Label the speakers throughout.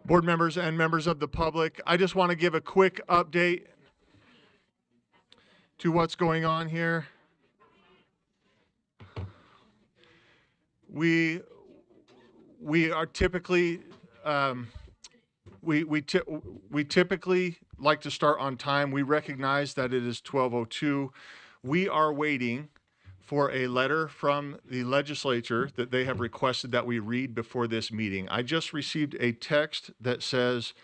Speaker 1: Board members and members of the public, I just want to give a quick update to what's going on here. We are typically we typically like to start on time. We recognize that it is 12:02. We are waiting for a letter from the legislature that they have requested that we read before this meeting. I just received a text that says,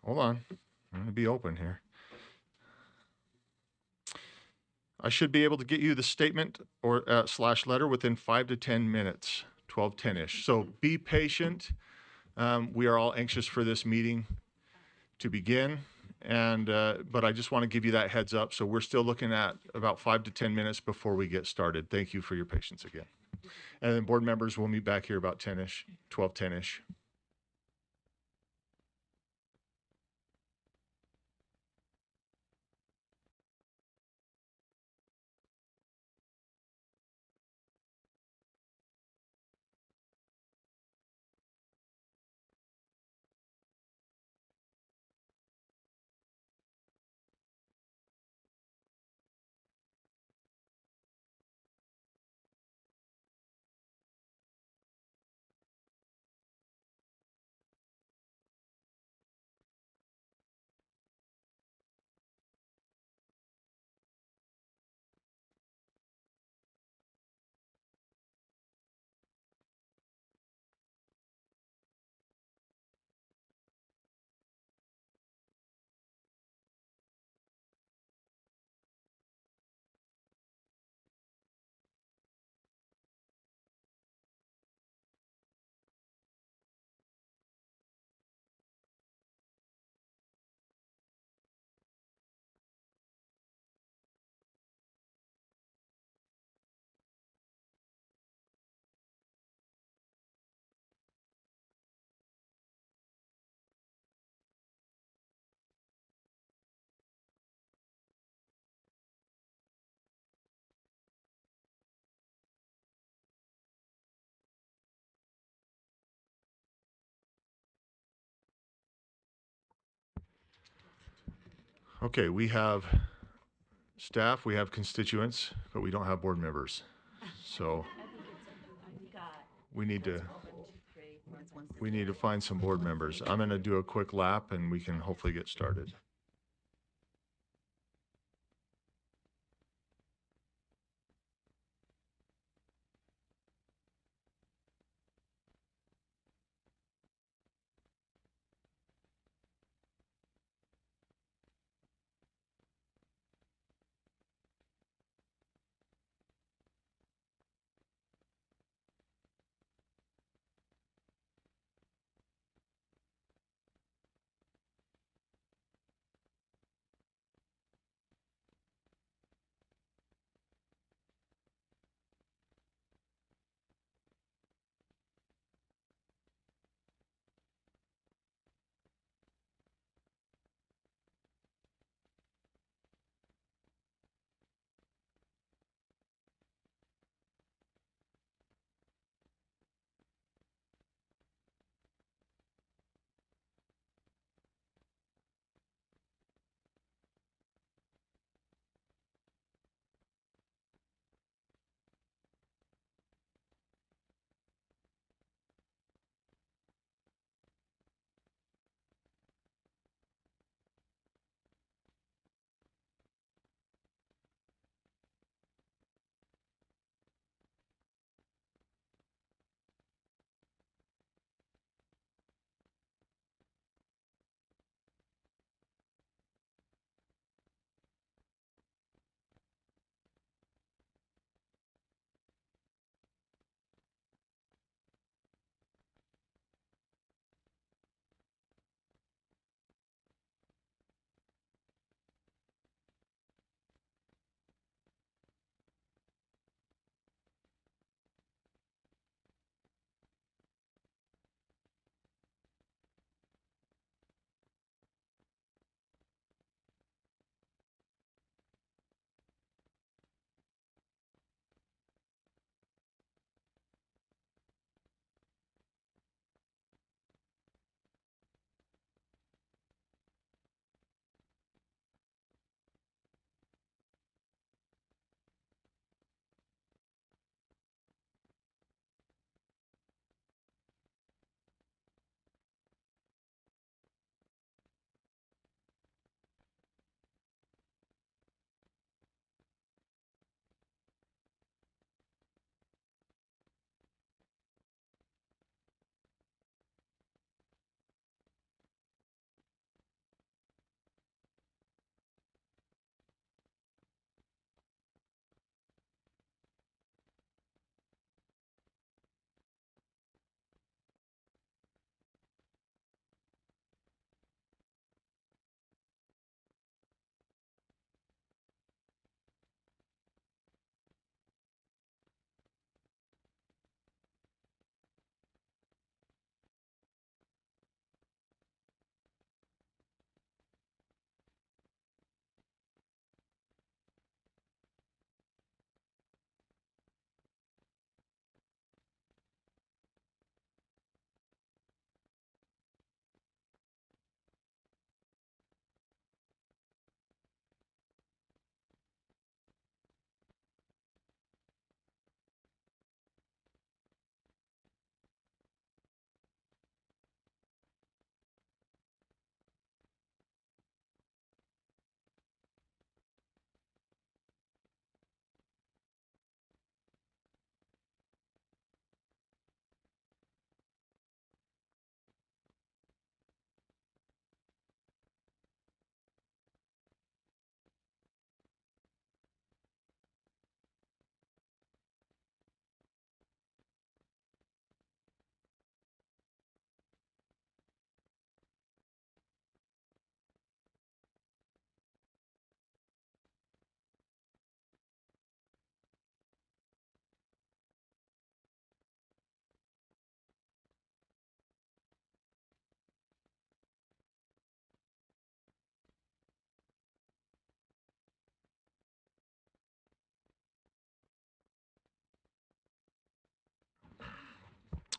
Speaker 1: hold on, I'm going to be open here. I should be able to get you the statement or slash letter within 5 to 10 minutes, 12:10-ish. So be patient. We are all anxious for this meeting to begin, and but I just want to give you that heads up. So we're still looking at about 5 to 10 minutes before we get started. Thank you for your patience again. And then board members will meet back here about 10-ish, 12:10-ish. Okay, we have staff, we have constituents, but we don't have board members. So we need to find some board members. I'm going to do a quick lap and we can hopefully get started.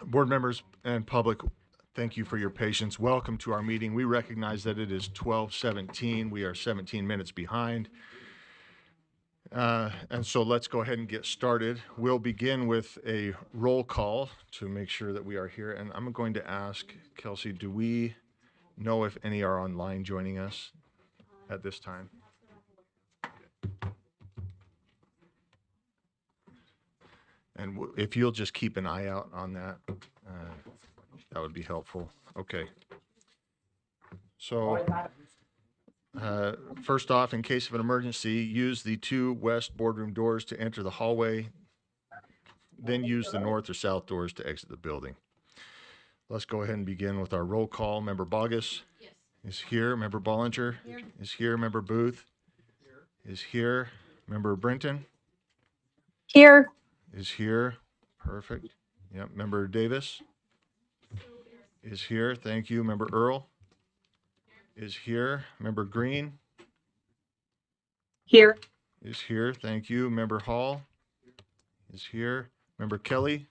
Speaker 1: Board members and public, thank you for your patience. Welcome to our meeting. We recognize that it is 12:17. We are 17 minutes behind. And so let's go ahead and get started. We'll begin with a roll call to make sure that we are here. And I'm going to ask Kelsey, do we know if any are online joining us at this time? And if you'll just keep an eye out on that, that would be helpful. Okay. So first off, in case of an emergency, use the 2 west boardroom doors to enter the hallway, then use the north or south doors to exit the building. Let's go ahead and begin with our roll call. Member Bogus is here. Member Bollinger is here. Member Booth is here. Member Brenton
Speaker 2: Here.
Speaker 1: is here. Perfect. Yep. Member Davis is here. Thank you. Member Earl is here. Member Green
Speaker 2: Here.
Speaker 1: is here. Thank you. Member Hall is here. Member Kelly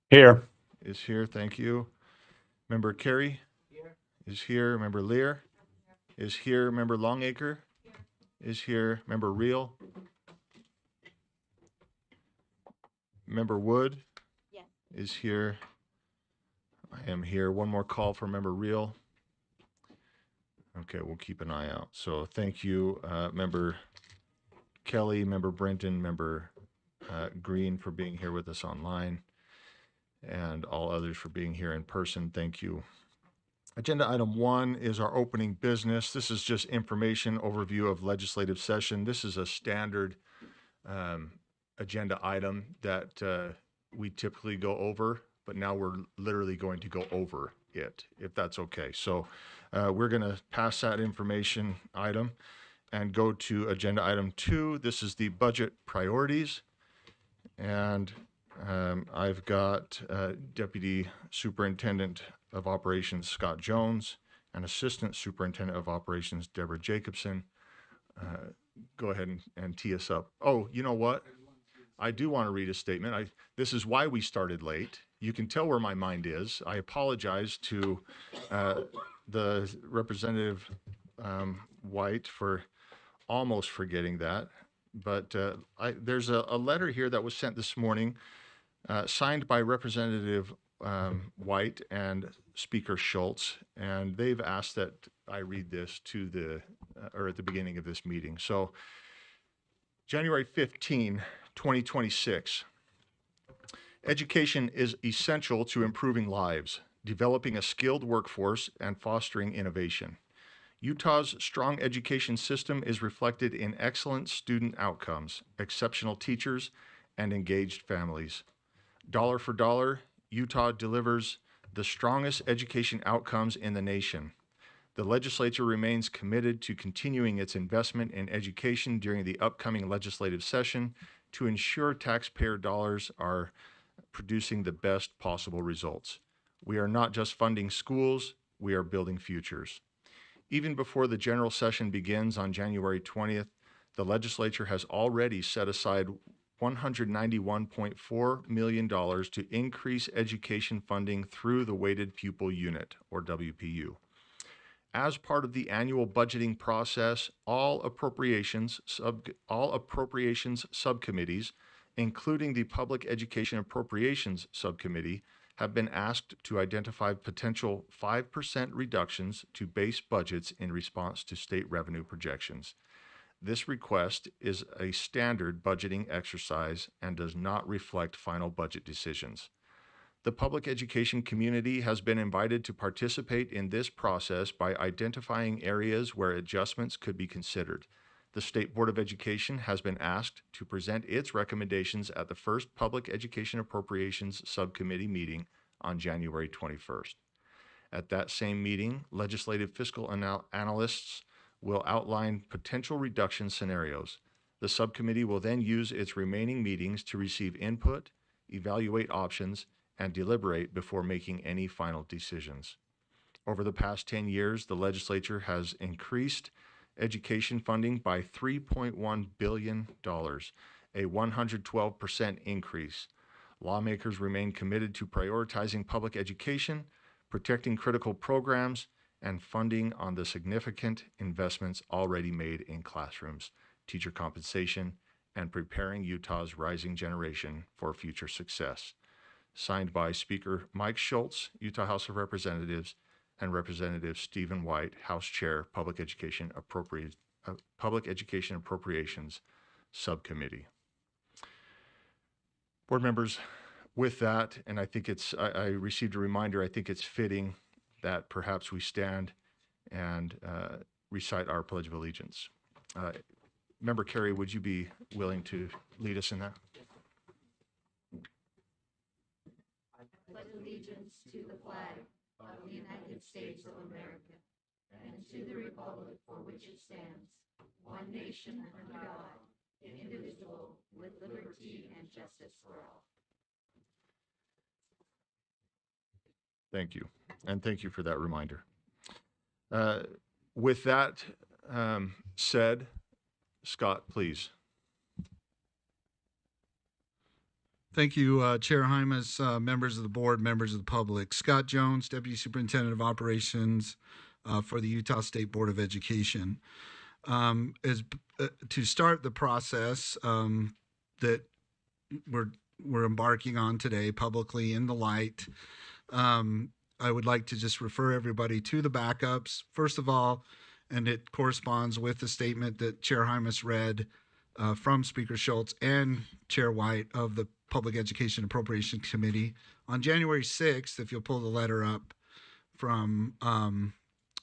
Speaker 3: Here.
Speaker 1: is here. Thank you. Member Carey is here. Member Lear is here. Member Longacre is here. Member Reel. Member Wood is here. I am here. One more call for Member Reel. Okay, we'll keep an eye out. So thank you, Member Kelly, Member Brenton, Member Green for being here with us online, and all others for being here in person. Thank you. Agenda item 1 is our opening business. This is just information overview of legislative session. This is a standard agenda item that we typically go over, but now we're literally going to go over it, if that's okay. So we're going to pass that information item and go to agenda item 2. This is the budget priorities. And I've got Deputy Superintendent of Operations Scott Jones and Assistant Superintendent of Operations Deborah Jacobson. Go ahead and tee us up. Oh, you know what? I do want to read a statement. This is why we started late. You can tell where my mind is. I apologize to the Representative White for almost forgetting that. But there's a letter here that was sent this morning, signed by Representative White and Speaker Schultz, and they've asked that I read this to at the beginning of this meeting. So, January 15, 2026. Education is essential to improving lives, developing a skilled workforce, and fostering innovation. Utah's strong education system is reflected in excellent student outcomes, exceptional teachers, and engaged families. Dollar for dollar, Utah delivers the strongest education outcomes in the nation. The legislature remains committed to continuing its investment in education during the upcoming legislative session to ensure taxpayer dollars are producing the best possible results. We are not just funding schools, we are building futures. Even before the general session begins on January 20th, the legislature has already set aside $191.4 million to increase education funding through the Weighted Pupil Unit, or WPU. As part of the annual budgeting process, all appropriations subcommittees, including the Public Education Appropriations Subcommittee, have been asked to identify potential 5% reductions to base budgets in response to state revenue projections. This request is a standard budgeting exercise and does not reflect final budget decisions. The public education community has been invited to participate in this process by identifying areas where adjustments could be considered. The State Board of Education has been asked to present its recommendations at the first Public Education Appropriations Subcommittee meeting on January 21st. At that same meeting, legislative fiscal analysts will outline potential reduction scenarios. The subcommittee will then use its remaining meetings to receive input, evaluate options, and deliberate before making any final decisions. Over the past 10 years, the legislature has increased education funding by $3.1 billion, a 112% increase. Lawmakers remain committed to prioritizing public education, protecting critical programs, and funding on the significant investments already made in classrooms, teacher compensation, and preparing Utah's rising generation for future success. Signed by Speaker Mike Schultz, Utah House of Representatives, and Representative Stephen White, House Chair, Public Education Appropriations Subcommittee. Board members, with that, and I think I received a reminder, I think it's fitting that perhaps we stand and recite our Pledge of Allegiance. Member Carey, would you be willing to lead us in that?
Speaker 4: I pledge allegiance to the flag of the United States of America and to the republic for which it stands, one nation under God, indivisible, with liberty and justice for all.
Speaker 1: Thank you, and thank you for that reminder. With that said, Scott, please.
Speaker 5: Thank you, Chair Hymas, members of the board, members of the public. Scott Jones, Deputy Superintendent of Operations for the Utah State Board of Education. To start the process that we're embarking on today publicly in the light, I would like to just refer everybody to the backups. First of all, and it corresponds with the statement that Chair Hymas read from Speaker Schultz and Chair White of the Public Education Appropriations Committee. On January 6th, if you'll pull the letter up from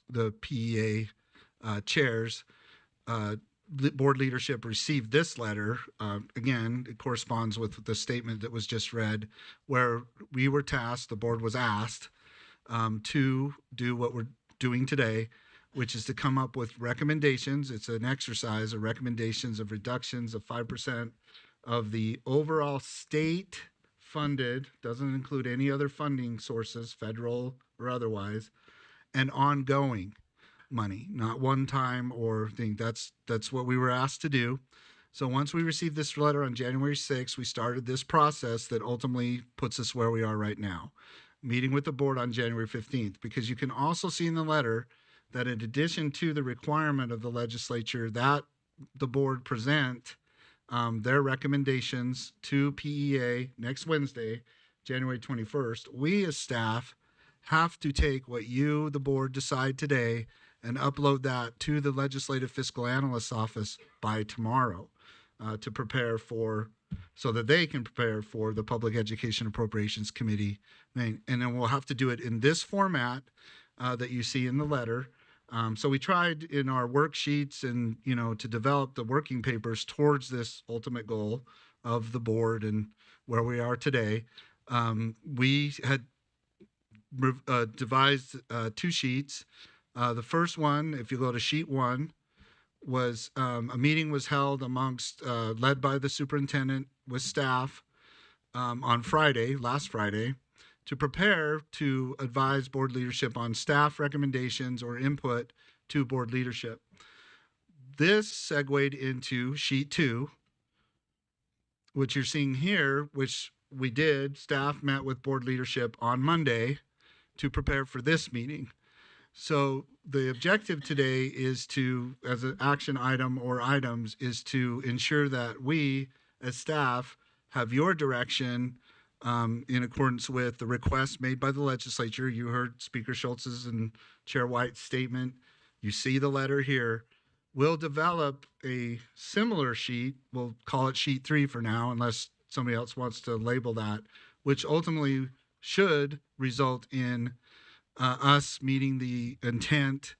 Speaker 5: the PEA chairs, board leadership received this letter. Again, it corresponds with the statement that was just read, where we were tasked, the board was asked to do what we're doing today, which is to come up with recommendations. It's an exercise of recommendations of reductions of 5% of the overall state funded, doesn't include any other funding sources, federal or otherwise, and ongoing money, not one time or thing. That's what we were asked to do. So once we received this letter on January 6th, we started this process that ultimately puts us where we are right now, meeting with the board on January 15th, because you can also see in the letter that in addition to the requirement of the legislature that the board present their recommendations to PEA next Wednesday, January 21st, we as staff have to take what you, the board, decide today and upload that to the Legislative Fiscal Analyst's Office by tomorrow to prepare for, so that they can prepare for the Public Education Appropriations Committee. And then we'll have to do it in this format that you see in the letter. So we tried in our worksheets and, to develop the working papers towards this ultimate goal of the board and where we are today. We had devised two sheets. The first one, if you go to sheet 1, was a meeting was held amongst, led by the superintendent with staff on Friday, last Friday, to prepare to advise board leadership on staff recommendations or input to board leadership. This segued into sheet 2, which you're seeing here, which we did. Staff met with board leadership on Monday to prepare for this meeting. So the objective today is to, as an action item or items, is to ensure that we as staff have your direction in accordance with the requests made by the legislature. You heard Speaker Schultz's and Chair White's statement. You see the letter here. We'll develop a similar sheet. We'll call it sheet 3 for now, unless somebody else wants to label that, which ultimately should result in us meeting the intent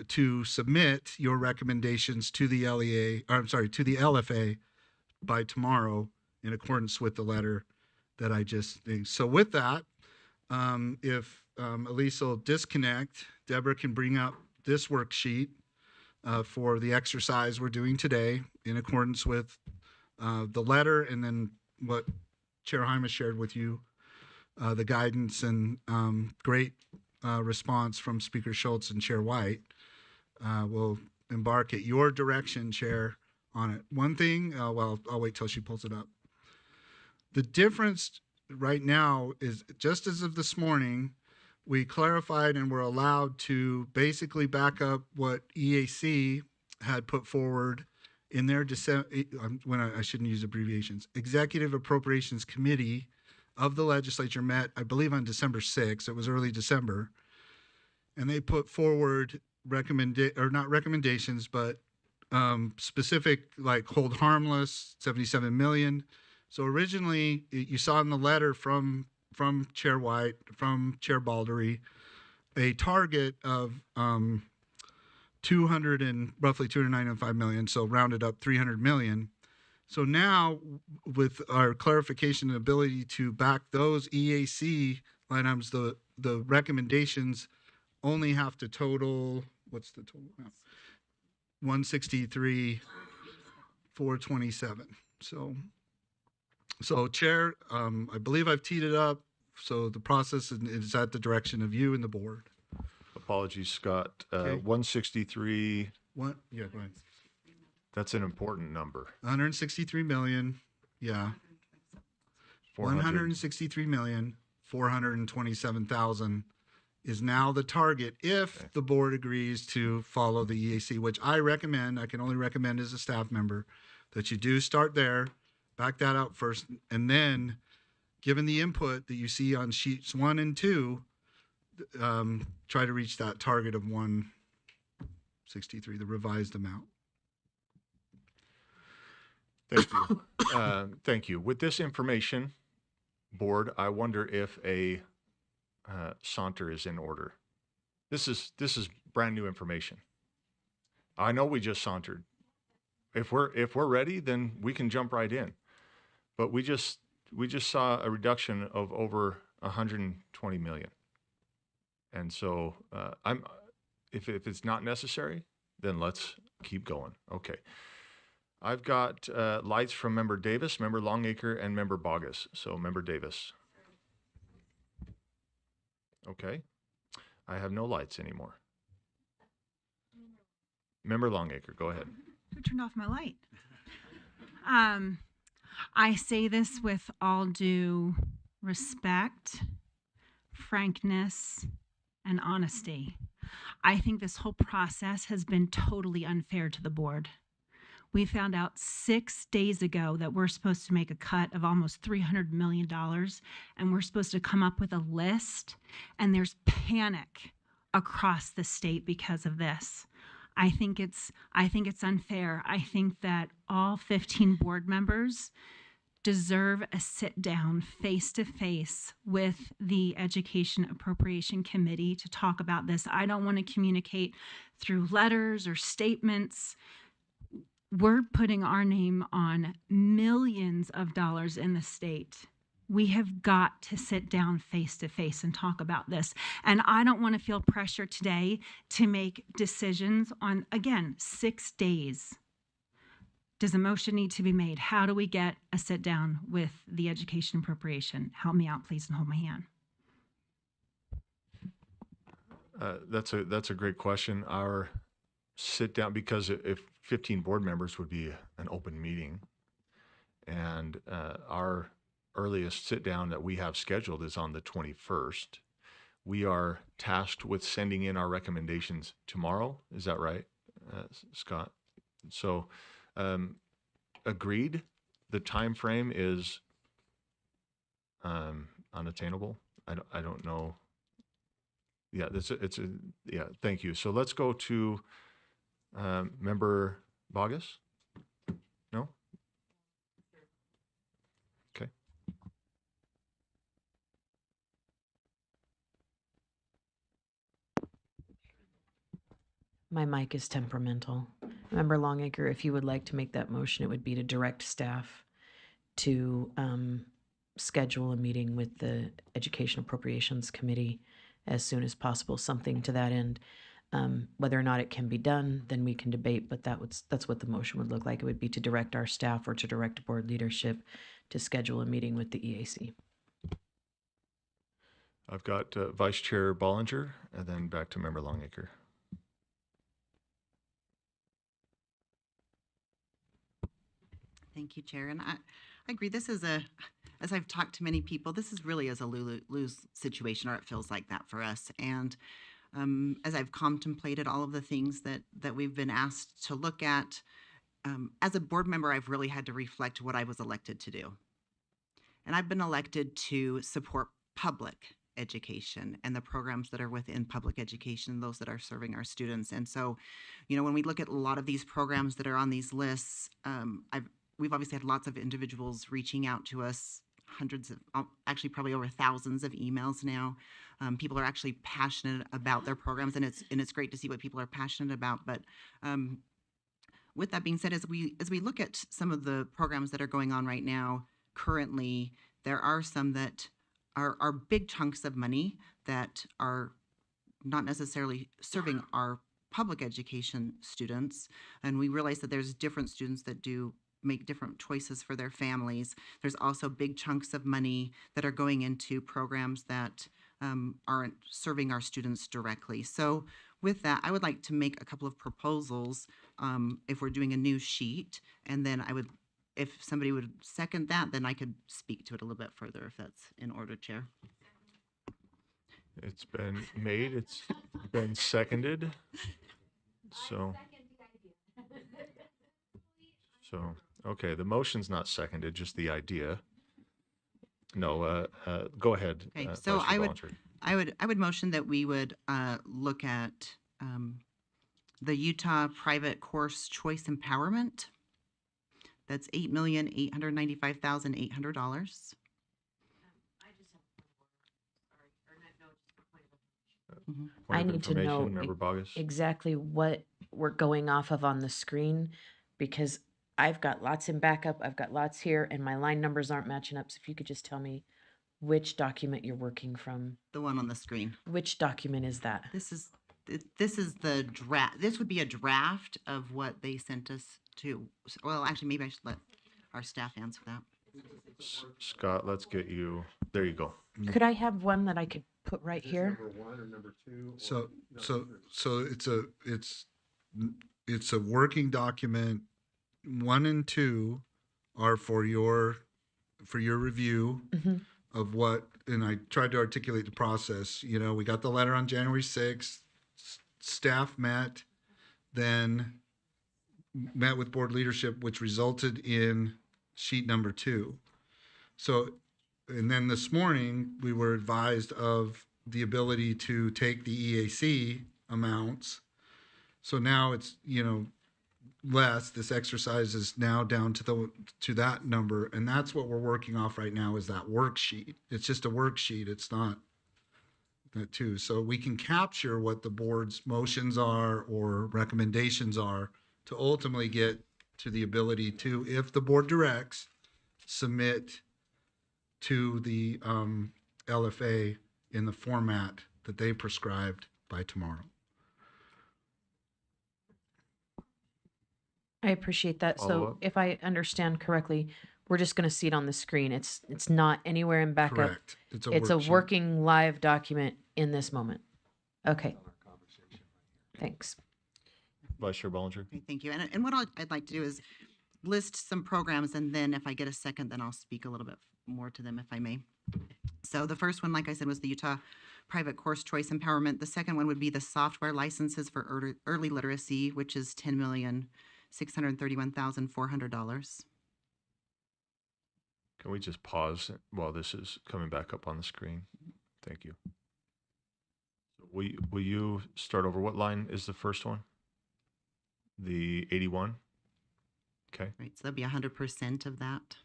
Speaker 5: to submit your recommendations to the to the LFA by tomorrow in accordance with the letter that I just think. So with that, if Elise will disconnect, Deborah can bring up this worksheet for the exercise we're doing today in accordance with the letter, and then what Chair Hymas shared with you, the guidance and great response from Speaker Schultz and Chair White. We'll embark at your direction, Chair, on it. One thing, well, I'll wait till she pulls it up. The difference right now is just as of this morning, we clarified and were allowed to basically back up what EAC had put forward in their I shouldn't use abbreviations. Executive Appropriations Committee of the legislature met, I believe, on December 6th. It was early December. And they put forward not recommendations, but specific, like hold harmless, 77 million. So originally, you saw in the letter from Chair White, from Chair Baldery, a target of roughly 295 million, so rounded up 300 million. So now, with our clarification and ability to back those EAC line items, the recommendations only have to total, what's the total now? 163, 427. So Chair, I believe I've teed it up. So the process is at the direction of you and the board.
Speaker 1: Apologies, Scott.
Speaker 5: Okay.
Speaker 1: 163,
Speaker 5: What? Yeah, go ahead.
Speaker 1: that's an important number.
Speaker 5: 163 million. Yeah.
Speaker 1: 400.
Speaker 5: 163,427,000 is now the target if the board agrees to follow the EAC, which I recommend. I can only recommend as a staff member that you do start there, back that out first, and then, given the input that you see on sheets 1 and 2, try to reach that target of 163, the revised amount.
Speaker 1: Thank you. Thank you. With this information, board, I wonder if a saunter is in order. This is brand new information. I know we just sauntered. If we're ready, then we can jump right in. But we just saw a reduction of over 120 million. And so if it's not necessary, then let's keep going. Okay. I've got lights from Member Davis, Member Longacre, and Member Bogus. So Member Davis. Okay. I have no lights anymore. Member Longacre, go ahead.
Speaker 6: Who turned off my light? I say this with all due respect, frankness, and honesty. I think this whole process has been totally unfair to the board. We found out 6 days ago that we're supposed to make a cut of almost $300 million, and we're supposed to come up with a list, and there's panic across the state because of this. I think it's unfair. I think that all 15 board members deserve a sit down face to face with the Education Appropriation Committee to talk about this. I don't want to communicate through letters or statements. We're putting our name on millions of dollars in the state. We have got to sit down face to face and talk about this. And I don't want to feel pressure today to make decisions on, again, 6 days. Does a motion need to be made? How do we get a sit down with the Education Appropriation? Help me out, please, and hold my hand.
Speaker 1: That's a great question. Our sit down, because if 15 board members would be an open meeting, and our earliest sit down that we have scheduled is on the 21st. We are tasked with sending in our recommendations tomorrow. Is that right, Scott? So, agreed. The time frame is unattainable. I don't know. Yeah, yeah. Thank you. So let's go to Member Bogus. No. Okay.
Speaker 7: My mic is temperamental. Member Longacre, if you would like to make that motion, it would be to direct staff to schedule a meeting with the Education Appropriations Committee as soon as possible, something to that end. Whether or not it can be done, then we can debate, but that's what the motion would look like. It would be to direct our staff or to direct board leadership to schedule a meeting with the EAC.
Speaker 1: I've got Vice Chair Bollinger, and then back to Member Longacre.
Speaker 8: Thank you, Chair. And I agree. This is as I've talked to many people, this is really a lose situation, or it feels like that for us. And as I've contemplated all of the things that we've been asked to look at, as a board member, I've really had to reflect what I was elected to do. And I've been elected to support public education and the programs that are within public education, those that are serving our students. And so, when we look at a lot of these programs that are on these lists, we've obviously had lots of individuals reaching out to us, hundreds of, actually probably over thousands of emails now. People are actually passionate about their programs, and it's great to see what people are passionate about. But with that being said, as we look at some of the programs that are going on right now, currently, there are some that are big chunks of money that are not necessarily serving our public education students. And we realize that there's different students that do make different choices for their families. There's also big chunks of money that are going into programs that aren't serving our students directly. So with that, I would like to make a couple of proposals if we're doing a new sheet, and then if somebody would second that, then I could speak to it a little bit further if that's in order, Chair.
Speaker 1: It's been made, it's been seconded. So, okay, the motion's not seconded, just the idea. No, go ahead.
Speaker 8: Okay, so
Speaker 1: Vice Chair Bollinger.
Speaker 8: I would motion that we would look at the Utah Private Course Choice Empowerment. That's $8,895,800.
Speaker 7: I
Speaker 1: Point of
Speaker 7: need to
Speaker 1: information,
Speaker 7: know
Speaker 1: Member Bogus.
Speaker 7: exactly what we're going off of on the screen, because I've got lots in backup, I've got lots here, and my line numbers aren't matching up. So if you could just tell me which document you're working from.
Speaker 8: The one on the screen.
Speaker 7: Which document is that?
Speaker 8: This is the draft. This would be a draft of what they sent us to. Well, actually, maybe I should let our staff answer that.
Speaker 1: Scott, let's get you, there you go.
Speaker 7: Could I have one that I could put right here?
Speaker 5: So it's a working document. 1 and 2 are for your review
Speaker 7: Mhm.
Speaker 5: of what, and I tried to articulate the process. We got the letter on January 6th. Staff met, then met with board leadership, which resulted in sheet number 2. So, and then this morning, we were advised of the ability to take the EAC amounts. So now it's, less. This exercise is now down to that number. And that's what we're working off right now, is that worksheet. It's just a worksheet. It's not that too. So we can capture what the board's motions are or recommendations are to ultimately get to the ability to, if the board directs, submit to the LFA in the format that they prescribed by tomorrow.
Speaker 7: I appreciate that. So
Speaker 1: Follow-up?
Speaker 7: if I understand correctly, we're just going to see it on the screen. It's not anywhere in backup.
Speaker 5: Correct. It's a worksheet.
Speaker 7: working live document in this moment. Okay. Thanks.
Speaker 1: Vice Chair Bollinger.
Speaker 8: Okay, thank you. And what I'd like to do is list some programs, and then if I get a second, then I'll speak a little bit more to them if I may. So the first one, like I said, was the Utah Private Course Choice Empowerment. The second one would be the software licenses for early literacy, which is $10,631,400.
Speaker 1: Can we just pause while this is coming back up on the screen? Thank you. Will you start over? What line is the first one? The 81? Okay.
Speaker 8: Right, so that'd be 100% of that.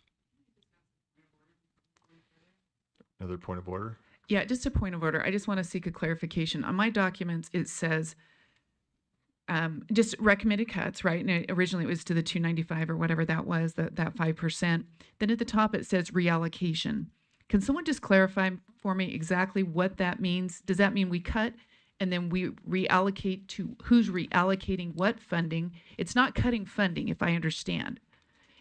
Speaker 1: Another point of order?
Speaker 9: Yeah, just a point of order. I just want to seek a clarification. On my documents, it says just recommended cuts, right? And originally it was to the 295 or whatever that was, that 5%. Then at the top it says reallocation. Can someone just clarify for me exactly what that means? Does that mean we cut and then we reallocate to who's reallocating what funding? It's not cutting funding, if I understand.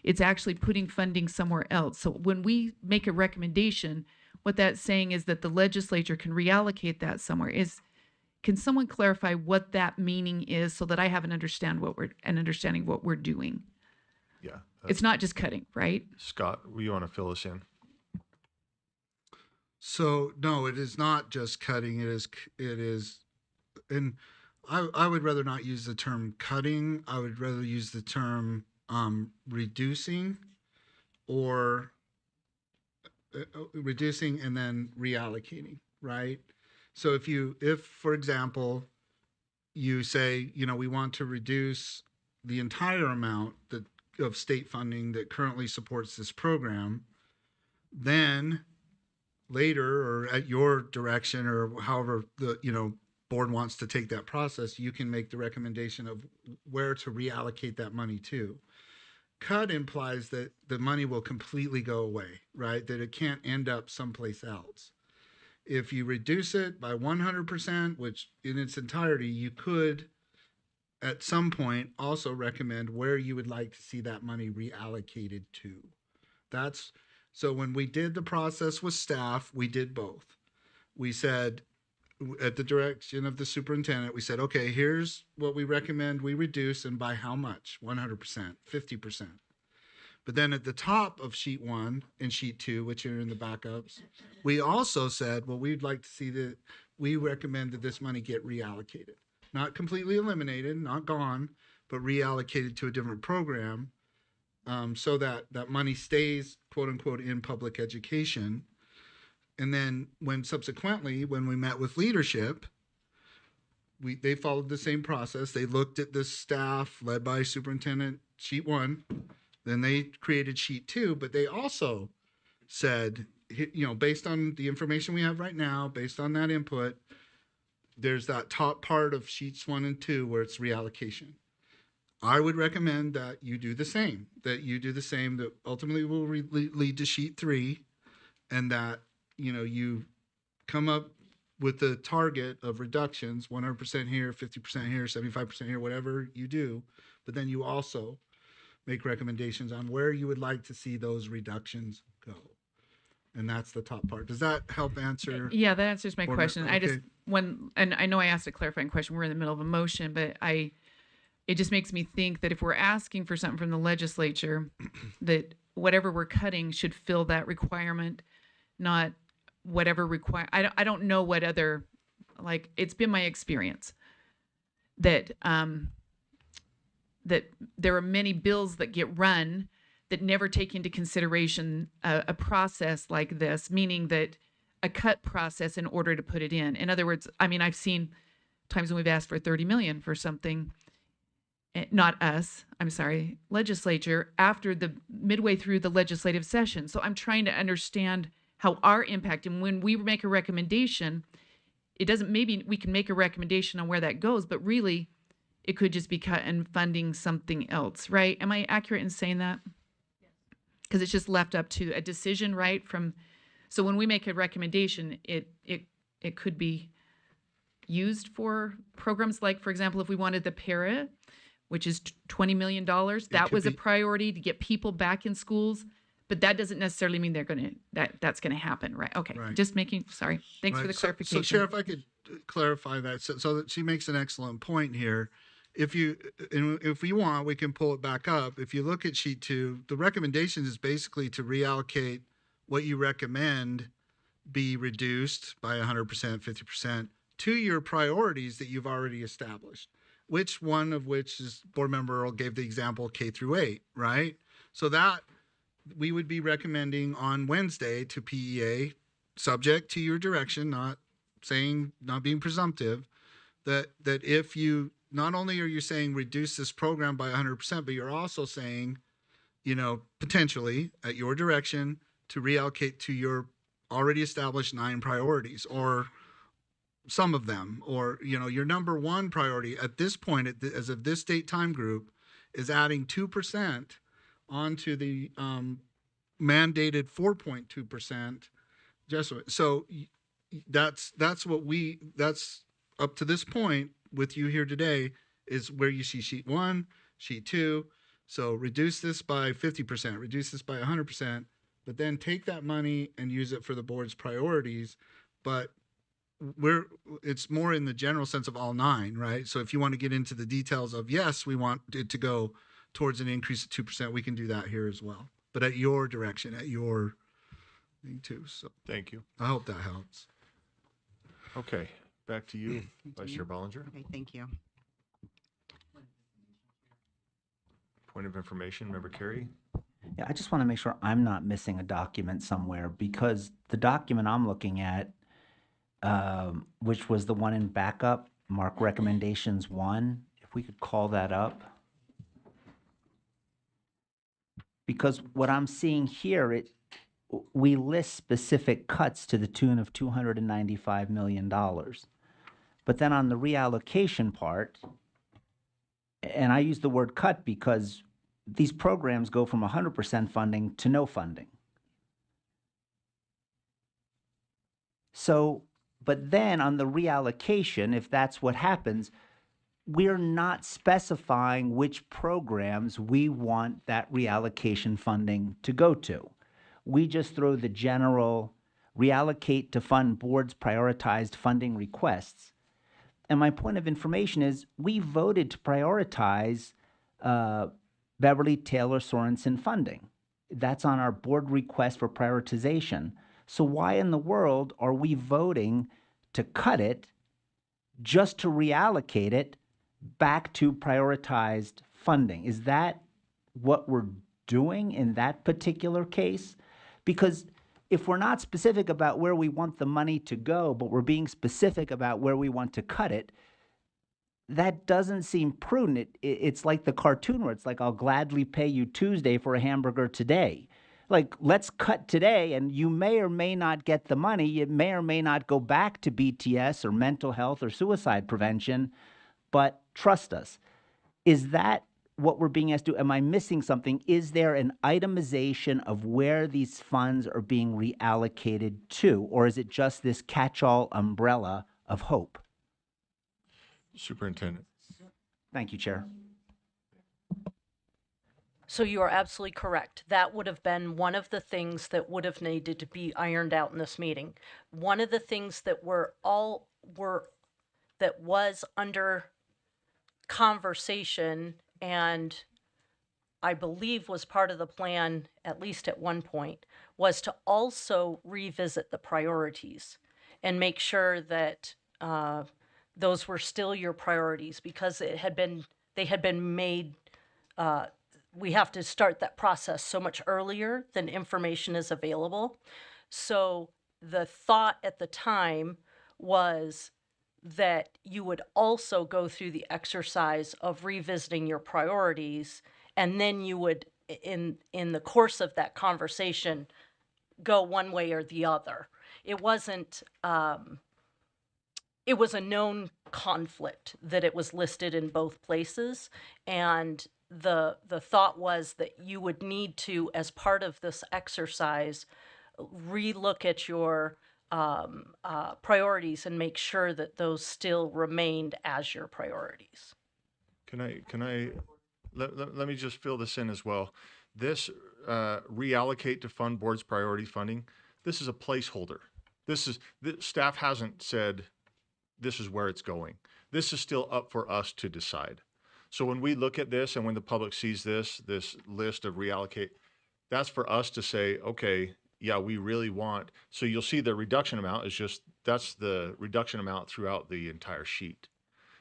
Speaker 9: It's actually putting funding somewhere else. So when we make a recommendation, what that's saying is that the legislature can reallocate that somewhere. Can someone clarify what that meaning is so that I have an understanding what we're doing?
Speaker 1: Yeah.
Speaker 9: It's not just cutting, right?
Speaker 1: Scott, you want to fill us in?
Speaker 5: So no, it is not just cutting. It is, and I would rather not use the term cutting. I would rather use the term reducing, or reducing and then reallocating, right? So if for example, you say, we want to reduce the entire amount of state funding that currently supports this program, then later, or at your direction, or however the board wants to take that process, you can make the recommendation of where to reallocate that money to. Cut implies that the money will completely go away, right? That it can't end up someplace else. If you reduce it by 100%, which in its entirety, you could at some point also recommend where you would like to see that money reallocated to. So when we did the process with staff, we did both. We said, at the direction of the superintendent, we said, okay, here's what we recommend we reduce, and by how much? 100%, 50%. But then at the top of sheet 1 and sheet 2, which are in the backups, we also said, well, we'd like to see that we recommend that this money get reallocated. Not completely eliminated, not gone, but reallocated to a different program, so that that money stays, quote unquote, in public education. And then subsequently, when we met with leadership, they followed the same process. They looked at the staff led by superintendent, sheet 1, then they created sheet 2, but they also said, based on the information we have right now, based on that input, there's that top part of sheets 1 and 2 where it's reallocation. I would recommend that you do the same, that ultimately will lead to sheet 3, and that, you come up with the target of reductions, 100% here, 50% here, 75% here, whatever you do, but then you also make recommendations on where you would like to see those reductions go. And that's the top part. Does that help answer?
Speaker 9: Yeah, that answers my
Speaker 5: Board
Speaker 9: question.
Speaker 5: member, okay.
Speaker 9: And I know I asked a clarifying question. We're in the middle of a motion, but it just makes me think that if we're asking for something from the legislature, that whatever we're cutting should fill that requirement, not whatever I don't know what other, like, it's been my experience that that there are many bills that get run that never take into consideration a process like this, meaning that a cut process in order to put it in. In other words, I've seen times when we've asked for 30 million for something, not us, legislature, after the midway through the legislative session. So I'm trying to understand how our impact, and when we make a recommendation, maybe we can make a recommendation on where that goes, but really it could just be cut and funding something else, right? Am I accurate in saying that? Because it's just left up to a decision, right? So when we make a recommendation, it could be used for programs like, for example, if we wanted the para, which is $20 million, that was a priority to get people back in schools. But that doesn't necessarily mean that's going to happen, right? Okay,
Speaker 5: Right.
Speaker 9: Just sorry. Thanks for the clarification.
Speaker 5: So Chair, if I could clarify that, so that she makes an excellent point here. If you want, we can pull it back up. If you look at sheet 2, the recommendation is basically to reallocate what you recommend be reduced by 100%, 50% to your priorities that you've already established. Which is Board Member Earl gave the example K through 8, right? So that we would be recommending on Wednesday to PEA, subject to your direction, not being presumptive, that if you, not only are you saying reduce this program by 100%, but you're also saying, potentially at your direction to reallocate to your already established 9 priorities, or some of them, or, your number 1 priority at this point, as of this date time group, is adding 2% onto the mandated 4.2%. So that's up to this point with you here today is where you see sheet 1, sheet 2. So reduce this by 50%, reduce this by 100%, but then take that money and use it for the board's priorities. But it's more in the general sense of all 9, right? So if you want to get into the details of, yes, we want it to go towards an increase of 2%, we can do that here as well. But at your direction, at your thing too. So
Speaker 1: Thank you.
Speaker 5: I hope that helps.
Speaker 1: Okay, back to you, Vice
Speaker 8: Continue.
Speaker 1: Chair Bollinger.
Speaker 8: Okay, thank you.
Speaker 1: Point of information, Member Carey.
Speaker 10: Yeah, I just want to make sure I'm not missing a document somewhere, because the document I'm looking at, which was the one in backup, Mark Recommendations 1, if we could call that up. Because what I'm seeing here, we list specific cuts to the tune of $295 million. But then on the reallocation part, and I use the word cut because these programs go from 100% funding to no funding. So, but then on the reallocation, if that's what happens, we're not specifying which programs we want that reallocation funding to go to. We just throw the general reallocate to fund boards' prioritized funding requests. And my point of information is we voted to prioritize Beverly Taylor Sorensen funding. That's on our board request for prioritization. So why in the world are we voting to cut it just to reallocate it back to prioritized funding? Is that what we're doing in that particular case? Because if we're not specific about where we want the money to go, but we're being specific about where we want to cut it, that doesn't seem prudent. It's like the cartoon where it's like, I'll gladly pay you Tuesday for a hamburger today. Like, let's cut today, and you may or may not get the money. It may or may not go back to BTS or mental health or suicide prevention, but trust us. Is that what we're being asked to do? Am I missing something? Is there an itemization of where these funds are being reallocated to, or is it just this catch-all umbrella of hope?
Speaker 1: Superintendent.
Speaker 10: Thank you, Chair.
Speaker 2: So you are absolutely correct. That would have been one of the things that would have needed to be ironed out in this meeting. One of the things that that was under conversation and I believe was part of the plan, at least at one point, was to also revisit the priorities and make sure that those were still your priorities, because they had been made. We have to start that process so much earlier than information is available. So the thought at the time was that you would also go through the exercise of revisiting your priorities, and then you would, in the course of that conversation, go one way or the other. It wasn't, it was a known conflict that it was listed in both places, and the thought was that you would need to, as part of this exercise, relook at your priorities and make sure that those still remained as your priorities.
Speaker 1: Let me just fill this in as well. This reallocate to fund board's priority funding, this is a placeholder. Staff hasn't said this is where it's going. This is still up for us to decide. So when we look at this and when the public sees this list of reallocate, that's for us to say, okay, yeah, we really want. So you'll see the reduction amount is just, that's the reduction amount throughout the entire sheet.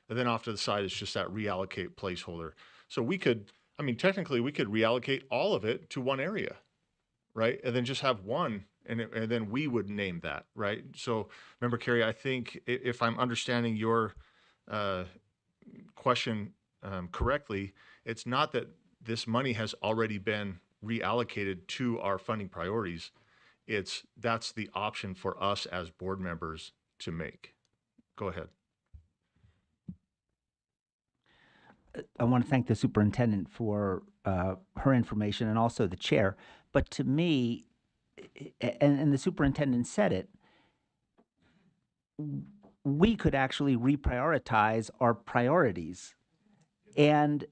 Speaker 1: And then off to the side, it's just that reallocate placeholder. So we could, technically we could reallocate all of it to one area, right? And then just have one, and then we would name that, right? So remember, Carrie, I think if I'm understanding your question correctly, it's not that this money has already been reallocated to our funding priorities. That's the option for us as board members to make. Go ahead.
Speaker 10: I want to thank the superintendent for her information and also the chair. But to me, and the superintendent said it, we could actually reprioritize our priorities. And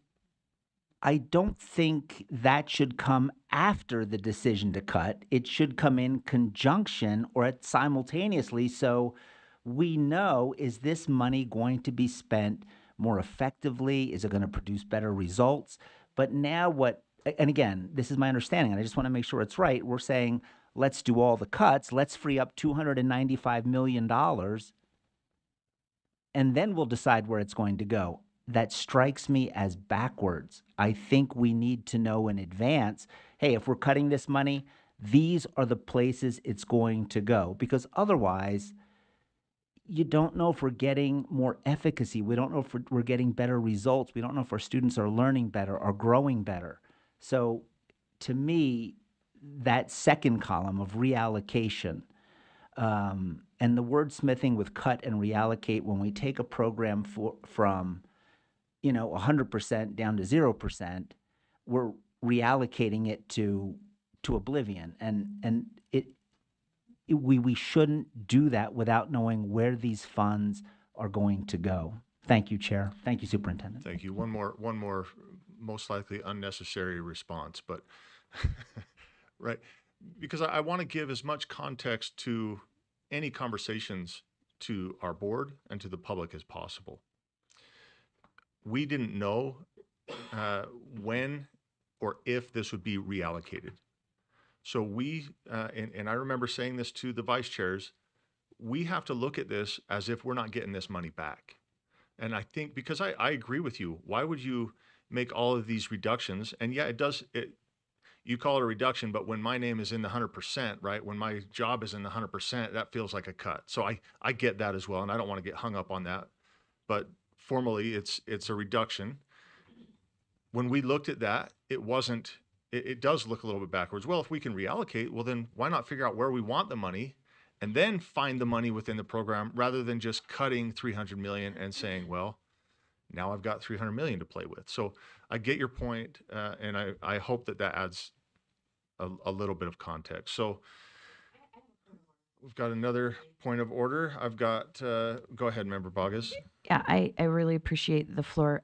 Speaker 10: I don't think that should come after the decision to cut. It should come in conjunction or simultaneously, so we know, is this money going to be spent more effectively? Is it going to produce better results? But now and again, this is my understanding, and I just want to make sure it's right. We're saying, let's do all the cuts. Let's free up $295 million, and then we'll decide where it's going to go. That strikes me as backwards. I think we need to know in advance, hey, if we're cutting this money, these are the places it's going to go. Because otherwise, you don't know if we're getting more efficacy. We don't know if we're getting better results. We don't know if our students are learning better or growing better. So to me, that second column of reallocation, and the wordsmithing with cut and reallocate, when we take a program from 100% down to 0%, we're reallocating it to oblivion. And we shouldn't do that without knowing where these funds are going to go. Thank you, Chair. Thank you, Superintendent.
Speaker 1: Thank you. One more most likely unnecessary response, but right, because I want to give as much context to any conversations to our board and to the public as possible. We didn't know when or if this would be reallocated. So we, and I remember saying this to the vice chairs, we have to look at this as if we're not getting this money back. And I think, because I agree with you, why would you make all of these reductions? And yeah, you call it a reduction, but when my name is in the 100%, right? When my job is in the 100%, that feels like a cut. So I get that as well, and I don't want to get hung up on that. But formally, it's a reduction. When we looked at that, it does look a little bit backwards. Well, if we can reallocate, well, then why not figure out where we want the money and then find the money within the program, rather than just cutting $300 million and saying, well, now I've got $300 million to play with. So I get your point, and I hope that adds a little bit of context. So we've got another point of order. I've got, go ahead, Member Boggess.
Speaker 7: Yeah, I really appreciate the floor.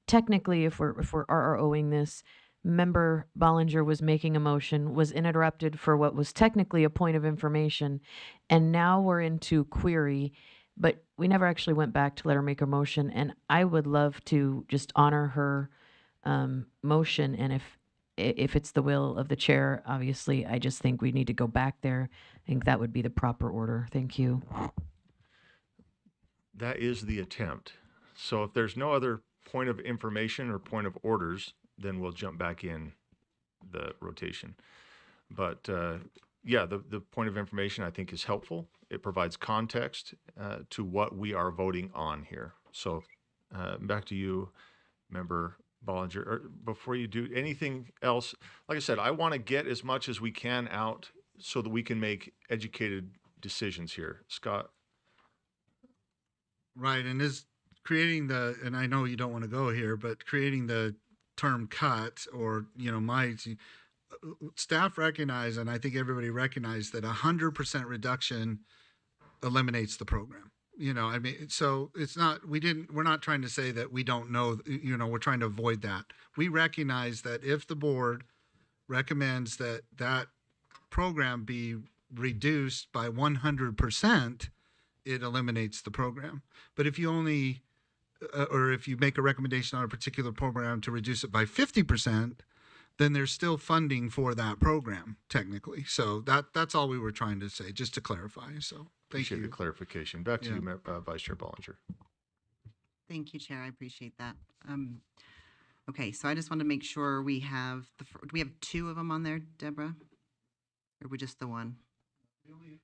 Speaker 7: Technically, if we're RROing this, Member Bollinger was making a motion, was interrupted for what was technically a point of information, and now we're into query, but we never actually went back to let her make a motion, and I would love to just honor her motion, and if it's the will of the chair, obviously, I just think we need to go back there. I think that would be the proper order. Thank you.
Speaker 1: That is the attempt. So if there's no other point of information or point of orders, then we'll jump back in the rotation. But yeah, the point of information I think is helpful. It provides context to what we are voting on here. So back to you, Member Bollinger. Or before you do anything else, like I said, I want to get as much as we can out so that we can make educated decisions here. Scott?
Speaker 5: Right, and and I know you don't want to go here, but creating the term cut, or my staff recognize, and I think everybody recognized, that 100% reduction eliminates the program. I mean, so it's not, we're not trying to say that we don't know, we're trying to avoid that. We recognize that if the board recommends that program be reduced by 100%, it eliminates the program. But if you only, or if you make a recommendation on a particular program to reduce it by 50%, then there's still funding for that program, technically. So that's all we were trying to say, just to clarify. So thank
Speaker 1: Appreciate
Speaker 5: you.
Speaker 1: the clarification. Back to
Speaker 5: Yeah.
Speaker 1: you, Vice Chair Bollinger.
Speaker 8: Thank you, Chair. I appreciate that. Okay, so I just want to make sure we have do we have two of them on there, Deborah? Or we just the one? We only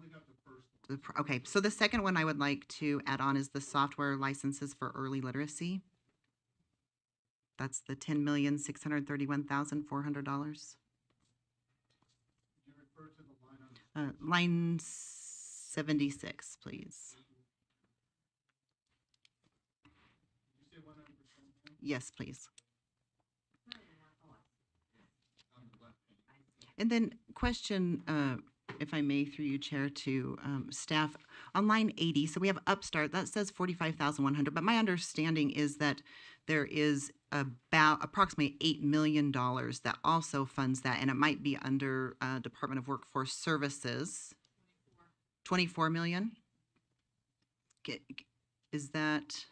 Speaker 8: got the first one. Okay, so the second one I would like to add on is the software licenses for early literacy. That's the $10,631,400. Line 76, please. Yes, please. And then question, if I may, through you, Chair, to staff. On line 80, so we have Upstart, that says $45,100, but my understanding is that there is about approximately $8 million that also funds that, and it might be under Department of Workforce Services. 24 million? Is that?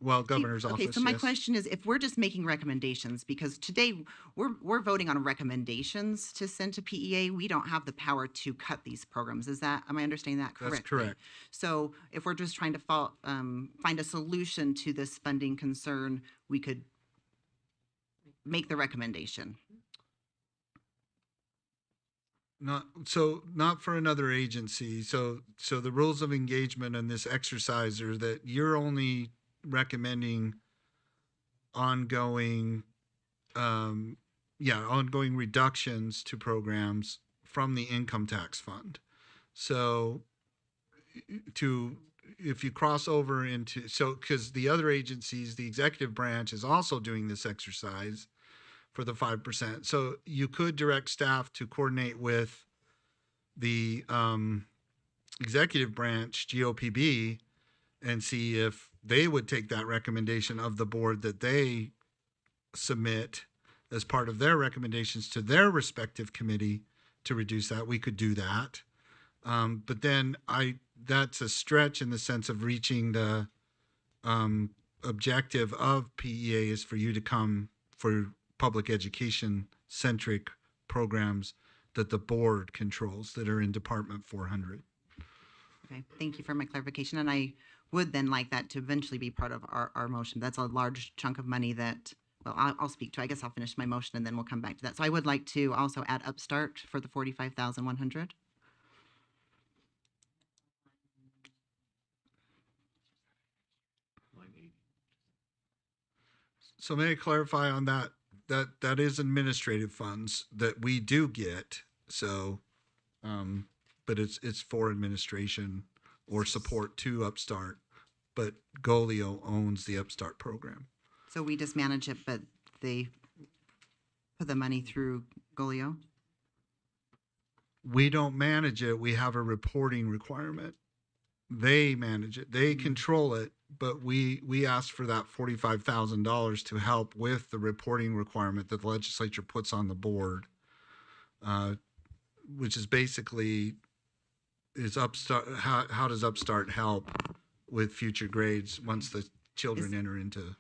Speaker 5: Well, governor's office.
Speaker 8: Okay, so my
Speaker 5: yes.
Speaker 8: question is, if we're just making recommendations, because today we're voting on recommendations to send to PEA, we don't have the power to cut these programs. Am I understanding that correctly?
Speaker 5: That's correct.
Speaker 8: So if we're just trying to find a solution to this funding concern, we could make the recommendation.
Speaker 5: Not for another agency. So the rules of engagement in this exercise are that you're only recommending ongoing reductions to programs from the income tax fund. So if you cross over into, because the other agencies, the executive branch is also doing this exercise for the 5%. So you could direct staff to coordinate with the executive branch, GOPB, and see if they would take that recommendation of the board that they submit as part of their recommendations to their respective committee to reduce that. We could do that. But then that's a stretch in the sense of reaching the objective of PEA is for you to come for public education centric programs that the board controls that are in Department 400.
Speaker 8: Okay, thank you for my clarification. And I would then like that to eventually be part of our motion. That's a large chunk of money that, well, I'll speak to. I guess I'll finish my motion and then we'll come back to that. So I would like to also add Upstart for the 45,100.
Speaker 5: So may I clarify on that? That is administrative funds that we do get. So, but it's for administration or support to Upstart. But Golio owns the Upstart program.
Speaker 8: So we just manage it, but they put the money through Golio?
Speaker 5: We don't manage it. We have a reporting requirement. They manage it. They control it. But we asked for that $45,000 to help with the reporting requirement that the legislature puts on the board, which is basically is Upstart. How does Upstart help with future grades once the children enter into?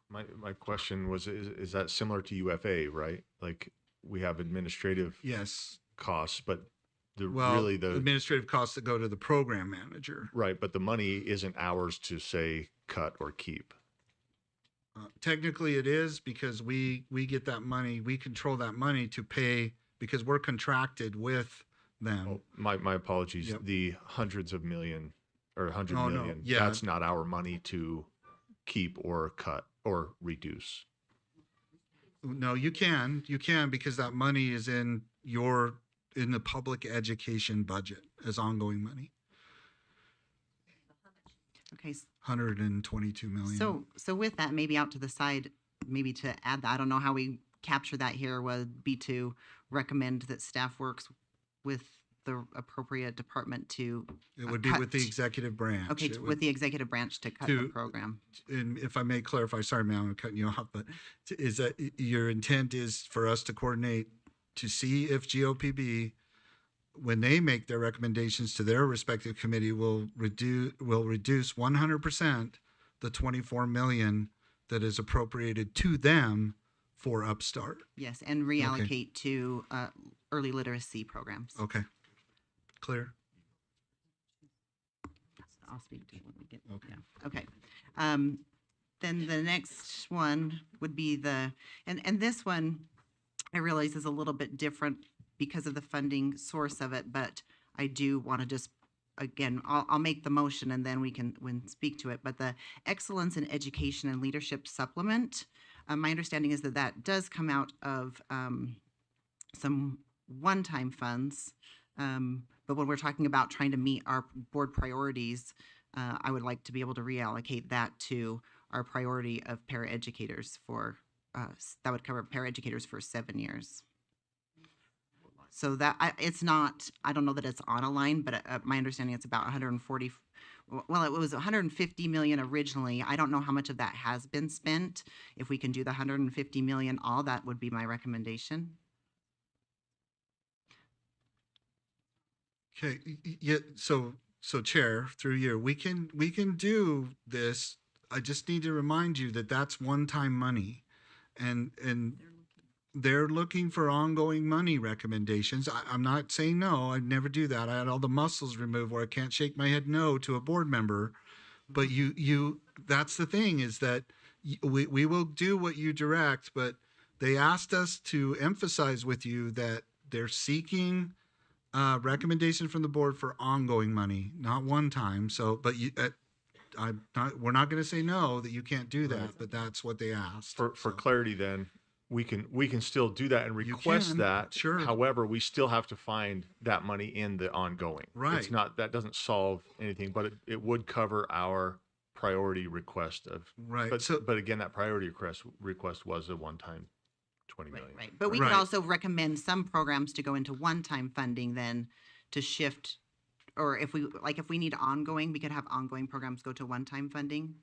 Speaker 1: My question was, is that similar to UFA, right? Like we have administrative
Speaker 5: Yes.
Speaker 1: costs, but
Speaker 5: Well, administrative costs that go to the program manager.
Speaker 1: right, but the money isn't ours to say cut or keep.
Speaker 5: Technically, it is because we get that money. We control that money to pay because we're contracted with them.
Speaker 1: Oh, my apologies.
Speaker 5: Yep.
Speaker 1: The hundreds of million or 100
Speaker 5: Oh, no.
Speaker 1: million.
Speaker 5: Yeah.
Speaker 1: That's not our money to keep or cut or reduce.
Speaker 5: No, you can because that money is in the public education budget as ongoing money.
Speaker 8: Okay.
Speaker 5: 122 million.
Speaker 8: So with that, maybe out to the side, maybe to add that, I don't know how we capture that here, would be to recommend that staff works with the appropriate department to
Speaker 5: It would be with the executive branch.
Speaker 8: Okay,
Speaker 5: It would-
Speaker 8: with the executive branch to cut the program.
Speaker 5: And if I may clarify, sorry, ma'am, I'm cutting you off, but is that your intent is for us to coordinate to see if GOPB, when they make their recommendations to their respective committee, will reduce 100% the 24 million that is appropriated to them for Upstart?
Speaker 8: Yes, and reallocate to early literacy programs.
Speaker 5: Okay, clear.
Speaker 8: I'll speak to it when we get.
Speaker 5: Okay.
Speaker 8: Yeah. Okay. Then the next one would be and this one I realize is a little bit different because of the funding source of it, but I do want to just, again, I'll make the motion and then we can speak to it. But the Excellence in Education and Leadership Supplement, my understanding is that does come out of some one-time funds. But when we're talking about trying to meet our board priorities, I would like to be able to reallocate that to our priority of paraeducators that would cover paraeducators for 7 years. So that it's not, I don't know that it's on a line, but my understanding it's about 140. Well, it was 150 million originally. I don't know how much of that has been spent. If we can do the 150 million, all that would be my recommendation.
Speaker 5: Okay, yeah, so Chair, through you, we can do this. I just need to remind you that that's one-time money. And they're looking for ongoing money recommendations. I'm not saying no, I'd never do that. I had all the muscles removed where I can't shake my head no to a board member. But that's the thing, is that we will do what you direct, but they asked us to emphasize with you that they're seeking recommendation from the board for ongoing money, not one time. So, but we're not going to say no that you can't do that,
Speaker 1: Right.
Speaker 5: but that's what they asked.
Speaker 1: For
Speaker 5: So,
Speaker 1: clarity, then we can still do that and
Speaker 5: You
Speaker 1: request
Speaker 5: can,
Speaker 1: that.
Speaker 5: sure.
Speaker 1: However, we still have to find that money in the ongoing.
Speaker 5: Right.
Speaker 1: It's not, that doesn't solve anything, but it would cover our priority request of.
Speaker 5: Right.
Speaker 1: But again, that priority request was a one-time 20 million.
Speaker 8: Right. But we
Speaker 5: Right.
Speaker 8: could also recommend some programs to go into one-time funding then to shift, or if we need ongoing, we could have ongoing programs go to one-time funding.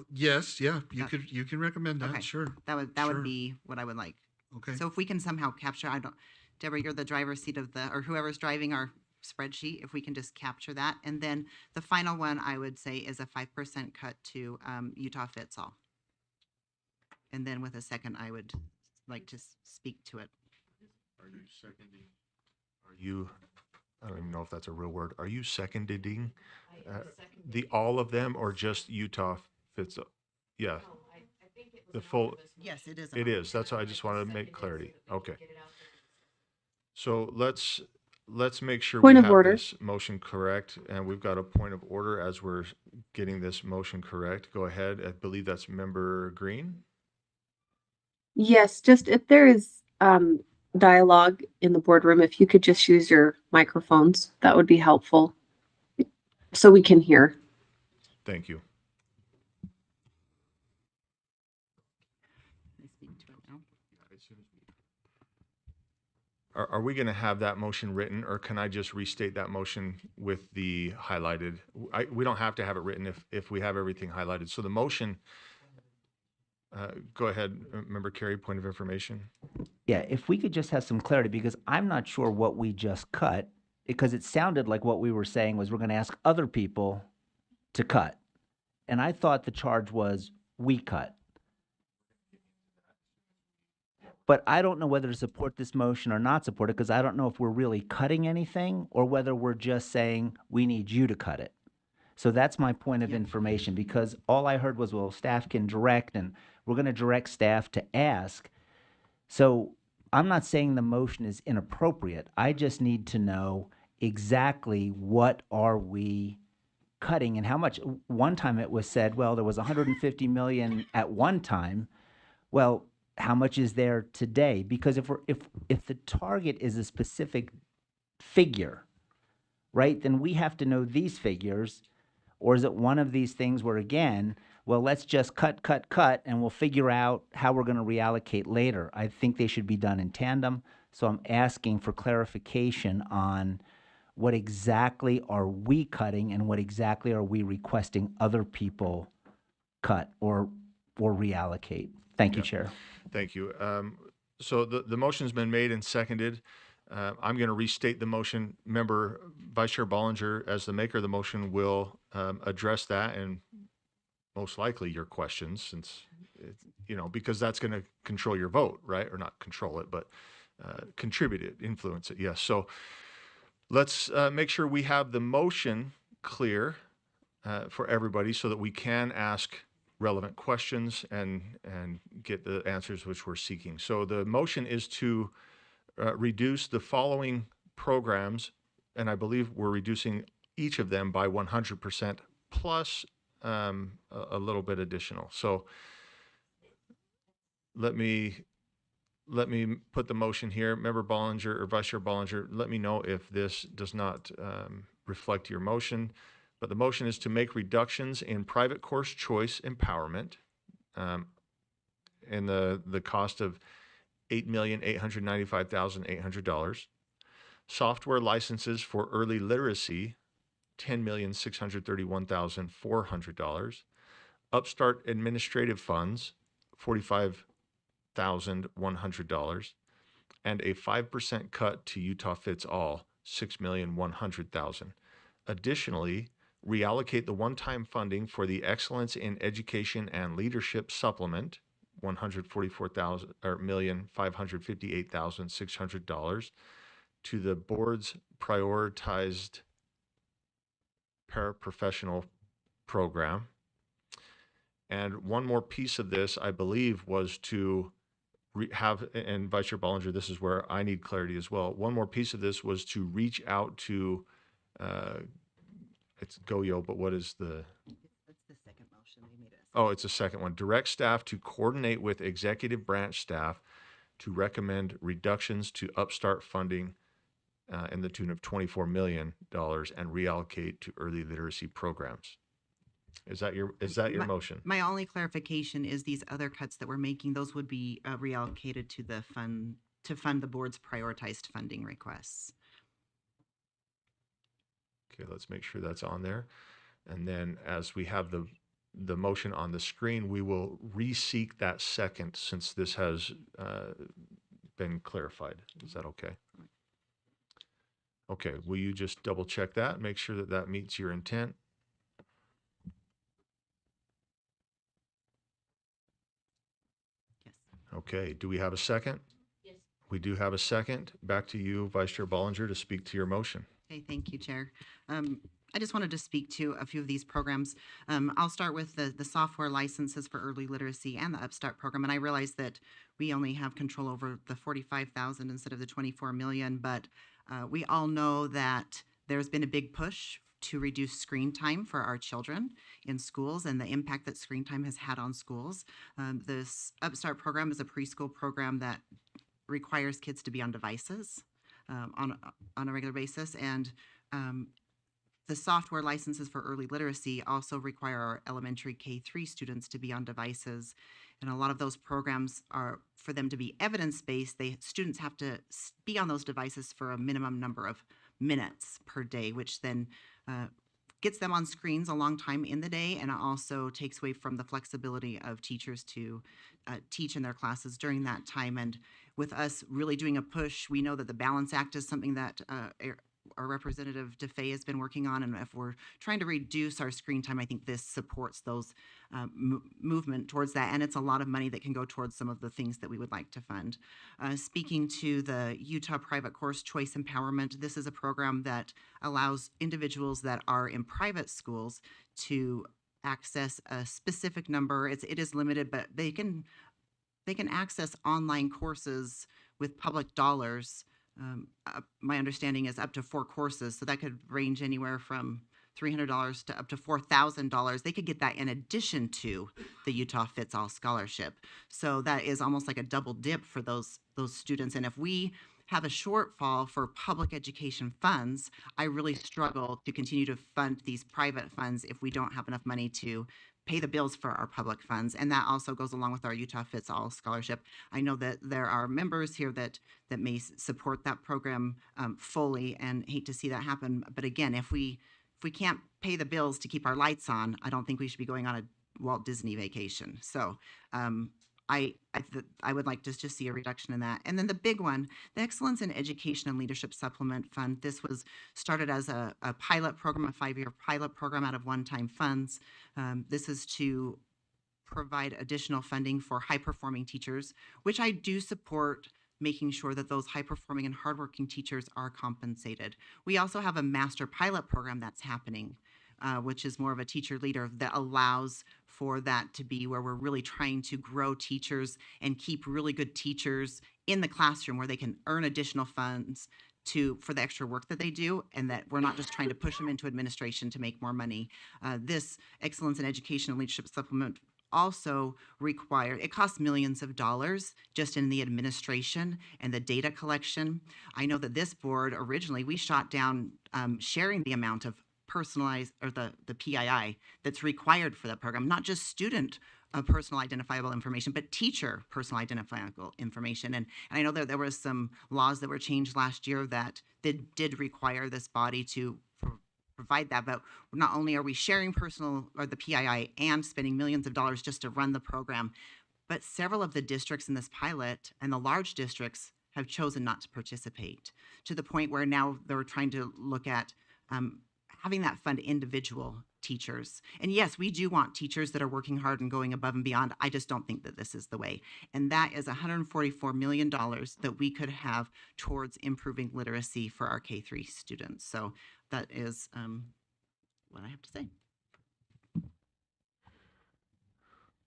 Speaker 5: Yes, yeah, you
Speaker 8: Okay.
Speaker 5: you can recommend that,
Speaker 8: Okay.
Speaker 5: sure.
Speaker 8: That
Speaker 5: Sure.
Speaker 8: would be what I would like.
Speaker 5: Okay.
Speaker 8: So if we can somehow capture, Deborah, you're the driver's seat or whoever's driving our spreadsheet, if we can just capture that. And then the final one I would say is a 5% cut to Utah Fits All. And then with a second, I would like to speak to it.
Speaker 1: Are you seconding? I don't even know if that's a real word. Are you seconding the all of them, or just Utah Fits? Yeah. The full,
Speaker 8: Yes, it is.
Speaker 1: it is. That's why I just wanted to make clarity. Okay. So let's make sure we
Speaker 11: Point of
Speaker 1: have
Speaker 11: order.
Speaker 1: this motion correct, and we've got a point of order as we're getting this motion correct. Go ahead. I believe that's Member Green.
Speaker 11: Yes, just if there is dialogue in the boardroom, if you could just use your microphones, that would be helpful so we can hear.
Speaker 1: Thank you.
Speaker 8: I speak to it now.
Speaker 1: Are we going to have that motion written, or can I just restate that motion with the highlighted? We don't have to have it written if we have everything highlighted. So the motion, go ahead, Member Carey, point of information.
Speaker 10: Yeah, if we could just have some clarity, because I'm not sure what we just cut, because it sounded like what we were saying was we're going to ask other people to cut. And I thought the charge was we cut. But I don't know whether to support this motion or not support it, because I don't know if we're really cutting anything or whether we're just saying we need you to cut it. So that's my point of information, because all I heard was, well, staff can direct, and we're going to direct staff to ask. So I'm not saying the motion is inappropriate. I just need to know exactly what are we cutting and how much. One time it was said, well, there was 150 million at one time. Well, how much is there today? Because if the target is a specific figure, right, then we have to know these figures. Or is it one of these things where, again, well, let's just cut, and we'll figure out how we're going to reallocate later? I think they should be done in tandem. So I'm asking for clarification on what exactly are we cutting and what exactly are we requesting other people cut or reallocate. Thank you, Chair.
Speaker 1: Thank you. So the motion's been made and seconded. I'm going to restate the motion. Member Vice Chair Bollinger, as the maker of the motion, will address that and most likely your questions, since, because that's going to control your vote, right? Or not control it, but contribute it, influence it. Yes. So let's make sure we have the motion clear for everybody so that we can ask relevant questions and get the answers which we're seeking. So the motion is to reduce the following programs, and I believe we're reducing each of them by 100% plus a little bit additional. So let me put the motion here. Member Bollinger or Vice Chair Bollinger, let me know if this does not reflect your motion. But the motion is to make reductions in private course choice empowerment in the cost of $8,895,800. Software licenses for early literacy, $10,631,400. Upstart administrative funds, $45,100. And a 5% cut to Utah Fits All, $6,100,000. Additionally, reallocate the one-time funding for the Excellence in Education and Leadership Supplement, $144,558,600, to the board's prioritized paraprofessional program. And one more piece of this, I believe, was to have, and Vice Chair Bollinger, this is where I need clarity as well. One more piece of this was to reach out to, it's GoYo, but what is the?
Speaker 8: That's the second motion we made.
Speaker 1: Oh, it's a second one. Direct staff to coordinate with executive branch staff to recommend reductions to Upstart funding in the tune of $24 million and reallocate to early literacy programs. Is that your motion?
Speaker 8: My only clarification is these other cuts that we're making, those would be reallocated to the fund to fund the board's prioritized funding requests.
Speaker 1: Okay, let's make sure that's on there. And then as we have the motion on the screen, we will re-seek that second since this has been clarified. Is that okay? Okay, will you just double check that, make sure that that meets your intent?
Speaker 8: Yes.
Speaker 1: Okay, do we have a second?
Speaker 2: Yes.
Speaker 1: We do have a second. Back to you, Vice Chair Bollinger, to speak to your motion.
Speaker 8: Okay, thank you, Chair. I just wanted to speak to a few of these programs. I'll start with the software licenses for early literacy and the Upstart program. And I realize that we only have control over the 45,000 instead of the 24 million, but we all know that there's been a big push to reduce screen time for our children in schools and the impact that screen time has had on schools. This Upstart program is a preschool program that requires kids to be on devices on a regular basis. And the software licenses for early literacy also require our elementary K-3 students to be on devices. And a lot of those programs are, for them to be evidence-based, students have to be on those devices for a minimum number of minutes per day, which then gets them on screens a long time in the day, and it also takes away from the flexibility of teachers to teach in their classes during that time. And with us really doing a push, we know that the Balance Act is something that our Representative DeFay has been working on, and if we're trying to reduce our screen time, I think this supports those movement towards that, and it's a lot of money that can go towards some of the things that we would like to fund. Speaking to the Utah Private Course Choice Empowerment, this is a program that allows individuals that are in private schools to access a specific number. It is limited, but they can access online courses with public dollars. My understanding is up to 4 courses, so that could range anywhere from $300 to up to $4,000. They could get that in addition to the Utah Fits All Scholarship. So that is almost like a double dip for those students. And if we have a shortfall for public education funds, I really struggle to continue to fund these private funds if we don't have enough money to pay the bills for our public funds. And that also goes along with our Utah Fits All Scholarship. I know that there are members here that may support that program fully, and hate to see that happen. But again, if we can't pay the bills to keep our lights on, I don't think we should be going on a Walt Disney vacation. So I would like to just see a reduction in that. And then the big one, the Excellence in Education and Leadership Supplement Fund. This was started as a pilot program, a 5-year pilot program out of one-time funds. This is to provide additional funding for high-performing teachers, which I do support, making sure that those high-performing and hardworking teachers are compensated. We also have a master pilot program that's happening, which is more of a teacher leader that allows for that to be where we're really trying to grow teachers and keep really good teachers in the classroom where they can earn additional funds for the extra work that they do, and that we're not just trying to push them into administration to make more money. This Excellence in Education and Leadership Supplement also it costs millions of dollars just in the administration and the data collection. I know that this board originally, we shot down sharing the amount of personalized, or the PII that's required for that program, not just student personal identifiable information, but teacher personal identifiable information. And I know that there was some laws that were changed last year that did require this body to provide that, but not only are we sharing the PII and spending millions of dollars just to run the program, but several of the districts in this pilot and the large districts have chosen not to participate, to the point where now they're trying to look at having that fund individual teachers. And yes, we do want teachers that are working hard and going above and beyond. I just don't think that this is the way. And that is $144 million that we could have towards improving literacy for our K-3 students. So that is what I have to say.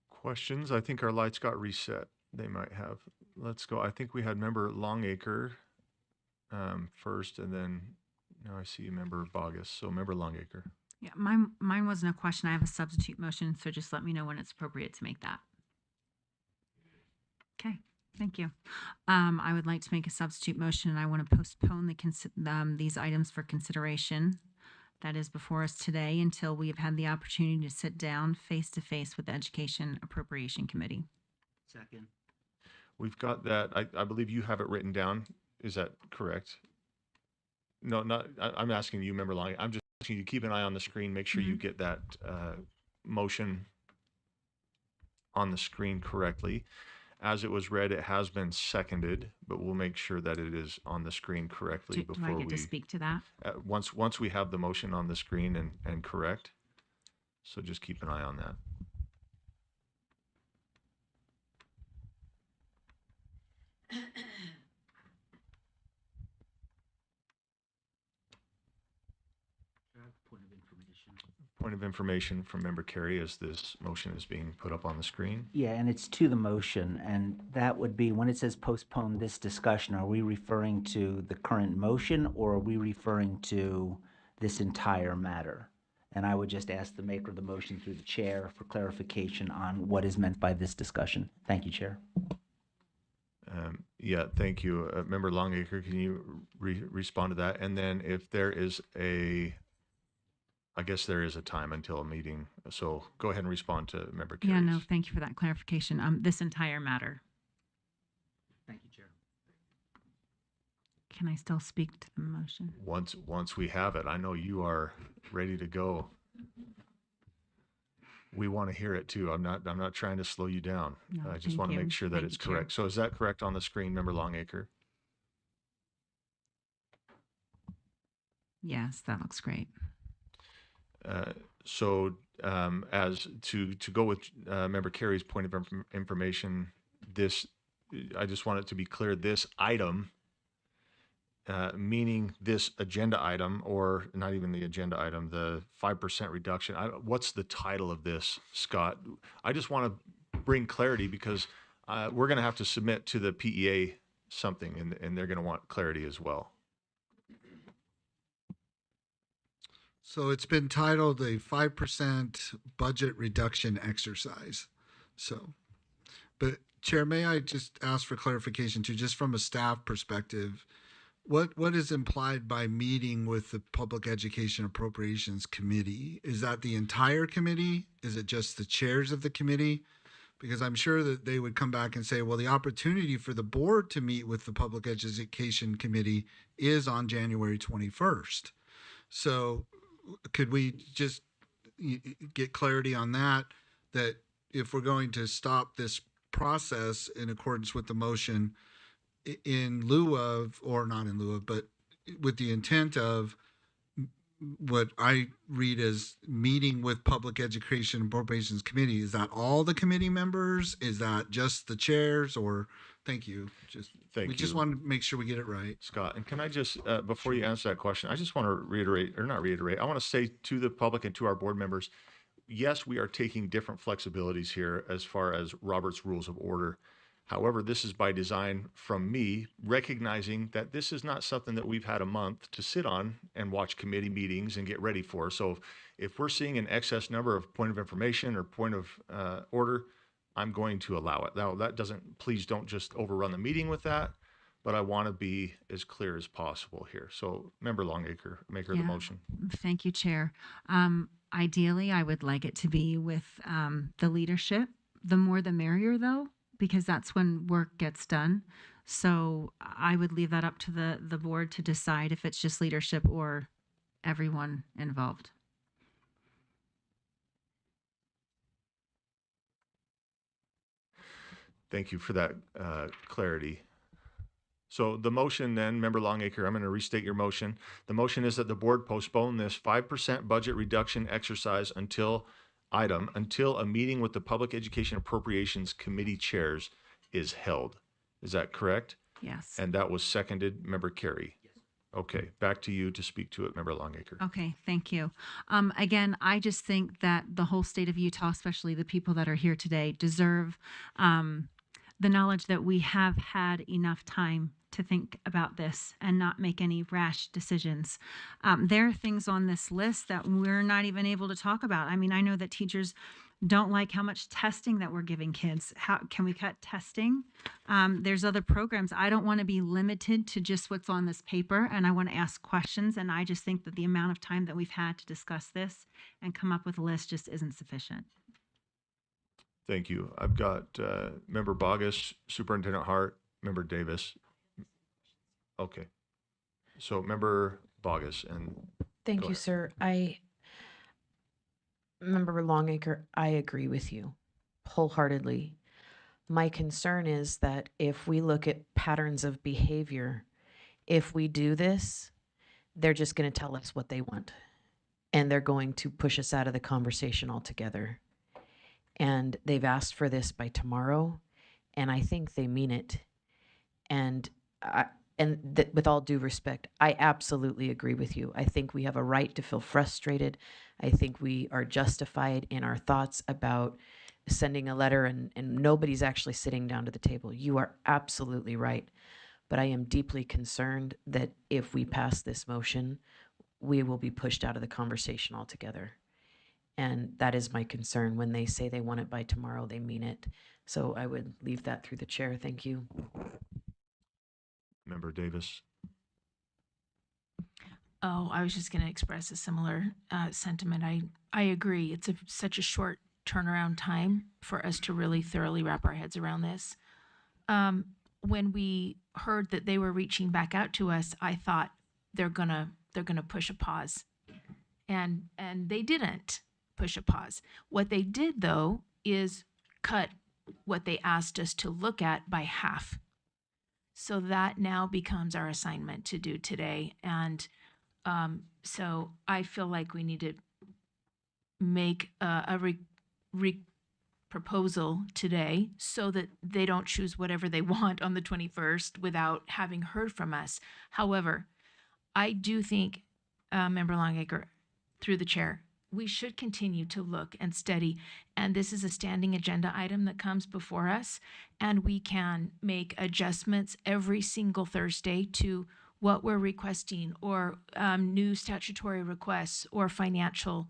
Speaker 1: Questions? I think our lights got reset. They might have. Let's go. I think we had member Longacre first, and then now I see member Bogus. So member Longacre.
Speaker 6: Yeah, mine wasn't a question. I have a substitute motion, so just let me know when it's appropriate to make that. Okay, thank you. I would like to make a substitute motion, and I want to postpone these items for consideration that is before us today until we have had the opportunity to sit down face to face with the Education Appropriation Committee.
Speaker 10: Second.
Speaker 1: We've got that. I believe you have it written down. Is that correct? No, not. I'm asking you, member Long. I'm just asking you keep an eye on the screen. Make sure you get that motion on the screen correctly. As it was read, it has been seconded, but we'll make sure that it is on the screen correctly
Speaker 6: Do
Speaker 1: before
Speaker 6: I get to speak to that?
Speaker 1: once we have the motion on the screen and correct. So just keep an eye on that. Point of information from member Carey as this motion is being put up on the screen.
Speaker 10: Yeah, and it's to the motion, and that would be, when it says postpone this discussion, are we referring to the current motion, or are we referring to this entire matter? And I would just ask the maker of the motion through the chair for clarification on what is meant by this discussion. Thank you, Chair.
Speaker 1: Yeah, thank you. Member Longacre, can you respond to that? And then if there is I guess there is a time until a meeting, so go ahead and respond to member Carey's.
Speaker 6: Yeah, no, thank you for that clarification. This entire matter.
Speaker 10: Thank you, Chair.
Speaker 6: Can I still speak to the motion?
Speaker 1: Once we have it, I know you are ready to go. We want to hear it too. I'm not trying to slow you down.
Speaker 6: No,
Speaker 1: I just
Speaker 6: thank
Speaker 1: want to
Speaker 6: you.
Speaker 1: make sure that
Speaker 6: Thank
Speaker 1: it's
Speaker 6: you, Chair.
Speaker 1: correct. So is that correct on the screen, member Longacre?
Speaker 6: Yes, that looks great.
Speaker 1: So as to go with member Carey's point of information, this, I just want it to be clear, this item, meaning this agenda item, or not even the agenda item, the 5% reduction. What's the title of this, Scott? I just want to bring clarity because we're going to have to submit to the PEA something, and they're going to want clarity as well.
Speaker 5: So it's been titled a 5% budget reduction exercise. So, but Chair, may I just ask for clarification too, just from a staff perspective, what is implied by meeting with the Public Education Appropriations Committee? Is that the entire committee? Is it just the chairs of the committee? Because I'm sure that they would come back and say, well, the opportunity for the board to meet with the Public Education Committee is on January 21st. So could we just get clarity on that if we're going to stop this process in accordance with the motion in lieu of, or not in lieu of, but with the intent of what I read as meeting with Public Education Appropriations Committee? Is that all the committee members? Is that just the chairs? Or thank you.
Speaker 1: Thank
Speaker 5: we
Speaker 1: you.
Speaker 5: just want to make sure we get it right.
Speaker 1: Scott, and can I just, before you answer that question, I just want to reiterate, or not reiterate, I want to say to the public and to our board members, yes, we are taking different flexibilities here as far as Robert's Rules of Order. However, this is by design from me, recognizing that this is not something that we've had a month to sit on and watch committee meetings and get ready for. So if we're seeing an excess number of point of information or point of order, I'm going to allow it. Now, that doesn't, please don't just overrun the meeting with that, but I want to be as clear as possible here. So member Longacre, maker of the motion.
Speaker 6: Thank you, Chair. Ideally, I would like it to be with the leadership. The more the merrier, though, because that's when work gets done. So I would leave that up to the board to decide if it's just leadership or everyone involved.
Speaker 1: Thank you for that clarity. So the motion then, Member Longacre, I'm going to restate your motion. The motion is that the board postpone this 5% budget reduction exercise until a meeting with the Public Education Appropriations Committee chairs is held. Is that correct?
Speaker 6: Yes.
Speaker 1: And that was seconded, Member Carey. Okay, back to you to speak to it, Member Longacre.
Speaker 6: Okay, thank you. Again, I just think that the whole state of Utah, especially the people that are here today, deserve the knowledge that we have had enough time to think about this and not make any rash decisions. There are things on this list that we're not even able to talk about. I mean, I know that teachers don't like how much testing that we're giving kids. How can we cut testing? There's other programs. I don't want to be limited to just what's on this paper, and I want to ask questions. And I just think that the amount of time that we've had to discuss this and come up with a list just isn't sufficient.
Speaker 1: Thank you. I've got Member Bogus, Superintendent Hart, Member Davis. Okay. So Member Bogus and
Speaker 7: Thank
Speaker 1: Go
Speaker 7: you,
Speaker 1: ahead.
Speaker 7: sir. Member Longacre, I agree with you wholeheartedly. My concern is that if we look at patterns of behavior, if we do this, they're just going to tell us what they want. And they're going to push us out of the conversation altogether. And they've asked for this by tomorrow, and I think they mean it. And with all due respect, I absolutely agree with you. I think we have a right to feel frustrated. I think we are justified in our thoughts about sending a letter and nobody's actually sitting down to the table. You are absolutely right. But I am deeply concerned that if we pass this motion, we will be pushed out of the conversation altogether. And that is my concern. When they say they want it by tomorrow, they mean it. So I would leave that through the chair. Thank you.
Speaker 1: Member Davis.
Speaker 12: Oh, I was just going to express a similar sentiment. I agree. It's such a short turnaround time for us to really thoroughly wrap our heads around this. When we heard that they were reaching back out to us, I thought they're gonna push a pause, and they didn't push a pause. What they did though is cut what they asked us to look at by half. So that now becomes our assignment to do today. And so I feel like we need to make a proposal today so that they don't choose whatever they want on the 21st without having heard from us. However, I do think, Member Longacre, through the chair, we should continue to look and study. And this is a standing agenda item that comes before us, and we can make adjustments every single Thursday to what we're requesting, or new statutory requests or financial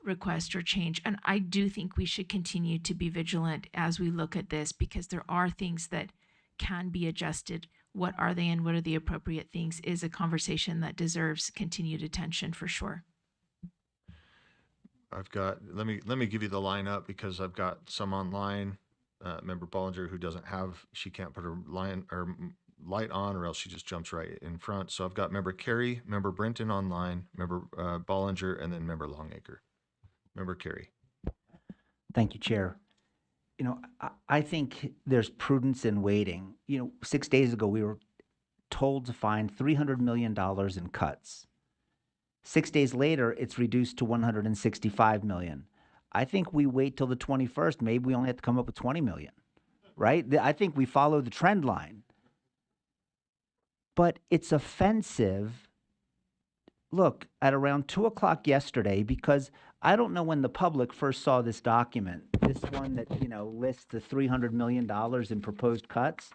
Speaker 12: request or change. And I do think we should continue to be vigilant as we look at this, because there are things that can be adjusted. What are they and what are the appropriate things is a conversation that deserves continued attention for sure.
Speaker 1: I've got, let me give you the lineup because I've got some online. Member Bollinger who doesn't have, she can't put her light on, or else she just jumps right in front. So I've got Member Carey, Member Brenton online, Member Bollinger, and then Member Longacre. Member Carey.
Speaker 10: Thank you, Chair. You know, I think there's prudence in waiting. 6 days ago, we were told to find $300 million in cuts. 6 days later, it's reduced to $165 million. I think we wait till the 21st. Maybe we only have to come up with $20 million, right? I think we follow the trend line. But it's offensive. Look, at around 2 o'clock yesterday, because I don't know when the public first saw this document, this one that, lists the $300 million in proposed cuts.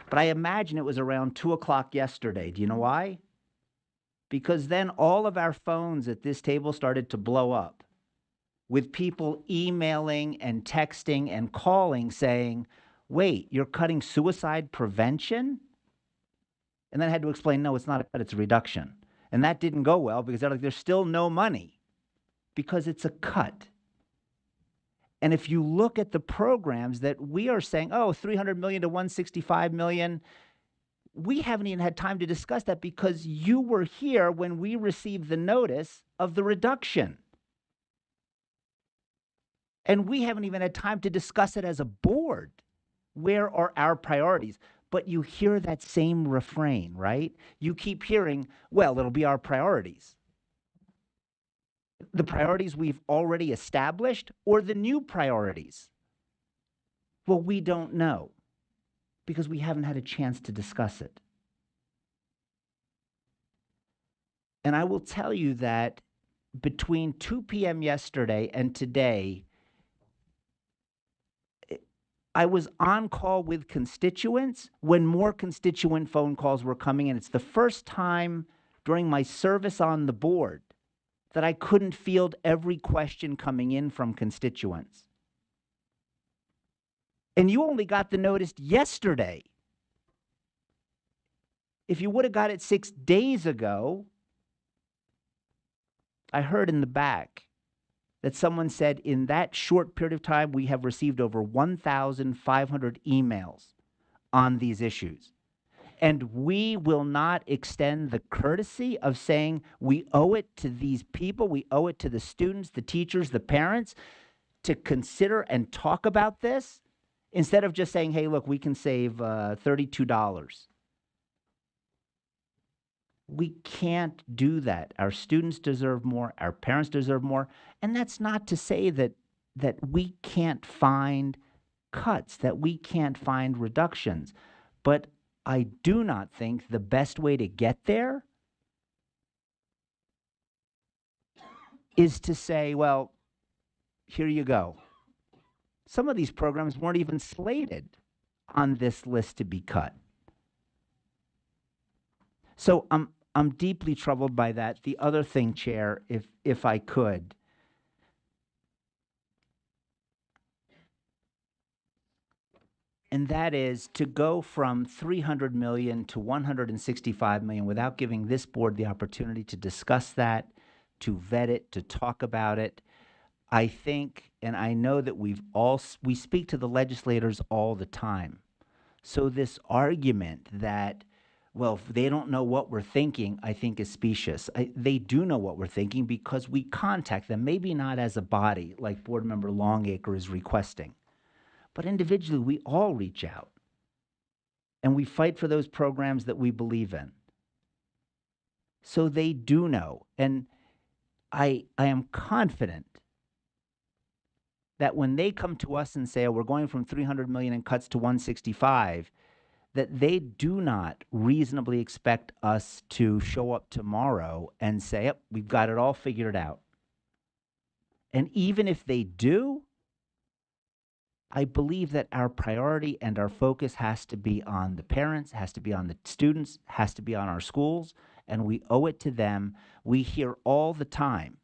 Speaker 10: But I imagine it was around 2 o'clock yesterday. Do you know why? Because then all of our phones at this table started to blow up with people emailing and texting and calling saying, wait, you're cutting suicide prevention? And then I had to explain, no, it's not a cut, it's a reduction. And that didn't go well because they're like, there's still no money because it's a cut. And if you look at the programs that we are saying, oh, 300 million to 165 million, we haven't even had time to discuss that because you were here when we received the notice of the reduction. And we haven't even had time to discuss it as a board. Where are our priorities? But you hear that same refrain, right? You keep hearing, well, it'll be our priorities. The priorities we've already established or the new priorities? Well, we don't know because we haven't had a chance to discuss it. And I will tell you that between 2 p.m. yesterday and today, I was on call with constituents when more constituent phone calls were coming in. It's the first time during my service on the board that I couldn't field every question coming in from constituents. And you only got the notice yesterday. If you would have got it 6 days ago, I heard in the back that someone said in that short period of time, we have received over 1,500 emails on these issues. And we will not extend the courtesy of saying we owe it to these people, we owe it to the students, the teachers, the parents to consider and talk about this instead of just saying, hey, look, we can save $32. We can't do that. Our students deserve more. Our parents deserve more. And that's not to say that we can't find cuts, that we can't find reductions. But I do not think the best way to get there is to say, well, here you go. Some of these programs weren't even slated on this list to be cut. So I'm deeply troubled by that. The other thing, Chair, if I could, and that is to go from 300 million to 165 million without giving this board the opportunity to discuss that, to vet it, to talk about it. I think, and I know that we speak to the legislators all the time. So this argument that, well, if they don't know what we're thinking, I think is specious. They do know what we're thinking because we contact them, maybe not as a body like Board Member Longacre is requesting, but individually we all reach out and we fight for those programs that we believe in. So they do know, and I am confident that when they come to us and say, oh, we're going from 300 million in cuts to 165, that they do not reasonably expect us to show up tomorrow and say, yep, we've got it all figured out. And even if they do, I believe that our priority and our focus has to be on the parents, has to be on the students, has to be on our schools, and we owe it to them. We hear all the time,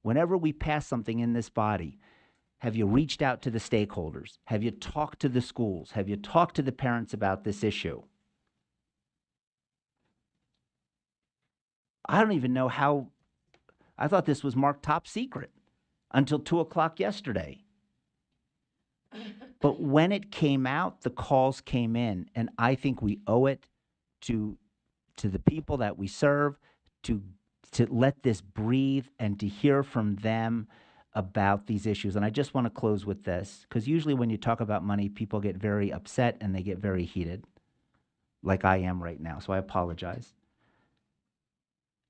Speaker 10: whenever we pass something in this body, have you reached out to the stakeholders? Have you talked to the schools? Have you talked to the parents about this issue? I don't even know how, I thought this was marked top secret until 2 o'clock yesterday. But when it came out, the calls came in, and I think we owe it to the people that we serve to let this breathe and to hear from them about these issues. And I just want to close with this, because usually when you talk about money, people get very upset and they get very heated, like I am right now, so I apologize.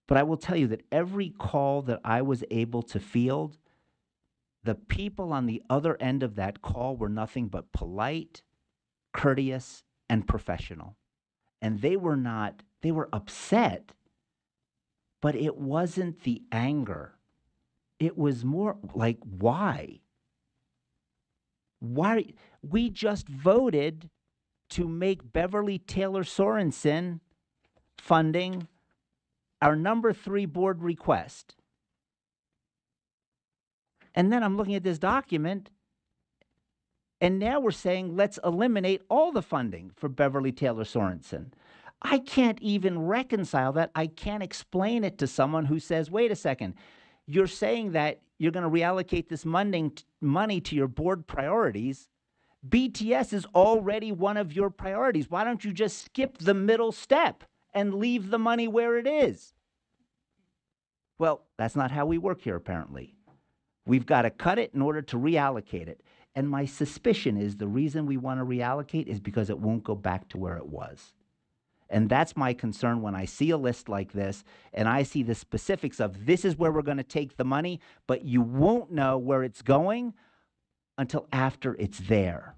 Speaker 10: But I will tell you that every call that I was able to field, the people on the other end of that call were nothing but polite, courteous, and professional. And they were upset, but it wasn't the anger. It was more like, why? Why? We just voted to make Beverly Taylor Sorensen funding our number 3 board request. And then I'm looking at this document, and now we're saying, let's eliminate all the funding for Beverly Taylor Sorensen. I can't even reconcile that. I can't explain it to someone who says, wait a second, you're saying that you're going to reallocate this money to your board priorities. BTS is already one of your priorities. Why don't you just skip the middle step and leave the money where it is? Well, that's not how we work here, apparently. We've got to cut it in order to reallocate it. And my suspicion is the reason we want to reallocate is because it won't go back to where it was. And that's my concern when I see a list like this and I see the specifics of this is where we're going to take the money, but you won't know where it's going until after it's there.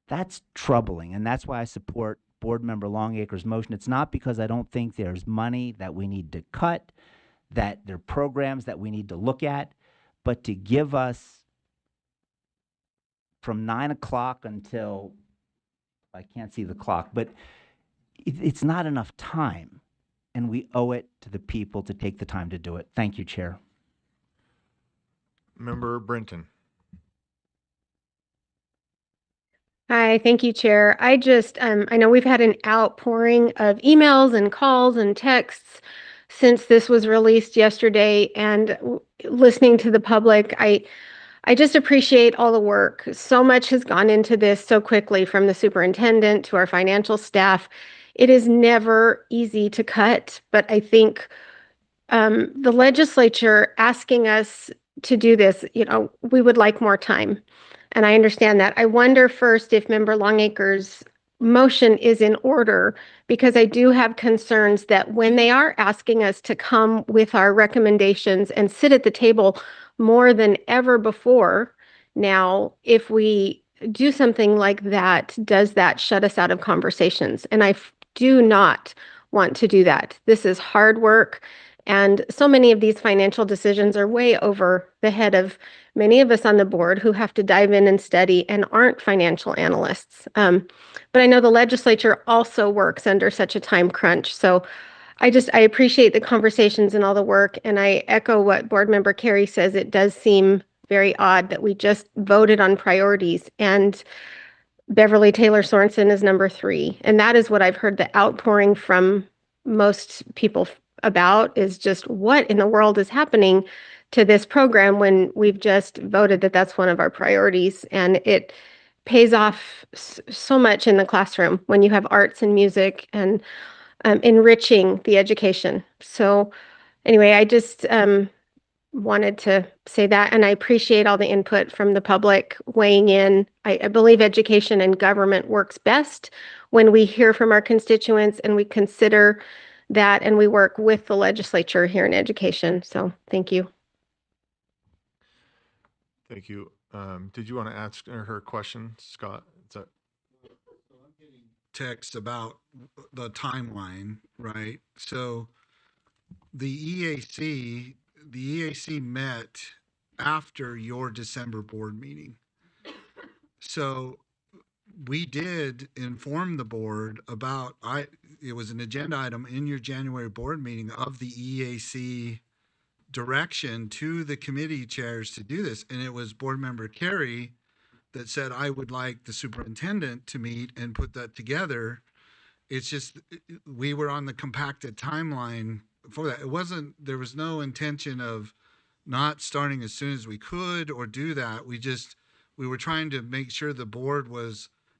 Speaker 10: That's troubling, and that's why I support Board Member Longacre's motion. It's not because I don't think there's money that we need to cut, that there are programs that we need to look at, but to give us from 9 o'clock until, I can't see the clock, but it's not enough time, and we owe it to the people to take the time to do it. Thank you, Chair.
Speaker 1: Member Brenton.
Speaker 13: Hi, thank you, Chair. I just, I know we've had an outpouring of emails and calls and texts since this was released yesterday, and listening to the public, I just appreciate all the work. So much has gone into this so quickly, from the superintendent to our financial staff. It is never easy to cut, but I think the legislature asking us to do this, we would like more time. And I understand that. I wonder first if Member Longacre's motion is in order, because I do have concerns that when they are asking us to come with our recommendations and sit at the table more than ever before now, if we do something like that, does that shut us out of conversations? And I do not want to do that. This is hard work. And so many of these financial decisions are way over the head of many of us on the board who have to dive in and study and aren't financial analysts. But I know the legislature also works under such a time crunch. So I appreciate the conversations and all the work. And I echo what Board Member Carey says. It does seem very odd that we just voted on priorities and Beverly Taylor Sorensen is number 3. And that is what I've heard the outpouring from most people about, is just what in the world is happening to this program when we've just voted that that's one of our priorities. And it pays off so much in the classroom when you have arts and music and enriching the education. So anyway, I just wanted to say that, and I appreciate all the input from the public weighing in. I believe education and government works best when we hear from our constituents and we consider that, and we work with the legislature here in education. So thank you.
Speaker 1: Thank you. Did you want to ask her a question, Scott? Is that...
Speaker 5: Text about the timeline, right? So the EAC met after your December board meeting. So we did inform the board about, it was an agenda item in your January board meeting of the EAC direction to the committee chairs to do this. And it was Board Member Carey that said, I would like the superintendent to meet and put that together. It's just, we were on the compacted timeline for that. There was no intention of not starting as soon as we could or do that. We were trying to make sure the board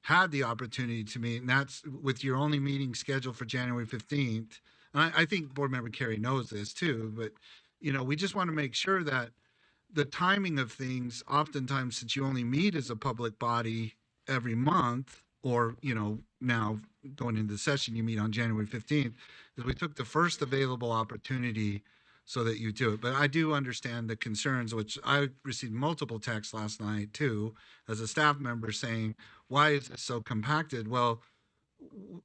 Speaker 5: had the opportunity to meet, and that's with your only meeting scheduled for January 15th. And I think Board Member Carey knows this too, but we just want to make sure that the timing of things, oftentimes since you only meet as a public body every month, or, now going into the session, you meet on January 15th, is we took the first available opportunity so that you do it. But I do understand the concerns, which I received multiple texts last night too, as a staff member saying, why is this so compacted? Well,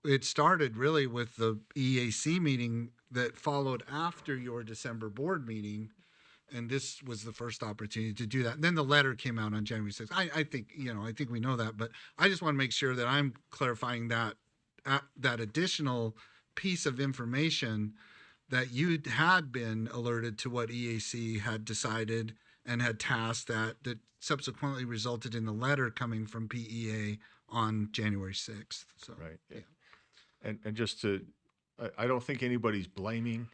Speaker 5: it started really with the EAC meeting that followed after your December board meeting. And this was the first opportunity to do that. And then the letter came out on January 6th. I think we know that, but I just want to make sure that I'm clarifying that additional piece of information, that you had been alerted to what EAC had decided and had tasked that subsequently resulted in the letter coming from PEA on January 6th. So,
Speaker 1: Right.
Speaker 5: Yeah.
Speaker 1: And just to, I don't think anybody's blaming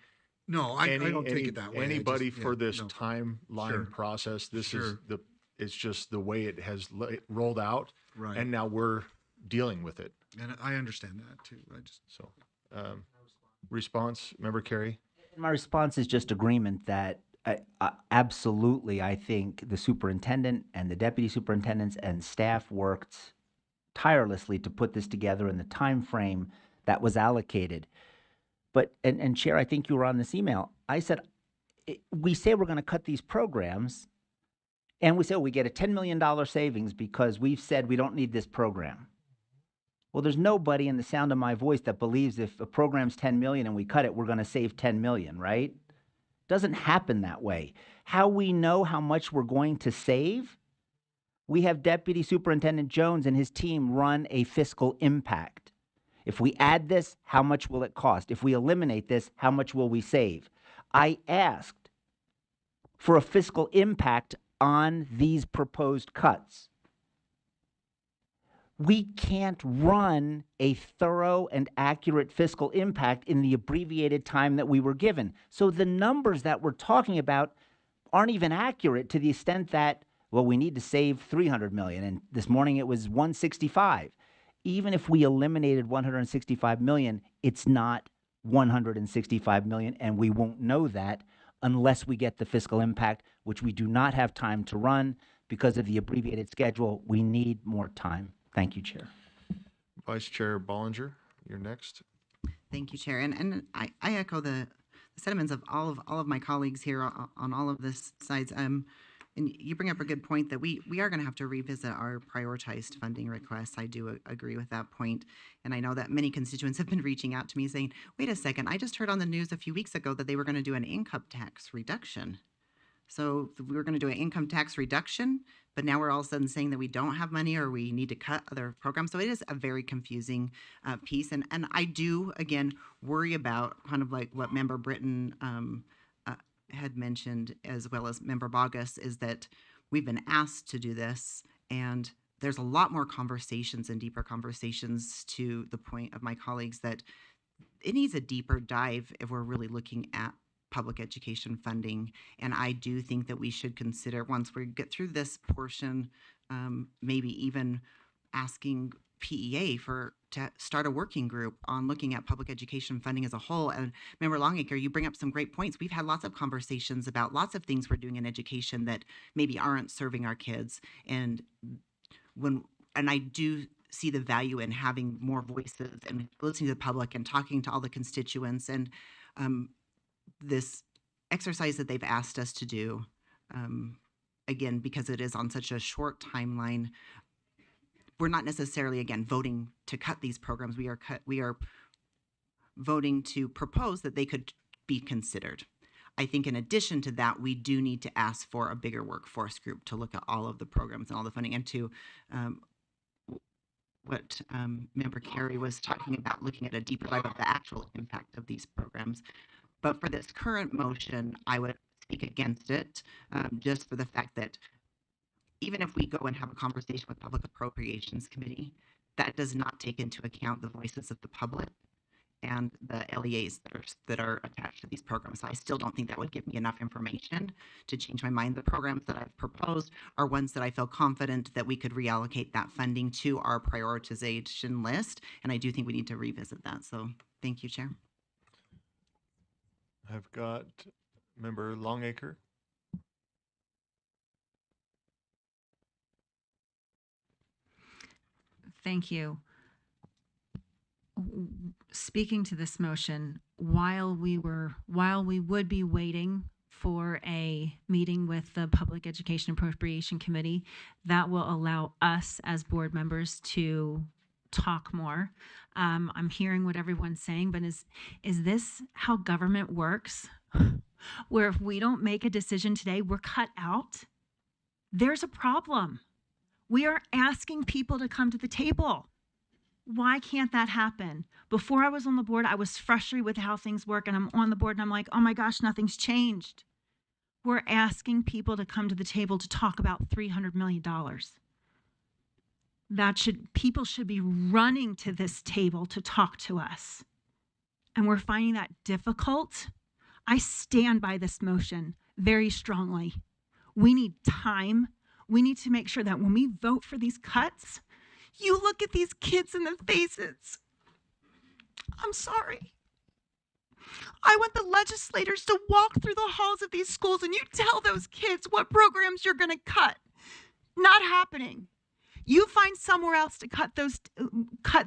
Speaker 5: No, I don't take it that way.
Speaker 1: anybody for this timeline
Speaker 5: Sure.
Speaker 1: process. This is
Speaker 5: Sure.
Speaker 1: it's just the way it has rolled out,
Speaker 5: Right.
Speaker 1: and now we're dealing with it.
Speaker 5: And I understand that too.
Speaker 1: Response, Member Carey?
Speaker 10: My response is just agreement that Absolutely, I think the superintendent and the deputy superintendents and staff worked tirelessly to put this together in the time frame that was allocated. But and Chair, I think you were on this email. I said we say we're going to cut these programs, and we say we get a $10 million savings because we've said we don't need this program. Well, there's nobody in the sound of my voice that believes if a program's 10 million and we cut it, we're going to save 10 million, right? Doesn't happen that way. How we know how much we're going to save? We have Deputy Superintendent Jones and his team run a fiscal impact. If we add this, how much will it cost? If we eliminate this, how much will we save? I asked for a fiscal impact on these proposed cuts. We can't run a thorough and accurate fiscal impact in the abbreviated time that we were given. So the numbers that we're talking about aren't even accurate to the extent that, well, we need to save 300 million, and this morning it was 165. Even if we eliminated 165 million, it's not 165 million, and we won't know that unless we get the fiscal impact, which we do not have time to run because of the abbreviated schedule. We need more time. Thank you, Chair.
Speaker 1: Vice Chair Bollinger, you're next.
Speaker 8: Thank you, Chair. And I echo the sentiments of all of my colleagues here on all of this sides. And you bring up a good point that we are going to have to revisit our prioritized funding requests. I do agree with that point. And I know that many constituents have been reaching out to me saying, wait a second, I just heard on the news a few weeks ago that they were going to do an income tax reduction. So we were going to do an income tax reduction, but now we're all of a sudden saying that we don't have money or we need to cut other programs. So it is a very confusing piece. And I do, again, worry about kind of like what Member Britton had mentioned, as well as Member Bogus, is that we've been asked to do this, and there's a lot more conversations and deeper conversations, to the point of my colleagues that it needs a deeper dive if we're really looking at public education funding. And I do think that we should consider, once we get through this portion, maybe even asking PEA to start a working group on looking at public education funding as a whole. And Member Longacre, you bring up some great points. We've had lots of conversations about lots of things we're doing in education that maybe aren't serving our kids. And I do see the value in having more voices and listening to the public and talking to all the constituents. And this exercise that they've asked us to do, again, because it is on such a short timeline, we're not necessarily, again, voting to cut these programs. We are voting to propose that they could be considered. I think in addition to that, we do need to ask for a bigger workforce group to look at all of the programs and all the funding, and to what Member Carey was talking about, looking at a deeper dive of the actual impact of these programs. But for this current motion, I would speak against it, just for the fact that even if we go and have a conversation with Public Appropriations Committee, that does not take into account the voices of the public and the LEAs that are attached to these programs. So I still don't think that would give me enough information to change my mind. The programs that I've proposed are ones that I feel confident that we could reallocate that funding to our prioritization list, and I do think we need to revisit that. So thank you, Chair.
Speaker 1: I've got Member Longacre.
Speaker 6: Thank you. Speaking to this motion, while we would be waiting for a meeting with the Public Education Appropriation Committee, that will allow us as board members to talk more. I'm hearing what everyone's saying, but is this how government works? Where if we don't make a decision today, we're cut out? There's a problem. We are asking people to come to the table. Why can't that happen? Before I was on the board, I was frustrated with how things work, and I'm on the board and I'm like, oh my gosh, nothing's changed. We're asking people to come to the table to talk about $300 million. People should be running to this table to talk to us. And we're finding that difficult. I stand by this motion very strongly. We need time. We need to make sure that when we vote for these cuts, you look at these kids in the faces. I'm sorry.
Speaker 14: I want the legislators to walk through the halls of these schools and you tell those kids what programs you're going to cut. Not happening. You find somewhere else to cut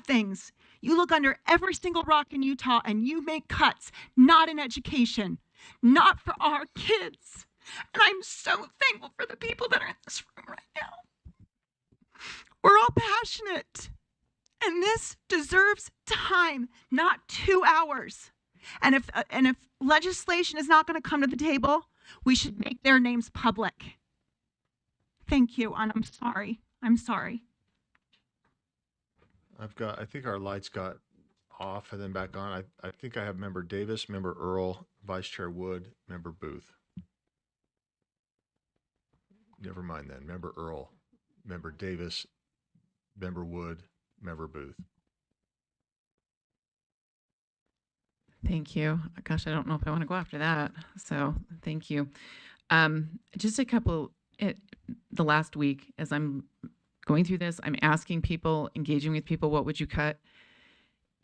Speaker 14: things. You look under every single rock in Utah and you make cuts, not in education, not for our kids. And I'm so thankful for the people that are in this room right now. We're all passionate. And this deserves time, not 2 hours. And if legislation is not going to come to the table, we should make their names public. Thank you, and I'm sorry. I'm sorry.
Speaker 1: I think our lights got off and then back on. I think I have Member Davis, Member Earl, Vice Chair Wood, Member Booth. Never mind then. Member Earl, Member Davis, Member Wood, Member Booth.
Speaker 9: Thank you. Gosh, I don't know if I want to go after that. So thank you. Just a couple, the last week, as I'm going through this, I'm asking people, engaging with people, what would you cut?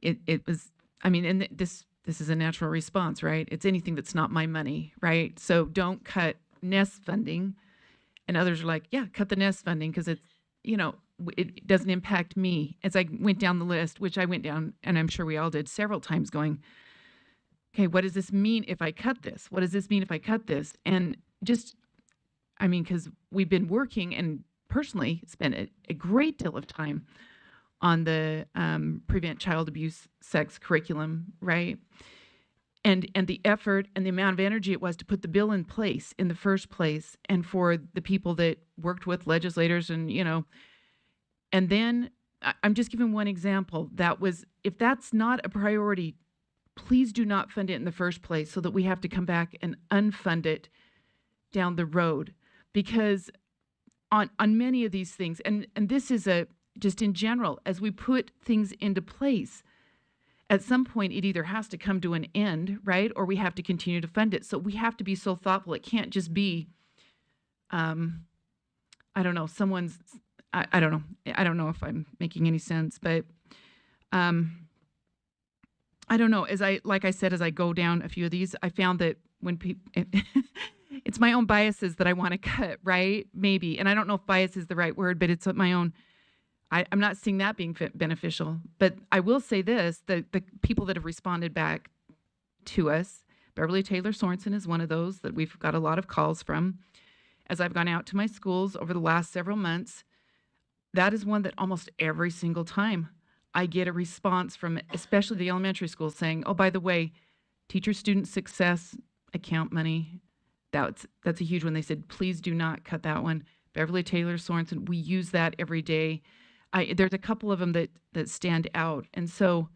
Speaker 9: It was, I mean, and this is a natural response, right? It's anything that's not my money, right? So don't cut NEST funding. And others are like, yeah, cut the NEST funding because it's, you know, it doesn't impact me. As I went down the list, which I went down, and I'm sure we all did several times, going, okay, what does this mean if I cut this? What does this mean if I cut this? And just, I mean, because we've been working and personally spent a great deal of time on the Prevent Child Abuse Sex curriculum, right? And the effort and the amount of energy it was to put the bill in place in the first place, and for the people that worked with legislators and, you know, and then I'm just giving one example. That was, if that's not a priority, please do not fund it in the first place so that we have to come back and unfund it down the road. Because on many of these things, and this is just in general, as we put things into place, at some point it either has to come to an end, right? Or we have to continue to fund it. So we have to be so thoughtful. It can't just be, I don't know, someone's, I don't know. I don't know if I'm making any sense, but I don't know. Like I said, as I go down a few of these, I found that when people, it's my own biases that I want to cut, right? Maybe. And I don't know if bias is the right word, but it's my own. I'm not seeing that being beneficial. But I will say this, the people that have responded back to us, Beverly Taylor Sorensen is one of those that we've got a lot of calls from. As I've gone out to my schools over the last several months, that is one that almost every single time I get a response from, especially the elementary schools, saying, oh, by the way, teacher-student success account money, that's a huge one. They said, please do not cut that one. Beverly Taylor Sorensen, we use that every day. There's a couple of them that stand out. And so,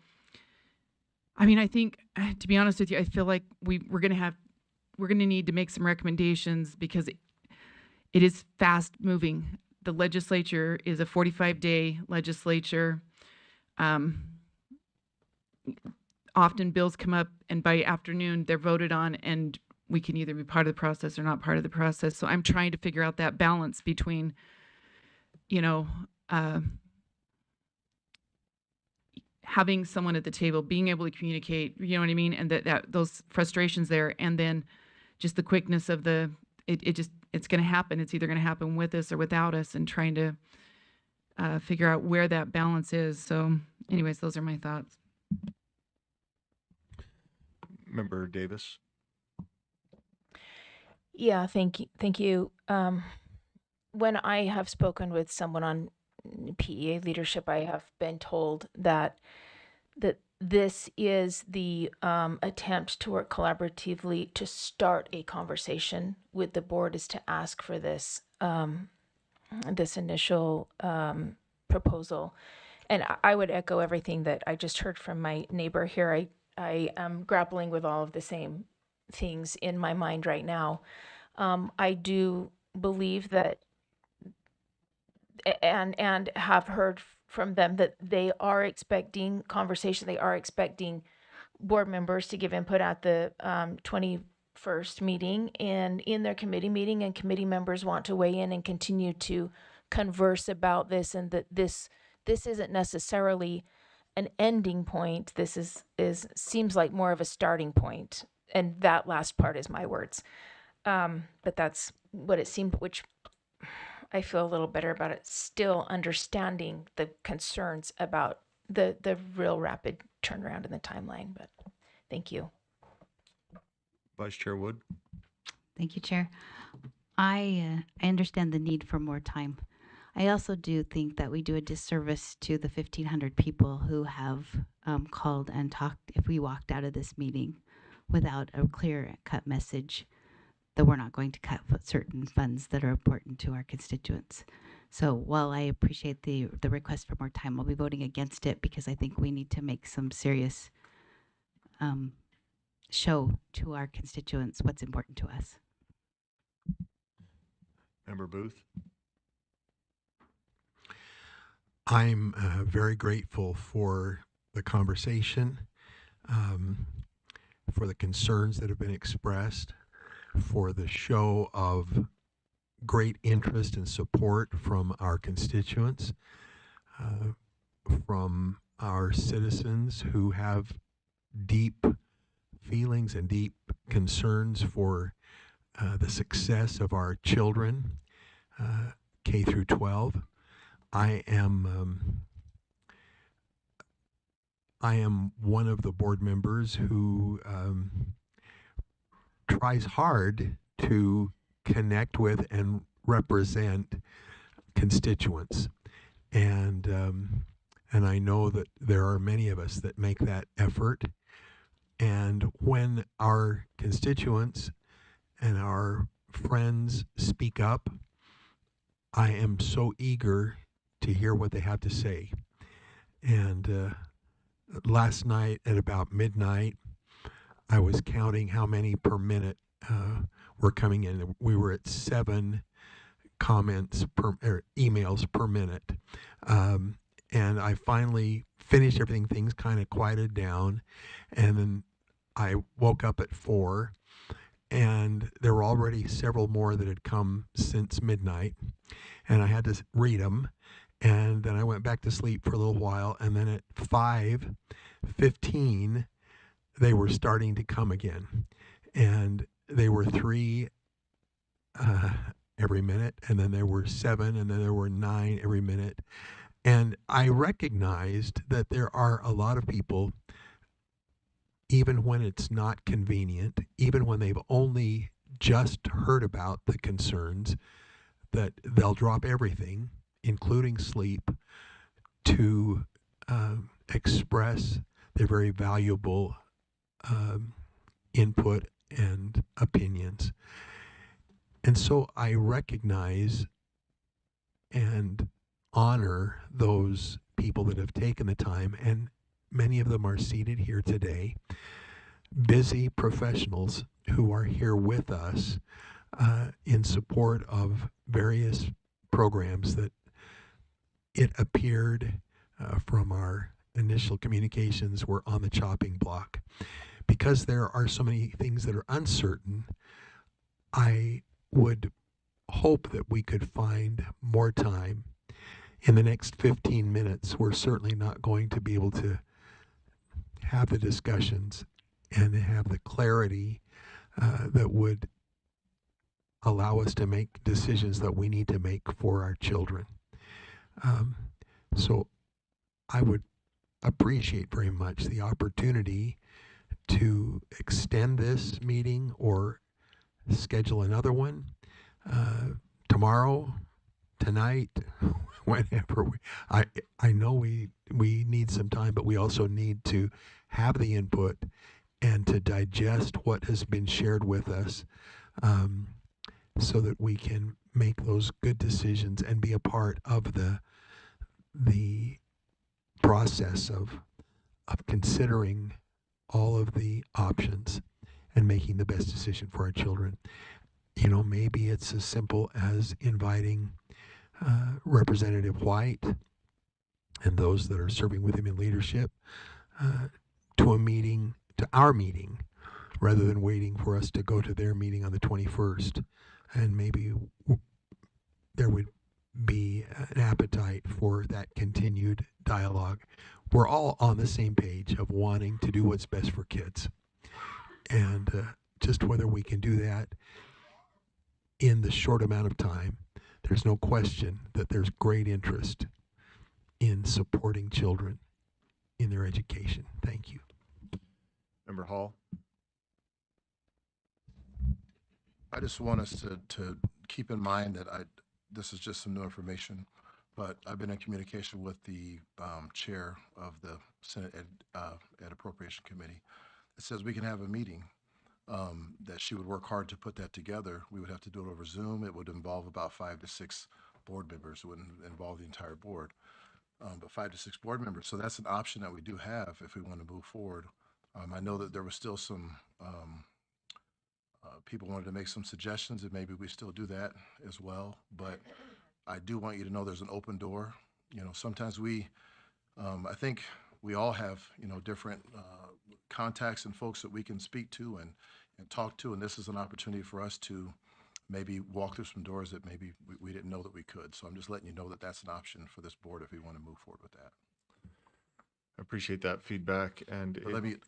Speaker 9: I mean, I think, to be honest with you, I feel like we're going to need to make some recommendations because it is fast moving. The legislature is a 45-day legislature. Often bills come up and by afternoon they're voted on and we can either be part of the process or not part of the process. So I'm trying to figure out that balance between, you know, having someone at the table, being able to communicate, you know what I mean? And that those frustrations there, and then just the quickness of it's going to happen. It's either going to happen with us or without us, and trying to figure out where that balance is. So anyways, those are my thoughts.
Speaker 1: Member Davis.
Speaker 12: Yeah, thank you. When I have spoken with someone on PEA leadership, I have been told that this is the attempt to work collaboratively to start a conversation with the board, is to ask for this this initial proposal. And I would echo everything that I just heard from my neighbor here. I am grappling with all of the same things in my mind right now. I do believe that, and have heard from them, that they are expecting conversation. They are expecting board members to give input at the 21st meeting and in their committee meeting, and committee members want to weigh in and continue to converse about this, and that this isn't necessarily an ending point. This is seems like more of a starting point. And that last part is my words. But that's what it seemed, which I feel a little better about it. Still understanding the concerns about the real rapid turnaround in the timeline. But thank you.
Speaker 1: Vice Chair Wood.
Speaker 15: Thank you, Chair. I understand the need for more time. I also do think that we do a disservice to the 1,500 people who have called and talked if we walked out of this meeting without a clear-cut message that we're not going to cut certain funds that are important to our constituents. So while I appreciate the request for more time, I'll be voting against it because I think we need to make some serious show to our constituents what's important to us.
Speaker 1: Member Booth.
Speaker 16: I'm very grateful for the conversation, for the concerns that have been expressed, for the show of great interest and support from our constituents, from our citizens who have deep feelings and deep concerns for the success of our children, K through 12. I am one of the board members who tries hard to connect with and represent constituents, and I know that there are many of us that make that effort. And when our constituents and our friends speak up, I am so eager to hear what they have to say. And last night at about midnight, I was counting how many per minute were coming in. We were at 7 comments or emails per minute. And I finally finished everything. Things kind of quieted down. And then I woke up at 4, and there were already several more that had come since midnight. And I had to read them. And then I went back to sleep for a little while. And then at 5:15, they were starting to come again. And they were 3 every minute. And then there were 7. And then there were 9 every minute. And I recognized that there are a lot of people, even when it's not convenient, even when they've only just heard about the concerns, that they'll drop everything, including sleep, to express their very valuable input and opinions. And so I recognize and honor those people that have taken the time, and many of them are seated here today, busy professionals who are here with us in support of various programs that it appeared from our initial communications were on the chopping block. Because there are so many things that are uncertain, I would hope that we could find more time. In the next 15 minutes, we're certainly not going to be able to have the discussions and have the clarity that would allow us to make decisions that we need to make for our children. So I would appreciate very much the opportunity to extend this meeting or schedule another one tomorrow, tonight, whenever. I know we need some time, but we also need to have the input and to digest what has been shared with us, so that we can make those good decisions and be a part of the process of considering all of the options and making the best decision for our children. You know, maybe it's as simple as inviting Representative White and those that are serving with him in leadership to our meeting, rather than waiting for us to go to their meeting on the 21st. And maybe there would be an appetite for that continued dialogue. We're all on the same page of wanting to do what's best for kids. And just whether we can do that in the short amount of time, there's no question that there's great interest in supporting children in their education. Thank you.
Speaker 1: Member Hall?
Speaker 17: I just want us to keep in mind that this is just some new information, but I've been in communication with the chair of the Senate Ed Appropriation Committee. It says we can have a meeting, that she would work hard to put that together. We would have to do it over Zoom. It would involve about 5 to 6 board members. It wouldn't involve the entire board, but 5 to 6 board members. So that's an option that we do have if we want to move forward. I know that there was still some people wanted to make some suggestions, and maybe we still do that as well. But I do want you to know there's an open door. You know, sometimes I think we all have, different contacts and folks that we can speak to and talk to, and this is an opportunity for us to maybe walk through some doors that maybe we didn't know that we could. So I'm just letting you know that that's an option for this board if we want to move forward with that.
Speaker 1: I appreciate that feedback. And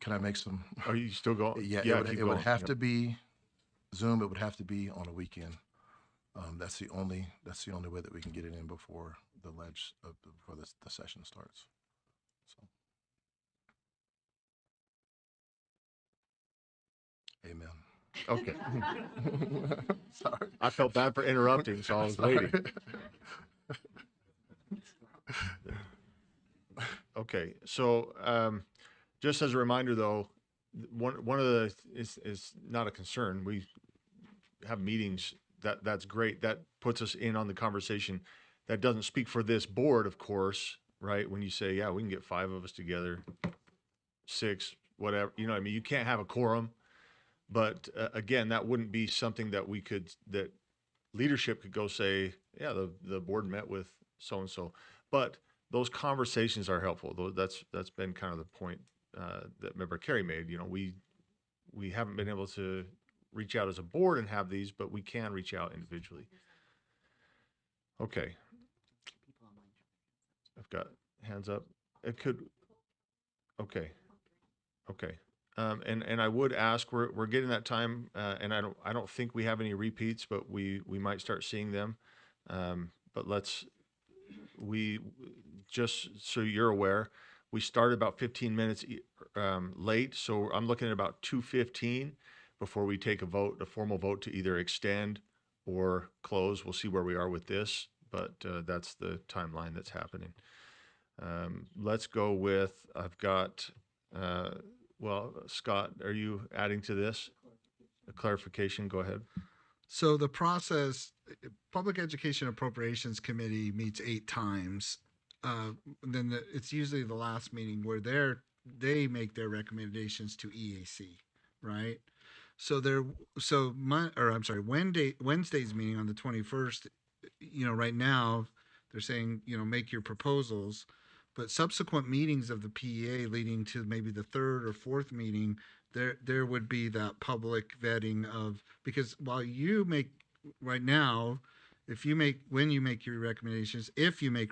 Speaker 17: Can I make some?
Speaker 1: Are you still going?
Speaker 17: Yeah, it would have to be Zoom. It would have to be on a weekend. That's the only way that we can get it in before before the session starts. So, amen.
Speaker 1: Okay.
Speaker 17: Sorry.
Speaker 1: I felt bad for interrupting, so I was waiting. Okay, so just as a reminder, though, one of the is not a concern. We have meetings. That's great. That puts us in on the conversation. That doesn't speak for this board, of course, right? When you say, yeah, we can get 5 of us together, 6, whatever. You know what I mean? You can't have a quorum. But again, that wouldn't be something that that leadership could go say, yeah, the board met with so-and-so. But those conversations are helpful. That's been kind of the point that Member Carey made. You know, we haven't been able to reach out as a board and have these, but we can reach out individually. Okay. I've got hands up. It could. Okay. Okay. And I would ask, we're getting that time, and I don't think we have any repeats, but we might start seeing them. But we just so you're aware, we started about 15 minutes late, so I'm looking at about 2:15 before we take a formal vote to either extend or close. We'll see where we are with this, but that's the timeline that's happening. Let's go with, I've got, well, Scott, are you adding to this? A clarification, go ahead.
Speaker 5: So the process, Public Education Appropriations Committee meets 8 times. Then it's usually the last meeting where they make their recommendations to EAC, right? So Wednesday's meeting on the 21st, right now they're saying, make your proposals, but subsequent meetings of the PEA leading to maybe the 3rd or 4th meeting, there would be that public vetting of, because while you make right now, if you make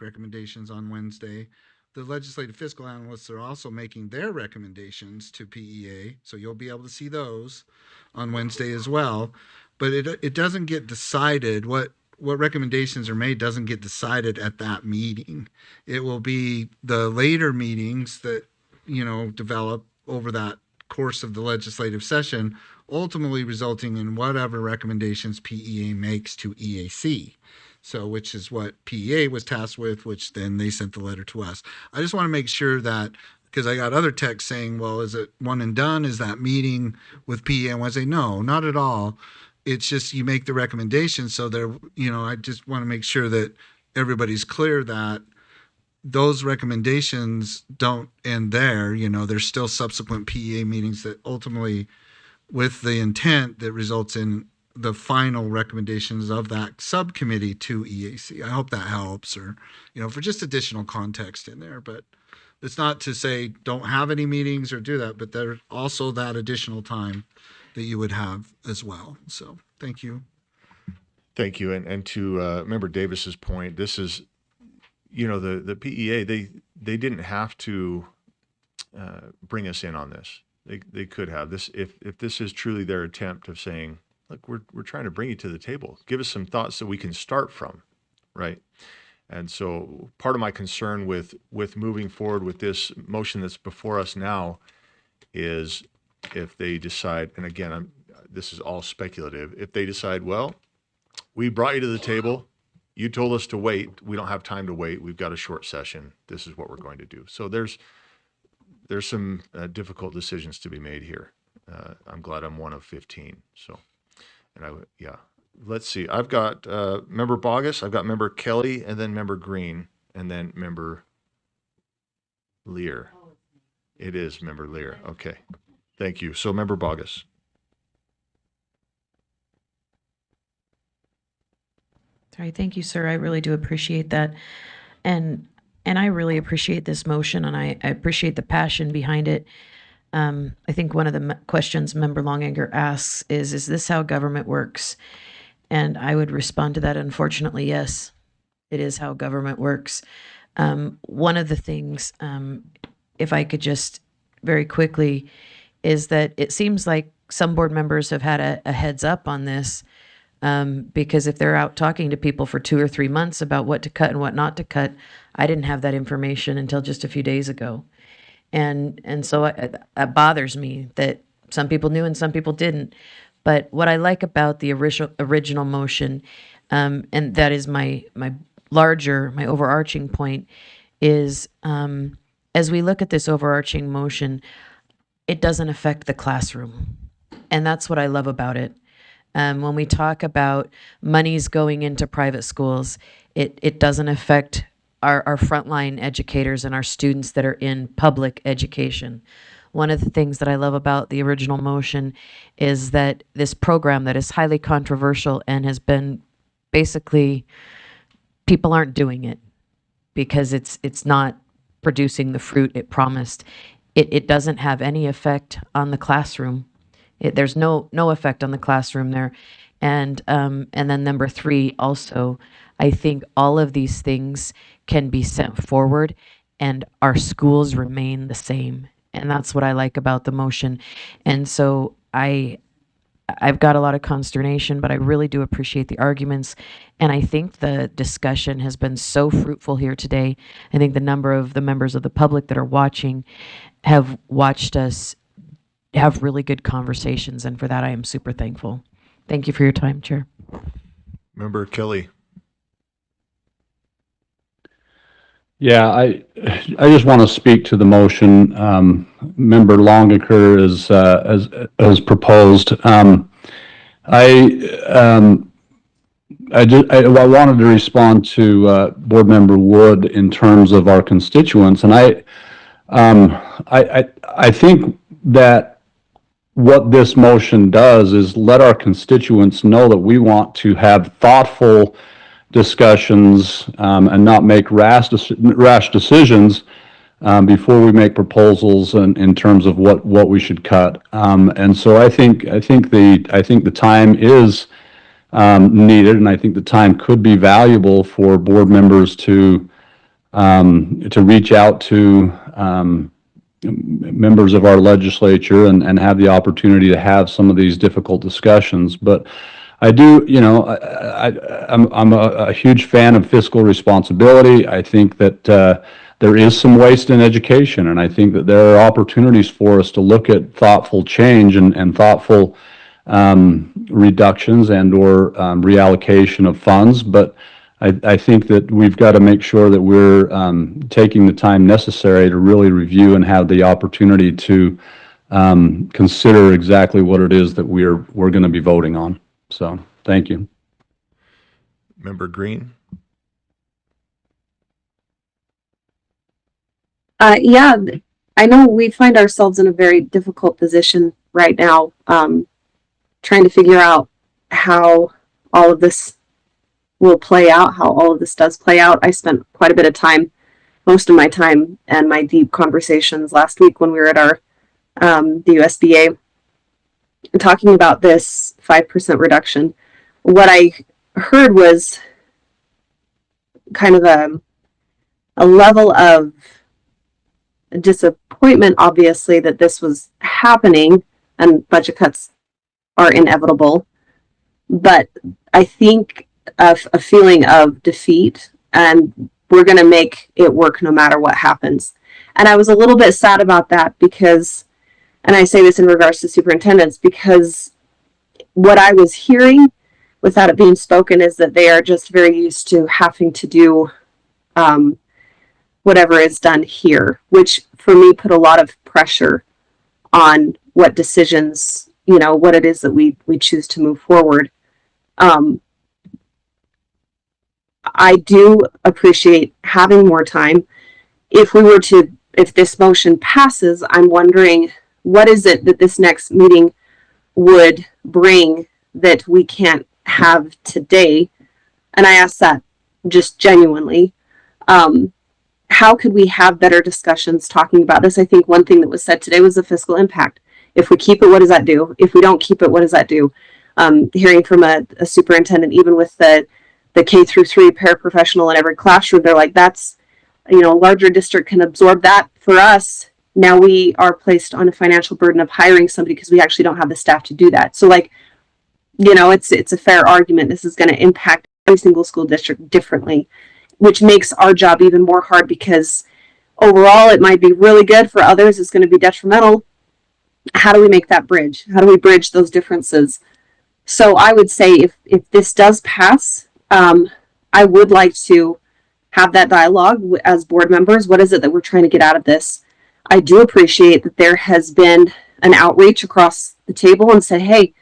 Speaker 5: recommendations on Wednesday, the legislative fiscal analysts are also making their recommendations to PEA. So you'll be able to see those on Wednesday as well. But it doesn't get decided. What recommendations are made doesn't get decided at that meeting. It will be the later meetings that, develop over that course of the legislative session, ultimately resulting in whatever recommendations PEA makes to EAC. So, which is what PEA was tasked with, which then they sent the letter to us. I just want to make sure that, because I got other texts saying, well, is it one and done? Is that meeting with PEA on Wednesday? No, not at all. It's just you make the recommendations. So there, I just want to make sure that everybody's clear that those recommendations don't end there. There's still subsequent PEA meetings that ultimately, with the intent that results in the final recommendations of that subcommittee to EAC. I hope that helps, or, for just additional context in there. But it's not to say don't have any meetings or do that, but there's also that additional time that you would have as well. So thank you.
Speaker 1: Thank you. And to Member Davis's point, this is, the PEA, they didn't have to bring us in on this. They could have this if this is truly their attempt of saying, look, we're trying to bring you to the table. Give us some thoughts that we can start from, right? And so part of my concern with moving forward with this motion that's before us now is if they decide, and again, this is all speculative, if they decide, well, we brought you to the table, you told us to wait, we don't have time to wait, we've got a short session, this is what we're going to do. So there's some difficult decisions to be made here. I'm glad I'm one of 15. So, let's see. I've got Member Bogus, I've got Member Kelly, and then Member Green, and then Member Lear. It is Member Lear. Okay. Thank you. So Member Bogus.
Speaker 7: All right, thank you, sir. I really do appreciate that. And I really appreciate this motion, and I appreciate the passion behind it. I think one of the questions Member Longanger asks is this how government works? And I would respond to that, unfortunately, yes, it is how government works. One of the things, if I could just very quickly, is that it seems like some board members have had a heads up on this, because if they're out talking to people for 2 or 3 months about what to cut and what not to cut, I didn't have that information until just a few days ago. And so it bothers me that some people knew and some people didn't. But what I like about the original motion, and that is my overarching point, is as we look at this overarching motion, it doesn't affect the classroom. And that's what I love about it. When we talk about monies going into private schools, it doesn't affect our frontline educators and our students that are in public education. One of the things that I love about the original motion is that this program that is highly controversial and has been basically, people aren't doing it because it's not producing the fruit it promised. It doesn't have any effect on the classroom. There's no effect on the classroom there. And then number 3, also, I think all of these things can be sent forward and our schools remain the same. And that's what I like about the motion. And so I've got a lot of consternation, but I really do appreciate the arguments. And I think the discussion has been so fruitful here today. I think the number of the members of the public that are watching have watched us have really good conversations. And for that, I am super thankful. Thank you for your time, Chair.
Speaker 1: Member Kelly.
Speaker 3: Yeah, I just want to speak to the motion. Member Longaker has proposed. I wanted to respond to Board Member Wood in terms of our constituents, and I think that what this motion does is let our constituents know that we want to have thoughtful discussions and not make rash decisions before we make proposals in terms of what we should cut. And so I think the time is needed, and I think the time could be valuable for board members to reach out to members of our legislature and have the opportunity to have some of these difficult discussions. But I do, I'm a huge fan of fiscal responsibility. I think that there is some waste in education, and I think that there are opportunities for us to look at thoughtful change and thoughtful reductions and or reallocation of funds. But I think that we've got to make sure that we're taking the time necessary to really review and have the opportunity to consider exactly what it is that we're going to be voting on. So, thank you.
Speaker 1: Member Green.
Speaker 11: Yeah, I know we find ourselves in a very difficult position right now, trying to figure out how all of this will play out, how all of this does play out. I spent quite a bit of time, most of my time and my deep conversations last week when we were at our the USBA talking about this 5% reduction. What I heard was kind of a level of disappointment, obviously, that this was happening, and budget cuts are inevitable. But I think a feeling of defeat, and we're going to make it work no matter what happens. And I was a little bit sad about that because, and I say this in regards to superintendents, because what I was hearing without it being spoken is that they are just very used to having to do whatever is done here, which for me put a lot of pressure on what decisions, what it is that we choose to move forward. I do appreciate having more time. If this motion passes, I'm wondering what is it that this next meeting would bring that we can't have today? And I ask that just genuinely. How could we have better discussions talking about this? I think one thing that was said today was the fiscal impact. If we keep it, what does that do? If we don't keep it, what does that do? Hearing from a superintendent, even with the K through 3 paraprofessional in every classroom, they're like, that's, a larger district can absorb that. For us, now we are placed on a financial burden of hiring somebody because we actually don't have the staff to do that. So it's a fair argument. This is going to impact every single school district differently, which makes our job even more hard because overall it might be really good. For others, it's going to be detrimental. How do we make that bridge? How do we bridge those differences? So I would say if this does pass, I would like to have that dialogue as board members. What is it that we're trying to get out of this? I do appreciate that there has been an outreach across the table and said, hey,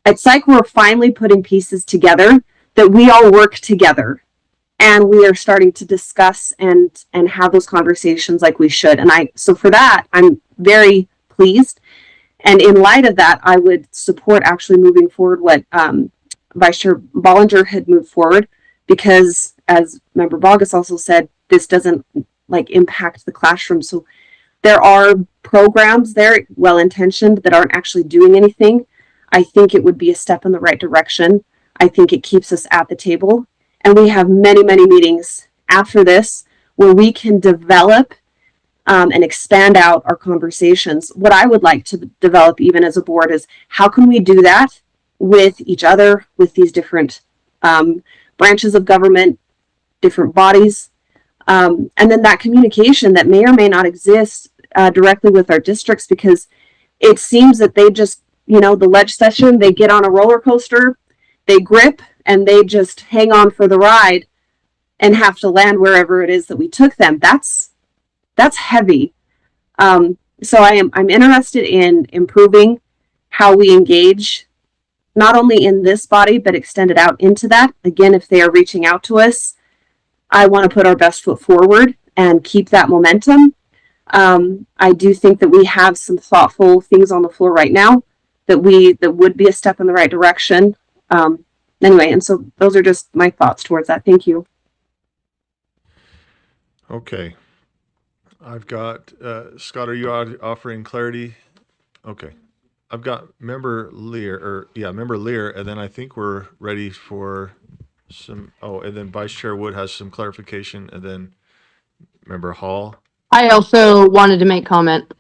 Speaker 11: it's like we're finally putting pieces together, that we all work together and we are starting to discuss and have those conversations like we should. And so for that, I'm very pleased. And in light of that, I would support actually moving forward what Vice Chair Bollinger had moved forward, because as Member Bogus also said, this doesn't impact the classroom. So there are programs there, well-intentioned, that aren't actually doing anything. I think it would be a step in the right direction. I think it keeps us at the table. And we have many, many meetings after this where we can develop and expand out our conversations. What I would like to develop even as a board is how can we do that with each other, with these different branches of government, different bodies, and then that communication that may or may not exist directly with our districts, because it seems that they just, the ledge session, they get on a roller coaster, they grip, and they just hang on for the ride and have to land wherever it is that we took them. That's heavy. So I'm interested in improving how we engage, not only in this body, but extend it out into that. Again, if they are reaching out to us, I want to put our best foot forward and keep that momentum. I do think that we have some thoughtful things on the floor right now that would be a step in the right direction. Anyway, and so those are just my thoughts towards that. Thank you.
Speaker 1: Okay. I've got, Scott, are you offering clarity? Okay. I've got Member Lear, and then I think we're ready for and then Vice Chair Wood has some clarification, and then Member Hall.
Speaker 18: I also wanted to make comment.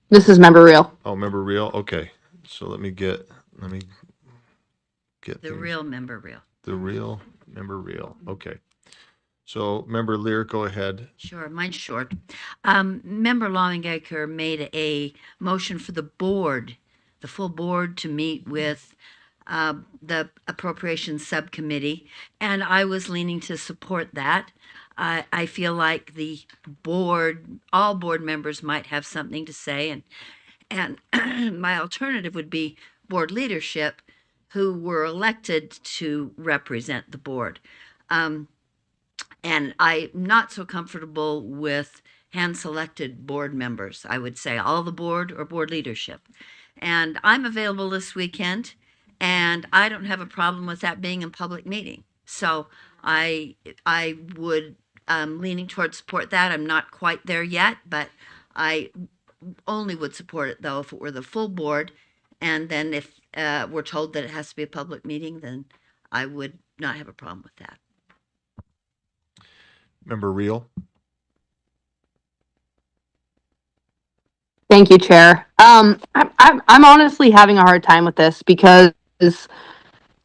Speaker 18: This is Member Real.
Speaker 1: Oh, Member Real? Okay. So let me get
Speaker 19: The
Speaker 1: things.
Speaker 19: real Member Real.
Speaker 1: The real Member Real. Okay. So Member Lear, go ahead.
Speaker 19: Sure, mine's short. Member Longacre made a motion for the board, the full board, to meet with the Appropriations Subcommittee, and I was leaning to support that. I feel like the board, all board members might have something to say, and my alternative would be board leadership, who were elected to represent the board. And I'm not so comfortable with hand-selected board members. I would say all the board or board leadership. And I'm available this weekend, and I don't have a problem with that being a public meeting. So I would, leaning towards support that. I'm not quite there yet, but I only would support it, though, if it were the full board. And then if we're told that it has to be a public meeting, then I would not have a problem with that.
Speaker 1: Member Reel.
Speaker 18: Thank you, Chair. I'm honestly having a hard time with this because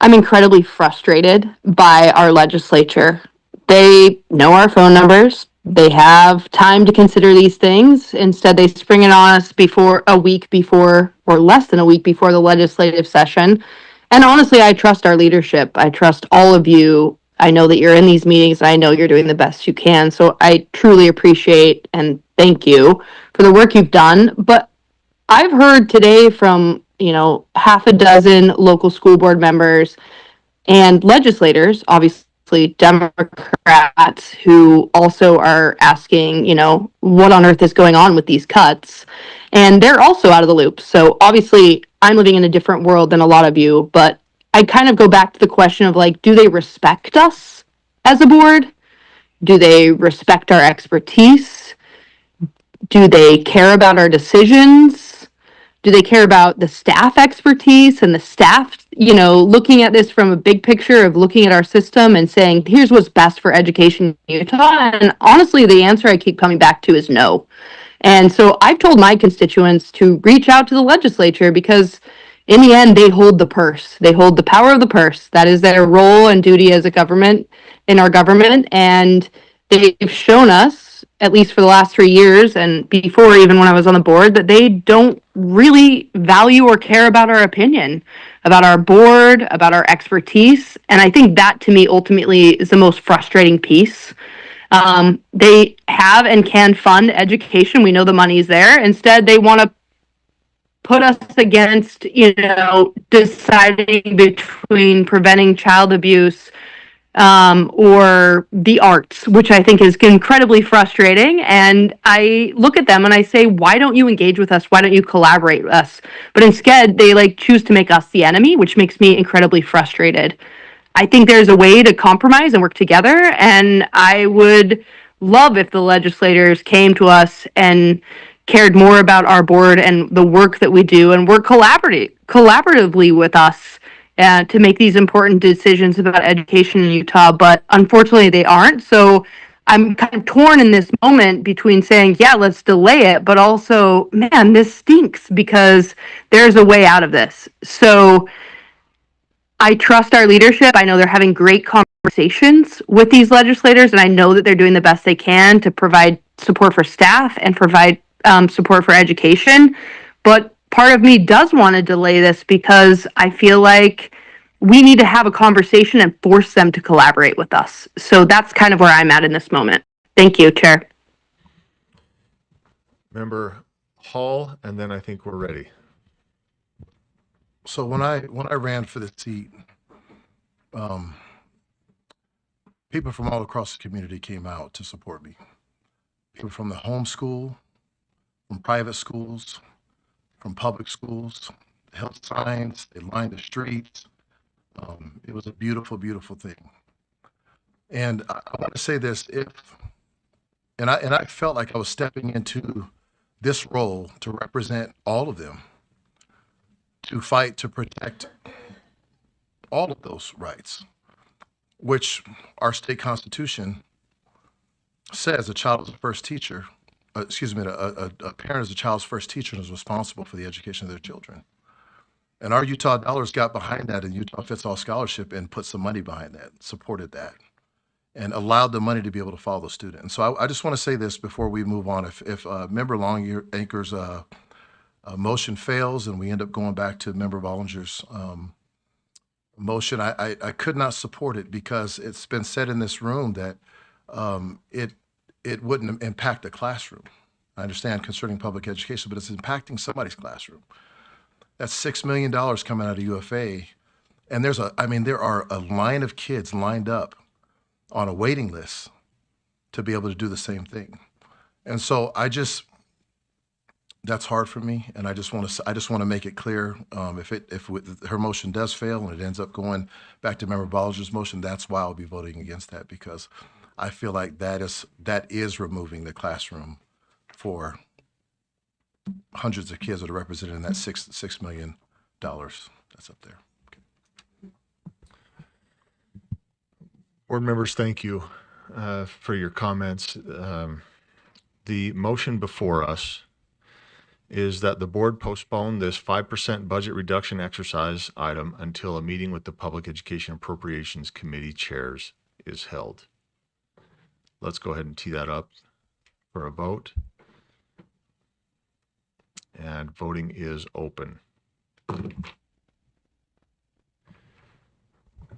Speaker 18: I'm incredibly frustrated by our legislature. They know our phone numbers. They have time to consider these things. Instead, they spring it on us before a week before, or less than a week before the legislative session. And honestly, I trust our leadership. I trust all of you. I know that you're in these meetings and I know you're doing the best you can. So I truly appreciate and thank you for the work you've done. But I've heard today from, half a dozen local school board members and legislators, obviously Democrats, who also are asking, what on earth is going on with these cuts? And they're also out of the loop. So obviously, I'm living in a different world than a lot of you, but I kind of go back to the question of like, do they respect us as a board? Do they respect our expertise? Do they care about our decisions? Do they care about the staff expertise and the staff, looking at this from a big picture of looking at our system and saying, here's what's best for education in Utah? And honestly, the answer I keep coming back to is no. And so I've told my constituents to reach out to the legislature because in the end, they hold the purse. They hold the power of the purse. That is their role and duty as a government in our government. And they've shown us, at least for the last 3 years and before even when I was on the board, that they don't really value or care about our opinion, about our board, about our expertise. And I think that to me ultimately is the most frustrating piece. They have and can fund education. We know the money's there. Instead, they want to put us against, deciding between preventing child abuse or the arts, which I think is incredibly frustrating. And I look at them and I say, why don't you engage with us? Why don't you collaborate with us? But instead, they choose to make us the enemy, which makes me incredibly frustrated. I think there's a way to compromise and work together. And I would love if the legislators came to us and cared more about our board and the work that we do and work collaboratively with us to make these important decisions about education in Utah. But unfortunately, they aren't. So I'm kind of torn in this moment between saying, yeah, let's delay it, but also, man, this stinks because there's a way out of this. So I trust our leadership. I know they're having great conversations with these legislators, and I know that they're doing the best they can to provide support for staff and provide support for education. But part of me does want to delay this because I feel like we need to have a conversation and force them to collaborate with us. So that's kind of where I'm at in this moment. Thank you, Chair.
Speaker 1: Member Hall, and then I think we're ready.
Speaker 17: So when I ran for the seat, people from all across the community came out to support me. People from the homeschool, from private schools, from public schools, held signs, they lined the streets. It was a beautiful, beautiful thing. And I want to say this: and I felt like I was stepping into this role to represent all of them, to fight to protect all of those rights, which our state constitution says a child is the first teacher. A parent is a child's first teacher and is responsible for the education of their children. And our Utah dollars got behind that, and Utah Fits All Scholarship, and put some money behind that, supported that, and allowed the money to be able to follow the student. And so I just want to say this before we move on. If Member Longacre's motion fails and we end up going back to Member Bollinger's motion, I could not support it because it's been said in this room that it wouldn't impact the classroom. I understand concerning public education, but it's impacting somebody's classroom. That's $6 million coming out of UFA. And there are a line of kids lined up on a waiting list to be able to do the same thing. And so that's hard for me. And I just want to make it clear, if her motion does fail and it ends up going back to Member Bollinger's motion, that's why I'll be voting against that, because I feel like that is removing the classroom for hundreds of kids that are represented in that $6 million that's up there. Okay.
Speaker 1: Board members, thank you for your comments. The motion before us is that the board postpone this 5% budget reduction exercise item until a meeting with the Public Education Appropriations Committee chairs is held. Let's go ahead and tee that up for a vote. And voting is open.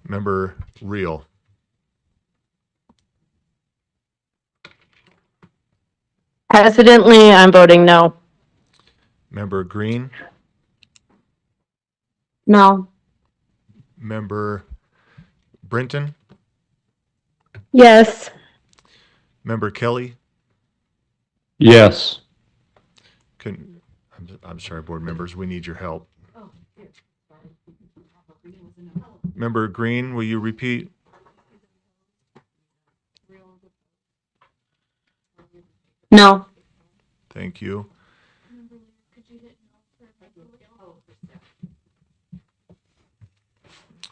Speaker 1: Member Reel.
Speaker 18: Hesitantly, I'm voting no.
Speaker 1: Member Green.
Speaker 11: No.
Speaker 1: Member Brinton.
Speaker 18: Yes.
Speaker 1: Member Kelly.
Speaker 3: Yes.
Speaker 1: I'm sorry, board members, we need your help. Member Green, will you repeat?
Speaker 11: No.
Speaker 1: Thank you.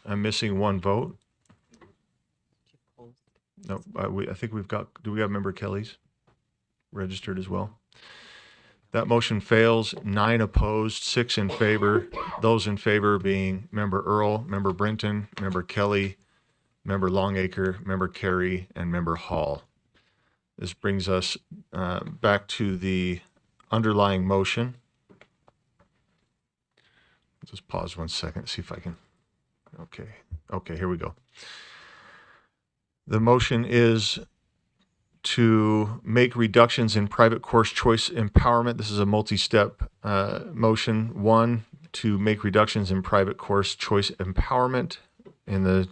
Speaker 1: I'm missing one vote. No, I think we've got, do we have Member Kelly's registered as well? That motion fails, 9 opposed, 6 in favor. Those in favor being Member Earl, Member Brinton, Member Kelly, Member Longacre, Member Carey, and Member Hall. This brings us back to the underlying motion. Just pause 1 second, see if I can. Okay, here we go. The motion is to make reductions in private course choice empowerment. This is a multi-step motion. 1, to make reductions in private course choice empowerment in the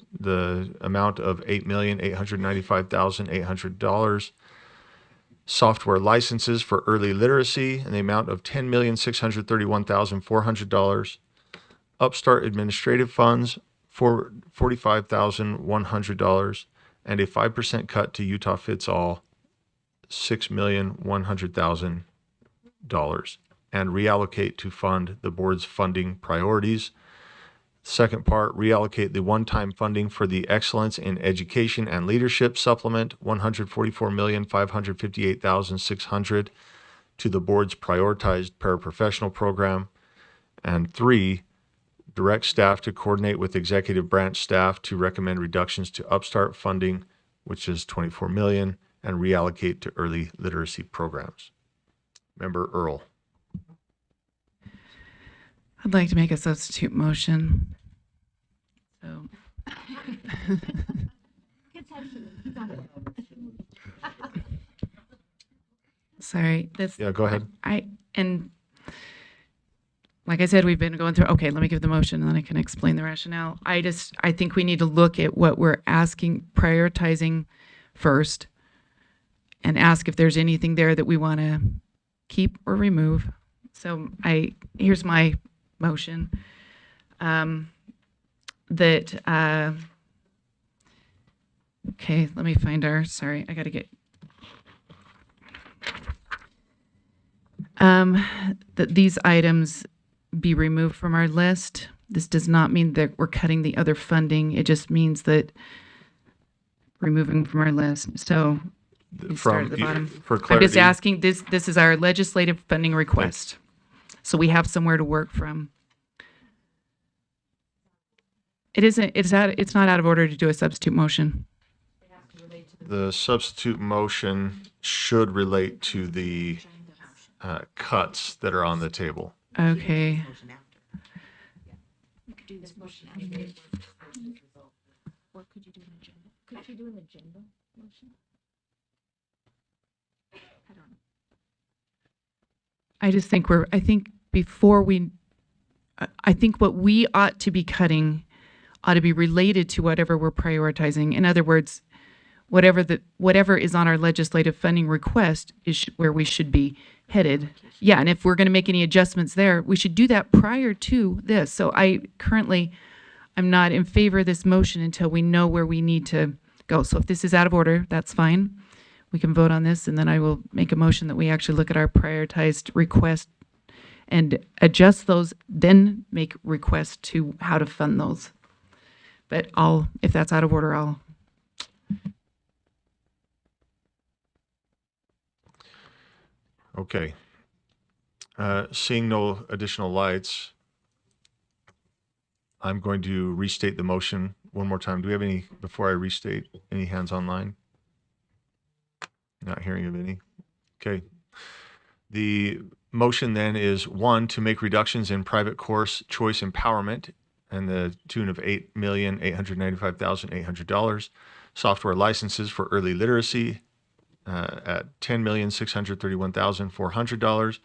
Speaker 1: amount of $8,895,800. Software licenses for early literacy in the amount of $10,631,400. Upstart administrative funds for $45,100, and a 5% cut to Utah Fits All, $6,100,000, and reallocate to fund the board's funding priorities. Second part, reallocate the one-time funding for the Excellence in Education and Leadership Supplement, $144,558,600, to the board's prioritized paraprofessional program. And 3, direct staff to coordinate with executive branch staff to recommend reductions to Upstart funding, which is $24 million, and reallocate to early literacy programs. Member Earl.
Speaker 9: I'd like to make a substitute motion. So. Sorry.
Speaker 1: Yeah, go ahead.
Speaker 9: And like I said, we've been going through, okay, let me give the motion and then I can explain the rationale. I think we need to look at what we're asking, prioritizing first, and ask if there's anything there that we want to keep or remove. So here's my motion. Okay, let me find sorry, I got to get, that these items be removed from our list. This does not mean that we're cutting the other funding. It just means that removing from our list. So start at the bottom.
Speaker 1: For clarity,
Speaker 9: I'm just asking, this is our legislative funding request. So we have somewhere to work from. It's not out of order to do a substitute motion.
Speaker 1: the substitute motion should relate to the cuts that are on the table.
Speaker 9: Okay.
Speaker 12: We could do this motion after. Or could you do an agenda? Could you do an agenda motion? I don't know.
Speaker 9: I just think I think what we ought to be cutting ought to be related to whatever we're prioritizing. In other words, whatever is on our legislative funding request is where we should be headed. Yeah, and if we're going to make any adjustments there, we should do that prior to this. So I'm not in favor of this motion until we know where we need to go. So if this is out of order, that's fine. We can vote on this, and then I will make a motion that we actually look at our prioritized request and adjust those, then make requests to how to fund those. But if that's out of order, I'll
Speaker 1: Okay. Seeing no additional lights, I'm going to restate the motion one more time. Do we have any, before I restate, any hands online? Not hearing of any. Okay. The motion then is, one, to make reductions in private course choice empowerment and the tune of $8,895,800. Software licenses for early literacy at $10,631,400.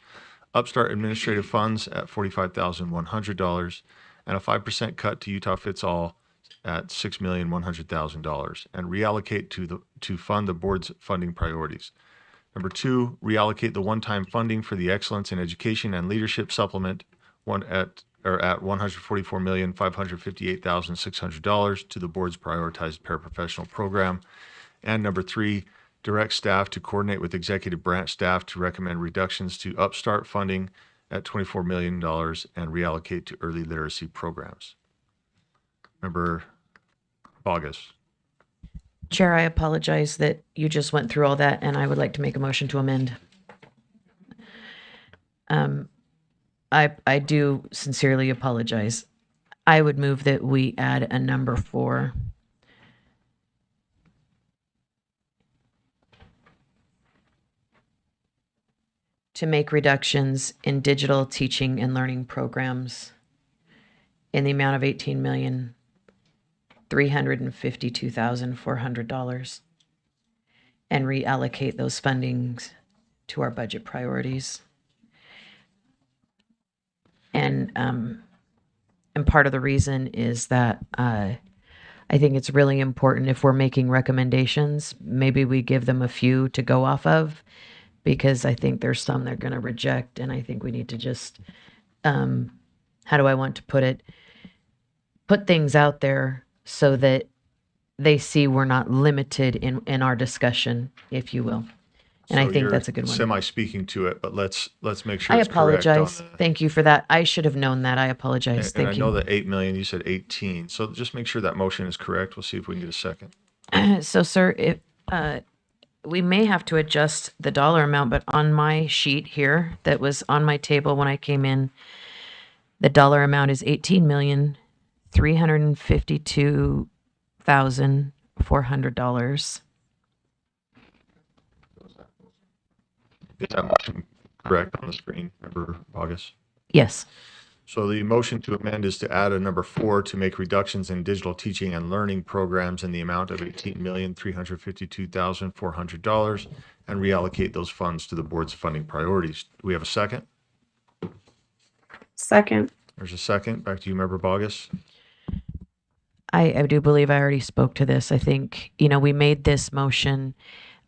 Speaker 1: Upstart administrative funds at $45,100, and a 5% cut to Utah Fits All at $6,100,000, and reallocate to fund the board's funding priorities. Number two, reallocate the one-time funding for the Excellence in Education and Leadership Supplement at $144,558,600 to the board's prioritized paraprofessional program. And number three, direct staff to coordinate with executive branch staff to recommend reductions to Upstart funding at $24 million and reallocate to early literacy programs. Member Bogus.
Speaker 7: Chair, I apologize that you just went through all that, and I would like to make a motion to amend. I do sincerely apologize. I would move that we add a number 4. To make reductions in digital teaching and learning programs in the amount of $18,352,400 and reallocate those fundings to our budget priorities. And part of the reason is that I think it's really important, if we're making recommendations, maybe we give them a few to go off of, because I think there's some they're going to reject, and I think we need to just, how do I want to put it? Put things out there so that they see we're not limited in our discussion, if you will. And I
Speaker 1: So
Speaker 7: think
Speaker 1: you're
Speaker 7: that's a good one.
Speaker 1: Semi-speaking to it, but let's make sure
Speaker 7: I
Speaker 1: it's correct on
Speaker 7: apologize. Thank you for that. I should have known that. I apologize.
Speaker 1: And I
Speaker 7: Thank
Speaker 1: know
Speaker 7: you.
Speaker 1: that 8 million, you said 18. So just make sure that motion is correct. We'll see if we can get a second.
Speaker 7: So, sir, if we may have to adjust the dollar amount, but on my sheet here that was on my table when I came in, the dollar amount is $18,352,400.
Speaker 1: Is that motion correct on the screen, Member August?
Speaker 7: Yes.
Speaker 1: So the motion to amend is to add a number 4 to make reductions in digital teaching and learning programs in the amount of $18,352,400 and reallocate those funds to the board's funding priorities. Do we have a second?
Speaker 11: Second.
Speaker 1: There's a second. Back to you, Member Bogus.
Speaker 7: I do believe I already spoke to this. I think, we made this motion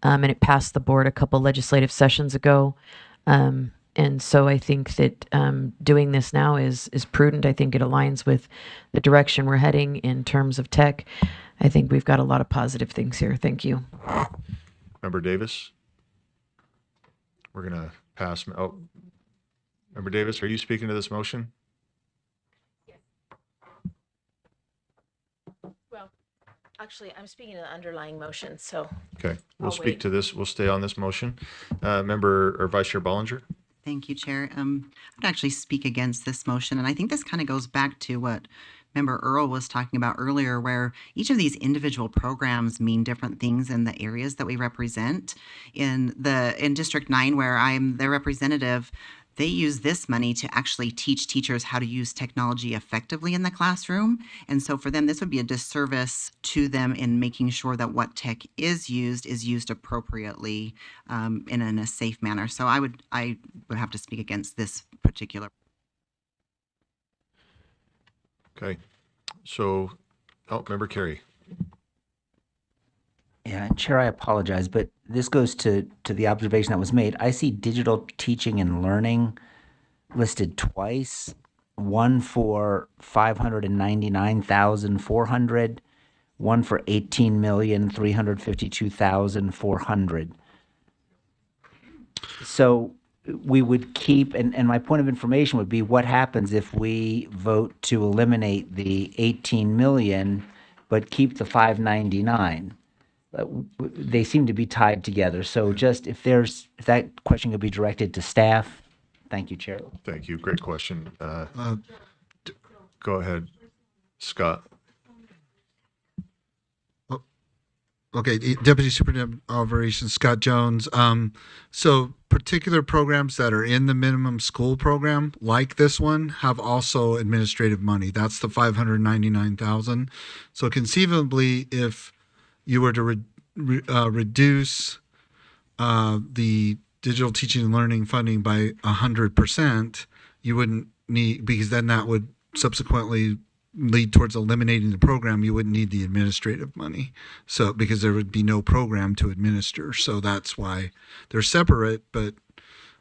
Speaker 7: and it passed the board a couple legislative sessions ago. And so I think that doing this now is prudent. I think it aligns with the direction we're heading in terms of tech. I think we've got a lot of positive things here. Thank you.
Speaker 1: Member Davis. We're going to pass. Oh, Member Davis, are you speaking to this motion?
Speaker 12: Well, actually, I'm speaking to the underlying motion, so.
Speaker 1: Okay, we'll
Speaker 12: I'll
Speaker 1: speak
Speaker 12: wait.
Speaker 1: to this. We'll stay on this motion. Member or Vice Chair Bollinger?
Speaker 8: Thank you, Chair. I'd actually speak against this motion, and I think this kind of goes back to what Member Earl was talking about earlier, where each of these individual programs mean different things in the areas that we represent. In District 9, where I'm their representative, they use this money to actually teach teachers how to use technology effectively in the classroom. And so for them, this would be a disservice to them in making sure that what tech is used appropriately in a safe manner. So I would have to speak against this particular.
Speaker 1: Okay, so, Member Carey.
Speaker 10: Yeah, Chair, I apologize, but this goes to the observation that was made. I see digital teaching and learning listed twice, one for $599,400, one for $18,352,400. So we would keep, and my point of information would be, what happens if we vote to eliminate the 18 million but keep the 599? they seem to be tied together. So just if that question could be directed to staff. Thank you, Chair.
Speaker 1: Thank you. Great question. Go ahead, Scott.
Speaker 5: Okay, Deputy Superintendent of Operations Scott Jones. So particular programs that are in the minimum school program, like this one, have also administrative money. That's the $599,000. So conceivably, if you were to reduce the digital teaching and learning funding by 100%, you wouldn't need, because then that would subsequently lead towards eliminating the program. You wouldn't need the administrative money. So because there would be no program to administer. So that's why they're separate, but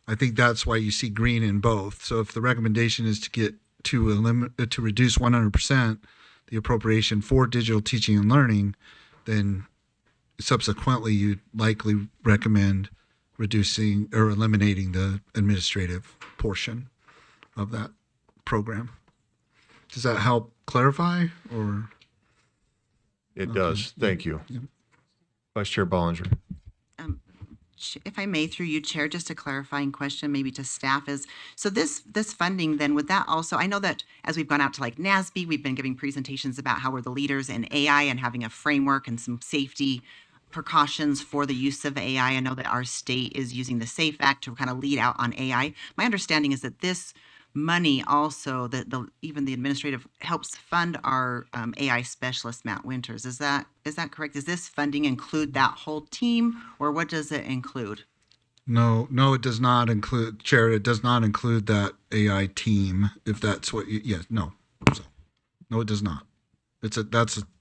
Speaker 5: I think that's why you see green in both. So if the recommendation is to get to reduce 100% the appropriation for digital teaching and learning, then subsequently you'd likely recommend reducing or eliminating the administrative portion of that program. Does that help clarify, or?
Speaker 1: It does. Thank you.
Speaker 5: Yep.
Speaker 1: Vice Chair Bollinger.
Speaker 8: If I may, through you, Chair, just a clarifying question maybe to staff is, so this funding then, would that also, I know that as we've gone out to like NASB, we've been giving presentations about how we're the leaders in AI and having a framework and some safety precautions for the use of AI. I know that our state is using the SAFE Act to kind of lead out on AI. My understanding is that this money also, even the administrative, helps fund our AI specialist, Matt Winters. Is that correct? Does this funding include that whole team, or what does it include?
Speaker 5: No, it does not include, Chair, it does not include that AI team, if that's what you, yes, no. So, no, it does not.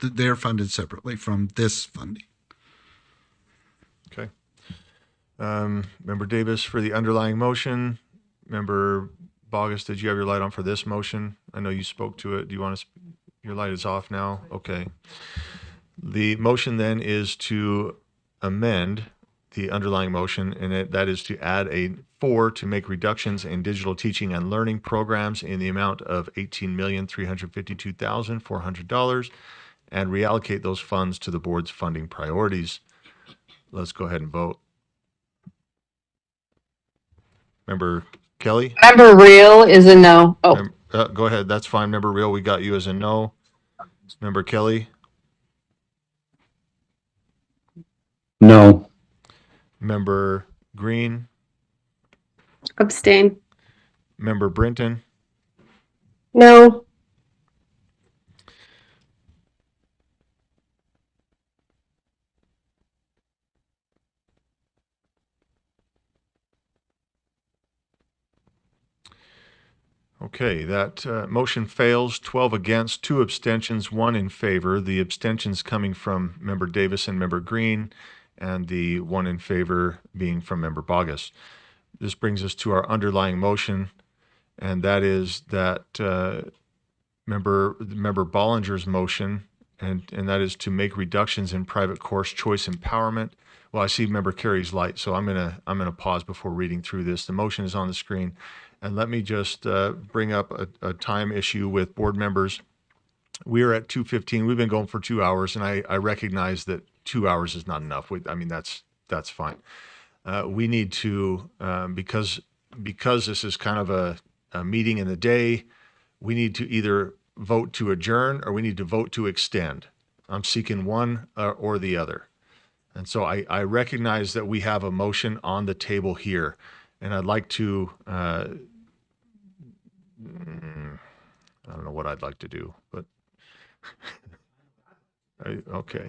Speaker 5: They're funded separately from this funding.
Speaker 1: Okay. Member Davis for the underlying motion. Member Bogus, did you have your light on for this motion? I know you spoke to it. Do you want to, your light is off now? Okay. The motion then is to amend the underlying motion, and that is to add a 4 to make reductions in digital teaching and learning programs in the amount of $18,352,400 and reallocate those funds to the board's funding priorities. Let's go ahead and vote. Member Kelly?
Speaker 18: Member Real is a no. Oh,
Speaker 1: Go ahead. That's fine. Member Real, we got you as a no. Member Kelly?
Speaker 3: No.
Speaker 1: Member Green?
Speaker 11: Abstain.
Speaker 1: Member Brinton?
Speaker 11: No.
Speaker 1: Okay, that motion fails. 12 against, 2 abstentions, 1 in favor. The abstentions coming from Member Davis and Member Green, and the 1 in favor being from Member Bogus. This brings us to our underlying motion, and that is that Member Bollinger's motion, and that is to make reductions in private course choice empowerment. Well, I see Member Carey's light, so I'm gonna pause before reading through this. The motion is on the screen. And let me just bring up a time issue with board members. We are at 2:15. We've been going for 2 hours, and I recognize that 2 hours is not enough. That's fine. We need to, because this is kind of a meeting in the day, we need to either vote to adjourn or we need to vote to extend. I'm seeking one or the other. And so I recognize that we have a motion on the table here, and I'd like to, I don't know what I'd like to do, but okay.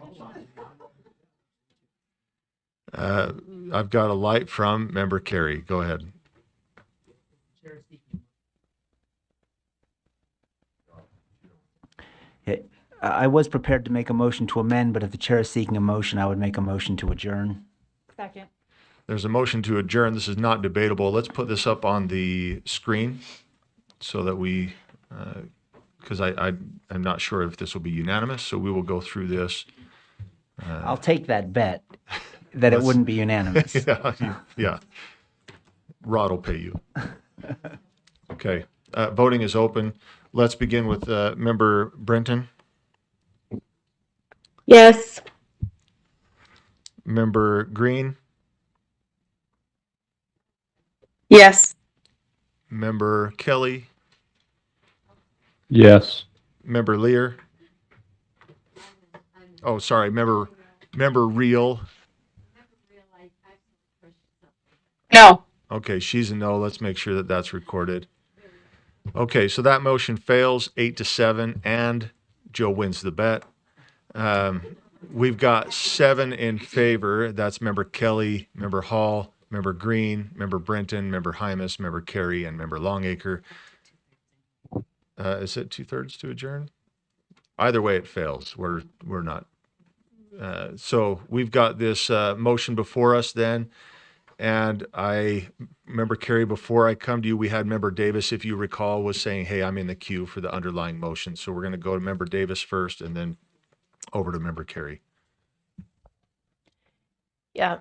Speaker 1: I've got a light from Member Carey. Go ahead.
Speaker 10: I was prepared to make a motion to amend, but if the chair is seeking a motion, I would make a motion to adjourn.
Speaker 12: Second.
Speaker 1: There's a motion to adjourn. This is not debatable. Let's put this up on the screen so that we, because I'm not sure if this will be unanimous, so we will go through this.
Speaker 10: I'll take that bet that it wouldn't be unanimous.
Speaker 1: Yeah. Rod will pay you. Okay. Voting is open. Let's begin with Member Brinton.
Speaker 11: Yes.
Speaker 1: Member Green,
Speaker 11: Yes.
Speaker 1: Member Kelly,
Speaker 3: Yes.
Speaker 1: Member Lear. Oh, sorry, member Reel.
Speaker 18: No.
Speaker 1: Okay, she's a no. Let's make sure that that's recorded. Okay, so that motion fails 8-7, and Joe wins the bet. We've got 7 in favor. That's Member Kelly, Member Hall, Member Green, Member Brenton, Member Hymas, Member Carey, and Member Longacre. Is it 2/3 to adjourn? Either way, it fails. We're not. So we've got this motion before us then. And I remember, Carrie, before I come to you, we had Member Davis, if you recall, was saying, hey, I'm in the queue for the underlying motion. So we're going to go to Member Davis first and then over to Member Carey.
Speaker 20: Yeah,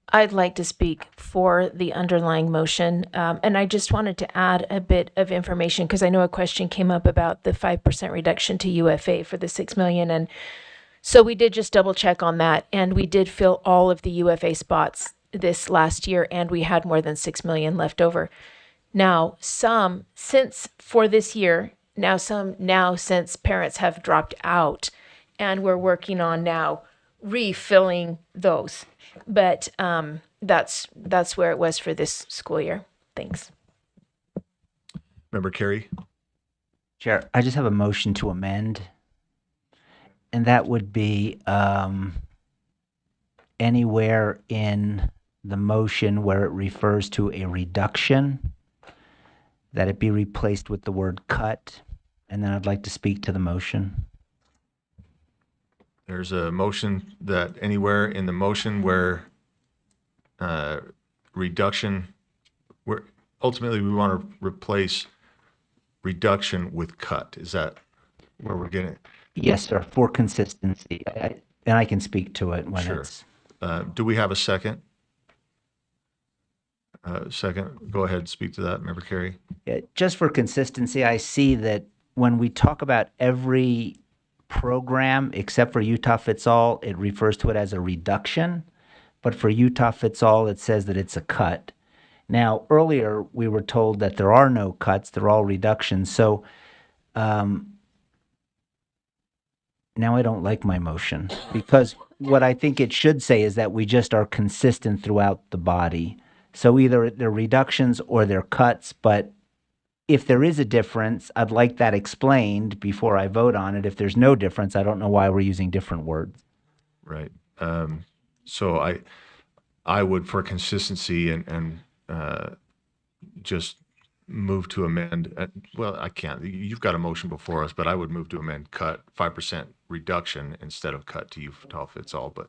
Speaker 20: I'd like to speak for the underlying motion. And I just wanted to add a bit of information because I know a question came up about the 5% reduction to UFA for the 6 million. And so we did just double check on that. And we did fill all of the UFA spots this last year, and we had more than 6 million left over. Now, since parents have dropped out, and we're working on now refilling those. But that's where it was for this school year. Thanks.
Speaker 1: Member Carey?
Speaker 10: Chair, I just have a motion to amend, and that would be anywhere in the motion where it refers to a reduction, that it be replaced with the word cut, and then I'd like to speak to the motion.
Speaker 1: There's a motion that anywhere in the motion where reduction, where ultimately we want to replace reduction with cut. Is that where we're getting it?
Speaker 10: Yes, sir, for consistency. And I can speak to it when
Speaker 1: Sure.
Speaker 10: it's...
Speaker 1: Do we have a second? Second, go ahead and speak to that, Member Carey.
Speaker 10: Yeah, just for consistency, I see that when we talk about every program except for Utah Fits All, it refers to it as a reduction. But for Utah Fits All, it says that it's a cut. Now, earlier we were told that there are no cuts, they're all reductions. So now I don't like my motion, because what I think it should say is that we just are consistent throughout the body. So either they're reductions or they're cuts, but if there is a difference, I'd like that explained before I vote on it. If there's no difference, I don't know why we're using different words.
Speaker 1: Right. So I would, for consistency and just move to amend. Well, I can't. You've got a motion before us, but I would move to amend cut 5% reduction instead of cut to Utah Fits All. But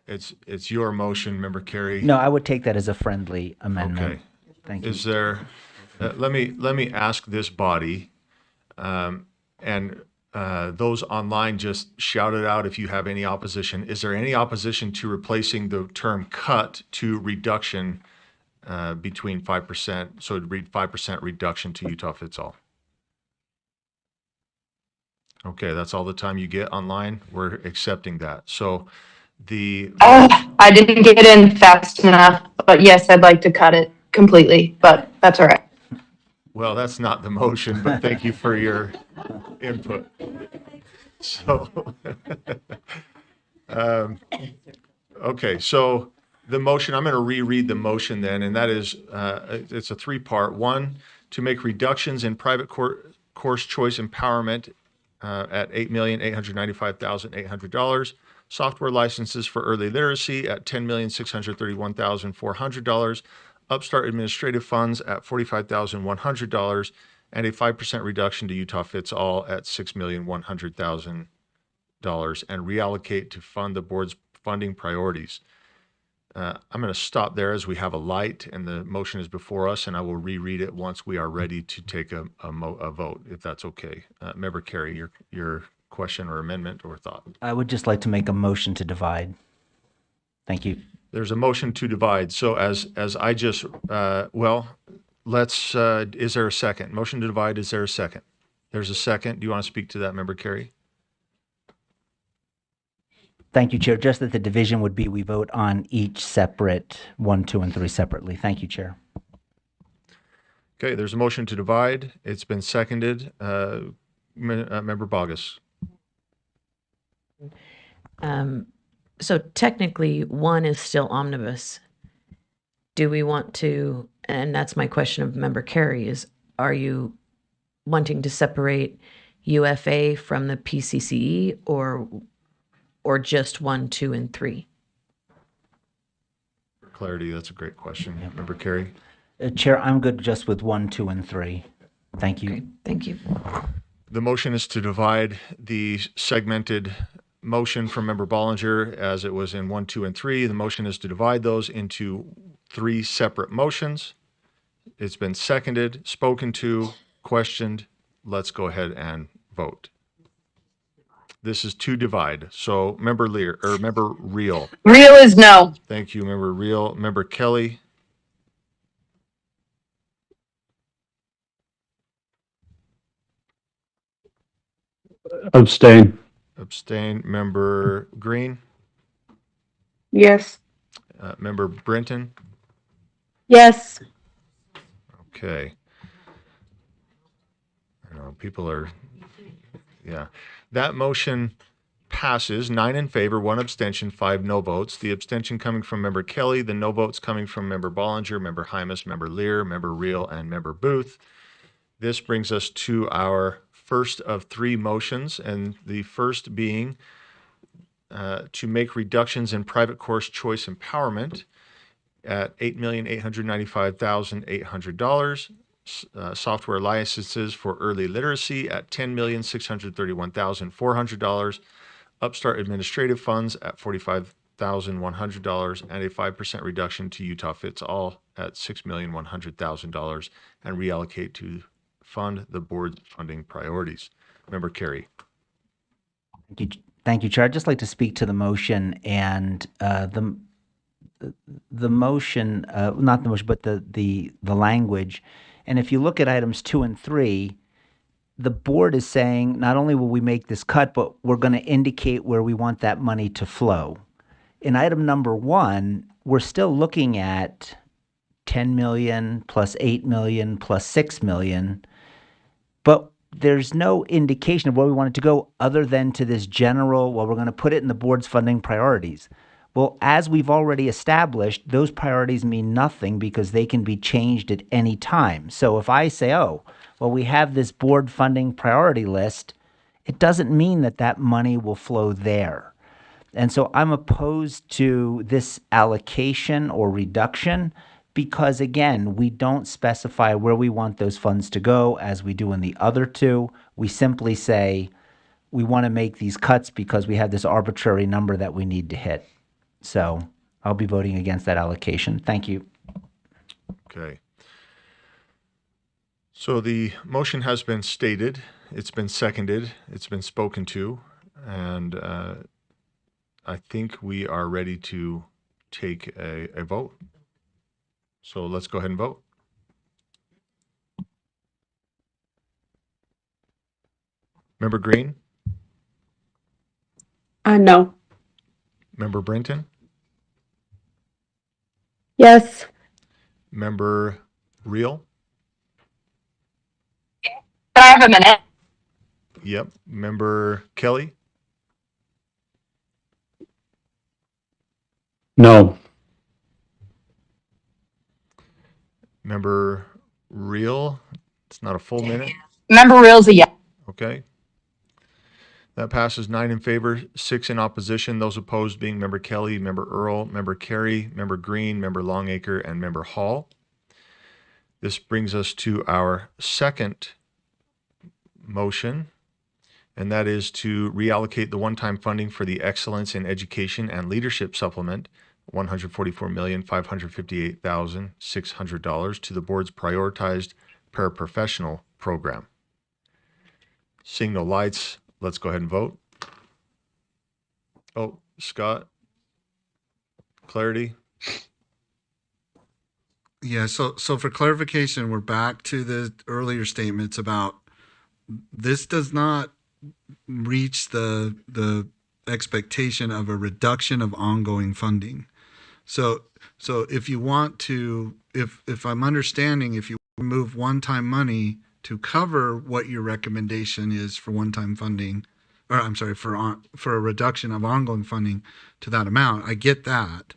Speaker 1: it's your motion, Member Carey.
Speaker 10: No, I would take that as a friendly amendment.
Speaker 1: Okay.
Speaker 10: Thank you.
Speaker 1: Is there? Let me ask this body, and those online, just shout it out if you have any opposition. Is there any opposition to replacing the term cut to reduction between 5%? So it'd read 5% reduction to Utah Fits All. Okay, that's all the time you get online. We're accepting that. So
Speaker 18: I didn't get in fast enough, but yes, I'd like to cut it completely, but that's all right.
Speaker 1: Well, that's not the motion, but thank you for your input. So, okay, so the motion, I'm going to reread the motion then, and that is, it's a 3-part. 1, to make reductions in private course choice empowerment at $8,895,800. Software licenses for early literacy at $10,631,400. Upstart administrative funds at $45,100, and a 5% reduction to Utah Fits All at $6,100,000, and reallocate to fund the board's funding priorities. I'm going to stop there as we have a light and the motion is before us, and I will reread it once we are ready to take a vote, if that's okay. Member Carey, your question or amendment or thought?
Speaker 10: I would just like to make a motion to divide. Thank you.
Speaker 1: There's a motion to divide. So as I just, let's, is there a second? Motion to divide, is there a second? There's a second. Do you want to speak to that, Member Carey?
Speaker 10: Thank you, Chair. Just that the division would be we vote on each separate 1, 2, and 3 separately. Thank you, Chair.
Speaker 1: Okay, there's a motion to divide. It's been seconded. Member Bogus.
Speaker 7: So technically, 1 is still omnibus. Do we want to, and that's my question of Member Carey, is are you wanting to separate UFA from the PCCE or just 1, 2, and 3?
Speaker 1: For clarity, that's a great question. Member Carey.
Speaker 10: Chair, I'm good just with 1, 2, and 3. Thank you.
Speaker 7: Okay, thank you.
Speaker 1: The motion is to divide the segmented motion from Member Bollinger as it was in 1, 2, and 3. The motion is to divide those into 3 separate motions. It's been seconded, spoken to, questioned. Let's go ahead and vote. This is to divide. So Member Lear, or Member Reel.
Speaker 18: Real is no.
Speaker 1: Thank you, Member Reel. Member Kelly.
Speaker 3: Abstain.
Speaker 1: Abstain. Member Green.
Speaker 11: Yes.
Speaker 1: Member Brenton.
Speaker 11: Yes.
Speaker 1: Okay. I know people are, yeah. That motion passes 9 in favor, 1 abstention, 5 no votes. The abstention coming from Member Kelly, the no votes coming from Member Bollinger, Member Hymas, Member Lear, Member Reel, and Member Booth. This brings us to our first of 3 motions, and the first being to make reductions in private course choice empowerment at $8,895,800. Software licenses for early literacy at $10,631,400. Upstart administrative funds at $45,100, and a 5% reduction to Utah Fits All at $6,100,000, and reallocate to fund the board's funding priorities. Member Carey.
Speaker 10: Thank you, Chair. I'd just like to speak to the motion and the motion, not the motion, but the language. And if you look at items 2 and 3, the board is saying not only will we make this cut, but we're going to indicate where we want that money to flow. In item number 1, we're still looking at 10 million plus 8 million plus 6 million, but there's no indication of where we want it to go other than to this general, well, we're going to put it in the board's funding priorities. Well, as we've already established, those priorities mean nothing because they can be changed at any time. So if I say, oh, well, we have this board funding priority list, it doesn't mean that that money will flow there. And so I'm opposed to this allocation or reduction because, again, we don't specify where we want those funds to go as we do in the other 2. We simply say we want to make these cuts because we have this arbitrary number that we need to hit. So I'll be voting against that allocation. Thank you.
Speaker 1: Okay. So the motion has been stated, it's been seconded, it's been spoken to, and I think we are ready to take a vote. So let's go ahead and vote. Member Green?
Speaker 11: No.
Speaker 1: Member Brenton?
Speaker 11: Yes.
Speaker 1: Member Reel?
Speaker 18: Can I have a minute?
Speaker 1: Yep. Member Kelly?
Speaker 3: No.
Speaker 1: Member Reel? It's not a full minute.
Speaker 18: Member Reel's a yes.
Speaker 1: Okay. That passes 9 in favor, 6 in opposition. Those opposed being Member Kelly, Member Earl, Member Carey, Member Green, Member Longacre, and Member Hall. This brings us to our second motion, and that is to reallocate the one-time funding for the Excellence in Education and Leadership Supplement, $144,558,600 to the board's prioritized paraprofessional program. Seeing no lights, let's go ahead and vote. Oh, Scott, clarity?
Speaker 5: Yeah, so for clarification, we're back to the earlier statements about this does not reach the expectation of a reduction of ongoing funding. So if you want to, if I'm understanding, if you move one-time money to cover what your recommendation is for one-time funding, or I'm sorry, for a reduction of ongoing funding to that amount, I get that.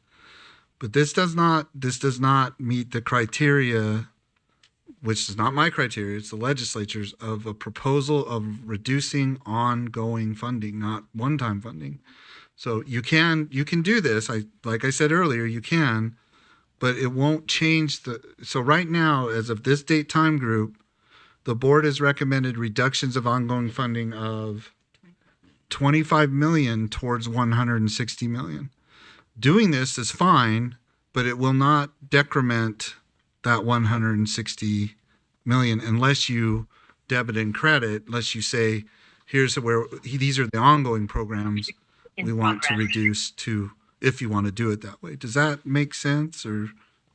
Speaker 5: But this does not meet the criteria, which is not my criteria, it's the legislature's, of a proposal of reducing ongoing funding, not one-time funding. So you can do this. Like I said earlier, you can, but it won't change so right now, as of this date time group, the board has recommended reductions of ongoing funding of 25 million towards 160 million. Doing this is fine, but it will not decrement that 160 million unless you debit and credit, unless you say, here's where these are the ongoing programs we want to reduce to, if you want to do it that way. Does that make sense, or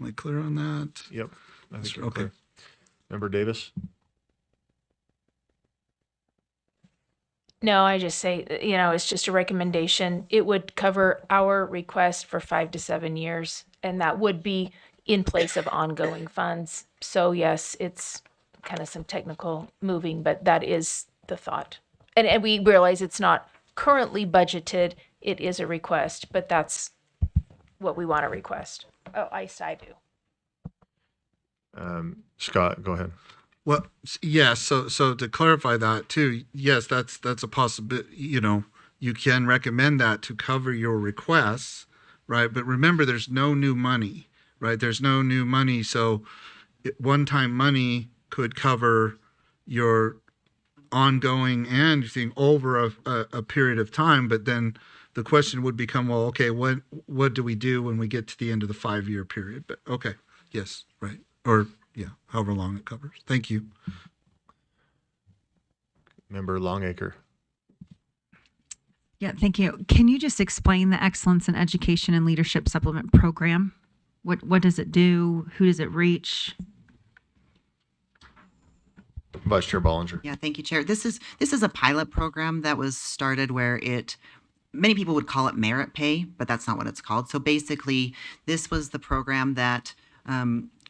Speaker 5: am I clear on that?
Speaker 1: Yep. I think you're
Speaker 5: Okay.
Speaker 1: clear. Member Davis?
Speaker 20: No, I just say, it's just a recommendation. It would cover our request for 5 to 7 years, and that would be in place of ongoing funds. So yes, it's kind of some technical moving, but that is the thought. And we realize it's not currently budgeted. It is a request, but that's what we want to request. Oh, I do.
Speaker 1: Scott, go ahead.
Speaker 5: Well, yes. So to clarify that too, yes, that's a possibility. You can recommend that to cover your requests, right? But remember, there's no new money, right? There's no new money, so one-time money could cover your ongoing and thing over a period of time. But then the question would become, well, okay, what do we do when we get to the end of the 5-year period? But okay, yes, right, or yeah, however long it covers. Thank you.
Speaker 1: Member Longacre.
Speaker 6: Yeah, thank you. Can you just explain the Excellence in Education and Leadership Supplement Program? What does it do? Who does it reach?
Speaker 1: Vice Chair Bollinger.
Speaker 8: Yeah, thank you, Chair. This is a pilot program that was started where many people would call it merit pay, but that's not what it's called. So basically, this was the program that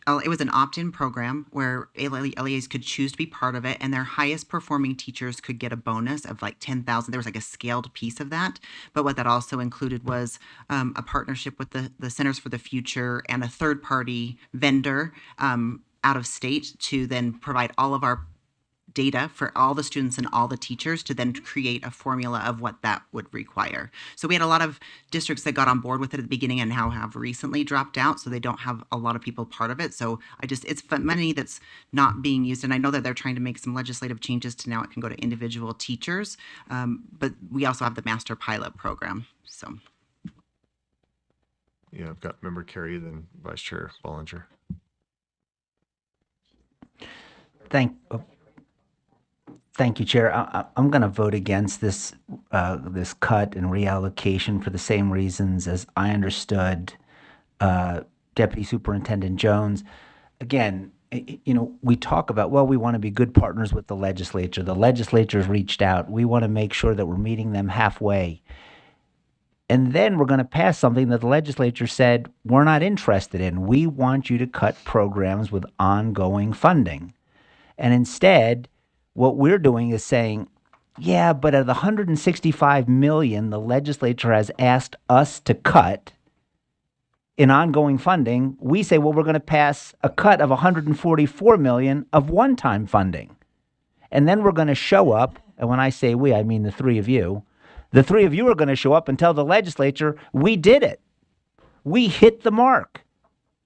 Speaker 8: it was an opt-in program where LEAs could choose to be part of it, and their highest performing teachers could get a bonus of like 10,000. There was like a scaled piece of that, but what that also included was a partnership with the Centers for the Future and a third-party vendor out of state to then provide all of our data for all the students and all the teachers to then create a formula of what that would require. So we had a lot of districts that got on board with it at the beginning and now have recently dropped out, so they don't have a lot of people part of it. So it's money that's not being used, and I know that they're trying to make some legislative changes to now it can go to individual teachers, but we also have the master pilot program. So
Speaker 1: Yeah, I've got Member Carey, then Vice Chair Bollinger.
Speaker 10: Thank you, Chair. I'm going to vote against this cut and reallocation for the same reasons as I understood Deputy Superintendent Jones. Again, we talk about, well, we want to be good partners with the legislature. The legislature's reached out. We want to make sure that we're meeting them halfway. And then we're going to pass something that the legislature said we're not interested in. We want you to cut programs with ongoing funding. And instead, what we're doing is saying, yeah, but of the 165 million the legislature has asked us to cut in ongoing funding, we say, well, we're going to pass a cut of 144 million of one-time funding. And then we're going to show up, and when I say we, I mean the three of you are going to show up and tell the legislature, we did it. We hit the mark.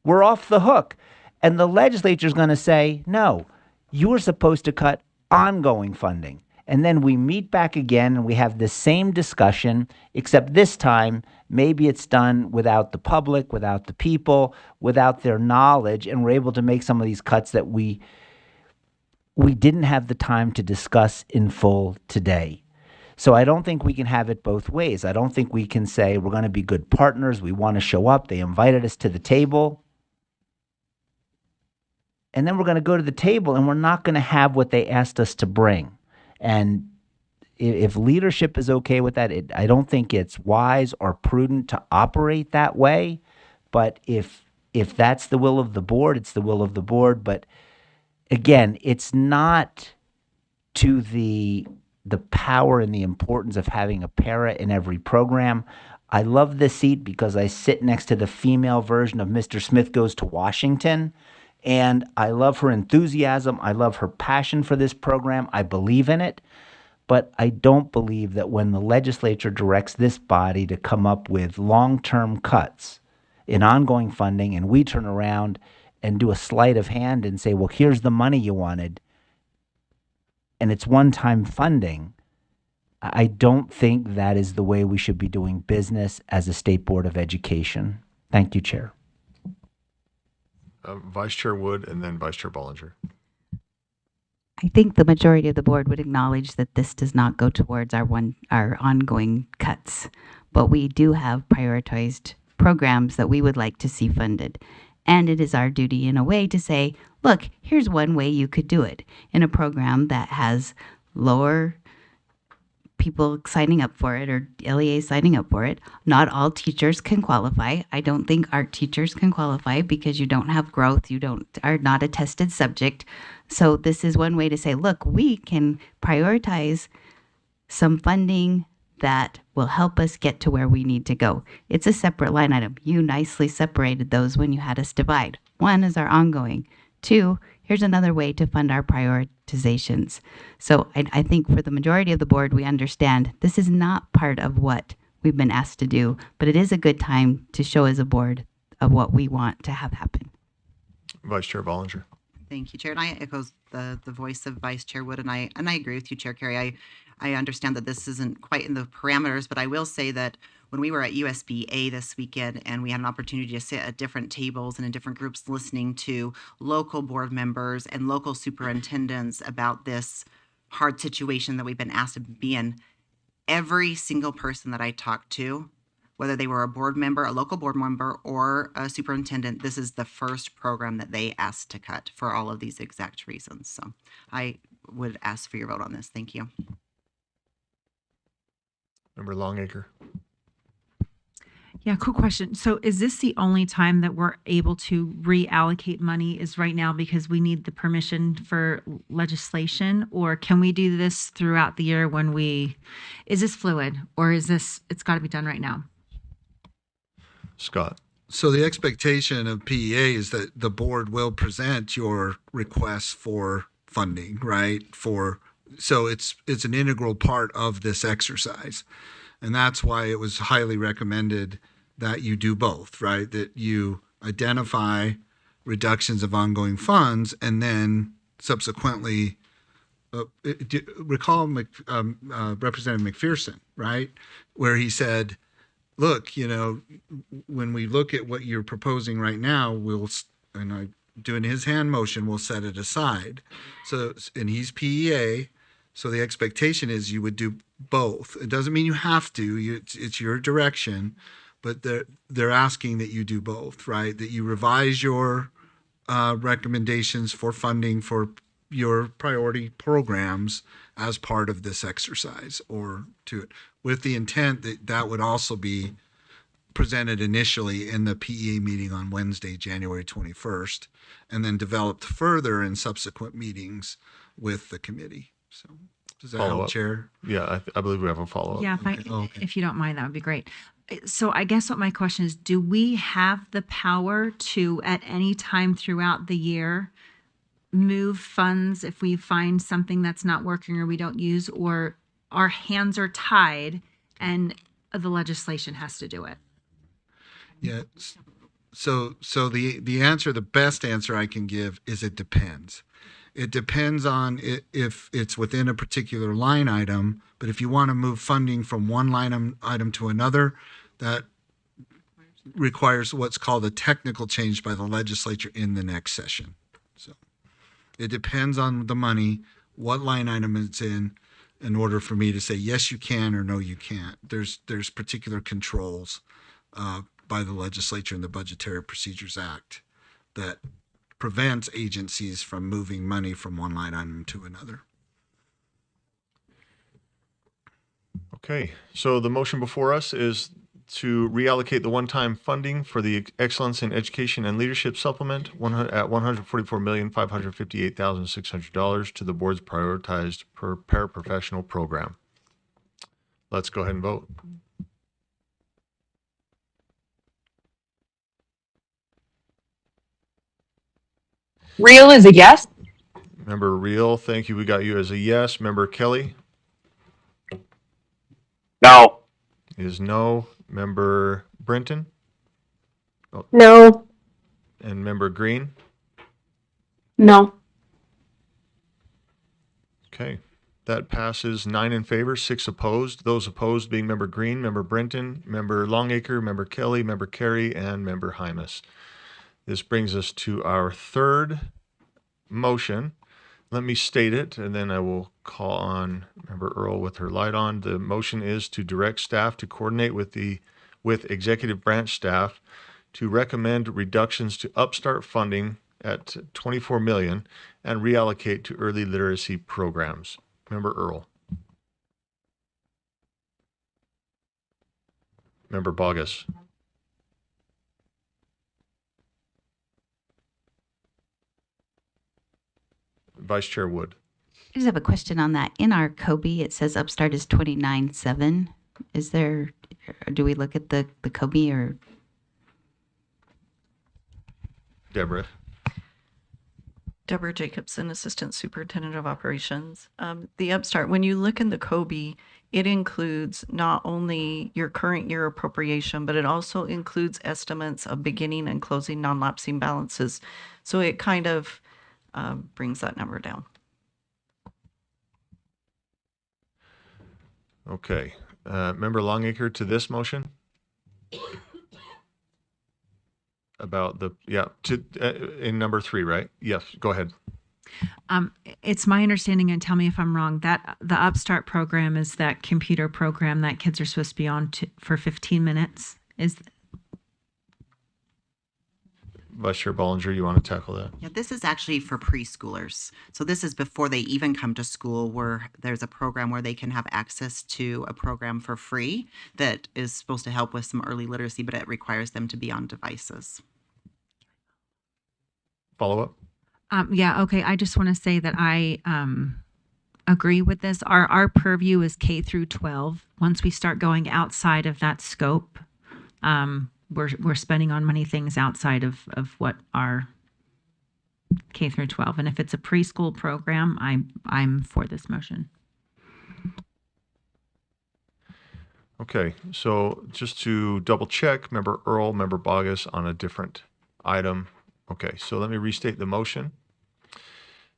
Speaker 10: We're off the hook. And the legislature is going to say, no, you were supposed to cut ongoing funding. And then we meet back again and we have the same discussion, except this time, maybe it's done without the public, without the people, without their knowledge, and we're able to make some of these cuts that we didn't have the time to discuss in full today. So I don't think we can have it both ways. I don't think we can say we're going to be good partners. We want to show up. They invited us to the table. And then we're going to go to the table and we're not going to have what they asked us to bring. And if leadership is okay with that, I don't think it's wise or prudent to operate that way. But if that's the will of the board, it's the will of the board. But again, it's not to the power and the importance of having a para in every program. I love this seat because I sit next to the female version of Mr. Smith Goes to Washington. And I love her enthusiasm. I love her passion for this program. I believe in it. But I don't believe that when the legislature directs this body to come up with long-term cuts in ongoing funding, and we turn around and do a sleight of hand and say, well, here's the money you wanted, and it's one-time funding, I don't think that is the way we should be doing business as a State Board of Education. Thank you, Chair.
Speaker 1: Vice Chair Wood and then Vice Chair Bollinger.
Speaker 15: I think the majority of the board would acknowledge that this does not go towards our ongoing cuts, but we do have prioritized programs that we would like to see funded. And it is our duty in a way to say, look, here's one way you could do it in a program that has lower people signing up for it or LEA signing up for it. Not all teachers can qualify. I don't think art teachers can qualify because you don't have growth. You are not a tested subject. So this is one way to say, look, we can prioritize some funding that will help us get to where we need to go. It's a separate line item. You nicely separated those when you had us divide. One is our ongoing. Two, here's another way to fund our prioritizations. So I think for the majority of the board, we understand this is not part of what we've been asked to do, but it is a good time to show as a board of what we want to have happen.
Speaker 1: Vice Chair Bollinger.
Speaker 8: Thank you, Chair. And I echo the voice of Vice Chair Wood, and I agree with you, Chair Carey. I understand that this isn't quite in the parameters, but I will say that when we were at USBE this weekend and we had an opportunity to sit at different tables and in different groups listening to local board members and local superintendents about this hard situation that we've been asked to be in, every single person that I talked to, whether they were a board member, a local board member, or a superintendent, this is the first program that they asked to cut for all of these exact reasons. So I would ask for your vote on this. Thank you.
Speaker 1: Member Longacre.
Speaker 6: Yeah, quick question. So is this the only time that we're able to reallocate money is right now because we need the permission for legislation? Or can we do this throughout the year is this fluid or is it's got to be done right now?
Speaker 1: Scott.
Speaker 5: So the expectation of PEA is that the board will present your requests for funding, right? So it's an integral part of this exercise. And that's why it was highly recommended that you do both, right? That you identify reductions of ongoing funds and then subsequently recall Representative McPherson, right? Where he said, look, when we look at what you're proposing right now, doing his hand motion, we'll set it aside. So, and he's PEA. So the expectation is you would do both. It doesn't mean you have to. It's your direction, but they're asking that you do both, right? That you revise your recommendations for funding for your priority programs as part of this exercise, or with the intent that that would also be presented initially in the PEA meeting on Wednesday, January 21st, and then developed further in subsequent meetings with the committee. So does that help, Chair?
Speaker 1: Yeah, I believe we have a follow-up.
Speaker 6: Yeah, if you don't mind, that would be great. So I guess what my question is, do we have the power to, at any time throughout the year, move funds if we find something that's not working or we don't use, or our hands are tied and the legislation has to do it?
Speaker 5: Yeah. So the best answer I can give is it depends. It depends on if it's within a particular line item, but if you want to move funding from one line item to another, that requires what's called a technical change by the legislature in the next session. So it depends on the money, what line item it's in order for me to say, yes, you can, or no, you can't. There's particular controls by the legislature in the Budgetary Procedures Act that prevents agencies from moving money from one line item to another.
Speaker 1: Okay, so the motion before us is to reallocate the one-time funding for the Excellence in Education and Leadership Supplement at $144,558,600 to the board's prioritized paraprofessional program. Let's go ahead and vote.
Speaker 18: Real is a yes.
Speaker 1: Member Reel, thank you. We got you as a yes. Member Kelly
Speaker 3: No.
Speaker 1: is no. Member Brenton
Speaker 11: No.
Speaker 1: and Member Green.
Speaker 18: No.
Speaker 1: Okay, that passes 9 in favor, 6 opposed. Those opposed being Member Green, Member Brenton, Member Longacre, Member Kelly, Member Carey, and Member Hymas. This brings us to our third motion. Let me state it, and then I will call on Member Earl with her light on. The motion is to direct staff to coordinate with executive branch staff to recommend reductions to Upstart funding at $24 million and reallocate to early literacy programs. Member Earl. Member Bogus. Vice Chair Wood.
Speaker 15: I just have a question on that. In our COBE, it says Upstart is 29.7. Is there, do we look at the COBE or?
Speaker 1: Deborah.
Speaker 21: Deborah Jacobson, Assistant Superintendent of Operations. The Upstart, when you look in the COBE, it includes not only your current year appropriation, but it also includes estimates of beginning and closing non-lapsing balances. So it kind of brings that number down.
Speaker 1: Okay. Member Longacre to this motion? About the, in number 3, right? Yes, go ahead.
Speaker 6: It's my understanding, and tell me if I'm wrong, that the Upstart program is that computer program that kids are supposed to be on for 15 minutes.
Speaker 1: Vice Chair Bollinger, you want to tackle that?
Speaker 8: Yeah, this is actually for preschoolers. So this is before they even come to school, where there's a program where they can have access to a program for free that is supposed to help with some early literacy, but it requires them to be on devices.
Speaker 1: Follow up?
Speaker 6: Yeah, okay. I just want to say that I agree with this. Our purview is K through 12. Once we start going outside of that scope, we're spending on many things outside of what our K through 12. And if it's a preschool program, I'm for this motion.
Speaker 1: Okay, so just to double check, Member Earl, Member Bogus on a different item. Okay, so let me restate the motion.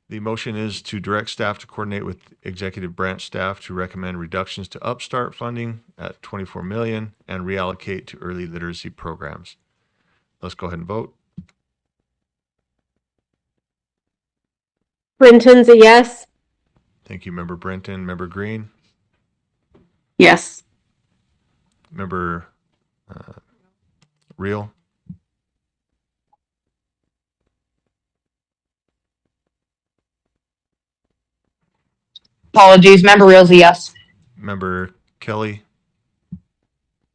Speaker 1: The motion is to direct staff to coordinate with executive branch staff to recommend reductions to Upstart funding at $24 million and reallocate to early literacy programs. Let's go ahead and vote.
Speaker 11: Brenton's a yes.
Speaker 1: Thank you, Member Brenton. Member Green?
Speaker 18: Yes.
Speaker 1: Member Reel?
Speaker 18: Apologies. Member Reel's a yes.
Speaker 1: Member Kelly?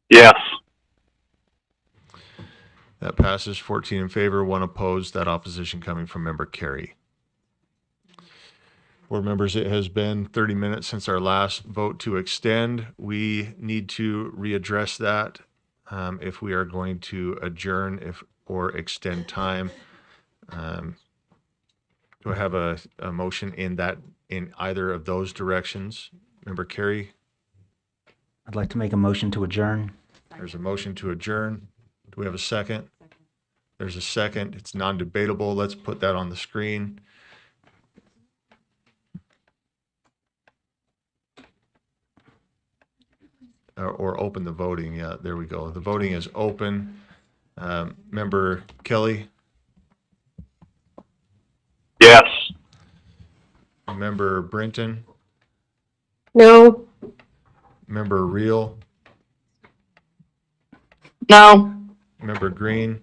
Speaker 3: Yes.
Speaker 1: That passes 14 in favor, 1 opposed. That opposition coming from Member Carey. Board members, it has been 30 minutes since our last vote to extend. We need to readdress that if we are going to adjourn or extend time. Do I have a motion in either of those directions? Member Carey?
Speaker 10: I'd like to make a motion to adjourn.
Speaker 1: There's a motion to adjourn. Do we have a second? There's a second. It's non-debatable. Let's put that on the screen. Or open the voting. Yeah, there we go. The voting is open. Member Kelly?
Speaker 3: Yes.
Speaker 1: Member Brenton?
Speaker 11: No.
Speaker 1: Member Reel?
Speaker 18: No.
Speaker 1: Member Green?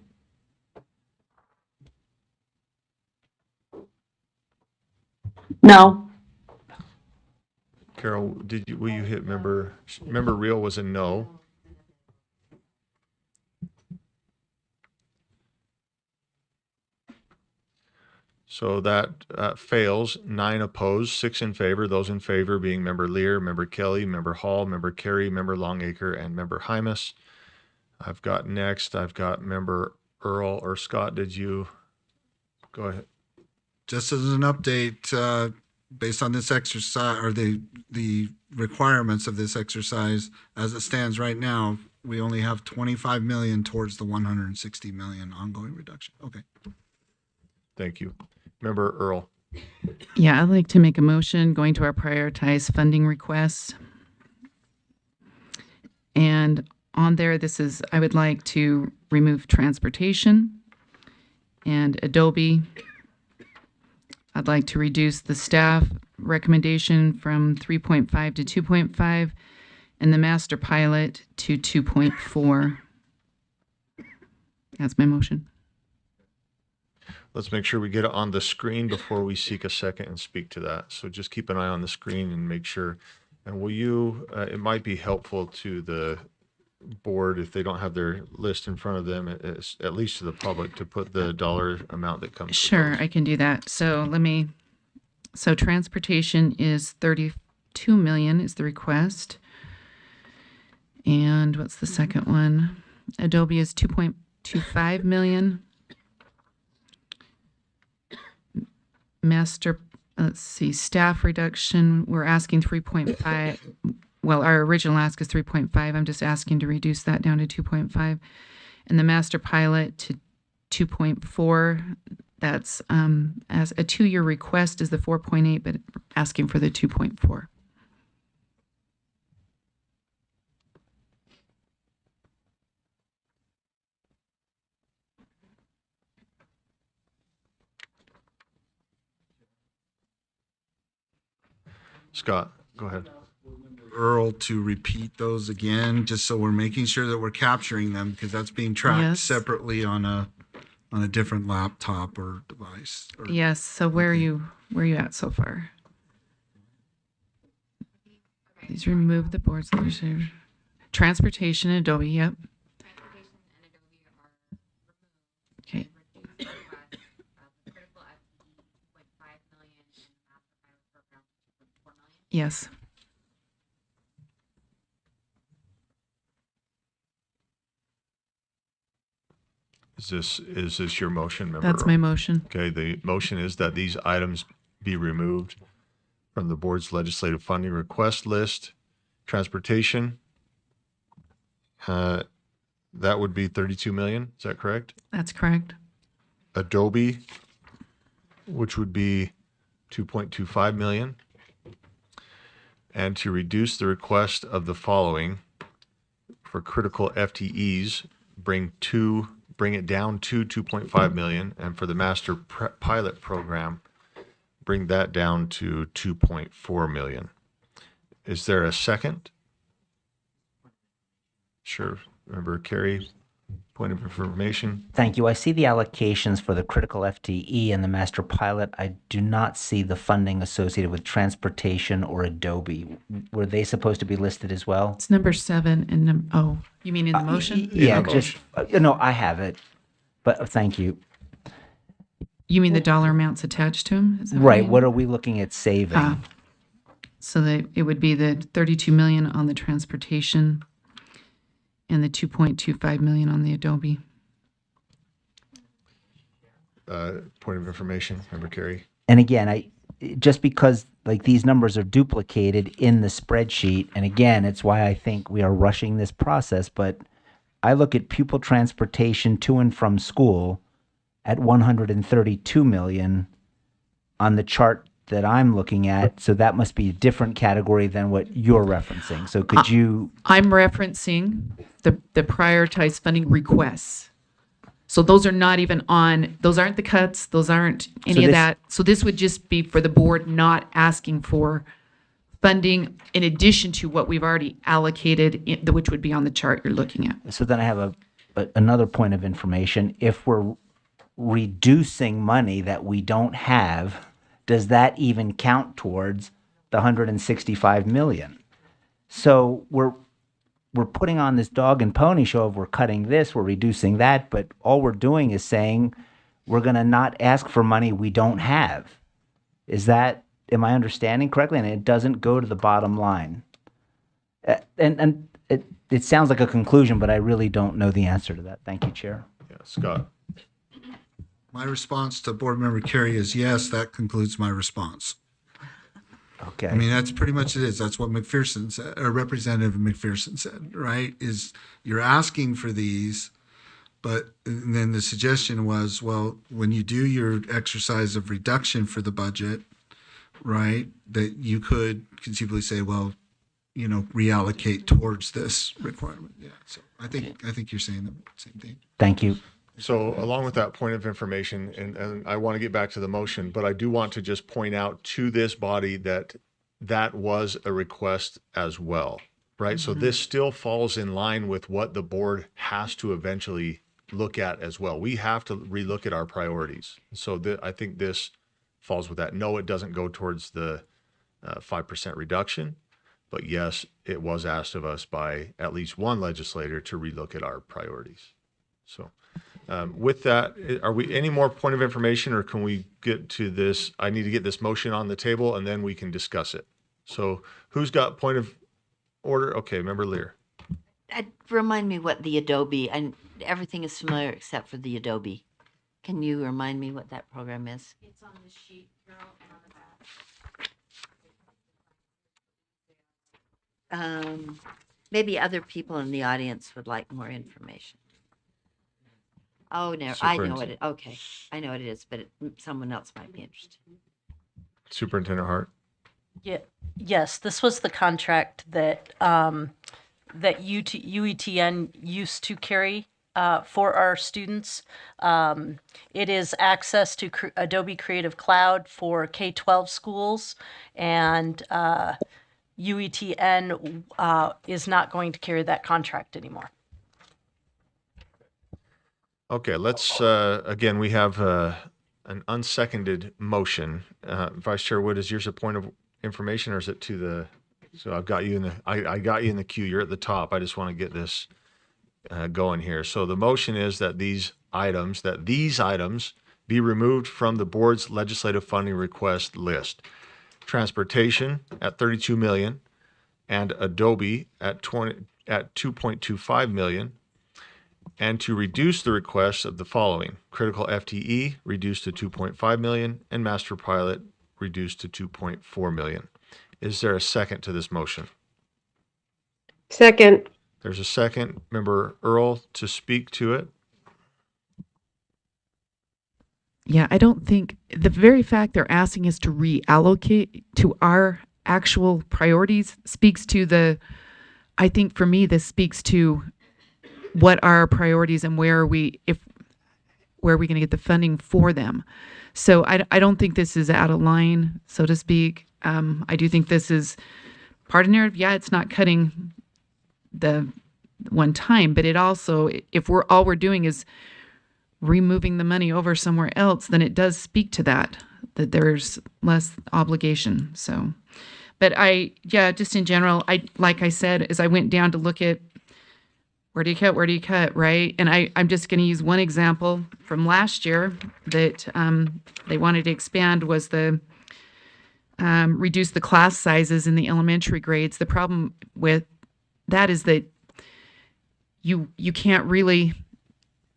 Speaker 1: Carol, will you hit member Reel was a no. So that fails. 9 opposed, 6 in favor. Those in favor being member Lear, member Kelly, member Hall, member Carey, member Longacre, and member Hymas. I've got member Earl or Scott. Did you go ahead?
Speaker 5: Just as an update, based on this exercise or the requirements of this exercise, as it stands right now, we only have 25 million towards the 160 million ongoing reduction. Okay.
Speaker 1: Thank you. Member Earl.
Speaker 9: Yeah, I'd like to make a motion going to our prioritized funding requests. And on there, I would like to remove transportation and Adobe. I'd like to reduce the staff recommendation from 3.5 to 2.5 and the master pilot to 2.4. That's my motion.
Speaker 1: Let's make sure we get it on the screen before we seek a second and speak to that. So just keep an eye on the screen and make sure. And will you, it might be helpful to the board if they don't have their list in front of them, at least to the public, to put the dollar amount that comes.
Speaker 9: Sure, I can do that. So transportation is 32 million is the request. And what's the second one? Adobe is 2.25 million. Staff reduction, we're asking 3.5. Well, our original ask is 3.5. I'm just asking to reduce that down to 2.5. And the master pilot to 2.4. That's as a 2-year request is the 4.8, but asking for the 2.4.
Speaker 1: Scott, go ahead.
Speaker 5: Earl to repeat those again, just so we're making sure that we're capturing them, because that's being tracked separately on a different laptop or device.
Speaker 9: Yes. So where are you at so far? Please remove the board's leadership. Transportation and Adobe. Yep. Okay. Yes.
Speaker 1: Is this your motion, member?
Speaker 9: That's my motion.
Speaker 1: Okay, the motion is that these items be removed from the board's legislative funding request list. Transportation, that would be 32 million. Is that correct?
Speaker 9: That's correct.
Speaker 1: Adobe, which would be 2.25 million. And to reduce the request of the following for critical FTEs, bring it down to 2.5 million, and for the master pilot program, bring that down to 2.4 million. Is there a second? Sure. Member Carey, point of information.
Speaker 10: Thank you. I see the allocations for the critical FTE and the master pilot. I do not see the funding associated with transportation or Adobe. Were they supposed to be listed as well?
Speaker 9: It's number 7 and you mean in the motion?
Speaker 10: Yeah, just no, I have it, but thank you.
Speaker 9: You mean the dollar amounts attached to them?
Speaker 10: Right. What are we looking at saving?
Speaker 9: So that it would be the 32 million on the transportation and the 2.25 million on the Adobe.
Speaker 1: Point of information, Member Carey.
Speaker 10: And again, just because like these numbers are duplicated in the spreadsheet, and again, it's why I think we are rushing this process, but I look at pupil transportation to and from school at 132 million on the chart that I'm looking at. So that must be a different category than what you're referencing. So could you?
Speaker 9: I'm referencing the prioritized funding requests. So those are not even on, those aren't the cuts, those aren't any of that. So this would just be for the board not asking for funding in addition to what we've already allocated, which would be on the chart you're looking at.
Speaker 10: So then I have another point of information. If we're reducing money that we don't have, does that even count towards the 165 million. So we're putting on this dog and pony show of we're cutting this, we're reducing that, but all we're doing is saying we're going to not ask for money we don't have. Am I understanding correctly? And it doesn't go to the bottom line. And it sounds like a conclusion, but I really don't know the answer to that. Thank you, Chair.
Speaker 1: Yeah, Scott.
Speaker 5: My response to Board Member Carey is yes, that concludes my response.
Speaker 10: Okay.
Speaker 5: I mean, that's pretty much it is. That's what McPherson said, or Representative McPherson said, right? Is you're asking for these, but then the suggestion was, well, when you do your exercise of reduction for the budget, right, that you could conceivably say, well, reallocate towards this requirement. Yeah. So I think you're saying the same thing.
Speaker 10: Thank you.
Speaker 1: So along with that point of information, and I want to get back to the motion, but I do want to just point out to this body that that was a request as well, right? So this still falls in line with what the board has to eventually look at as well. We have to relook at our priorities. So I think this falls with that. No, it doesn't go towards the 5% reduction, but yes, it was asked of us by at least one legislator to relook at our priorities. So with that, are we any more point of information, or can we get to this? I need to get this motion on the table and then we can discuss it. So who's got point of order? Okay, Member Lear.
Speaker 19: Remind me what the Adobe, and everything is familiar except for the Adobe. Can you remind me what that program is?
Speaker 6: It's on the sheet, Carol, and on the back.
Speaker 19: Maybe other people in the audience would like more information. Oh, no, I know what it, okay. I know what it is, but someone else might be interested.
Speaker 1: Superintendent Hart.
Speaker 2: Yeah, yes, this was the contract that that UETN used to carry for our students. It is access to Adobe Creative Cloud for K-12 schools, and UETN is not going to carry that contract anymore.
Speaker 1: Okay, let's, again, we have an unseconded motion. Vice Chair Wood, is yours a point of information, or is it to the, so I've got you in the, I got you in the queue. You're at the top. I just want to get this going here. So the motion is that these items be removed from the board's legislative funding request list. Transportation at 32 million and Adobe at 2.25 million. And to reduce the requests of the following: critical FTE reduced to 2.5 million and master pilot reduced to 2.4 million. Is there a second to this motion?
Speaker 11: Second.
Speaker 1: There's a second. Member Earl to speak to it.
Speaker 9: Yeah, I don't think the very fact they're asking us to reallocate to our actual priorities speaks to I think for me, this speaks to what are our priorities and where are we going to get the funding for them. So I don't think this is out of line, so to speak. I do think this is part of narrative. Yeah, it's not cutting the one time, but it also, if all we're doing is removing the money over somewhere else, then it does speak to that there's less obligation. So, but just in general, like I said, as I went down to look at where do you cut, right? And I'm just going to use one example from last year that they wanted to expand was the reduce the class sizes in the elementary grades. The problem with that is that you can't really,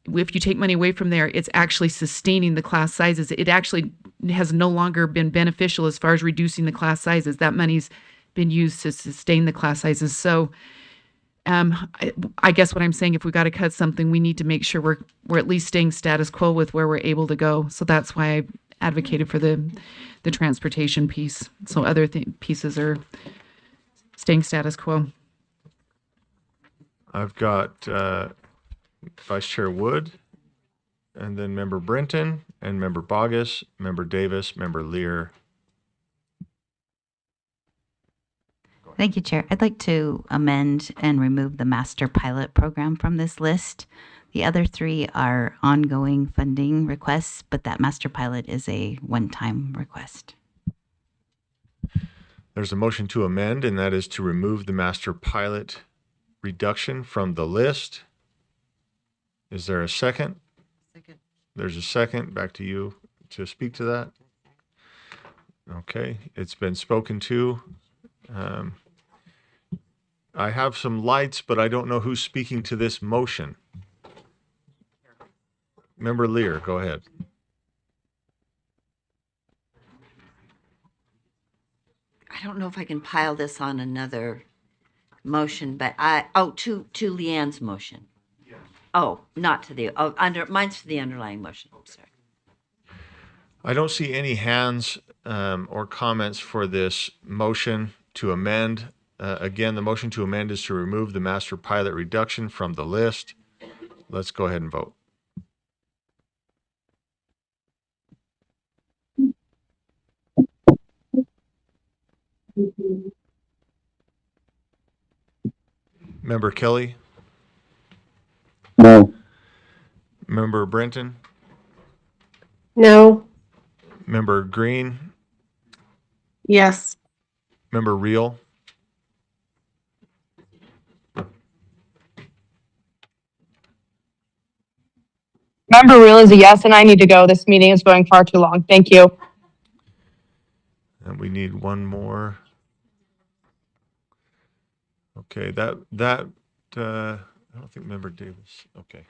Speaker 9: if you take money away from there, it's actually sustaining the class sizes. It actually has no longer been beneficial as far as reducing the class sizes. That money's been used to sustain the class sizes. So I guess what I'm saying, if we got to cut something, we need to make sure we're at least staying status quo with where we're able to go. So that's why I advocated for the transportation piece. So other pieces are staying status quo.
Speaker 1: I've got Vice Chair Wood, and then Member Brenton, and Member Bogus, Member Davis, Member Lear.
Speaker 15: Thank you, Chair. I'd like to amend and remove the master pilot program from this list. The other three are ongoing funding requests, but that master pilot is a one-time request.
Speaker 1: There's a motion to amend, and that is to remove the master pilot reduction from the list. Is there a second?
Speaker 8: Second.
Speaker 1: There's a second. Back to you to speak to that. Okay, it's been spoken to. I have some lights, but I don't know who's speaking to this motion. Member Lear, go ahead.
Speaker 19: I don't know if I can pile this on another motion, but to Leanne's motion. Oh, not to the, mine's for the underlying motion. Sorry.
Speaker 1: I don't see any hands or comments for this motion to amend. Again, the motion to amend is to remove the master pilot reduction from the list. Let's go ahead and vote. Member Kelly?
Speaker 3: No.
Speaker 1: Member Brenton?
Speaker 11: No.
Speaker 1: Member Green?
Speaker 11: Yes.
Speaker 1: Member Reel?
Speaker 18: Member Real is a yes, and I need to go. This meeting is going far too long. Thank you.
Speaker 1: And we need one more. Okay, I don't think Member Davis, okay.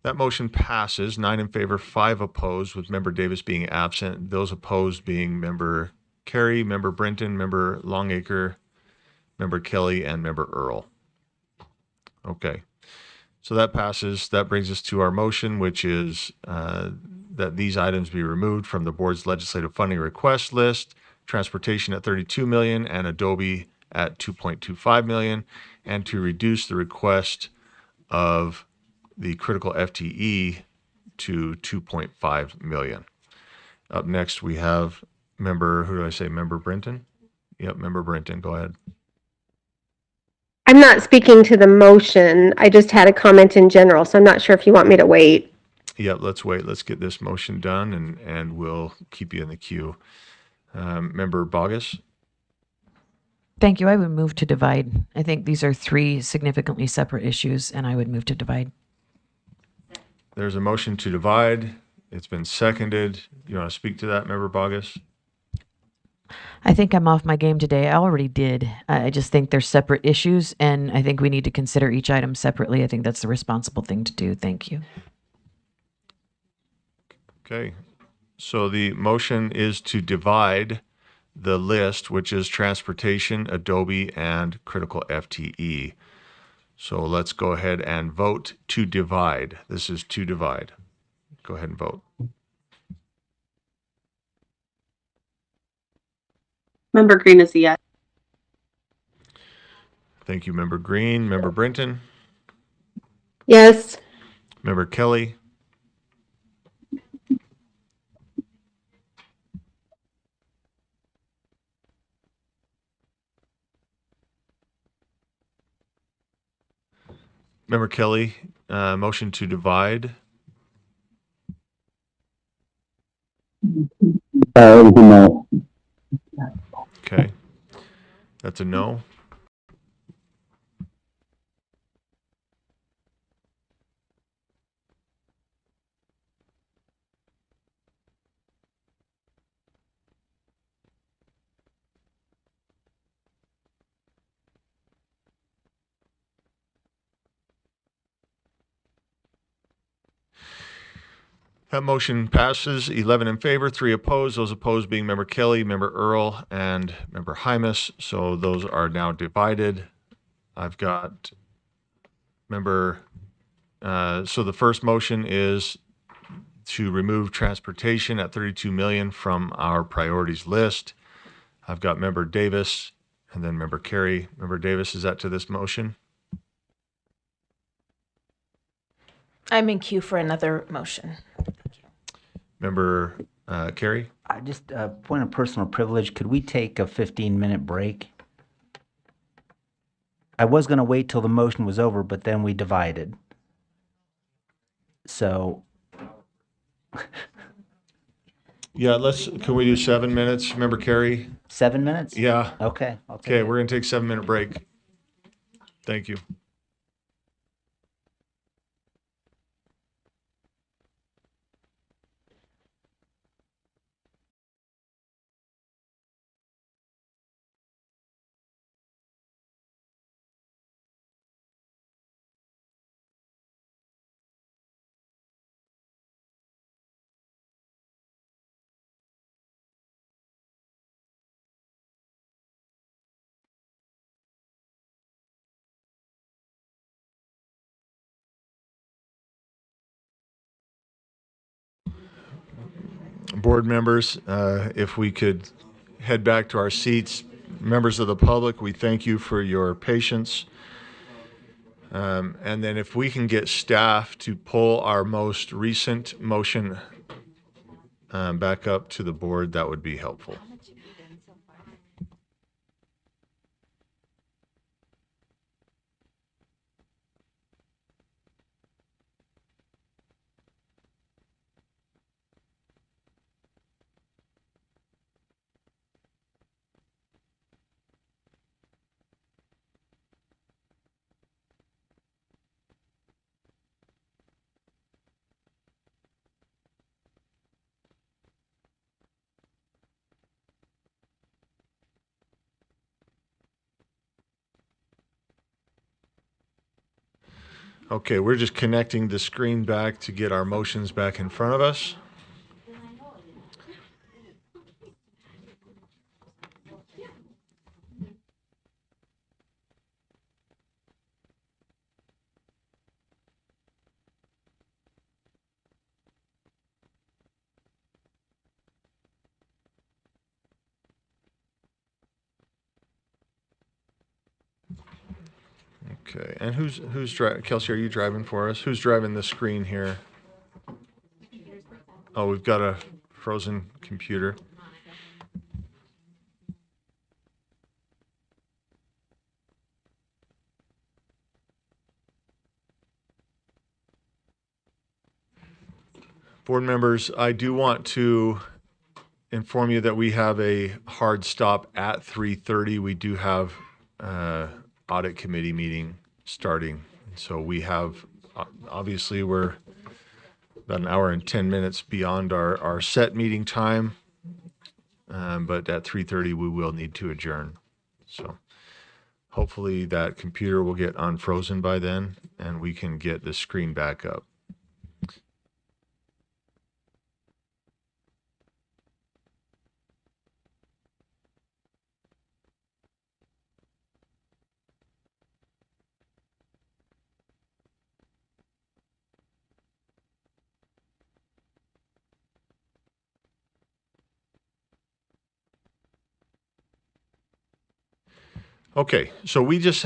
Speaker 1: That motion passes, 9 in favor, 5 opposed, with Member Davis being absent. Those opposed being Member Carey, Member Brenton, Member Longacre, Member Kelly, and Member Earl. Okay, so that passes. That brings us to our motion, which is that these items be removed from the board's legislative funding request list, transportation at 32 million and Adobe at 2.25 million, and to reduce the request of the critical FTE to 2.5 million. Up next, we have Member Brenton? Yep, Member Brenton, go ahead.
Speaker 13: I'm not speaking to the motion. I just had a comment in general, so I'm not sure if you want me to wait.
Speaker 1: Yep, let's wait. Let's get this motion done, and we'll keep you in the queue. Member Bogus?
Speaker 7: Thank you. I would move to divide. I think these are 3 significantly separate issues, and I would move to divide.
Speaker 1: There's a motion to divide. It's been seconded. You want to speak to that, Member Bogus?
Speaker 7: I think I'm off my game today. I already did. I just think they're separate issues, and I think we need to consider each item separately. I think that's the responsible thing to do. Thank you.
Speaker 1: Okay. So the motion is to divide the list, which is transportation, Adobe, and critical FTE. So let's go ahead and vote to divide. This is to divide. Go ahead and vote.
Speaker 11: Member Green is a yes.
Speaker 1: Thank you, Member Green. Member Brenton?
Speaker 13: Yes.
Speaker 1: Member Kelly? Member Kelly, motion to divide.
Speaker 3: No.
Speaker 1: Okay. That's a no. That motion passes, 11 in favor, 3 opposed. Those opposed being Member Kelly, Member Earl, and Member Hymas. So those are now divided. I've got so the first motion is to remove transportation at 32 million from our priorities list. I've got Member Davis and then Member Carey. Member Davis, is that to this motion?
Speaker 20: I'm in queue for another motion.
Speaker 1: Member Carey?
Speaker 10: Just a point of personal privilege. Could we take a 15-minute break? I was going to wait till the motion was over, but then we divided. So
Speaker 1: Yeah, can we do 7 minutes? Remember Carrie?
Speaker 10: 7 minutes?
Speaker 1: Yeah.
Speaker 10: Okay. I'll take
Speaker 1: Okay,
Speaker 10: it.
Speaker 1: we're gonna take 7-minute break. Thank you. Board members, if we could head back to our seats. Members of the public, we thank you for your patience. And then if we can get staff to pull our most recent motion back up to the board, that would be helpful. Okay, we're just connecting the screen back to get our motions back in front of us. Okay, and who's driving? Kelsey, are you driving for us? Who's driving the screen here? Oh, we've got a frozen computer. Board members, I do want to inform you that we have a hard stop at 3:30. We do have audit committee meeting starting. So we have, obviously we're about an hour and 10 minutes beyond our set meeting time. But at 3:30 we will need to adjourn. So hopefully that computer will get unfrozen by then and we can get the screen back up. Okay, so we just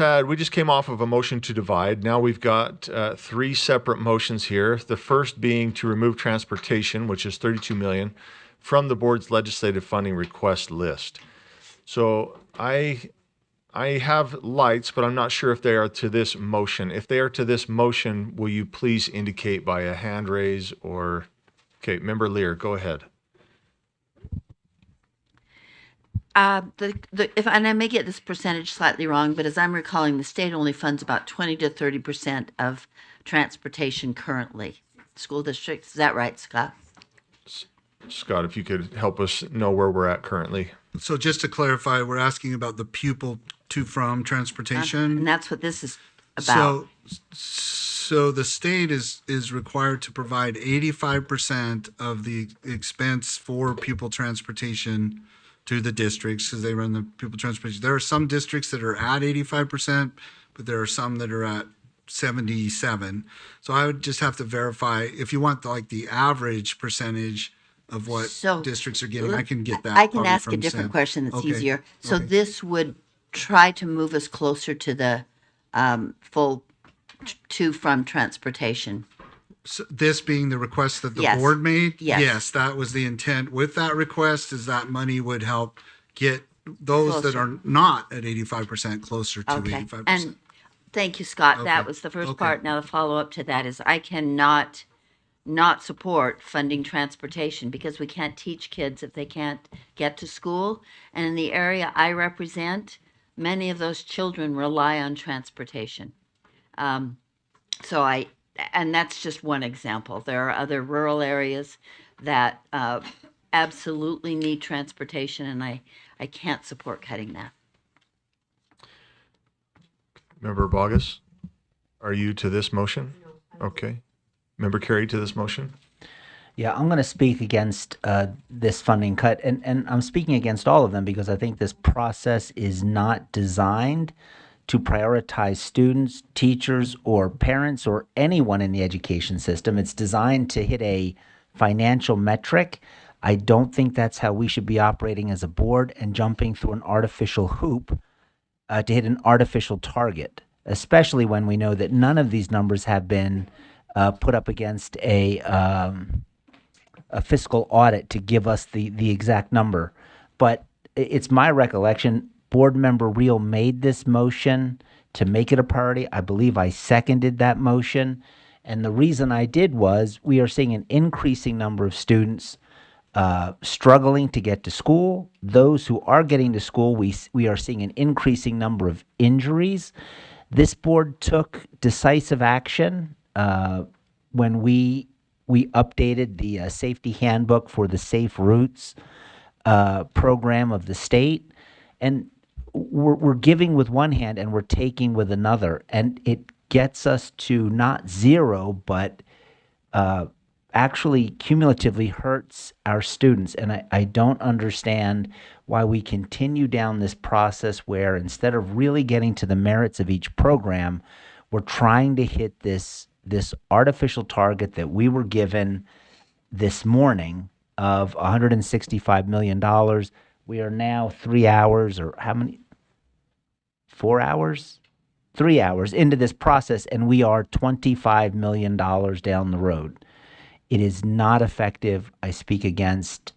Speaker 1: came off of a motion to divide. Now we've got 3 separate motions here. The first being to remove transportation, which is 32 million, from the board's legislative funding request list. So I have lights, but I'm not sure if they are to this motion. If they are to this motion, will you please indicate by a hand raise or, okay, Member Lear, go ahead.
Speaker 19: If and I may get this percentage slightly wrong, but as I'm recalling, the state only funds about 20 to 30% of transportation currently. School districts, is that right, Scott?
Speaker 1: Scott, if you could help us know where we're at currently.
Speaker 5: So just to clarify, we're asking about the pupil to from transportation.
Speaker 19: And that's what this is about.
Speaker 5: So the state is required to provide 85% of the expense for pupil transportation to the districts because they run the pupil transportation. There are some districts that are at 85%, but there are some that are at 77. So I would just have to verify if you want the average percentage of what districts are getting. I can get that.
Speaker 19: I can ask a different question that's easier. So this would try to move us closer to the full to from transportation.
Speaker 5: So this being the request that the board made? Yes, that was the intent with that request, is that money would help get those that are not at 85% closer to 85%.
Speaker 19: And thank you, Scott. That was the first part. Now the follow-up to that is I cannot not support funding transportation because we can't teach kids if they can't get to school. And in the area I represent, many of those children rely on transportation. So and that's just one example. There are other rural areas that absolutely need transportation, and I can't support cutting that.
Speaker 1: Member Bogus, are you to this motion? Okay. Member Carey to this motion?
Speaker 10: Yeah, I'm going to speak against this funding cut, and I'm speaking against all of them because I think this process is not designed to prioritize students, teachers, or parents, or anyone in the education system. It's designed to hit a financial metric. I don't think that's how we should be operating as a board and jumping through an artificial hoop to hit an artificial target, especially when we know that none of these numbers have been put up against a fiscal audit to give us the exact number. But it's my recollection, Board Member Reel made this motion to make it a priority. I believe I seconded that motion. And the reason I did was we are seeing an increasing number of students struggling to get to school. Those who are getting to school, we are seeing an increasing number of injuries. This board took decisive action when we updated the safety handbook for the Safe Routes program of the state. And we're giving with one hand and we're taking with another. And it gets us to not zero, but actually cumulatively hurts our students. And I don't understand why we continue down this process where instead of really getting to the merits of each program, we're trying to hit this artificial target that we were given this morning of $165 million. We are now 3 hours or how many? 4 hours? 3 hours into this process, and we are $25 million down the road. It is not effective. I speak against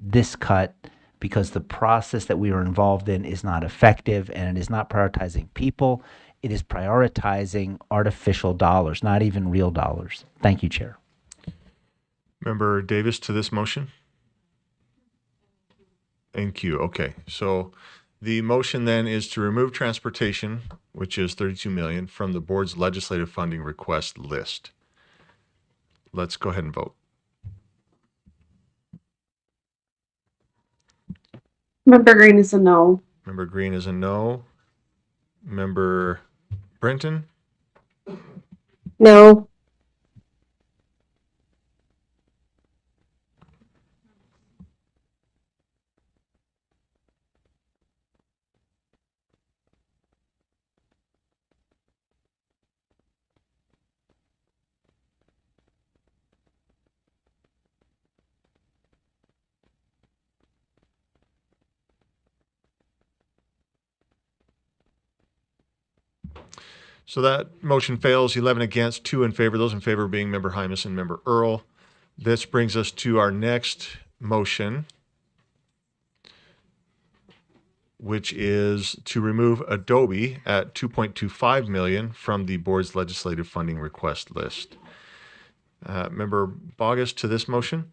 Speaker 10: this cut because the process that we are involved in is not effective, and it is not prioritizing people. It is prioritizing artificial dollars, not even real dollars. Thank you, Chair.
Speaker 1: Member Davis to this motion? Thank you. Okay. So the motion then is to remove transportation, which is 32 million, from the board's legislative funding request list. Let's go ahead and vote.
Speaker 11: Member Green is a no.
Speaker 1: Member Green is a no. Member Brenton?
Speaker 11: No.
Speaker 1: So that motion fails, 11 against, 2 in favor. Those in favor being Member Hymas and Member Earl. This brings us to our next motion, which is to remove Adobe at 2.25 million from the board's legislative funding request list. Member Bogus to this motion?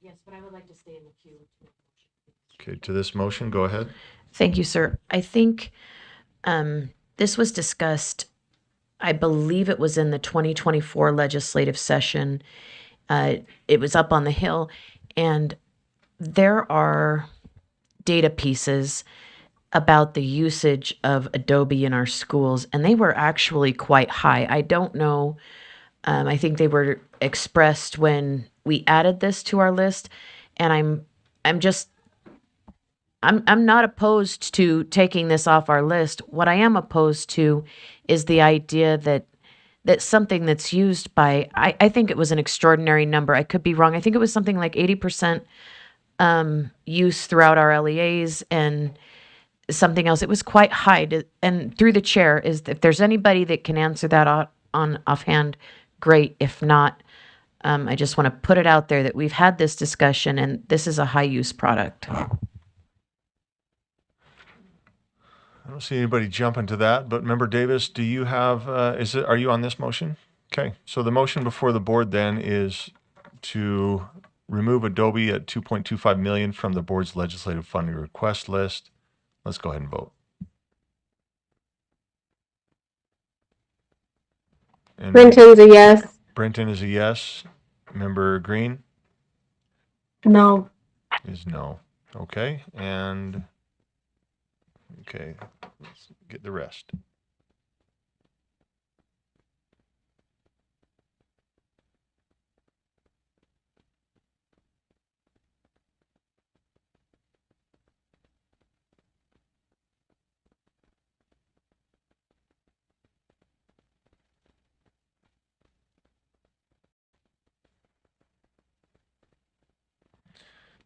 Speaker 7: Yes, but I would like to stay in the queue.
Speaker 1: Okay, to this motion, go ahead.
Speaker 7: Thank you, sir. I think this was discussed, I believe it was in the 2024 legislative session. It was up on the Hill, and there are data pieces about the usage of Adobe in our schools, and they were actually quite high. I don't know, I think they were expressed when we added this to our list, and I'm not opposed to taking this off our list. What I am opposed to is the idea that something that's used by, I think it was an extraordinary number. I could be wrong. I think it was something like 80% use throughout our LEAs and something else. It was quite high. And through the chair, is if there's anybody that can answer that on offhand, great. If not, I just want to put it out there that we've had this discussion and this is a high use product.
Speaker 1: I don't see anybody jump into that, but Member Davis, do you have, are you on this motion? Okay, so the motion before the board then is to remove Adobe at 2.25 million from the board's legislative funding request list. Let's go ahead and vote. And
Speaker 11: Brenton's a yes.
Speaker 1: Brenton is a yes. Member Green
Speaker 11: No.
Speaker 1: is no. Okay, and let's get the rest.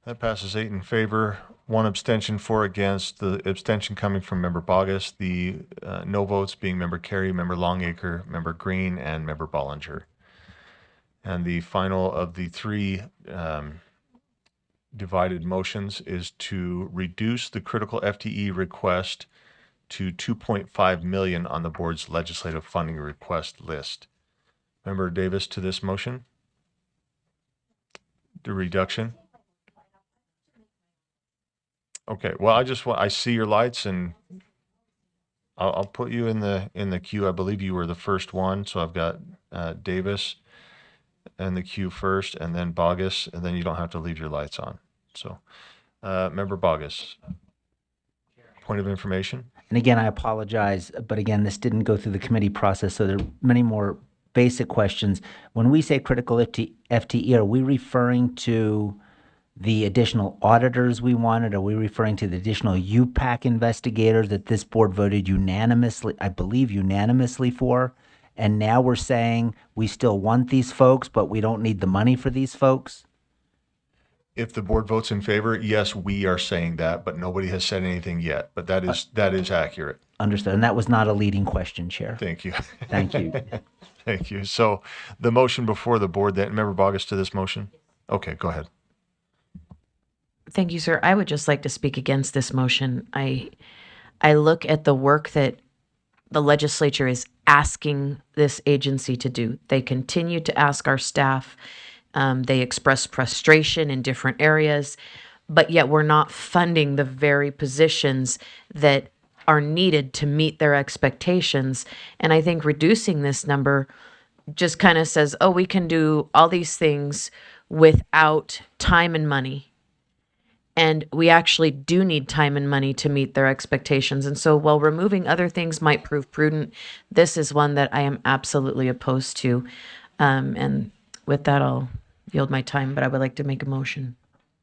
Speaker 1: That passes 8 in favor, 1 abstention, 4 against. The abstention coming from Member Bogus. The no votes being Member Carey, Member Longacre, Member Green, and Member Bollinger. And the final of the 3 divided motions is to reduce the critical FTE request to 2.5 million on the board's legislative funding request list. Member Davis to this motion? The reduction? Okay, well, I see your lights, and I'll put you in the queue. I believe you were the first one, so I've got Davis in the queue first, and then Bogus, and then you don't have to leave your lights on. So, Member Bogus, point of information.
Speaker 10: And again, I apologize, but again, this didn't go through the committee process, so there are many more basic questions. When we say critical FTE, are we referring to the additional auditors we wanted? Are we referring to the additional UPAC investigators that this board voted unanimously, I believe unanimously for? And now we're saying we still want these folks, but we don't need the money for these folks?
Speaker 1: If the board votes in favor, yes, we are saying that, but nobody has said anything yet. But that is accurate.
Speaker 10: Understood. And that was not a leading question, Chair.
Speaker 1: Thank you.
Speaker 10: Thank you.
Speaker 1: Thank you. So the motion before the board, then, Member Bogus to this motion? Okay, go ahead.
Speaker 7: Thank you, sir. I would just like to speak against this motion. I look at the work that the legislature is asking this agency to do. They continue to ask our staff. They express frustration in different areas, but yet we're not funding the very positions that are needed to meet their expectations. And I think reducing this number just kind of says, oh, we can do all these things without time and money. And we actually do need time and money to meet their expectations. And so while removing other things might prove prudent, this is one that I am absolutely opposed to. And with that, I'll yield my time, but I would like to make a motion.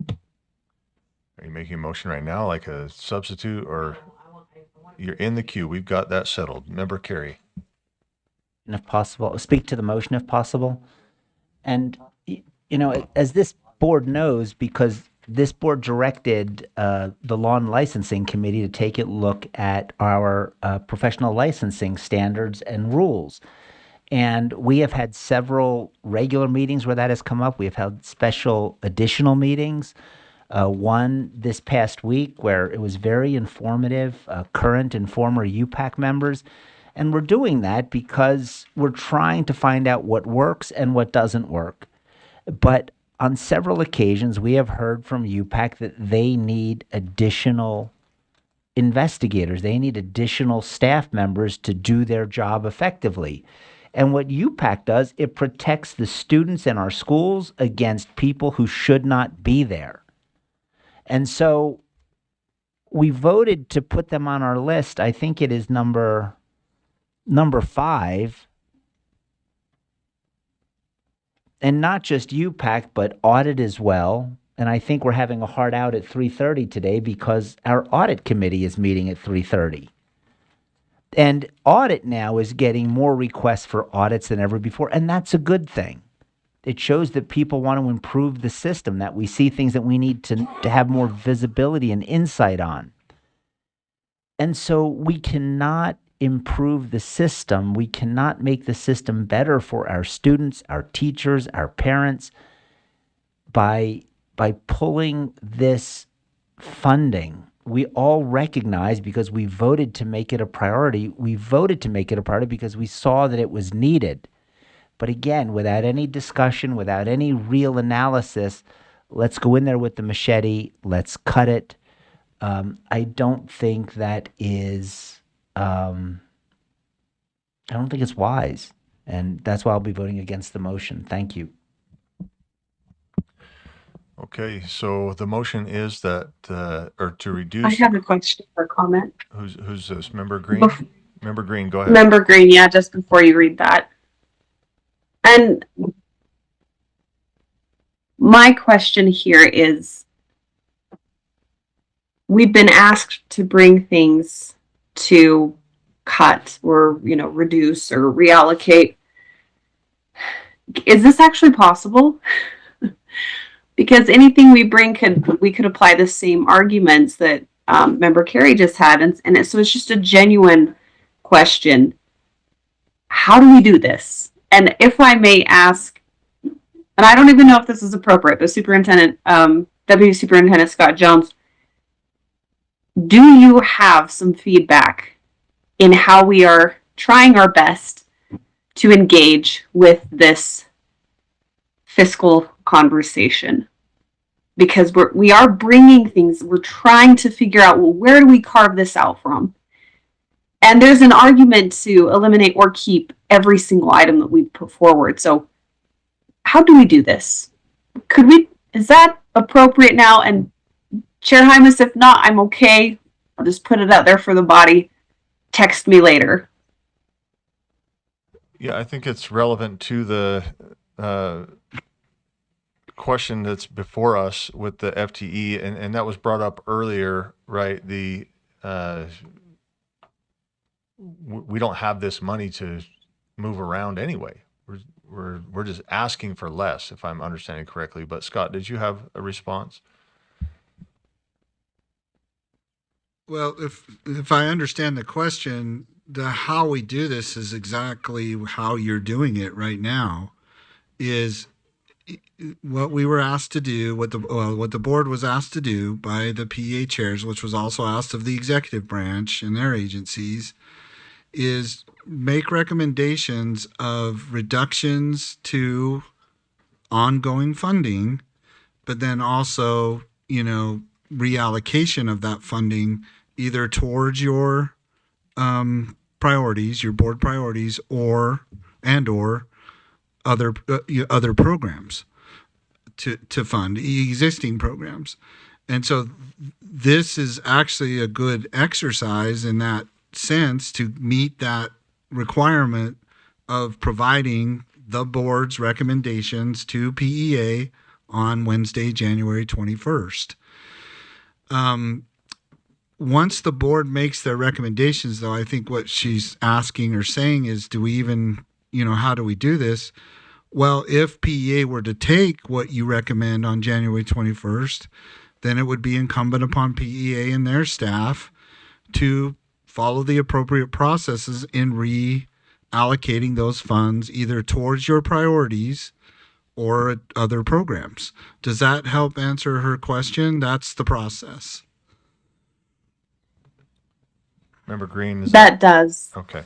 Speaker 1: Are you making a motion right now, like a substitute, or you're in the queue? We've got that settled. Member Carey.
Speaker 10: And if possible, speak to the motion if possible. And, you know, as this board knows, because this board directed the Law and Licensing Committee to take a look at our professional licensing standards and rules. And we have had several regular meetings where that has come up. We have had special additional meetings. One this past week where it was very informative, current and former UPAC members. And we're doing that because we're trying to find out what works and what doesn't work. But on several occasions, we have heard from UPAC that they need additional investigators. They need additional staff members to do their job effectively. And what UPAC does, it protects the students in our schools against people who should not be there. And so we voted to put them on our list. I think it is number 5. And not just UPAC, but audit as well. And I think we're having a hard out at 3:30 today because our audit committee is meeting at 3:30. And audit now is getting more requests for audits than ever before, and that's a good thing. It shows that people want to improve the system, that we see things that we need to have more visibility and insight on. And so we cannot improve the system. We cannot make the system better for our students, our teachers, our parents by pulling this funding. We all recognize, because we voted to make it a priority, we voted to make it a priority because we saw that it was needed. But again, without any discussion, without any real analysis, let's go in there with the machete, let's cut it. I don't think that is, I don't think it's wise. And that's why I'll be voting against the motion. Thank you.
Speaker 1: Okay, so the motion is that, or to reduce.
Speaker 11: I have a question or comment.
Speaker 1: Who's this? Member Green?
Speaker 11: Bef-
Speaker 1: Member Green, go ahead.
Speaker 11: Member Green, yeah, just before you read that. And my question here is, we've been asked to bring things to cut or, reduce or reallocate. Is this actually possible? Because anything we bring we could apply the same arguments that Member Carey just had, so it's just a genuine question. How do we do this? And if I may ask, and I don't even know if this is appropriate, but Deputy Superintendent Scott Jones, do you have some feedback in how we are trying our best to engage with this fiscal conversation? Because we are bringing things, we're trying to figure out, well, where do we carve this out from? And there's an argument to eliminate or keep every single item that we put forward. So how do we do this? Is that appropriate now? And Chair Hymas, if not, I'm okay. I'll just put it out there for the body. Text me later.
Speaker 1: Yeah, I think it's relevant to the question that's before us with the FTE, and that was brought up earlier, right? We don't have this money to move around anyway. We're just asking for less, if I'm understanding correctly. But Scott, did you have a response?
Speaker 5: Well, if I understand the question, how we do this is exactly how you're doing it right now. Is what we were asked to do, what the board was asked to do by the PEA chairs, which was also asked of the executive branch and their agencies, is make recommendations of reductions to ongoing funding, but then also, reallocation of that funding either towards your priorities, your board priorities, or other programs to fund existing programs. And so this is actually a good exercise in that sense to meet that requirement of providing the board's recommendations to PEA on Wednesday, January 21st. Once the board makes their recommendations, though, I think what she's asking or saying is, do we even, how do we do this? Well, if PEA were to take what you recommend on January 21st, then it would be incumbent upon PEA and their staff to follow the appropriate processes in reallocating those funds either towards your priorities or other programs. Does that help answer her question? That's the process.
Speaker 1: Member Green?
Speaker 11: That does.
Speaker 1: Okay.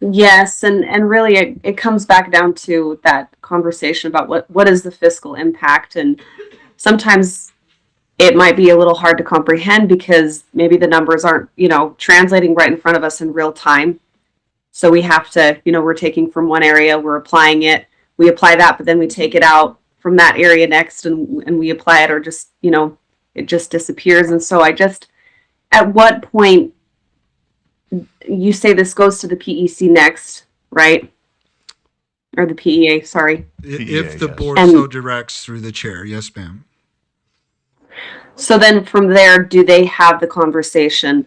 Speaker 11: Yes, and really it comes back down to that conversation about what is the fiscal impact, and sometimes it might be a little hard to comprehend because maybe the numbers aren't, translating right in front of us in real time. So we have to, we're taking from one area, we're applying it, we apply that, but then we take it out from that area next and we apply it, or just, it just disappears. And so at what point, you say this goes to the PEC next, right? Or the PEA, sorry.
Speaker 5: If the
Speaker 1: yes.
Speaker 5: board so directs through the chair. Yes, ma'am.
Speaker 11: So then from there, do they have the conversation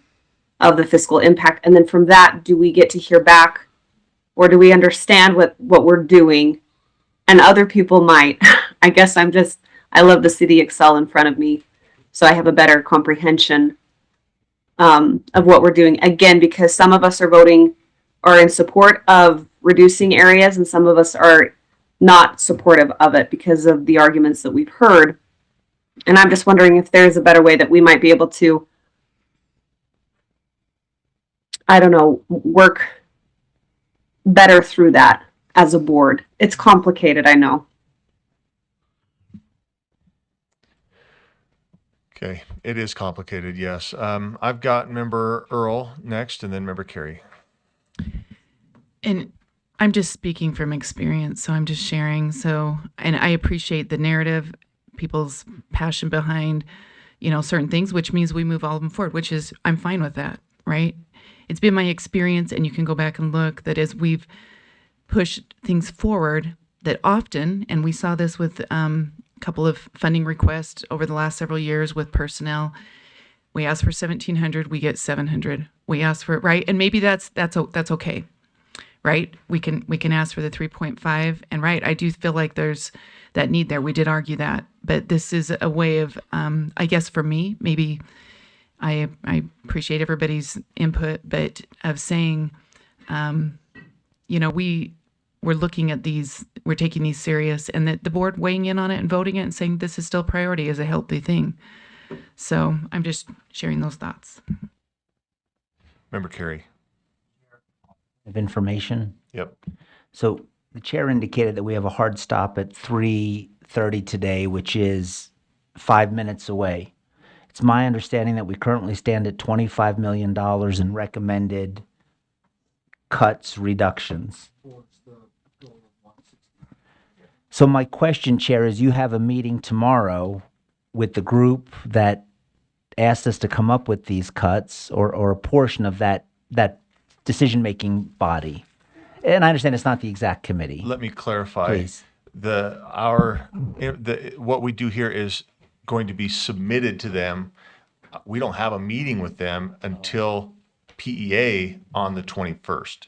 Speaker 11: of the fiscal impact? And then from that, do we get to hear back, or do we understand what we're doing? And other people might. I guess I love to see the Excel in front of me, so I have a better comprehension of what we're doing. Again, because some of us are in support of reducing areas, and some of us are not supportive of it because of the arguments that we've heard. And I'm just wondering if there's a better way that we might be able to, work better through that. as a board. It's complicated, I know.
Speaker 1: Okay, it is complicated, yes. I've got member Earl next and then member Carey.
Speaker 9: And I'm just speaking from experience, so I'm just sharing. So, and I appreciate the narrative, people's passion behind, certain things, which means we move all of them forward, which is, I'm fine with that, right? It's been my experience, and you can go back and look, that as we've pushed things forward, that often, and we saw this with a couple of funding requests over the last several years with personnel, we ask for 1,700, we get 700. We ask for, right? And maybe that's okay. Right? We can ask for the 3.5, and right, I do feel like there's that need there. We did argue that, but this is a way of, I guess for me, maybe I appreciate everybody's input, but of saying, we're looking at these, we're taking these serious, and that the board weighing in on it and voting it and saying this is still priority is a healthy thing. So I'm just sharing those thoughts.
Speaker 1: Member Carey.
Speaker 10: Of information.
Speaker 1: Yep.
Speaker 10: So the chair indicated that we have a hard stop at 3:30 today, which is 5 minutes away. It's my understanding that we currently stand at $25 million in recommended cuts, reductions. So my question, Chair, is you have a meeting tomorrow with the group that asked us to come up with these cuts, or a portion of that decision-making body. And I understand it's not the exact committee.
Speaker 1: Let me clarify.
Speaker 10: Please.
Speaker 1: What we do here is going to be submitted to them. We don't have a meeting with them until PEA on the 21st.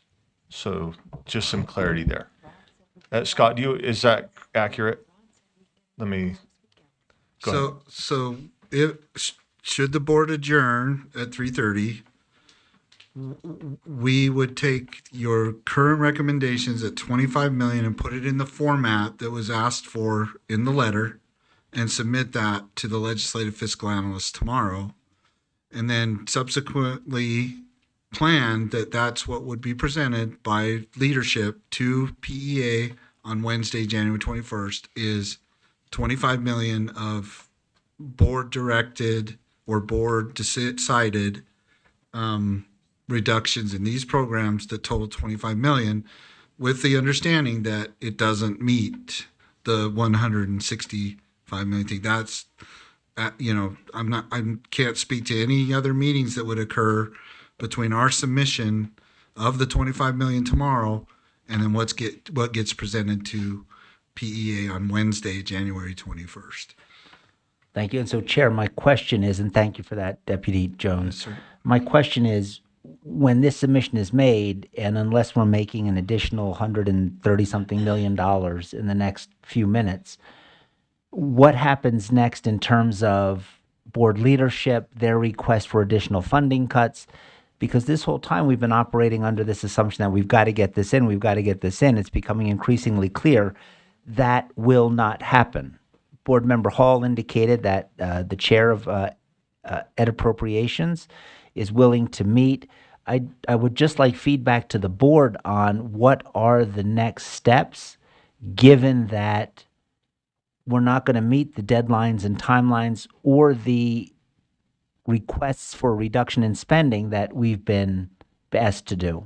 Speaker 1: So just some clarity there. Scott, is that accurate? Let me go ahead.
Speaker 5: So should the board adjourn at 3:30, we would take your current recommendations at 25 million and put it in the format that was asked for in the letter and submit that to the legislative fiscal analyst tomorrow, and then subsequently plan that that's what would be presented by leadership to PEA on Wednesday, January 21st, is 25 million of board directed or board decided reductions in these programs that total 25 million, with the understanding that it doesn't meet the 165 million thing. That's, I can't speak to any other meetings that would occur between our submission of the 25 million tomorrow and then what gets presented to PEA on Wednesday, January 21st.
Speaker 10: Thank you. And so, Chair, my question is, and thank you for that, Deputy Jones.
Speaker 5: Yes, sir.
Speaker 10: My question is, when this submission is made, and unless we're making an additional $130-something million in the next few minutes, what happens next in terms of board leadership, their request for additional funding cuts? Because this whole time we've been operating under this assumption that we've got to get this in, we've got to get this in. It's becoming increasingly clear that will not happen. Board Member Hall indicated that the chair of Ed Appropriations is willing to meet. I would just like feedback to the board on what are the next steps, given that we're not going to meet the deadlines and timelines or the requests for reduction in spending that we've been asked to do.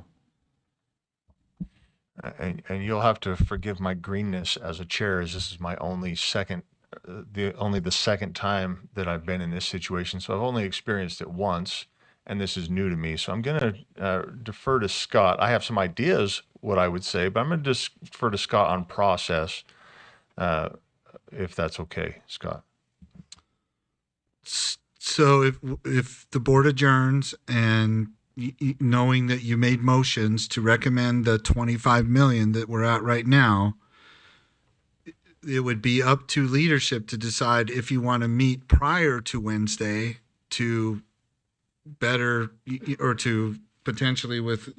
Speaker 1: And you'll have to forgive my greenness as a chair, as this is my only the second time that I've been in this situation. So I've only experienced it once, and this is new to me. So I'm going to defer to Scott. I have some ideas what I would say, but I'm going to defer to Scott on process, if that's okay, Scott.
Speaker 5: So if the board adjourns and knowing that you made motions to recommend the 25 million that we're at right now, it would be up to leadership to decide if you want to meet prior to Wednesday to better, or to potentially with,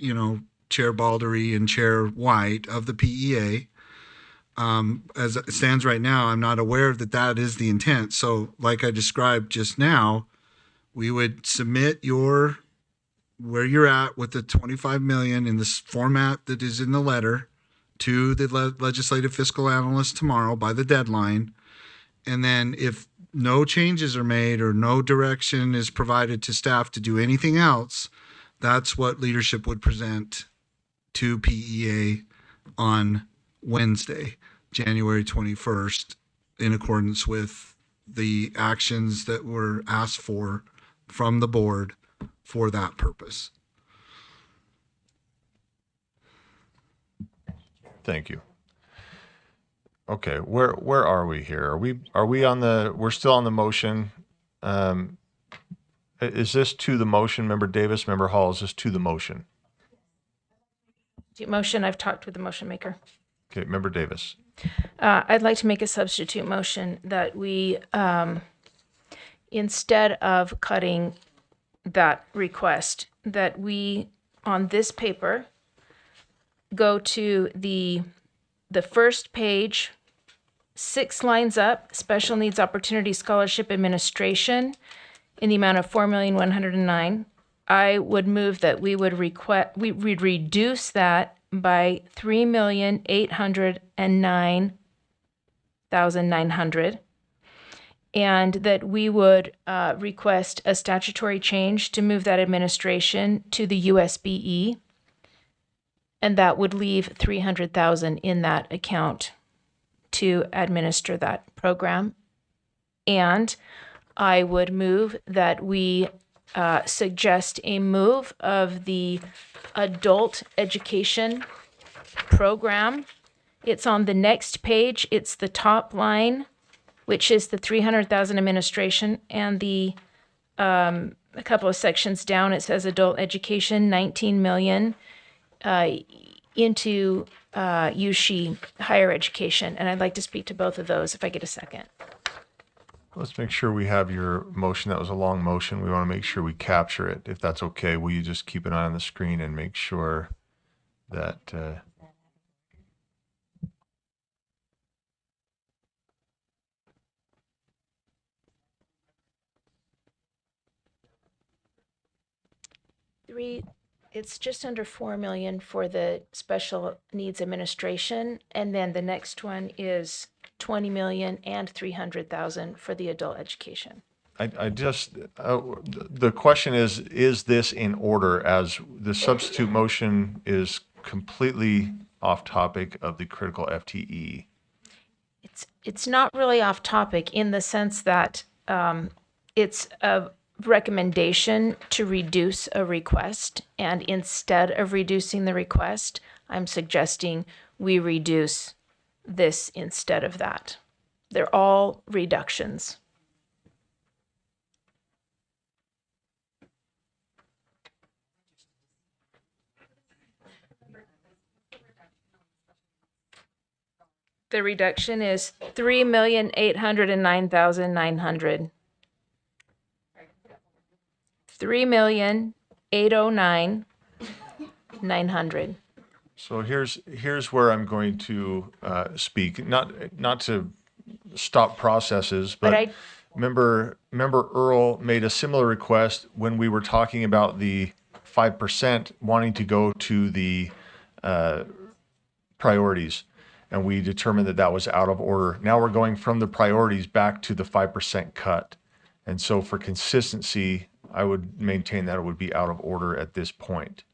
Speaker 5: Chair Baldery and Chair White of the PEA. As it stands right now, I'm not aware that is the intent. So like I described just now, we would submit where you're at with the 25 million in this format that is in the letter to the legislative fiscal analyst tomorrow by the deadline. And then if no changes are made or no direction is provided to staff to do anything else, that's what leadership would present to PEA on Wednesday, January 21st, in accordance with the actions that were asked for from the board for that purpose.
Speaker 1: Thank you. Okay, where are we here? Are we on the, we're still on the motion? Is this to the motion, Member Davis, Member Hall? Is this to the motion?
Speaker 20: Motion, I've talked with the motion maker.
Speaker 1: Okay, Member Davis.
Speaker 20: I'd like to make a substitute motion that we, instead of cutting that request, that we, on this paper, go to the first page, 6 lines up, Special Needs Opportunity Scholarship Administration in the amount of $4,109,000. I would move that we would reduce that by $3,809,900, and that we would request a statutory change to move that administration to the USBE, and that would leave $300,000 in that account to administer that program. And I would move that we suggest a move of the adult education program. It's on the next page. It's the top line, which is the $300,000 administration, and the a couple of sections down, it says adult education, $19 million into USHE higher education. And I'd like to speak to both of those if I get a second.
Speaker 1: Let's make sure we have your motion. That was a long motion. We want to make sure we capture it. If that's okay, will you just keep an eye on the screen and make sure that
Speaker 20: It's just under $4 million for the special needs administration, and then the next one is $20 million and $300,000 for the adult education.
Speaker 1: I just, the question is this in order, as the substitute motion is completely off topic of the critical FTE?
Speaker 20: It's not really off topic in the sense that it's a recommendation to reduce a request, and instead of reducing the request, I'm suggesting we reduce this instead of that. They're all reductions. The reduction is $3,809,900. $3,809,900.
Speaker 1: So here's where I'm going to speak, not to stop processes, but Member Earl made a similar request when we were talking about the 5% wanting to go to the priorities, and we determined that that was out of order. Now we're going from the priorities back to the 5% cut, and so for consistency, I would maintain that it would be out of order at this point.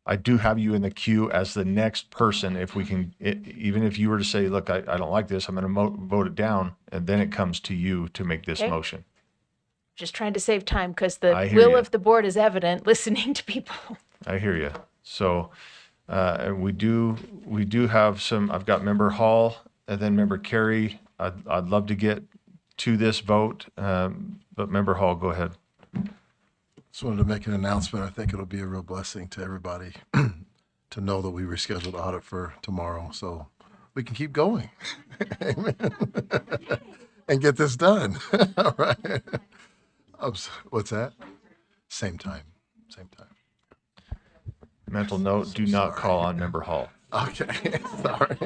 Speaker 1: I do have you in the queue as the next person. If we can, even if you were to say, look, I don't like this, I'm going to vote it down, and then it comes to you to make this motion.
Speaker 20: Just trying to save time because the
Speaker 1: I hear
Speaker 20: will
Speaker 1: ya.
Speaker 20: of the board is evident listening to people.
Speaker 1: I hear you. So we do have some, I've got Member Hall and then Member Carey. I'd love to get to this vote, but Member Hall, go ahead.
Speaker 17: Just wanted to make an announcement. I think it'll be a real blessing to everybody to know that we rescheduled audit for tomorrow, so we can keep going. Amen. And get this done. All right. What's that? Same time.
Speaker 1: Mental note, do not call on Member Hall.
Speaker 17: Okay. Sorry.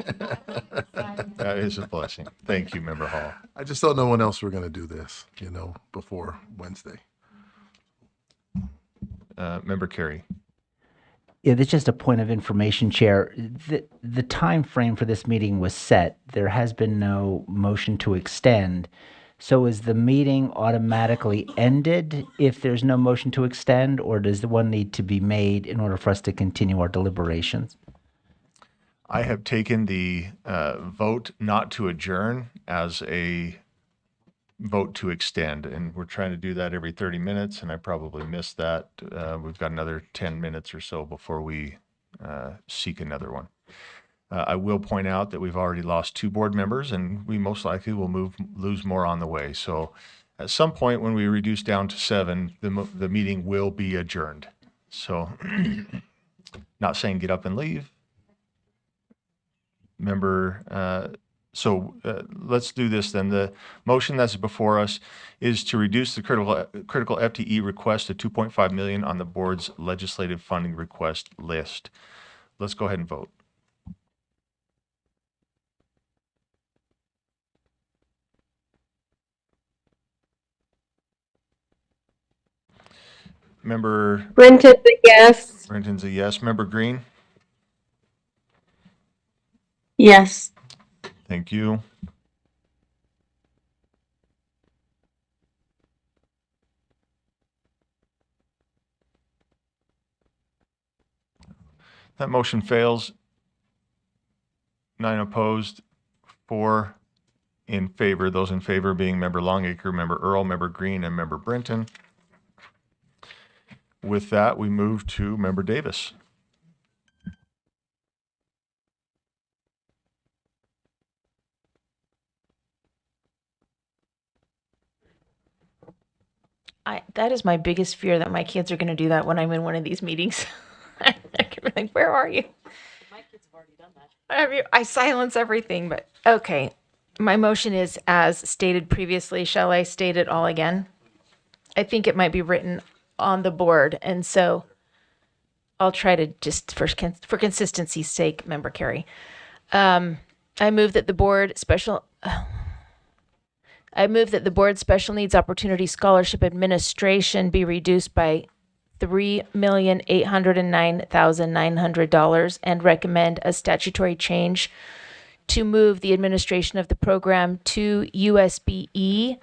Speaker 1: That is a blessing. Thank you, Member Hall.
Speaker 17: I just don't know when else we're going to do this, before Wednesday.
Speaker 1: Member Carey.
Speaker 10: Yeah, that's just a point of information, Chair. The time frame for this meeting was set. There has been no motion to extend. So is the meeting automatically ended if there's no motion to extend, or does the one need to be made in order for us to continue our deliberations?
Speaker 1: I have taken the vote not to adjourn as a vote to extend, and we're trying to do that every 30 minutes, and I probably missed that. We've got another 10 minutes or so before we seek another one. I will point out that we've already lost 2 board members, and we most likely will lose more on the way. So at some point when we reduce down to 7, the meeting will be adjourned. So not saying get up and leave. Let's do this then. The motion that's before us is to reduce the critical FTE request to 2.5 million on the board's legislative funding request list. Let's go ahead and vote. Member
Speaker 11: Brenton's a yes.
Speaker 1: Brenton's a yes. Member Green?
Speaker 11: Yes.
Speaker 1: Thank you. That motion fails. 9 opposed, 4 in favor. Those in favor being Member Longacre, Member Earl, Member Green, and Member Brenton. With that, we move to Member Davis.
Speaker 20: That is my biggest fear, that my kids are going to do that when I'm in one of these meetings. I can be like, where are you? My kids have already done that. I silence everything, but okay. My motion is as stated previously. Shall I state it all again? I think it might be written on the board, and so I'll try to just, for consistency's sake, Member Carey. I move that the board special needs opportunity scholarship administration be reduced by $3,809,900 and recommend a statutory change to move the administration of the program to USBE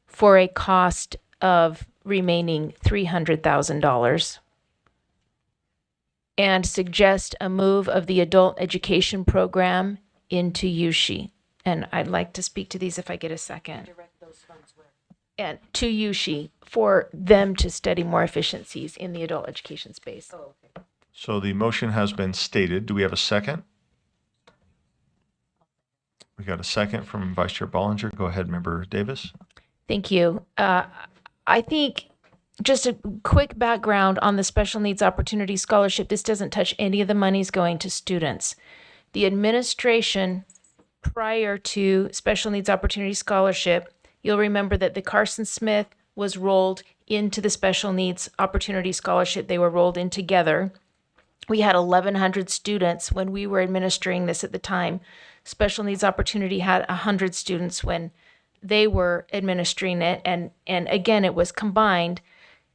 Speaker 20: for a cost of remaining $300,000. And suggest a move of the adult education program into USHE. And I'd like to speak to these if I get a second. Direct those funds where? And to USHE for them to study more efficiencies in the adult education space. Oh, okay.
Speaker 1: So the motion has been stated. Do we have a second? We got a second from Vice Chair Bollinger. Go ahead, Member Davis.
Speaker 20: Thank you. I think just a quick background on the Special Needs Opportunity Scholarship. This doesn't touch any of the monies going to students. The administration prior to Special Needs Opportunity Scholarship, you'll remember that the Carson Smith was rolled into the Special Needs Opportunity Scholarship. They were rolled in together. We had 1,100 students when we were administering this at the time. Special Needs Opportunity had 100 students when they were administering it. And again, it was combined.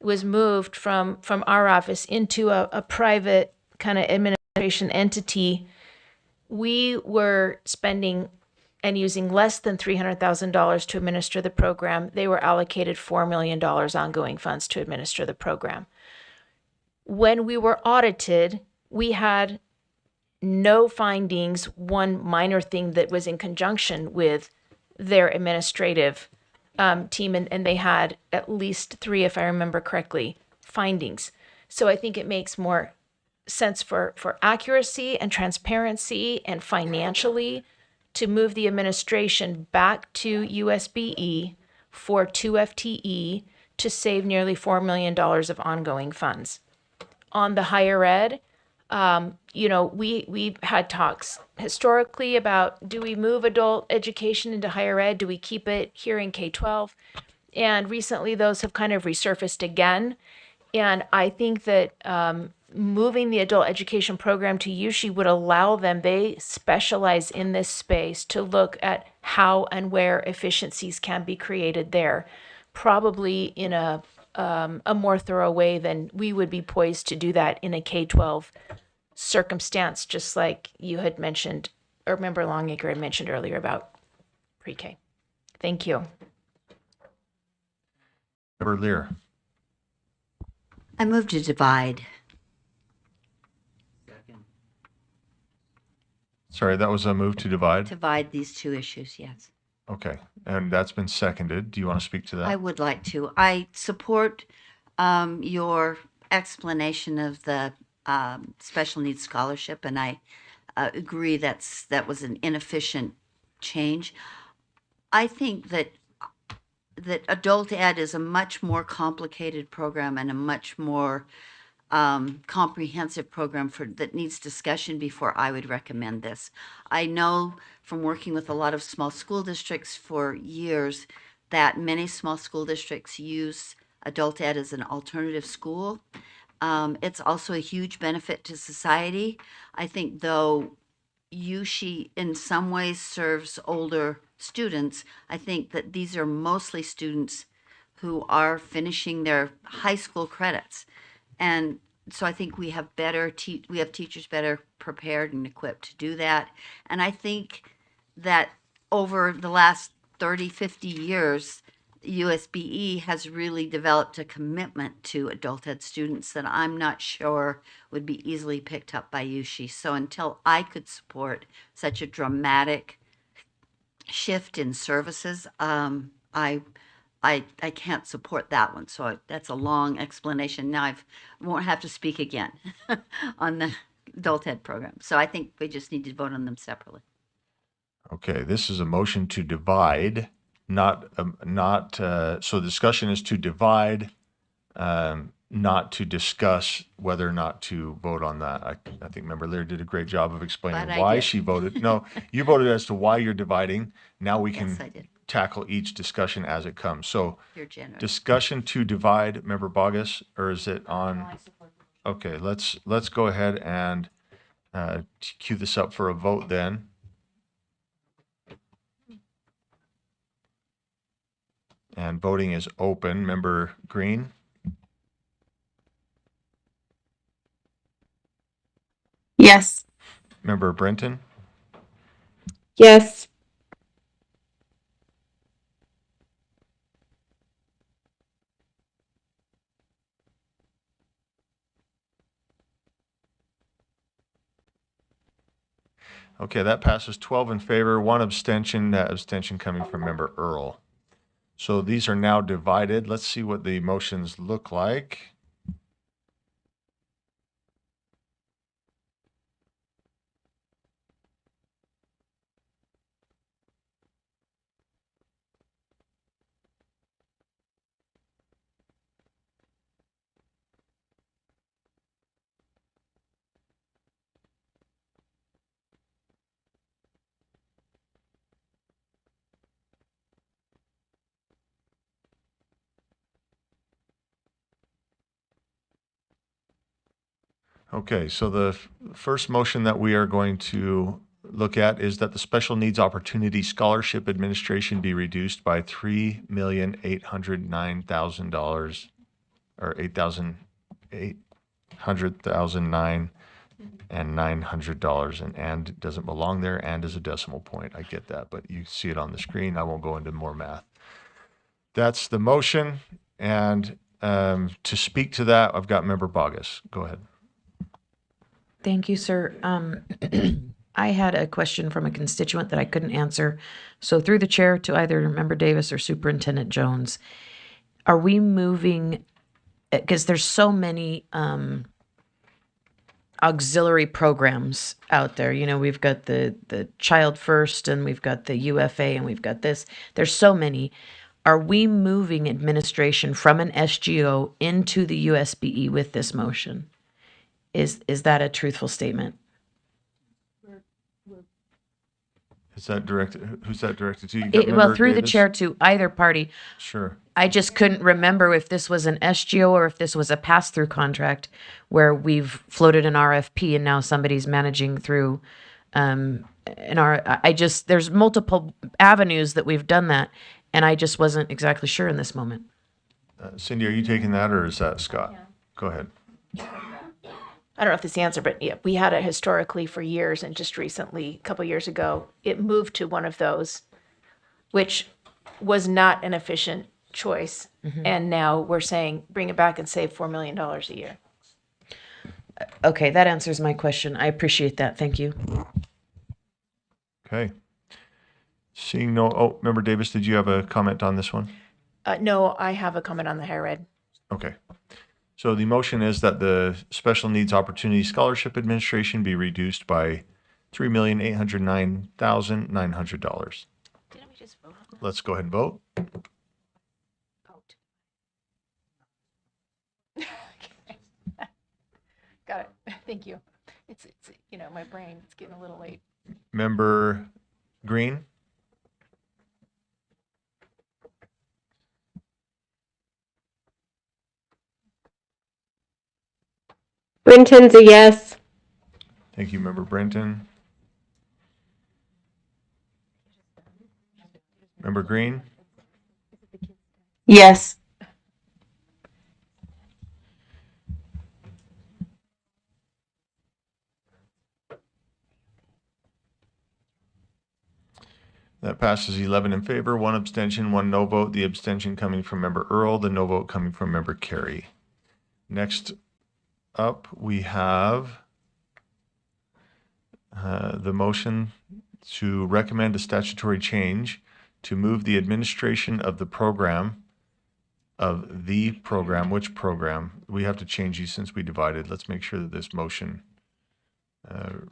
Speaker 20: It was moved from our office into a private kind of administration entity. We were spending and using less than $300,000 to administer the program. They were allocated $4 million ongoing funds to administer the program. When we were audited, we had no findings. One minor thing that was in conjunction with their administrative team, and they had at least 3, if I remember correctly, findings. So I think it makes more sense for accuracy and transparency and financially to move the administration back to USBE for 2 FTE to save nearly $4 million of ongoing funds. On the higher ed, we've had talks historically about, do we move adult education into higher ed? Do we keep it here in K-12? And recently those have kind of resurfaced again. And I think that moving the adult education program to USHE would allow them, they specialize in this space, to look at how and where efficiencies can be created there, probably in a a more thorough way, then we would be poised to do that in a K-12 circumstance, just like you had mentioned, or Member Longacre had mentioned earlier about pre-K. Thank you.
Speaker 1: Member Lear.
Speaker 19: I move to divide.
Speaker 1: Sorry, that was a move to divide?
Speaker 19: Divide these two issues, yes.
Speaker 1: Okay, and that's been seconded. Do you want to speak to that?
Speaker 19: I would like to. I support your explanation of the special needs scholarship, and I agree that was an inefficient change. I think that adult ed is a much more complicated program and a much more comprehensive program that needs discussion before I would recommend this. I know from working with a lot of small school districts for years that many small school districts use adult ed as an alternative school. It's also a huge benefit to society. I think though USHE in some ways serves older students, I think that these are mostly students who are finishing their high school credits. And so I think we have we have teachers better prepared and equipped to do that. And I think that over the last 30, 50 years, USBE has really developed a commitment to adult ed students that I'm not sure would be easily picked up by USHE. So until I could support such a dramatic shift in services, I can't support that one. So that's a long explanation. Now I won't have to speak again on the adult ed program. So I think we just need to vote on them separately.
Speaker 1: Okay, this is a motion to divide, so the discussion is to divide, not to discuss whether or not to vote on that. I think Member Lear did a great job of explaining
Speaker 19: But I
Speaker 1: why
Speaker 19: did.
Speaker 1: she voted. No, you voted as to why you're dividing. Now we can
Speaker 19: Yes, I did.
Speaker 1: tackle each discussion as it comes. So
Speaker 19: You're generous.
Speaker 1: discussion to divide, Member Bogus, or is it on? Okay, let's go ahead and cue this up for a vote then. And voting is open. Member Green?
Speaker 11: Yes.
Speaker 1: Member Brenton?
Speaker 11: Yes.
Speaker 1: Okay, that passes 12 in favor, one abstention, that abstention coming from Member Earl. So these are now divided. Let's see what the motions look like. Okay, so the first motion that we are going to look at is that the Special Needs Opportunity Scholarship Administration be reduced by $3,809,000 or $800,009 and $900, and it doesn't belong there, and is a decimal point. I get that, but you see it on the screen. I won't go into more math. That's the motion, and to speak to that, I've got Member Bogus. Go ahead.
Speaker 7: Thank you, sir. I had a question from a constituent that I couldn't answer. So through the chair to either Member Davis or Superintendent Jones, are we moving, because there's so many auxiliary programs out there. You know, we've got the Child First, and we've got the UFA, and we've got this. There's so many. Are we moving administration from an SGO into the USBE with this motion? Is that a truthful statement?
Speaker 1: Is that directed? Who's that directed to? You got
Speaker 7: Well,
Speaker 1: Member
Speaker 7: through the
Speaker 1: Davis?
Speaker 7: chair to either party.
Speaker 1: Sure.
Speaker 7: I just couldn't remember if this was an SGO or if this was a pass-through contract where we've floated an RFP and now somebody's managing through there's multiple avenues that we've done that, and I just wasn't exactly sure in this moment.
Speaker 1: Cindy, are you taking that or is that Scott? Go ahead.
Speaker 20: I don't know if this is the answer, but yeah, we had it historically for years, and just recently, a couple years ago, it moved to one of those, which was not an efficient choice. And now we're saying bring it back and save $4 million a year.
Speaker 7: Okay, that answers my question. I appreciate that. Thank you.
Speaker 1: Okay. Seeing no, oh, Member Davis, did you have a comment on this one?
Speaker 20: No, I have a comment on the higher ed.
Speaker 1: Okay. So the motion is that the Special Needs Opportunity Scholarship Administration be reduced by $3,809,900.
Speaker 20: Didn't we just vote on that?
Speaker 1: Let's go ahead and vote.
Speaker 20: Vote. Got it. Thank you. It's my brain, it's getting a little late.
Speaker 1: Member Green?
Speaker 13: Brenton's a yes.
Speaker 1: Thank you, Member Brenton. Member Green?
Speaker 11: Yes.
Speaker 1: That passes 11 in favor, 1 abstention, 1 no vote. The abstention coming from Member Earl, the no vote coming from Member Carey. Next up, we have the motion to recommend a statutory change to move the administration of the program, which program? We have to change these since we divided. Let's make sure that this motion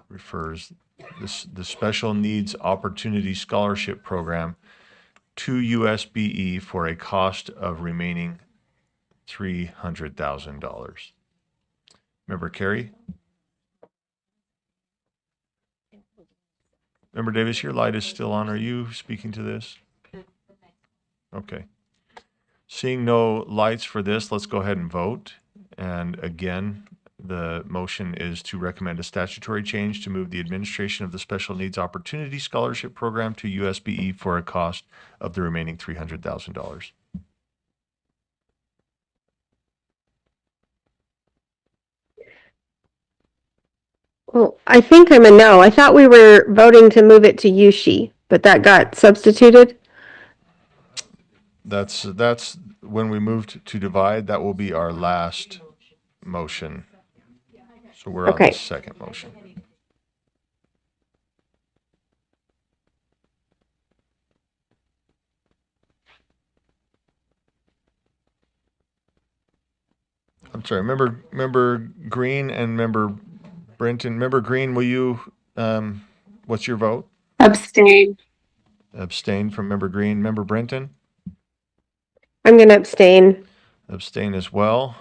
Speaker 1: refers the Special Needs Opportunity Scholarship Program to USBE for a cost of remaining $300,000. Member Carey? Member Davis, your light is still on. Are you speaking to this? Okay. Seeing no lights for this, let's go ahead and vote. And again, the motion is to recommend a statutory change to move the administration of the Special Needs Opportunity Scholarship Program to USBE for a cost of the remaining $300,000.
Speaker 13: Well, I think I'm a no. I thought we were voting to move it to Yushi, but that got substituted.
Speaker 1: That's when we moved to divide. That will be our last motion. So we're on the second motion. I'm sorry, member Green and member Brenton. Member Green, will you, what's your vote?
Speaker 11: Abstain.
Speaker 1: Abstain from member Green. Member Brenton?
Speaker 13: I'm going to abstain.
Speaker 1: Abstain as well.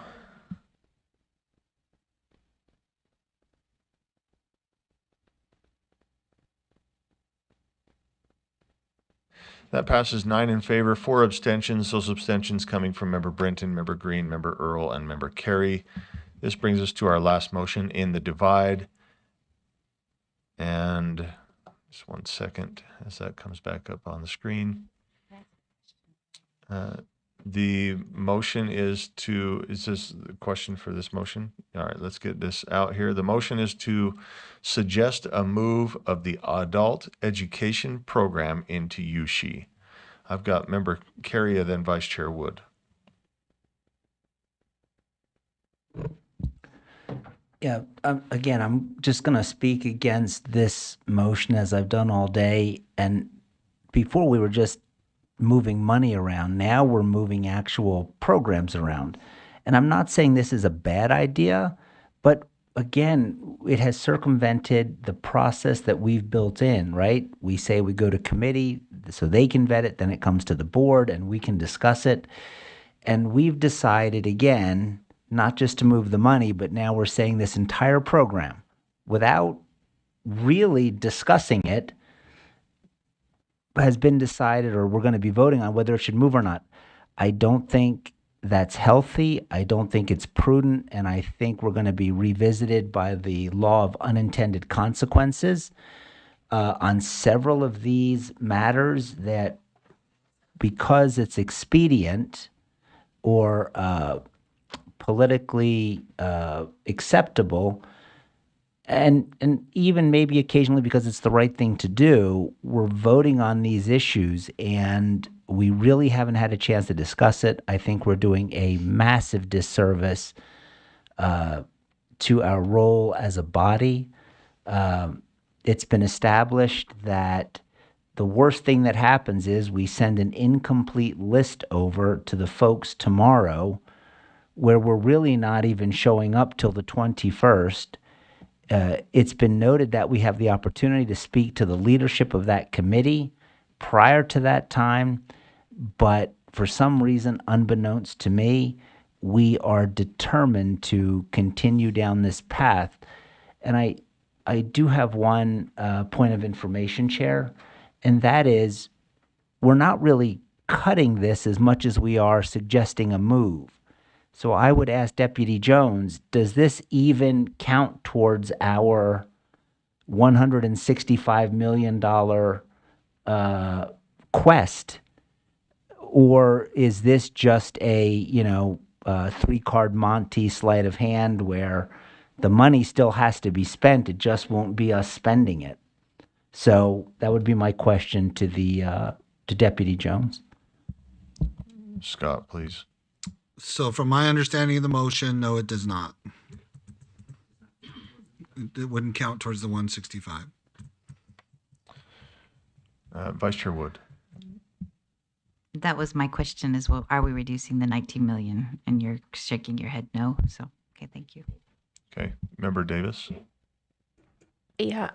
Speaker 1: That passes 9 in favor, 4 abstentions. Those abstentions coming from member Brenton, member Green, member Earl, and member Carey. This brings us to our last motion in the divide. And just 1 second as that comes back up on the screen. The motion is this the question for this motion? All right, let's get this out here. The motion is to suggest a move of the adult education program into USHE. I've got member Carey and then Vice Chair Wood.
Speaker 10: Yeah, again, I'm just going to speak against this motion as I've done all day. And before we were just moving money around. Now we're moving actual programs around. And I'm not saying this is a bad idea, but again, it has circumvented the process that we've built in, right? We say we go to committee so they can vet it, then it comes to the board and we can discuss it. And we've decided again, not just to move the money, but now we're saying this entire program without really discussing it has been decided, or we're going to be voting on whether it should move or not. I don't think that's healthy. I don't think it's prudent. And I think we're going to be revisited by the law of unintended consequences on several of these matters, that because it's expedient, or politically acceptable, and even maybe occasionally because it's the right thing to do, we're voting on these issues and we really haven't had a chance to discuss it. I think we're doing a massive disservice to our role as a body. It's been established that the worst thing that happens is we send an incomplete list over to the folks tomorrow where we're really not even showing up till the 21st. It's been noted that we have the opportunity to speak to the leadership of that committee prior to that time, but for some reason, unbeknownst to me, we are determined to continue down this path. And I do have one point of information, Chair, and that is we're not really cutting this as much as we are suggesting a move. So I would ask Deputy Jones, does this even count towards our $165 million quest? Or is this just a, three-card Monty sleight of hand where the money still has to be spent, it just won't be us spending it? So that would be my question to to Deputy Jones.
Speaker 1: Scott, please.
Speaker 5: So from my understanding of the motion, no, it does not. It wouldn't count towards the 165.
Speaker 1: Vice Chair Wood.
Speaker 15: That was my question as well. Are we reducing the 19 million? And you're shaking your head no. So, okay, thank you.
Speaker 1: Okay. Member Davis.
Speaker 20: Yeah,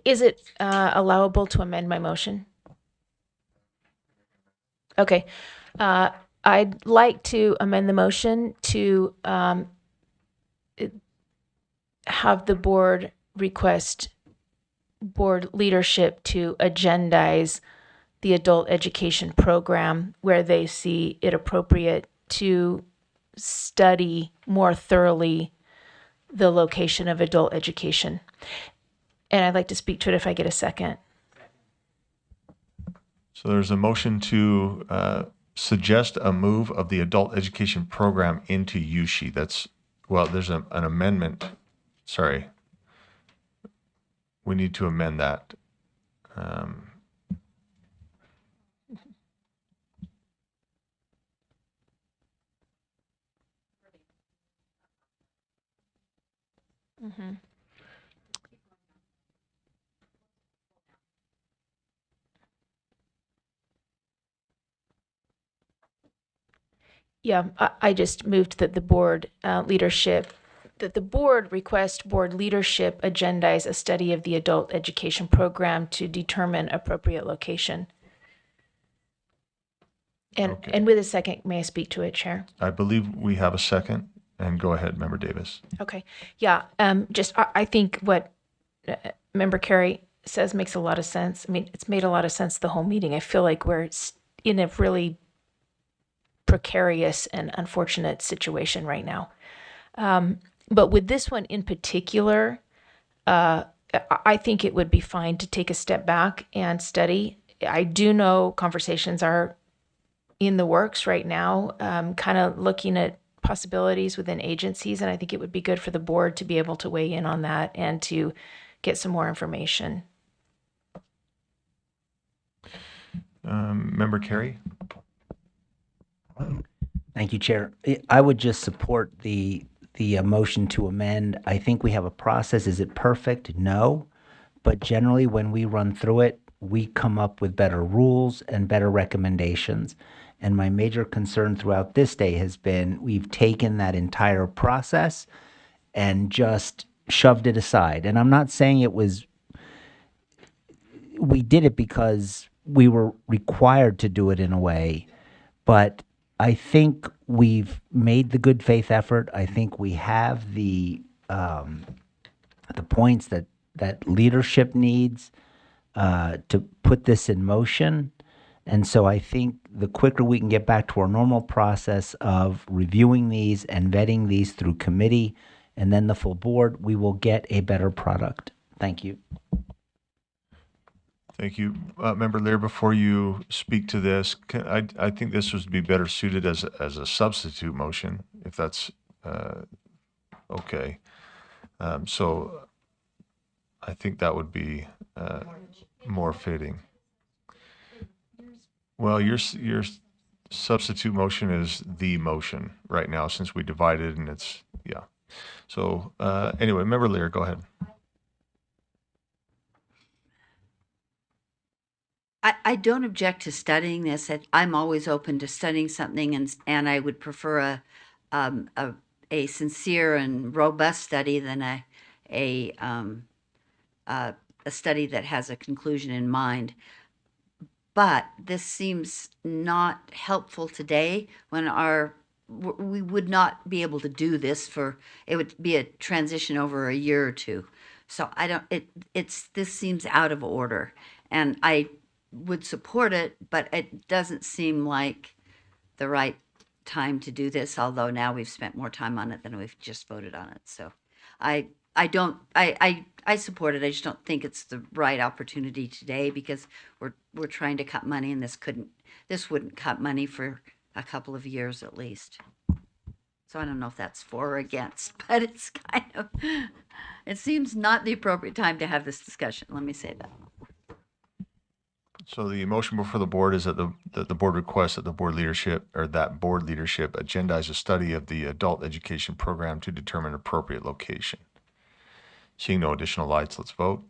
Speaker 20: is it allowable to amend my motion? Okay. I'd like to amend the motion to have the board request board leadership to agendize the adult education program where they see it appropriate to study more thoroughly the location of adult education. And I'd like to speak to it if I get a second.
Speaker 1: So there's a motion to suggest a move of the adult education program into USHE. There's an amendment. Sorry. We need to amend that.
Speaker 20: Mm-hmm. Yeah, I just moved that the board request board leadership agendize a study of the adult education program to determine appropriate location. And with a second, may I speak to it, Chair?
Speaker 1: I believe we have a second. And go ahead, Member Davis.
Speaker 20: Okay. Yeah. I think what Member Carey says makes a lot of sense. I mean, it's made a lot of sense the whole meeting. I feel like we're in a really precarious and unfortunate situation right now. But with this one in particular, I think it would be fine to take a step back and study. I do know conversations are in the works right now, kind of looking at possibilities within agencies, and I think it would be good for the board to be able to weigh in on that and to get some more information.
Speaker 1: Member Carey?
Speaker 10: Thank you, Chair. I would just support the motion to amend. I think we have a process. Is it perfect? No. But generally, when we run through it, we come up with better rules and better recommendations. And my major concern throughout this day has been we've taken that entire process and just shoved it aside. And I'm not saying we did it because we were required to do it in a way, but I think we've made the good faith effort. I think we have the points that leadership needs to put this in motion. And so I think the quicker we can get back to our normal process of reviewing these and vetting these through committee and then the full board, we will get a better product. Thank you.
Speaker 1: Thank you. Member Lear, before you speak to this, I think this would be better suited as a substitute motion, if that's okay. So I think that would be more fitting. Well, your substitute motion is the motion right now, since we divided and it's, yeah. So anyway, Member Lear, go ahead.
Speaker 19: I don't object to studying this. I'm always open to studying something, and I would prefer a sincere and robust study than a study that has a conclusion in mind. But this seems not helpful today when we would not be able to do this it would be a transition over a year or two. So this seems out of order, and I would support it, but it doesn't seem like the right time to do this, although now we've spent more time on it than we've just voted on it. So I support it. I just don't think it's the right opportunity today, because we're trying to cut money, and this wouldn't cut money for a couple of years at least. So I don't know if that's for or against, but it's it seems not the appropriate time to have this discussion. Let me say that.
Speaker 1: So the motion before the board is that the board requests that board leadership agendize a study of the adult education program to determine appropriate location. Seeing no additional lights, let's vote.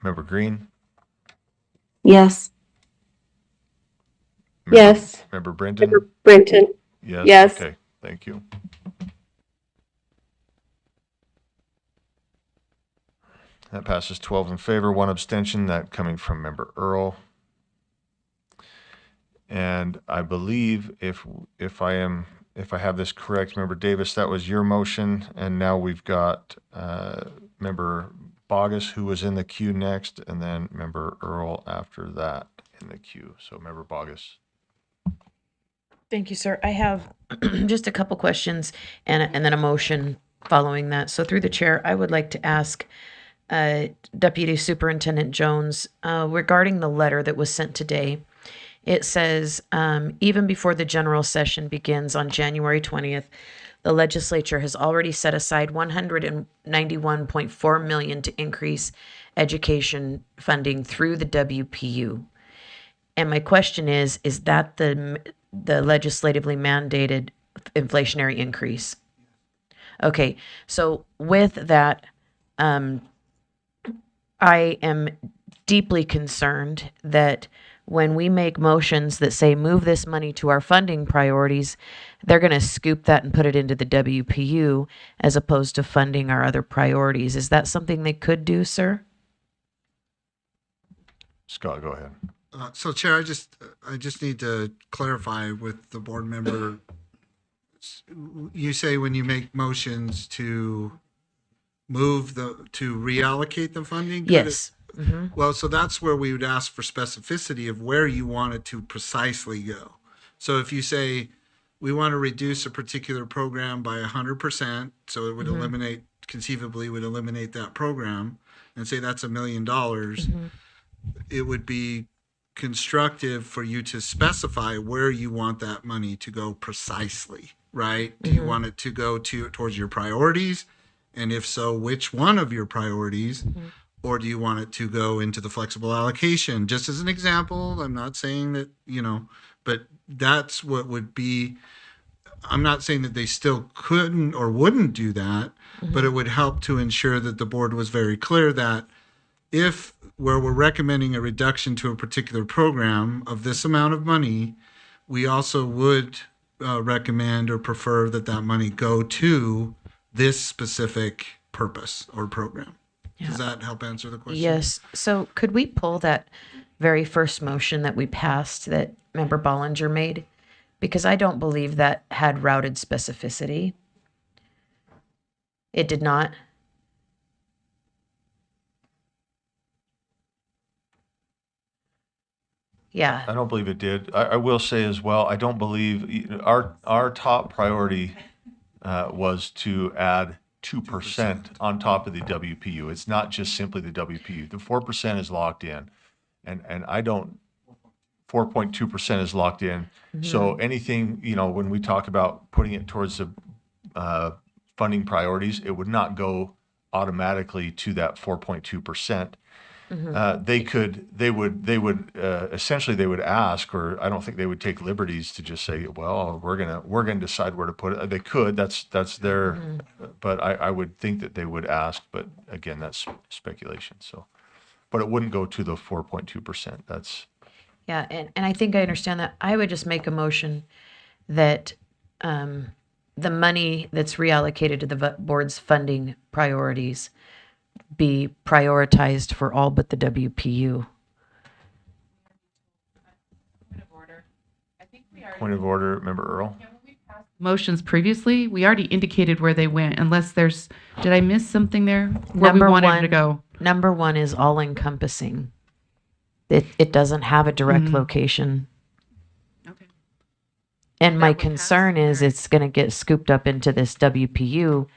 Speaker 1: Member Green?
Speaker 11: Yes. Yes.
Speaker 1: Member Brenton?
Speaker 11: Member Brenton.
Speaker 1: Yes.
Speaker 11: Yes.
Speaker 1: Okay, thank you. That passes 12 in favor, 1 abstention, that coming from Member Earl. And I believe if I have this correct, Member Davis, that was your motion, and now we've got Member Bogus, who was in the queue next, and then Member Earl after that in the queue. So Member Bogus.
Speaker 7: Thank you, sir. I have just a couple questions and then a motion following that. So through the chair, I would like to ask Deputy Superintendent Jones regarding the letter that was sent today. It says, even before the general session begins on January 20th, the legislature has already set aside $191.4 million to increase education funding through the WPU. And my question is that the legislatively mandated inflationary increase? Okay, so with that, I am deeply concerned that when we make motions that say move this money to our funding priorities, they're going to scoop that and put it into the WPU as opposed to funding our other priorities. Is that something they could do, sir?
Speaker 1: Scott, go ahead.
Speaker 5: So Chair, I just need to clarify with the board member. You say when you make motions to reallocate the funding?
Speaker 7: Yes.
Speaker 5: Well, so that's where we would ask for specificity of where you want it to precisely go. So if you say we want to reduce a particular program by 100%, so it would conceivably would eliminate that program, and say that's $1 million, it would be constructive for you to specify where you want that money to go precisely, right? Do you want it to go towards your priorities? And if so, which one of your priorities? Or do you want it to go into the flexible allocation? Just as an example, I'm not saying that, but that's what would be. I'm not saying that they still couldn't or wouldn't do that, but it would help to ensure that the board was very clear that if where we're recommending a reduction to a particular program of this amount of money, we also would recommend or prefer that money go to this specific purpose or program. Yeah. Does that help answer the question?
Speaker 7: Yes. So could we pull that very first motion that we passed that Member Bollinger made? Because I don't believe that had routed specificity. It did not. Yeah.
Speaker 1: I don't believe it did. I will say as well, I don't believe our top priority was to add 4.2% on top of the WPU. It's not just simply the WPU. The 4% is locked in. And I don't, 4.2% is locked in. So anything, when we talk about putting it towards the funding priorities, it would not go automatically to that 4.2%. They would essentially they would ask, or I don't think they would take liberties to just say, well, we're gonna decide where to put it. They could, that's their, but I would think that they would ask, but again, that's speculation. So, but it wouldn't go to the 4.2%. That's,
Speaker 7: Yeah, and I think I understand that. I would just make a motion that the money that's reallocated to the board's funding priorities be prioritized for all but the WPU.
Speaker 1: point of order, Member Earl.
Speaker 9: Motions previously, we already indicated where they went, unless there's, did I miss something there? Where
Speaker 7: Number
Speaker 9: we wanted
Speaker 7: one
Speaker 9: to go?
Speaker 7: Number one is all encompassing. It doesn't have a direct location.
Speaker 9: Okay.
Speaker 7: And my concern is it's going to get scooped up into this WPU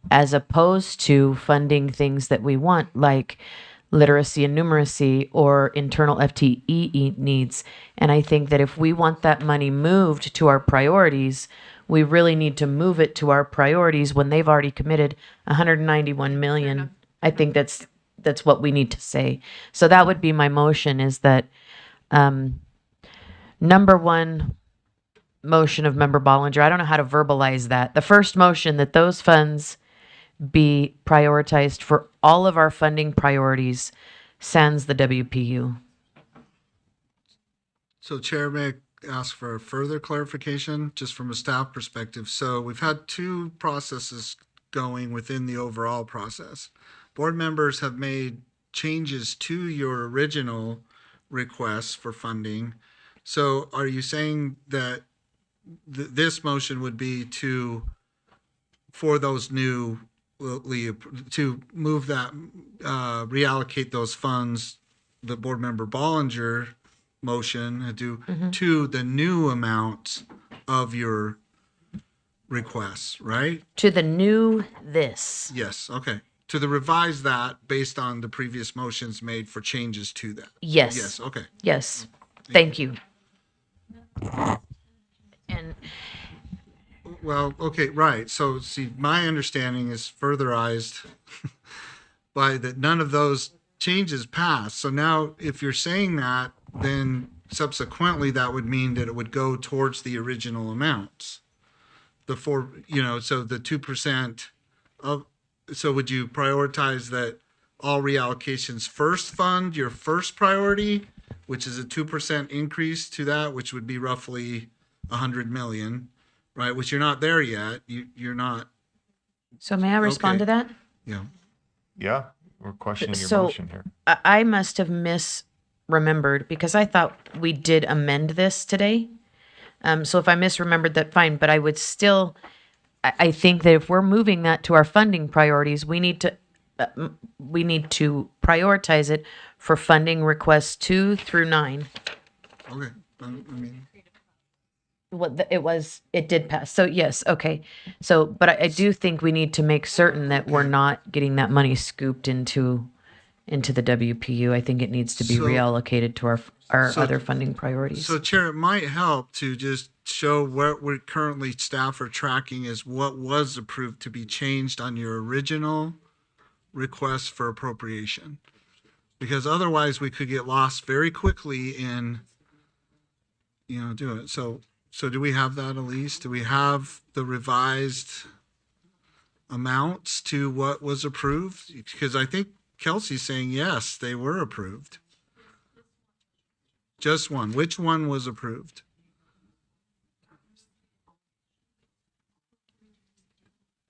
Speaker 7: as opposed to funding things that we want, like literacy and numeracy or internal FTE needs. And I think that if we want that money moved to our priorities, we really need to move it to our priorities when they've already committed 191 million. I think that's what we need to say. So that would be my motion, is that number one motion of Member Bollinger, I don't know how to verbalize that. The first motion, that those funds be prioritized for all of our funding priorities, sans the WPU.
Speaker 5: So Chair, may I ask for further clarification, just from a staff perspective? So we've had two processes going within the overall process. Board members have made changes to your original requests for funding. So are you saying that this motion would be for those new, to move that, reallocate those funds, the board member Bollinger motion, to the new amount of your requests, right?
Speaker 7: To the new this.
Speaker 5: Yes, okay. To the revise that based on the previous motions made for changes to that.
Speaker 7: Yes.
Speaker 5: Yes, okay.
Speaker 7: Yes. Thank you. And
Speaker 5: well, okay, right. So see, my understanding is furtherized by that none of those changes passed. So now if you're saying that, then subsequently that would mean that it would go towards the original amounts. So the 2% of, so would you prioritize that all reallocations first fund your first priority, which is a 2% increase to that, which would be roughly 100 million, right? Which you're not there yet. You're not.
Speaker 7: So may I respond to that?
Speaker 5: Yeah.
Speaker 1: Yeah, we're questioning your
Speaker 7: So
Speaker 1: motion here.
Speaker 7: I must have misremembered, because I thought we did amend this today. So if I misremembered that, fine, but I would still, I think that if we're moving that to our funding priorities, we need to prioritize it for funding requests 2 through 9.
Speaker 5: Okay. I mean,
Speaker 7: it did pass. So yes, okay. So, but I do think we need to make certain that we're not getting that money scooped into the WPU. I think it needs to be reallocated to our other funding priorities.
Speaker 5: So Chair, it might help to just show what we're currently staff are tracking is what was approved to be changed on your original request for appropriation. Because otherwise we could get lost very quickly in, doing it. So do we have that, Elise? Do we have the revised amounts to what was approved? Because I think Kelsey's saying, yes, they were approved. Just one. Which one was approved?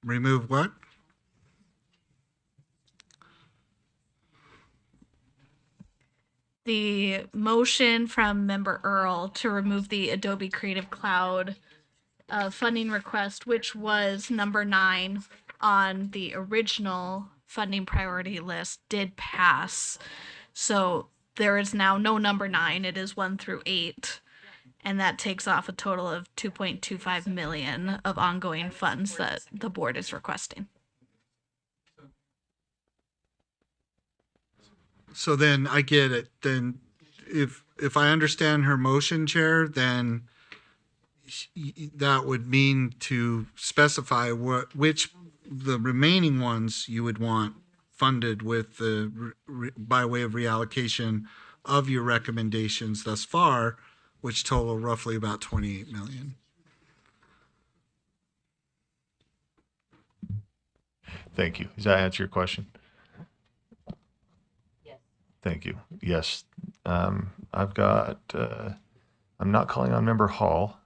Speaker 5: Remove what?
Speaker 4: The motion from Member Earl to remove the Adobe Creative Cloud funding request, which was number 9 on the original funding priority list, did pass. So there is now no number 9. It is 1 through 8. And that takes off a total of 2.25 million of ongoing funds that the board is requesting.
Speaker 5: So then I get it. Then if I understand her motion, Chair, then that would mean to specify which the remaining ones you would want funded with the by way of reallocation of your recommendations thus far, which total roughly about 28 million.
Speaker 1: Thank you. Does that answer your question? Yes. Thank you. Yes. I've got, I'm not calling on Member Hall.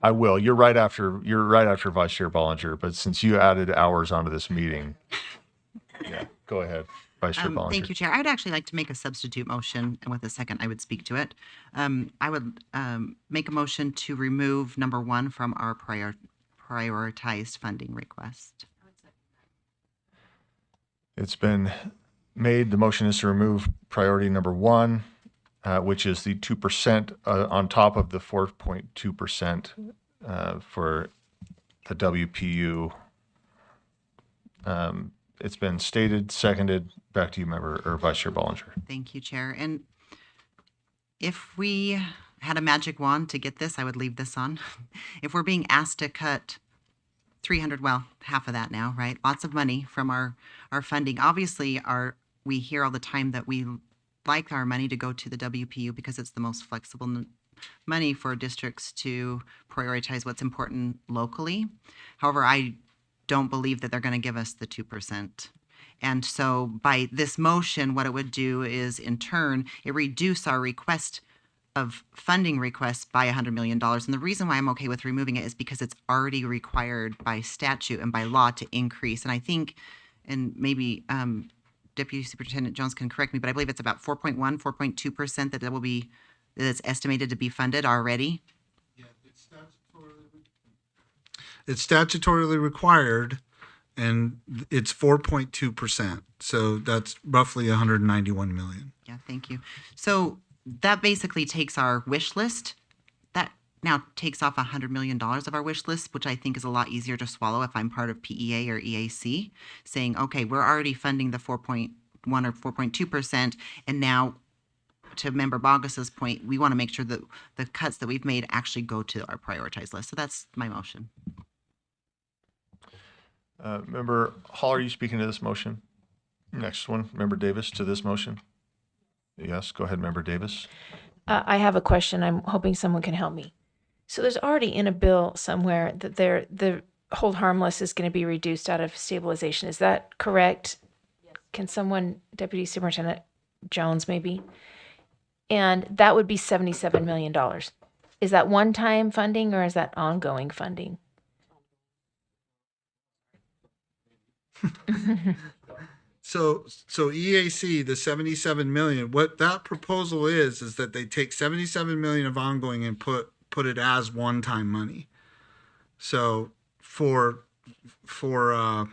Speaker 1: I will. You're right after Vice Chair Bollinger, but since you added hours onto this meeting, yeah, go ahead, Vice Chair Bollinger.
Speaker 8: Thank you, Chair. I'd actually like to make a substitute motion, and with a second, I would speak to it. I would make a motion to remove number 1 from our prioritized funding request.
Speaker 1: It's been made. The motion is to remove priority number 1, which is the 2% on top of the 4.2% for the WPU. It's been stated, seconded. Back to you, Member or Vice Chair Bollinger.
Speaker 8: Thank you, Chair. And if we had a magic wand to get this, I would leave this on. If we're being asked to cut 300, well, half of that now, right? Lots of money from our funding. Obviously, we hear all the time that we like our money to go to the WPU because it's the most flexible money for districts to prioritize what's important locally. However, I don't believe that they're going to give us the 2%. And so by this motion, what it would do is, in turn, it reduce our request of funding requests by $100 million. And the reason why I'm okay with removing it is because it's already required by statute and by law to increase. And I think, and maybe Deputy Superintendent Jones can correct me, but I believe it's about 4.2% that is estimated to be funded already.
Speaker 5: Yeah, it's statutorily required, and it's 4.2%. So that's roughly 191 million.
Speaker 8: Yeah, thank you. So that basically takes our wish list. That now takes off $100 million of our wish list, which I think is a lot easier to swallow if I'm part of PEA or EAC, saying, okay, we're already funding the 4.1 or 4.2%, and now, to Member Bogus's point, we want to make sure that the cuts that we've made actually go to our prioritized list. So that's my motion.
Speaker 1: Member Hall, are you speaking to this motion? Next one, Member Davis, to this motion? Yes, go ahead, Member Davis.
Speaker 20: I have a question. I'm hoping someone can help me. So there's already in a bill somewhere that the hold harmless is going to be reduced out of stabilization. Is that correct? Yes. Can someone, Deputy Superintendent Jones maybe? And that would be $77 million. Is that one-time funding or is that ongoing funding?
Speaker 5: So EAC, the 77 million, what that proposal is that they take 77 million of ongoing and put it as one-time money. So for oh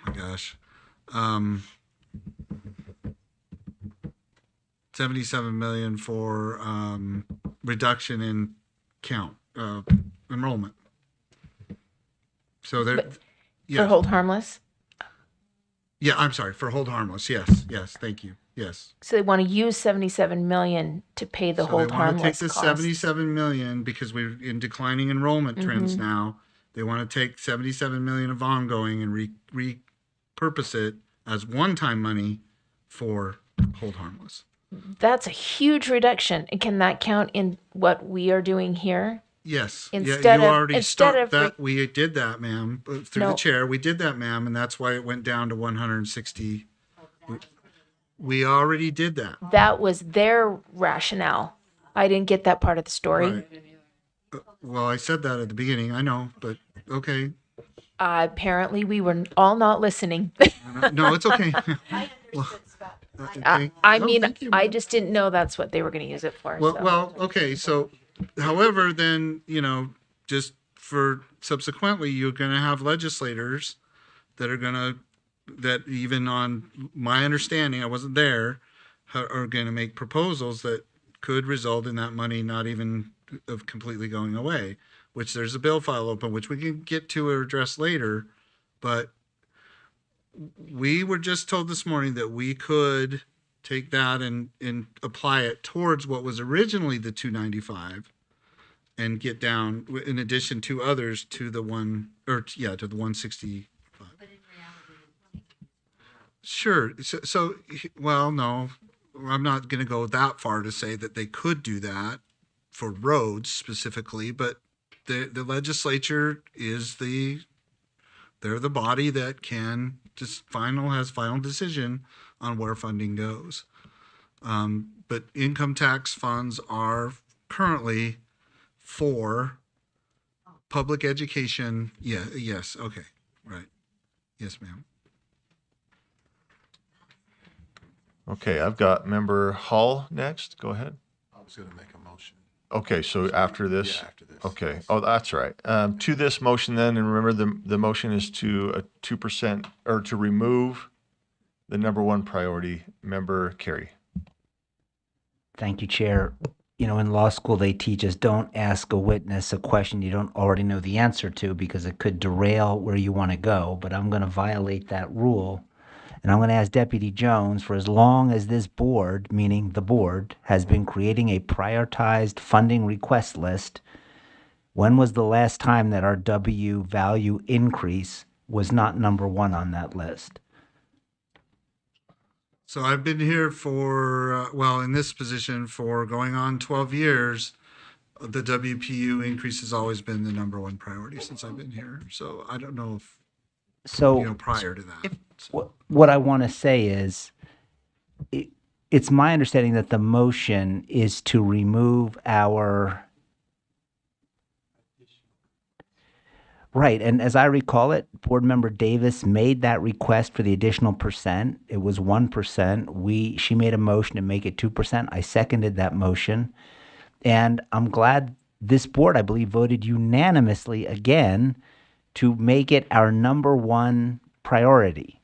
Speaker 5: my gosh, 77 million for reduction in count enrollment. So there,
Speaker 20: For hold harmless?
Speaker 5: Yeah, I'm sorry, for hold harmless. Yes, thank you. Yes.
Speaker 20: So they want to use 77 million to pay the hold harmless
Speaker 5: costs. They want to take the
Speaker 20: costs.
Speaker 5: 77 million because we're in declining enrollment trends now. They want to take 77 million of ongoing and repurpose it as one-time money for hold harmless.
Speaker 20: That's a huge reduction. And can that count in what we are doing here?
Speaker 5: Yes.
Speaker 20: Instead
Speaker 5: you
Speaker 20: of
Speaker 5: already
Speaker 20: instead of
Speaker 5: that. We did that, ma'am. Through
Speaker 20: No.
Speaker 5: the chair, we did that, ma'am, and that's why it went down to 160. We already did that.
Speaker 20: that was their rationale. I didn't get that part of the story.
Speaker 5: Right. Well, I said that at the beginning. I know, but okay.
Speaker 20: Apparently, we were all not listening.
Speaker 5: No, it's okay. Well, okay.
Speaker 20: I
Speaker 5: No,
Speaker 20: mean,
Speaker 5: thank you,
Speaker 20: I
Speaker 5: ma'am.
Speaker 20: just didn't know that's what they were going to use it for.
Speaker 5: Well,
Speaker 20: so.
Speaker 5: well, okay. So, however, then, just for subsequently, you're going to have legislators that even on my understanding, I wasn't there, are going to make proposals that could result in that money not even of completely going away, which there's a bill file open, which we can get to or address later. But we were just told this morning that we could take that and apply it towards what was originally the 295 and get down, in addition to others, to the to the 165. Sure. So, well, no, I'm not going to go that far to say that they could do that for roads specifically, but the legislature is they're the body that can just has final decision on where funding goes. But income tax funds are currently for public education. Yeah. Yes. Okay. Right. Yes, ma'am.
Speaker 1: Okay, I've got Member Hall next. Go ahead.
Speaker 17: I was going to make a motion.
Speaker 1: Okay, so after this?
Speaker 17: Yeah, after this.
Speaker 1: Okay. Oh, that's right. To this motion then, and remember the motion is to a 2% or to remove the number one priority. Member Carey.
Speaker 10: Thank you, Chair. You know, in law school, they teach us don't ask a witness a question you don't already know the answer to because it could derail where you want to go. But I'm going to violate that rule. And I'm going to ask Deputy Jones, for as long as this board, meaning the board, has been creating a prioritized funding request list, when was the last time that our W value increase was not number one on that list?
Speaker 5: So I've been here for, in this position for going on 12 years. The WPU increase has always been the number one priority since I've been here. So I don't know if, prior to that.
Speaker 10: What I want to say is, it's my understanding that the motion is to remove our... Right, and as I recall it, Board Member Davis made that request for the additional percent. It was 1%. She made a motion to make it 2%. I seconded that motion. And I'm glad this board, I believe, voted unanimously again to make it our number one priority.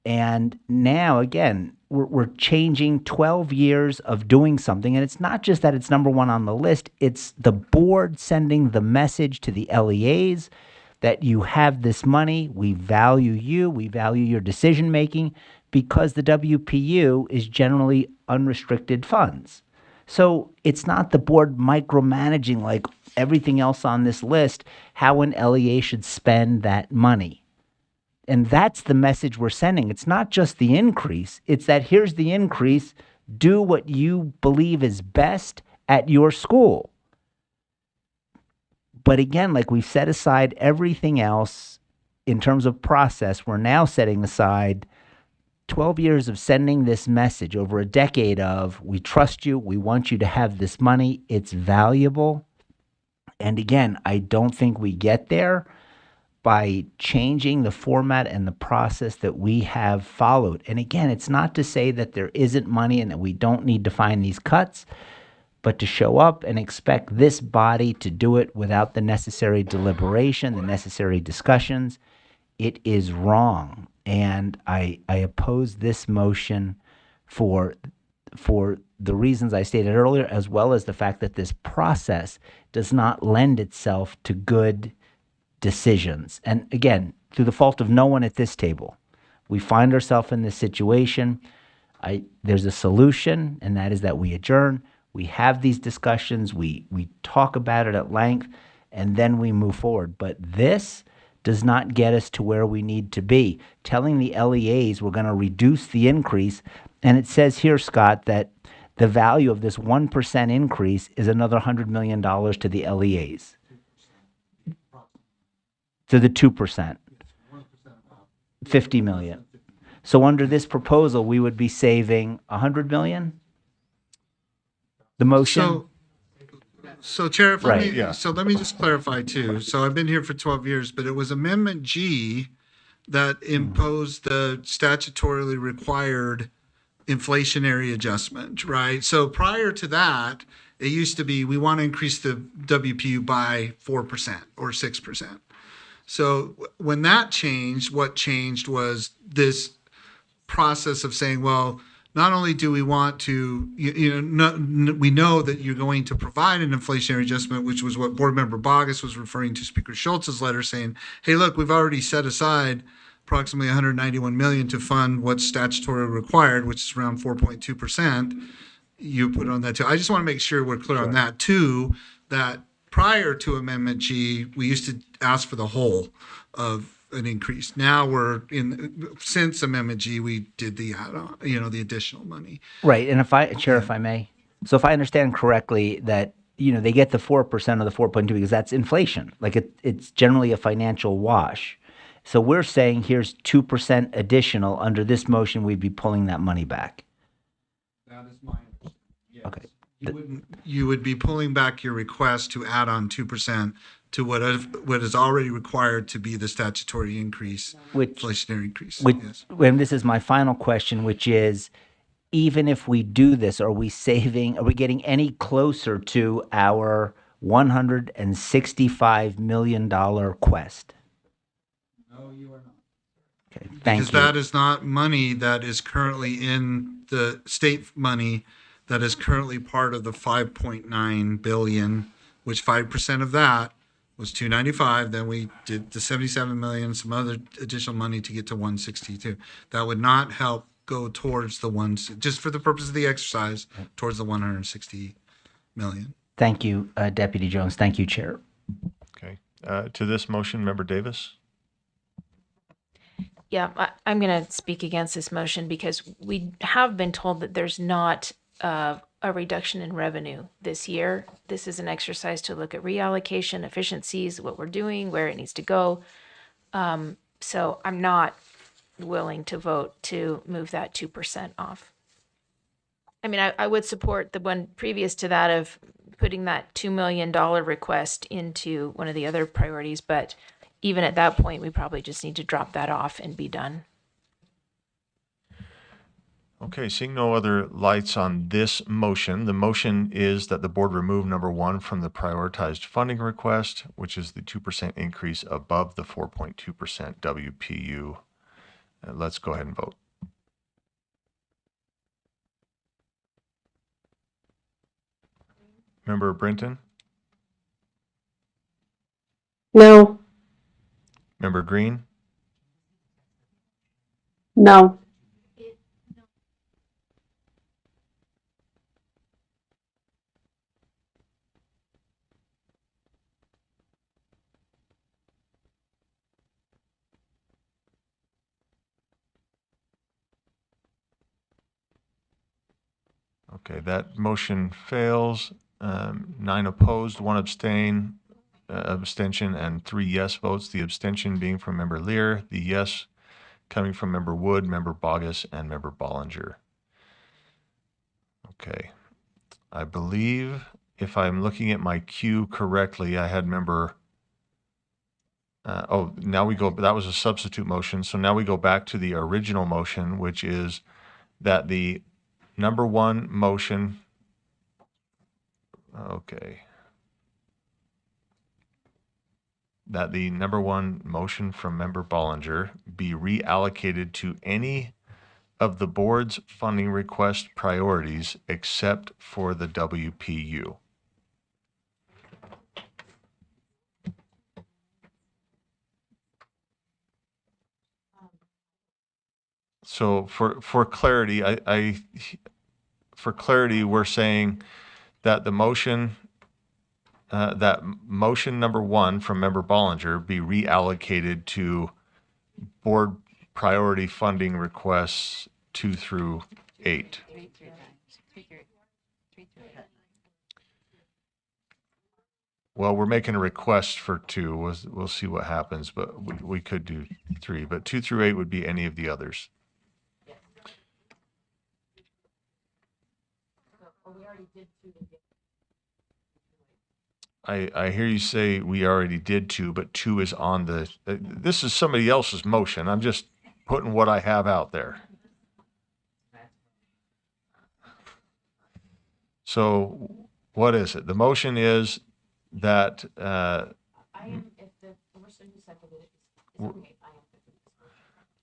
Speaker 10: And now, again, we're changing 12 years of doing something. And it's not just that it's number one on the list. It's the board sending the message to the LEAs that you have this money. We value you. We value your decision making because the WPU is generally unrestricted funds. So it's not the board micromanaging like everything else on this list, how an LEA should spend that money. And that's the message we're sending. It's not just the increase. It's that here's the increase. Do what you believe is best at your school. But again, like we've set aside everything else in terms of process, we're now setting aside 12 years of sending this message over a decade of, we trust you. We want you to have this money. It's valuable. And again, I don't think we get there by changing the format and the process that we have followed. And again, it's not to say that there isn't money and that we don't need to find these cuts, but to show up and expect this body to do it without the necessary deliberation, the necessary discussions, it is wrong. And I oppose this motion for the reasons I stated earlier, as well as the fact that this process does not lend itself to good decisions. And again, through the fault of no one at this table, we find ourselves in this situation. There's a solution, and that is that we adjourn. We have these discussions. We talk about it at length, and then we move forward. But this does not get us to where we need to be. Telling the LEAs we're going to reduce the increase, and it says here, Scott, that the value of this 1% increase is another $100 million to the LEAs. To the 2%, 50 million. So under this proposal, we would be saving 100 million? The motion?
Speaker 5: So Chair, if
Speaker 1: Right,
Speaker 5: I may,
Speaker 1: yeah.
Speaker 5: so let me just clarify too. So I've been here for 12 years, but it was Amendment G that imposed the statutorily required inflationary adjustment, right? So prior to that, it used to be, we want to increase the WPU by 4% or 6%. So when that changed, what changed was this process of saying, well, not only do we want to, we know that you're going to provide an inflationary adjustment, which was what Board Member Bogus was referring to Speaker Schultz's letter saying, hey, look, we've already set aside approximately 191 million to fund what's statutory required, which is around 4.2%. You put on that too. I just want to make sure we're clear on that too, that prior to Amendment G, we used to ask for the whole of an increase. Now since Amendment G, we did the add-on, the additional money.
Speaker 10: Right, and Chair, if I may, so if I understand correctly, that they get the 4% or the 4.2 because that's inflation. Like it's generally a financial wash. So we're saying here's 2% additional. Under this motion, we'd be pulling that money back.
Speaker 5: That is my understanding. Yes.
Speaker 10: Okay.
Speaker 5: You would be pulling back your request to add on 2% to what is already required to be the statutory increase, inflationary increase. Yes.
Speaker 10: When this is my final question, which is, even if we do this, are we getting any closer to our $165 million quest?
Speaker 5: No, you are not.
Speaker 10: Okay, thank you.
Speaker 5: Because that is not money that is currently in the state money that is currently part of the 5.9 billion, which 5% of that was 295. Then we did the 77 million, some other additional money to get to 162. That would not help go towards the ones, just for the purpose of the exercise, towards the 160 million.
Speaker 10: Thank you, Deputy Jones. Thank you, Chair.
Speaker 1: Okay. To this motion, Member Davis?
Speaker 20: Yeah, I'm going to speak against this motion because we have been told that there's not a reduction in revenue this year. This is an exercise to look at reallocation, efficiencies, what we're doing, where it needs to go. So I'm not willing to vote to move that 2% off. I mean, I would support the one previous to that of putting that $2 million request into one of the other priorities, but even at that point, we probably just need to drop that off and be done.
Speaker 1: Okay, seeing no other lights on this motion, the motion is that the board remove number 1 from the prioritized funding request, which is the 2% increase above the 4.2% WPU. Let's go ahead and vote. Member Brinton?
Speaker 11: No.
Speaker 1: Member Green?
Speaker 11: No.
Speaker 1: Okay, that motion fails. 9 opposed, 1 abstention, and 3 yes votes. The abstention being from Member Lear, the yes coming from Member Wood, Member Bogus, and Member Bollinger. Okay, I believe if I'm looking at my queue correctly, I had Member. Now we go. That was a substitute motion, so now we go back to the original motion, which is that the number 1 motion. Okay. That the number 1 motion from Member Bollinger be reallocated to any of the board's funding request priorities except for the WPU. So for clarity, for clarity, we're saying that the motion, that motion number 1 from Member Bollinger be reallocated to board priority funding requests 2 through 8. Well, we're making a request for 2. We'll see what happens, but we could do 3. But 2 through 8 would be any of the others. I hear you say we already did 2, but 2 is on the, this is somebody else's motion. I'm just putting what I have out there. So what is it? The motion is that,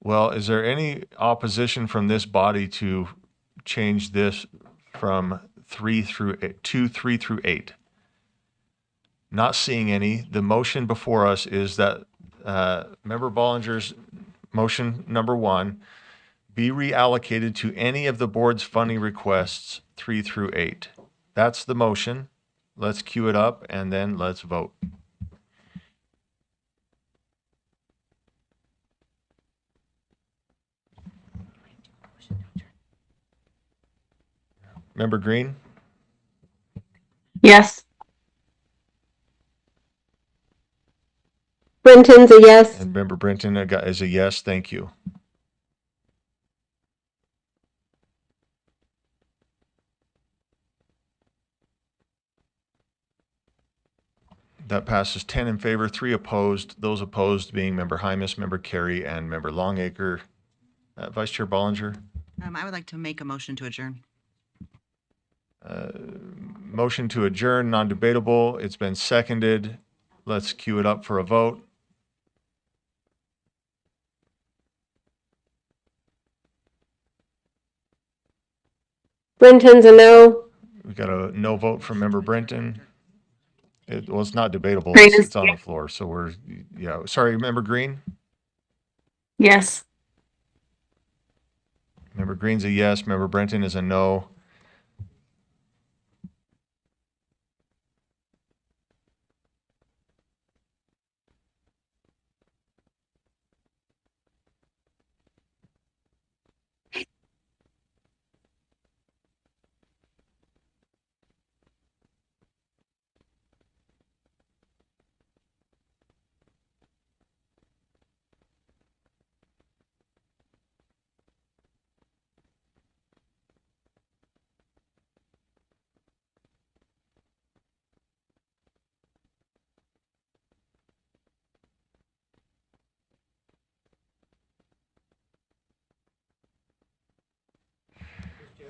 Speaker 1: well, is there any opposition from this body to change this from 2 through 8? Not seeing any. The motion before us is that Member Bollinger's motion number 1, be reallocated to any of the board's funding requests 3 through 8. That's the motion. Let's cue it up and then let's vote. Member Green
Speaker 11: Yes. Brenton's a yes.
Speaker 1: and Member Brenton is a yes. Thank you. That passes 10 in favor, 3 opposed. Those opposed being Member Hymas, Member Carey, and Member Longacre. Vice Chair Bollinger.
Speaker 8: I would like to make a motion to adjourn.
Speaker 1: Motion to adjourn, non-debatable. It's been seconded. Let's cue it up for a vote.
Speaker 11: Brenton's a no.
Speaker 1: We got a no vote from Member Brenton. Well, it's not debatable.
Speaker 11: Green is
Speaker 1: It's on the floor. So we're, yeah. Sorry, Member Green.
Speaker 11: Yes.
Speaker 1: Member Green's a yes. Member Brenton is a no.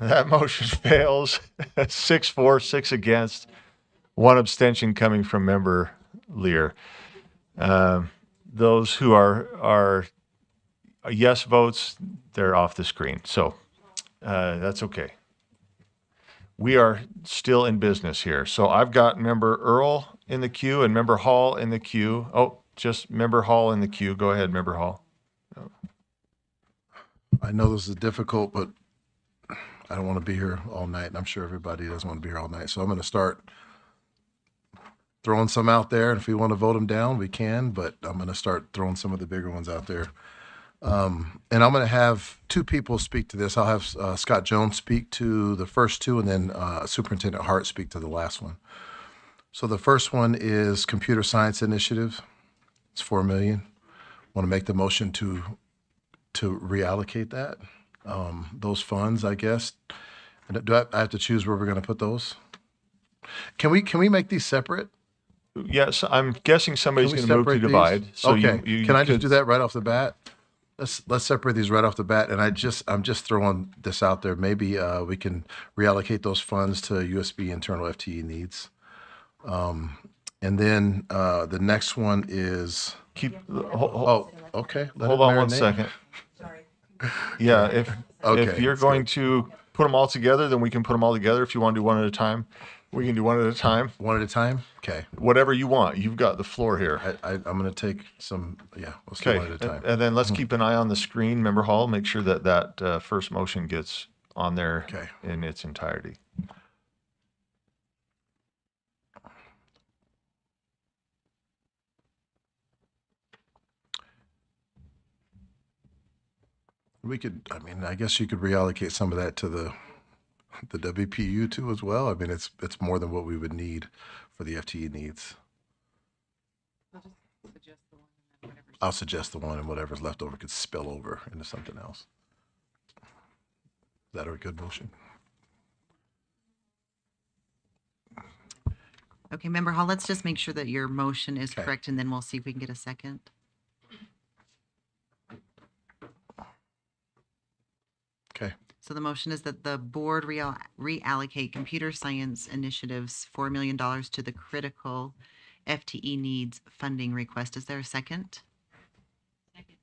Speaker 1: That motion fails. 6-4, 6 against, 1 abstention coming from Member Lear. Those who are yes votes, they're off the screen. So that's okay. We are still in business here. So I've got Member Earl in the queue and Member Hall in the queue. Oh, just Member Hall in the queue. Go ahead, Member Hall.
Speaker 17: I know this is difficult, but I don't want to be here all night, and I'm sure everybody doesn't want to be here all night. So I'm going to start throwing some out there, and if we want to vote them down, we can, but I'm going to start throwing some of the bigger ones out there. And I'm going to have 2 people speak to this. I'll have Scott Jones speak to the first 2, and then Superintendent Hart speak to the last one. So the first one is Computer Science Initiative. It's $4 million. Want to make the motion to reallocate that, those funds, I guess. And do I have to choose where we're going to put those? Can we make these separate?
Speaker 1: Yes, I'm guessing somebody's
Speaker 17: Can we
Speaker 1: going to move to
Speaker 17: separate these?
Speaker 1: divide. So
Speaker 17: Okay.
Speaker 1: you
Speaker 17: Can I
Speaker 1: could-
Speaker 17: just do that right off the bat? Let's separate these right off the bat. And I'm just throwing this out there. Maybe we can reallocate those funds to USB internal FTE needs. And then the next one is okay. Let
Speaker 1: Hold
Speaker 17: it
Speaker 1: on one
Speaker 17: marinate.
Speaker 1: second. Yeah, if
Speaker 17: Okay,
Speaker 1: you're
Speaker 17: that's
Speaker 1: going
Speaker 17: good.
Speaker 1: to put them all together, then we can put them all together. If you want to do one at a time, we can do one at a time.
Speaker 17: One at a time? Okay.
Speaker 1: Whatever you want. You've got the floor here.
Speaker 17: I'm going to take some, let's do
Speaker 1: Okay,
Speaker 17: one at a time.
Speaker 1: and then let's keep an eye on the screen, Member Hall. Make sure that first motion gets on there in its entirety.
Speaker 17: We could, I guess you could reallocate some of that to the WPU too as well. I mean, it's more than what we would need for the FTE needs. I'll suggest the one, and whatever's left over could spill over into something else. Is that a good motion?
Speaker 8: Okay, Member Hall, let's just make sure that your motion is correct, and then we'll see if we can get a second.
Speaker 17: Okay.
Speaker 8: So the motion is that the board reallocate computer science initiatives $4 million to the critical FTE needs funding request. Is there a second? Second.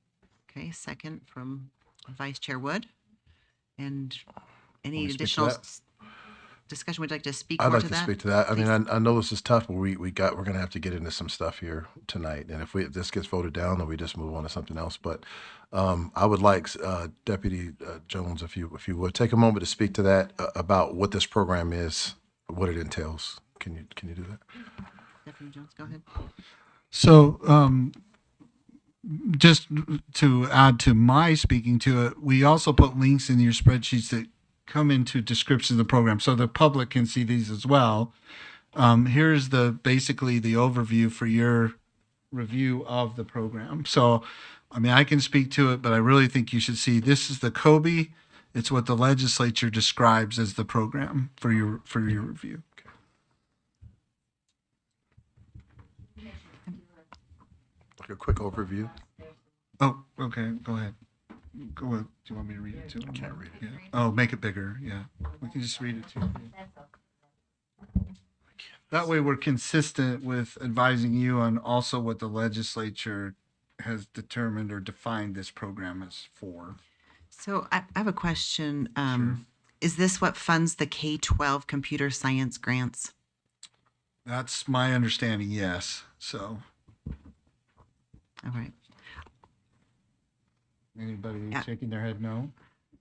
Speaker 8: Okay, second from Vice Chair Wood. And any
Speaker 17: Want me to speak to
Speaker 8: additional
Speaker 17: that?
Speaker 8: discussion? Would you like to speak
Speaker 17: I'd
Speaker 8: more
Speaker 17: like
Speaker 8: to
Speaker 17: to
Speaker 8: that?
Speaker 17: speak to that. I mean,
Speaker 8: Please.
Speaker 17: I know this is tough, but we're going to have to get into some stuff here tonight. And if this gets voted down, then we just move on to something else. But I would like Deputy Jones, if you would take a moment to speak to that about what this program is, what it entails. Can you do that?
Speaker 8: Deputy Jones, go ahead.
Speaker 5: So, just to add to my speaking to it, we also put links in your spreadsheets that come into descriptions of the program, so the public can see these as well. Here's basically the overview for your review of the program. So, I mean, I can speak to it, but I really think you should see this is the COBE. It's what the legislature describes as the program for your review.
Speaker 17: Like a quick overview.
Speaker 5: Oh, okay. Go ahead. Go ahead. Do you want me to read it too?
Speaker 17: I can't read it.
Speaker 5: Yeah. Oh, make it bigger. Yeah. We can just read it too. That way we're consistent with advising you on also what the legislature has determined or defined this program as for.
Speaker 8: So I have a question.
Speaker 5: Sure.
Speaker 8: Is this what funds the K-12 computer science grants?
Speaker 5: That's my understanding, yes. So,
Speaker 8: All right.
Speaker 5: anybody
Speaker 8: Yeah.
Speaker 5: shaking their head no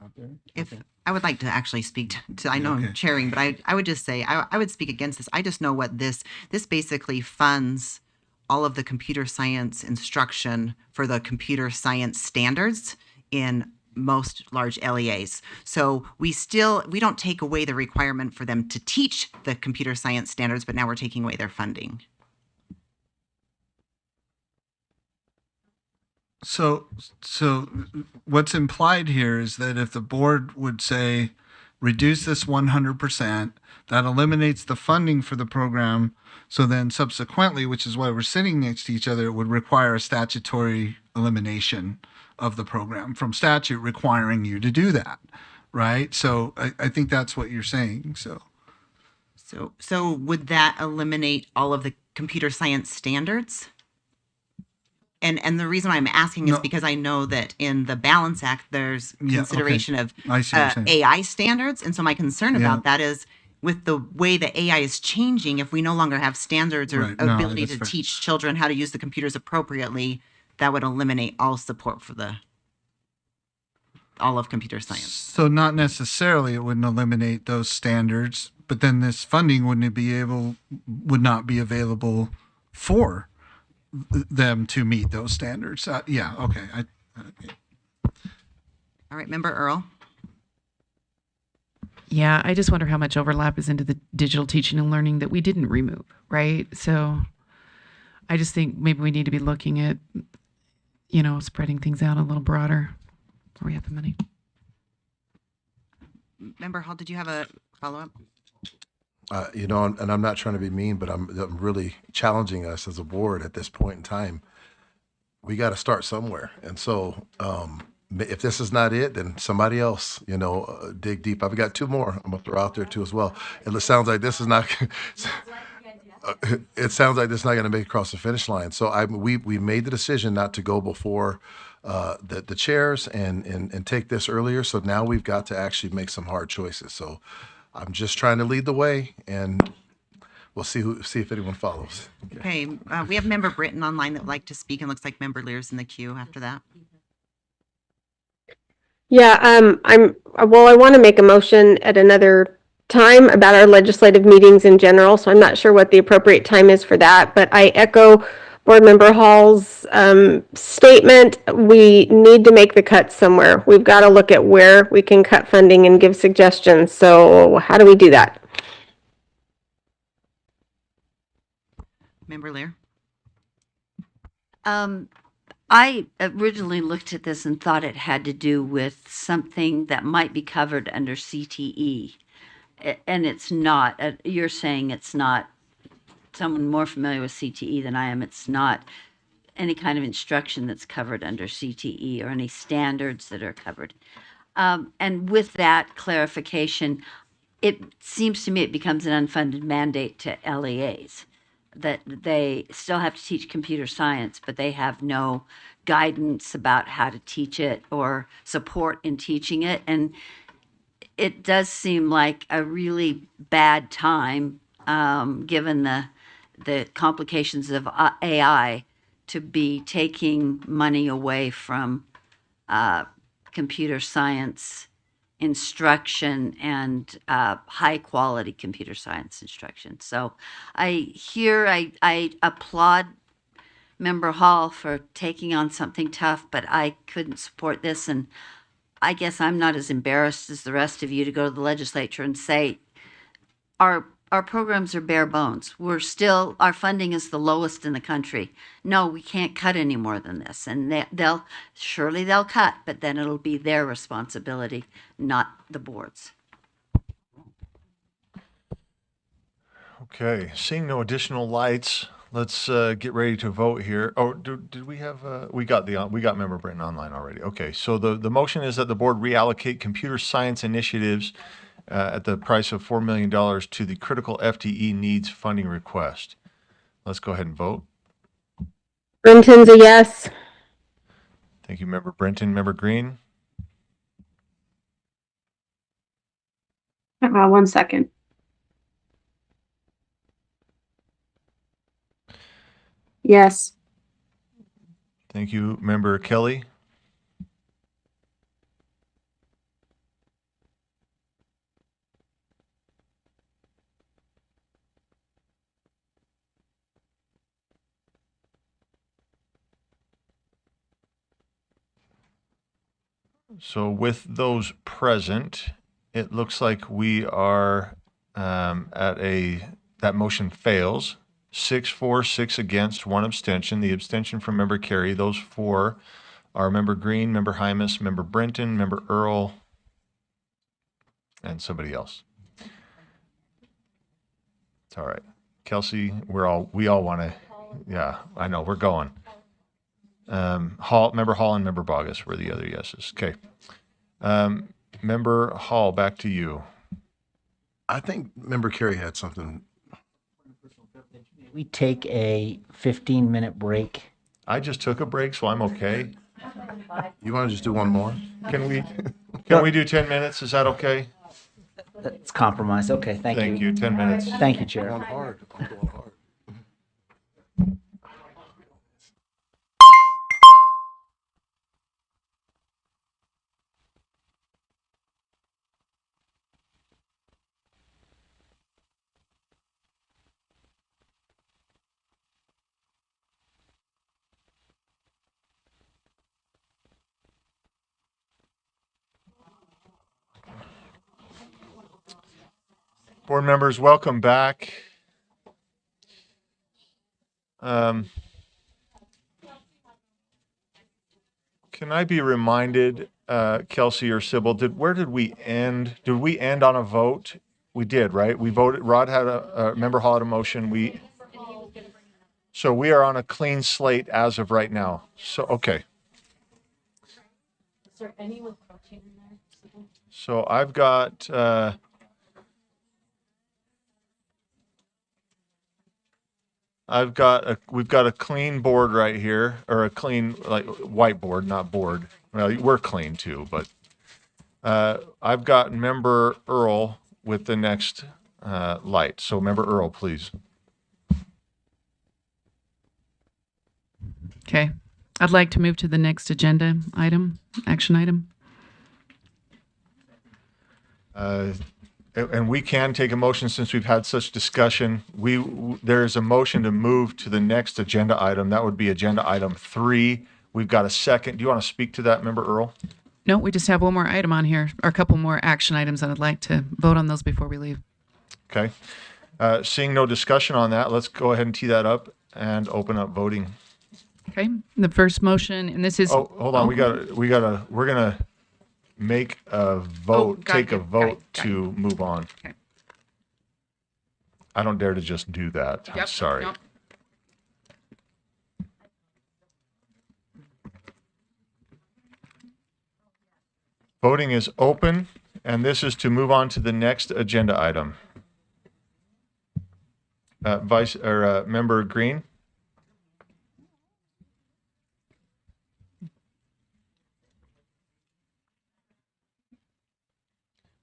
Speaker 5: out there?
Speaker 8: If
Speaker 5: Okay.
Speaker 8: I would like to actually speak to I know
Speaker 5: Okay.
Speaker 8: I'm chairing, but I would just say I would speak against this. I just know what this basically funds all of the computer science instruction for the computer science standards in most large LEAs. So we don't take away the requirement for them to teach the computer science standards, but now we're taking away their funding.
Speaker 5: So what's implied here is that if the board would say, reduce this 100%, that eliminates the funding for the program. So then subsequently, which is why we're sitting next to each other, it would require a statutory elimination of the program from statute requiring you to do that, right? So I think that's what you're saying, so.
Speaker 8: So would that eliminate all of the computer science standards? And the reason why I'm asking is
Speaker 5: No.
Speaker 8: because I know that in the Balance Act, there's
Speaker 5: Yeah, okay.
Speaker 8: consideration of
Speaker 5: I see what you're saying.
Speaker 8: AI standards. And so my concern
Speaker 5: Yeah.
Speaker 8: about that is with the way that AI is changing, if we no longer have standards or
Speaker 5: Right. No,
Speaker 8: ability
Speaker 5: that's
Speaker 8: to
Speaker 5: fair.
Speaker 8: teach children how to use the computers appropriately, that would eliminate all support for all of computer science.
Speaker 5: So not necessarily it wouldn't eliminate those standards, but then this funding would not be available for them to meet those standards. Yeah, okay.
Speaker 8: All right, Member Earl.
Speaker 9: Yeah, I just wonder how much overlap is into the digital teaching and learning that we didn't remove, right? So I just think maybe we need to be looking at, spreading things out a little broader where we have the money.
Speaker 8: Member Hall, did you have a follow-up?
Speaker 17: And I'm not trying to be mean, but I'm really challenging us as a board at this point in time. We got to start somewhere. And so if this is not it, then somebody else, dig deep. I've got two more I'm going to throw out there too as well. And it sounds like this is not, it sounds like this is not going to make it across the finish line. So we made the decision not to go before the chairs and take this earlier. So now we've got to actually make some hard choices. So I'm just trying to lead the way, and we'll see if anyone follows.
Speaker 8: Okay, we have Member Britton online that would like to speak, and looks like Member Lear's in the queue after that.
Speaker 13: Yeah, I want to make a motion at another time about our legislative meetings in general, so I'm not sure what the appropriate time is for that, but I echo Board Member Hall's statement. We need to make the cuts somewhere. We've got to look at where we can cut funding and give suggestions. So how do we do that?
Speaker 8: Member Lear.
Speaker 19: I originally looked at this and thought it had to do with something that might be covered under CTE. And it's not. You're saying it's not. Someone more familiar with CTE than I am, it's not any kind of instruction that's covered under CTE or any standards that are covered. And with that clarification, it seems to me it becomes an unfunded mandate to LEAs that they still have to teach computer science, but they have no guidance about how to teach it or support in teaching it. And it does seem like a really bad time, given the complications of AI, to be taking money away from computer science instruction and high quality computer science instruction. So I applaud Member Hall for taking on something tough, but I couldn't support this. And I guess I'm not as embarrassed as the rest of you to go to the legislature and say, our programs are bare bones. Our funding is the lowest in the country. No, we can't cut any more than this. And they'll cut, but then it'll be their responsibility, not the board's.
Speaker 1: Okay, seeing no additional lights, let's get ready to vote here. Oh, did we have, we got Member Britton online already. Okay, so the motion is that the board reallocate computer science initiatives at the price of $4 million to the critical FTE needs funding request. Let's go ahead and vote.
Speaker 13: Brenton's a yes.
Speaker 1: Thank you, Member Brenton. Member Green?
Speaker 11: 1 second. Yes.
Speaker 1: Thank you, Member Kelly. So with those present, it looks like we are that motion fails. 6 for, 6 against, 1 abstention. The abstention from Member Carey. Those 4 are Member Green, Member Hymas, Member Brenton, Member Earl, and somebody else. It's all right. Kelsey, we all want to, yeah, I know, we're going. Member Hall and Member Bogus were the other yeses. Okay. Member Hall, back to you.
Speaker 17: I think Member Carey had something.
Speaker 10: We take a 15-minute break.
Speaker 1: I just took a break, so I'm okay.
Speaker 17: You want to just do one more?
Speaker 1: Can we do 10 minutes? Is that okay?
Speaker 10: That's compromise. Okay, thank you.
Speaker 1: Thank you. 10 minutes.
Speaker 10: Thank you, Chair.
Speaker 17: I'm going hard.
Speaker 1: Board members, welcome back. Can I be reminded, Kelsey or Sybil, where did we end? Did we end on a vote? We did, right? We voted, Rod had Member Hall had a motion. So we are on a clean slate as of right now. So, okay.
Speaker 2: Is there any with protein in there?
Speaker 1: So I've got, we've got a clean board right here, or a clean, like, whiteboard, not board. Well, we're clean too, but I've got Member Earl with the next light. So Member Earl, please.
Speaker 9: Okay. I'd like to move to the next agenda item, action item.
Speaker 1: And we can take a motion since we've had such discussion. There is a motion to move to the next agenda item. That would be agenda item 3. We've got a second. Do you want to speak to that, Member Earl?
Speaker 9: No, we just have one more item on here, or a couple more action items, and I'd like to vote on those before we leave.
Speaker 1: Okay. Seeing no discussion on that, let's go ahead and tee that up and open up voting.
Speaker 9: Okay. The first motion, and this is.
Speaker 1: Oh, hold on. We're gonna make a vote, take a vote to move on.
Speaker 9: Okay.
Speaker 1: I don't dare to just do that. I'm sorry.
Speaker 9: Yep.
Speaker 1: Voting is open, and this is to move on to the next agenda item. Member Green?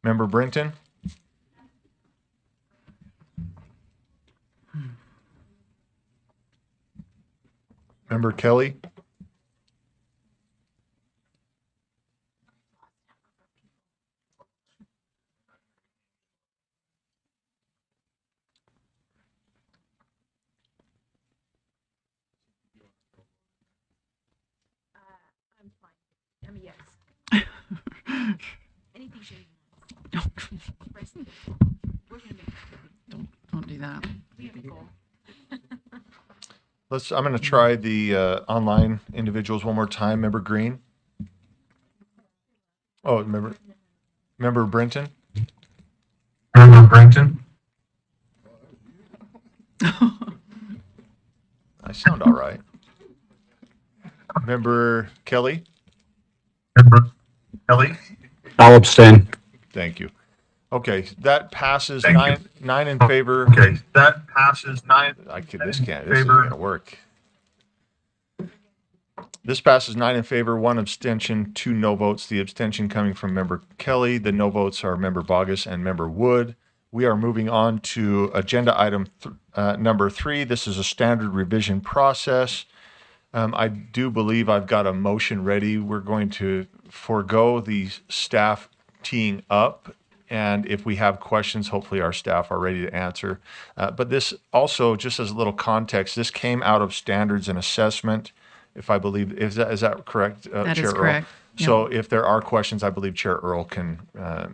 Speaker 1: Member Brenton? Member Kelly?
Speaker 20: I'm fine. I mean, yes. Anything she wants. We're gonna make
Speaker 9: Don't do that.
Speaker 20: we have a goal.
Speaker 1: I'm going to try the online individuals one more time. Member Green? Oh, Member Brenton? Member Brenton? I sound all right. Member Kelly? Member Kelly?
Speaker 3: I'll abstain.
Speaker 1: Thank you. Okay, that passes nine in favor.
Speaker 3: Okay, that passes 9.
Speaker 1: This isn't going to work. This passes 9 in favor, 1 abstention, 2 no votes. The abstention coming from Member Kelly. The no votes are Member Bogus and Member Wood. We are moving on to agenda item number 3. This is a standard revision process. I do believe I've got a motion ready. We're going to forego the staff teeing up. And if we have questions, hopefully our staff are ready to answer. But this also, just as a little context, this came out of standards and assessment. If I believe, is that correct,
Speaker 9: That
Speaker 1: Chair
Speaker 9: is correct.
Speaker 1: Earl? So if there are questions, I believe Chair Earl can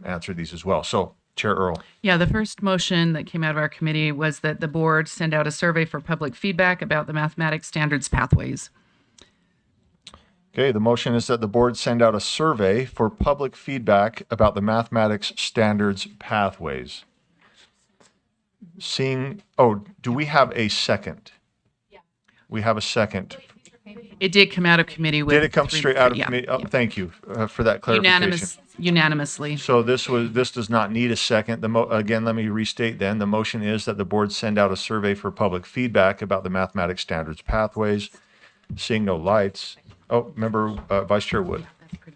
Speaker 1: answer these as well. So Chair Earl.
Speaker 9: Yeah, the first motion that came out of our committee was that the board send out a survey for public feedback about the mathematics standards pathways.
Speaker 1: Okay, the motion is that the board send out a survey for public feedback about the mathematics standards pathways. Do we have a second? Yeah. We have a second.
Speaker 9: It did come out of committee with.
Speaker 1: Did it come straight out of
Speaker 9: yeah,
Speaker 1: committee? Oh,
Speaker 9: yeah.
Speaker 1: thank you for that clarification.
Speaker 9: Unanimously.
Speaker 1: So this does not need a second. Again, let me restate then. The motion is that the board send out a survey for public feedback about the mathematics standards pathways. Seeing no lights. Oh, Member Vice Chair Wood.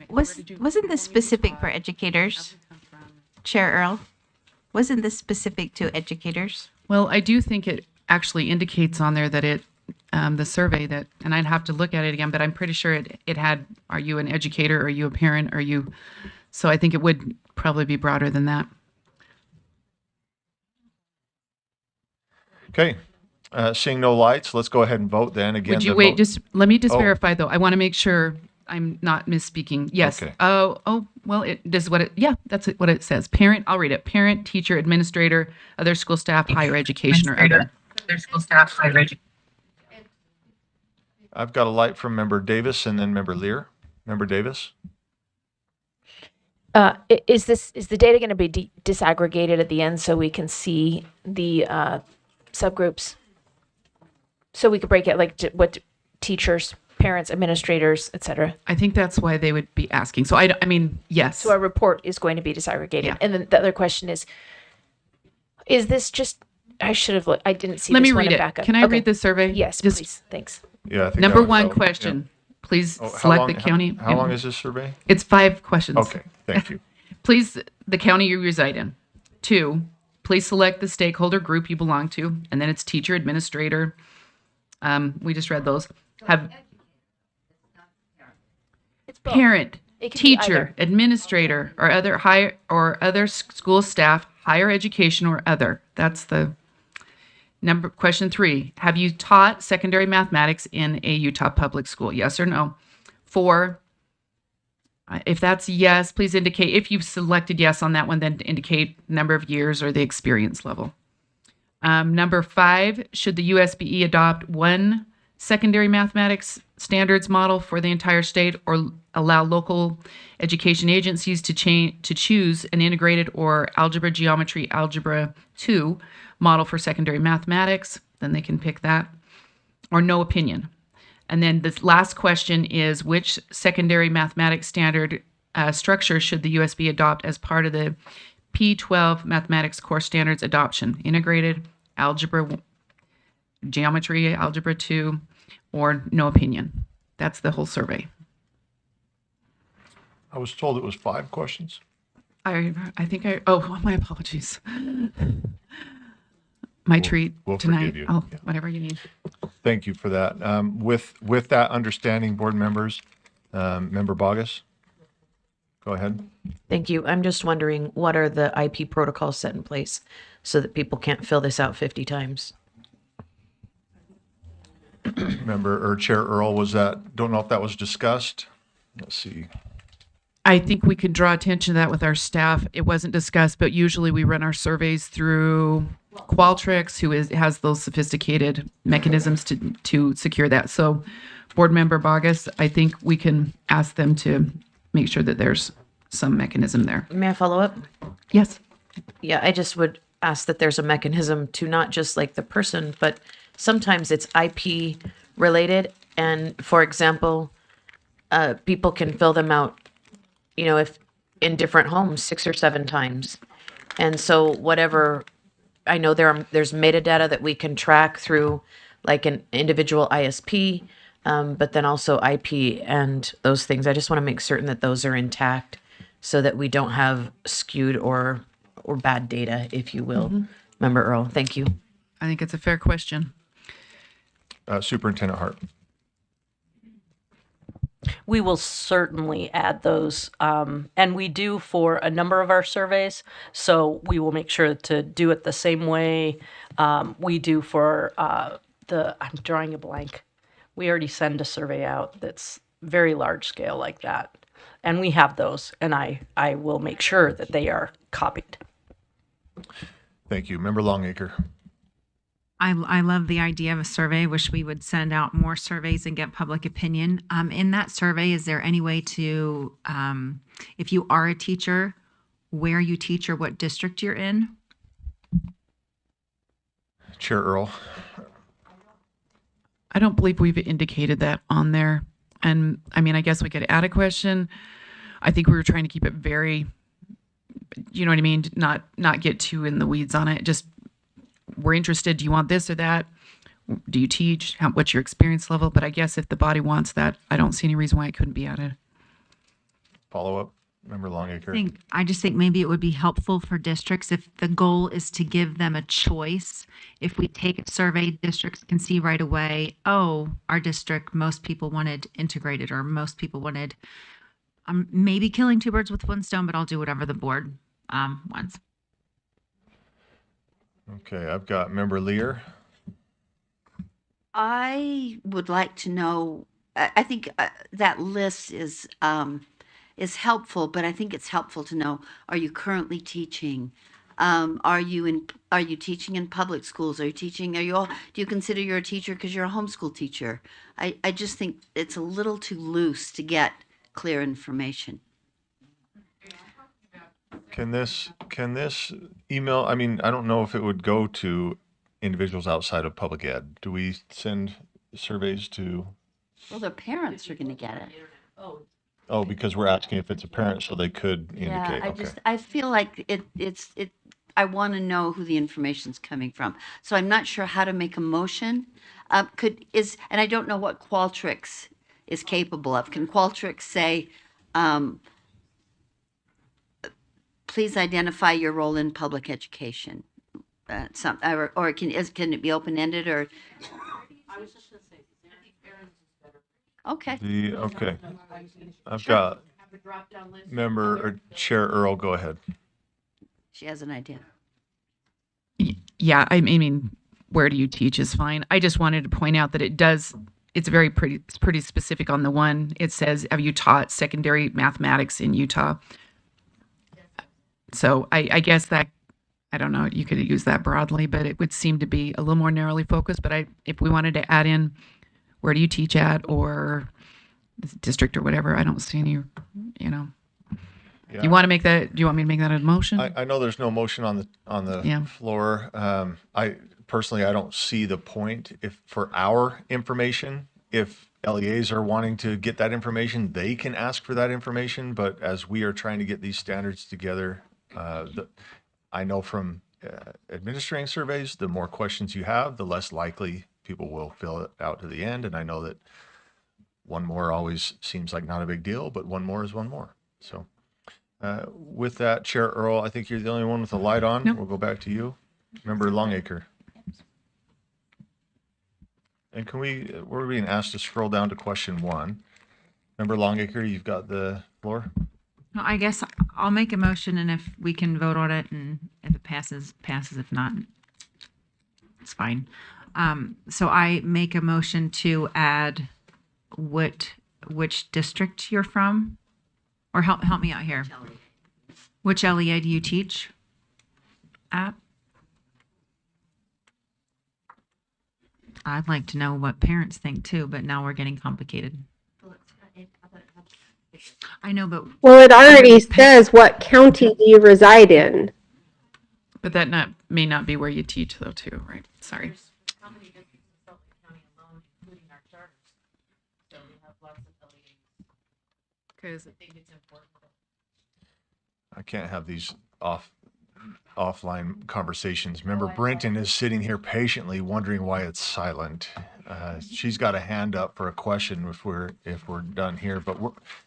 Speaker 15: Wasn't this specific for educators? Chair Earl? Wasn't this specific to educators?
Speaker 9: Well, I do think it actually indicates on there that the survey that, and I'd have to look at it again, but I'm pretty sure it had, are you an educator? Are you a parent? So I think it would probably be broader than that.
Speaker 1: Okay. Seeing no lights, let's go ahead and vote then. Again,
Speaker 9: Would you wait? Let me verify though. I want to make sure I'm not misspeaking. Yes.
Speaker 1: Okay.
Speaker 9: Oh, well, that's what it says. Parent, I'll read it. Parent, teacher, administrator, other school staff, higher education, or other.
Speaker 15: Other school staff, higher education.
Speaker 1: I've got a light from Member Davis and then Member Lear. Member Davis?
Speaker 20: Is the data going to be disaggregated at the end so we can see the subgroups? So we could break it like what teachers, parents, administrators, etc.
Speaker 9: I think that's why they would be asking. So I mean, yes.
Speaker 20: So our report is going to be disaggregated.
Speaker 9: Yeah.
Speaker 20: And then the other question is this just, I should have, I didn't see
Speaker 9: Let
Speaker 20: this
Speaker 9: me
Speaker 20: one
Speaker 9: read
Speaker 20: in
Speaker 9: it.
Speaker 20: backup.
Speaker 9: Can I
Speaker 20: Okay.
Speaker 9: read the survey?
Speaker 20: Yes,
Speaker 9: Just-
Speaker 20: please. Thanks.
Speaker 1: Yeah, I think
Speaker 9: Number
Speaker 1: that would
Speaker 9: one
Speaker 1: help.
Speaker 9: question. Please
Speaker 1: How
Speaker 9: select
Speaker 1: long-
Speaker 9: the county.
Speaker 1: How long is this survey?
Speaker 9: It's 5 questions.
Speaker 1: Okay, thank you.
Speaker 9: Please, the county you reside in. 2, please select the stakeholder group you belong to, and then it's teacher, administrator. We just read those. Have
Speaker 20: It's both.
Speaker 9: parent,
Speaker 20: It can be
Speaker 9: teacher, administrator, or other school staff, higher education, or other. That's the number. Question 3: have you taught secondary mathematics in a Utah public school? Yes or no? 4. If that's yes, please indicate. If you've selected yes on that one, then indicate number of years or the experience level. Number 5, should the USBE adopt one secondary mathematics standards model for the entire state, or allow local education agencies to choose an integrated or algebra, geometry, algebra 2 model for secondary mathematics? Then they can pick that, or no opinion. And then the last question is, which secondary mathematics standard structure should the USB adopt as part of the P12 mathematics core standards adoption? Integrated, algebra, geometry, algebra 2, or no opinion? That's the whole survey.
Speaker 1: I was told it was 5 questions.
Speaker 9: I think oh, my apologies. My treat
Speaker 1: we'll
Speaker 9: tonight.
Speaker 1: forgive you.
Speaker 9: Oh,
Speaker 1: Yeah.
Speaker 9: whatever you need.
Speaker 1: Thank you for that. With that understanding, board members, Member Bogus, go ahead.
Speaker 7: Thank you. I'm just wondering, what are the IP protocols set in place so that people can't fill this out 50 times?
Speaker 1: Member or Chair Earl, don't know if that was discussed. Let's see.
Speaker 9: I think we could draw attention to that with our staff. It wasn't discussed, but usually we run our surveys through Qualtrics, who has those sophisticated mechanisms to secure that. So, Board Member Bogus, I think we can ask them to make sure that there's some mechanism there.
Speaker 7: May I follow up?
Speaker 9: Yes.
Speaker 7: Yeah, I just would ask that there's a mechanism to not just like the person, but sometimes it's IP related. And for example, people can fill them out, if in different homes 6 or 7 times. And so whatever, I know there's metadata that we can track through like an individual ISP, but then also IP and those things. I just want to make certain that those are intact so that we don't have skewed or bad data, if you will.
Speaker 9: Mm-hmm.
Speaker 7: Member Earl, thank you.
Speaker 9: I think it's a fair question.
Speaker 1: Superintendent Hart.
Speaker 2: We will certainly add those, and we do for a number of our surveys. So we will make sure to do it the same way we do for I'm drawing a blank. We already send a survey out that's very large scale like that, and we have those, and I will make sure that they are copied.
Speaker 1: Thank you. Member Longacre.
Speaker 6: I love the idea of a survey. Wish we would send out more surveys and get public opinion. In that survey, is there any way to, if you are a teacher, where you teach or what district you're in?
Speaker 1: Chair Earl.
Speaker 9: I don't believe we've indicated that on there. And I mean, I guess we could add a question. I think we were trying to keep it very, you know what I mean? Not get too in the weeds on it. Just, we're interested. Do you want this or that? Do you teach? What's your experience level? But I guess if the body wants that, I don't see any reason why it couldn't be added.
Speaker 1: Follow up. Member Longacre.
Speaker 6: I just think maybe it would be helpful for districts if the goal is to give them a choice. If we take a survey, districts can see right away, oh, our district, most people wanted integrated, or most people wanted, maybe killing 2 birds with 1 stone, but I'll do whatever the board wants.
Speaker 1: Okay, I've got Member Lear.
Speaker 19: I would like to know, I think that list is helpful, but I think it's helpful to know, are you currently teaching? Are you teaching in public schools? Do you consider you're a teacher because you're a homeschool teacher? I just think it's a little too loose to get clear information.
Speaker 1: Can this email, I mean, I don't know if it would go to individuals outside of public ed. Do we send surveys to?
Speaker 19: Well, their parents are going to get it.
Speaker 1: Oh, because we're asking if it's a parent, so they could indicate.
Speaker 19: Yeah,
Speaker 1: Okay.
Speaker 19: I feel like it's I want to know who the information's coming from. So I'm not sure how to make a motion. And I don't know what Qualtrics is capable of. Can Qualtrics say, please identify your role in public education? Or can it be open-ended, or? I was just going to say, okay.
Speaker 1: Okay. I've got Member or Chair Earl, go ahead.
Speaker 19: She has an idea.
Speaker 9: Yeah, I mean, where do you teach is fine. I just wanted to point out that it's pretty specific on the one. It says, have you taught secondary mathematics in Utah? So I guess that, I don't know, you could use that broadly, but it would seem to be a little more narrowly focused. But if we wanted to add in, where do you teach at, or district or whatever, I don't see any, Yeah. Do you want me to make that a motion?
Speaker 1: I know there's no motion on the floor. I don't see the point for our information. If LEAs are wanting to get that information, they can ask for that information. But as we are trying to get these standards together, I know from administering surveys, the more questions you have, the less likely people will fill it out to the end. And I know that one more always seems like not a big deal, but one more is one more. So With that, Chair Earl, I think you're the only one with a light on.
Speaker 9: No.
Speaker 1: We'll go back to you. Member Longacre. And we're being asked to scroll down to question 1. Member Longacre, you've got the floor.
Speaker 14: No, I guess I'll make a motion, and if we can vote on it, and if it passes, passes. If not, it's fine. So I make a motion to add which district you're from, or help me out here. Which LEA do you teach at? I'd like to know what parents think too, but now we're getting complicated. I know, but
Speaker 13: Well, it already says what county do you reside in.
Speaker 9: But that may not be where you teach though too, right? Sorry. Because I think it's important.
Speaker 1: I can't have these offline conversations. Member Brenton is sitting here patiently wondering why it's silent. She's got a hand up for a question if we're done here. But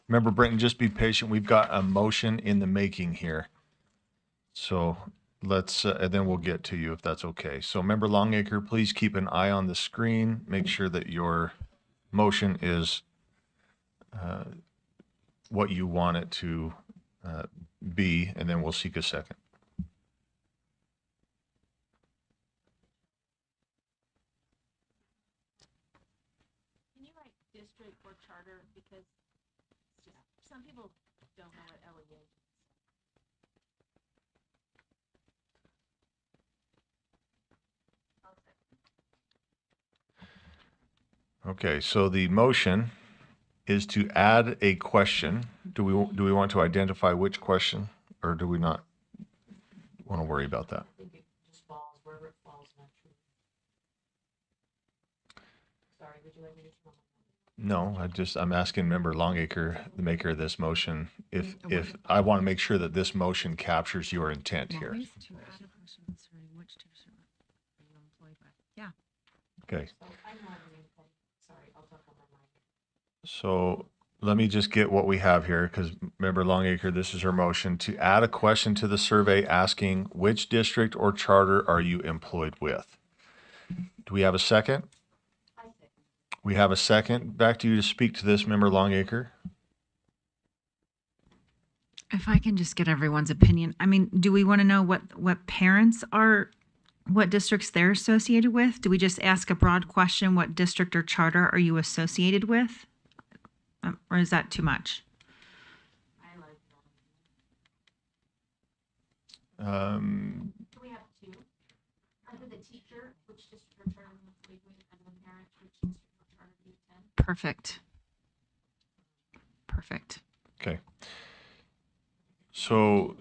Speaker 1: Member Brenton, just be patient. We've got a motion in the making here. So let's and then we'll get to you if that's okay. So Member Longacre, please keep an eye on the screen. Make sure that your motion is what you want it to be, and then we'll seek a second.
Speaker 12: Can you write district or charter, because some people don't know what LEA is.
Speaker 1: Okay, so the motion is to add a question. Do we want to identify which question, or do we not want to worry about that?
Speaker 7: I think it just falls wherever it falls naturally. Sorry, would you like me to?
Speaker 1: No, I'm asking Member Longacre, the maker of this motion, if I want to make sure that this motion captures your intent here.
Speaker 14: Yeah.
Speaker 1: Okay. So let me just get what we have here, because Member Longacre, this is her motion to add a question to the survey asking which district or charter are you employed with? Do we have a second? We have a second. Back to you to speak to this, Member Longacre.
Speaker 14: If I can just get everyone's opinion. I mean, do we want to know what parents are, what districts they're associated with? Do we just ask a broad question, what district or charter are you associated with? Or is that too much?
Speaker 12: We have two. Under the teacher, which district or charter do you attend? Under the parent, which district or charter do you attend?
Speaker 14: Perfect. Perfect.
Speaker 1: Okay. So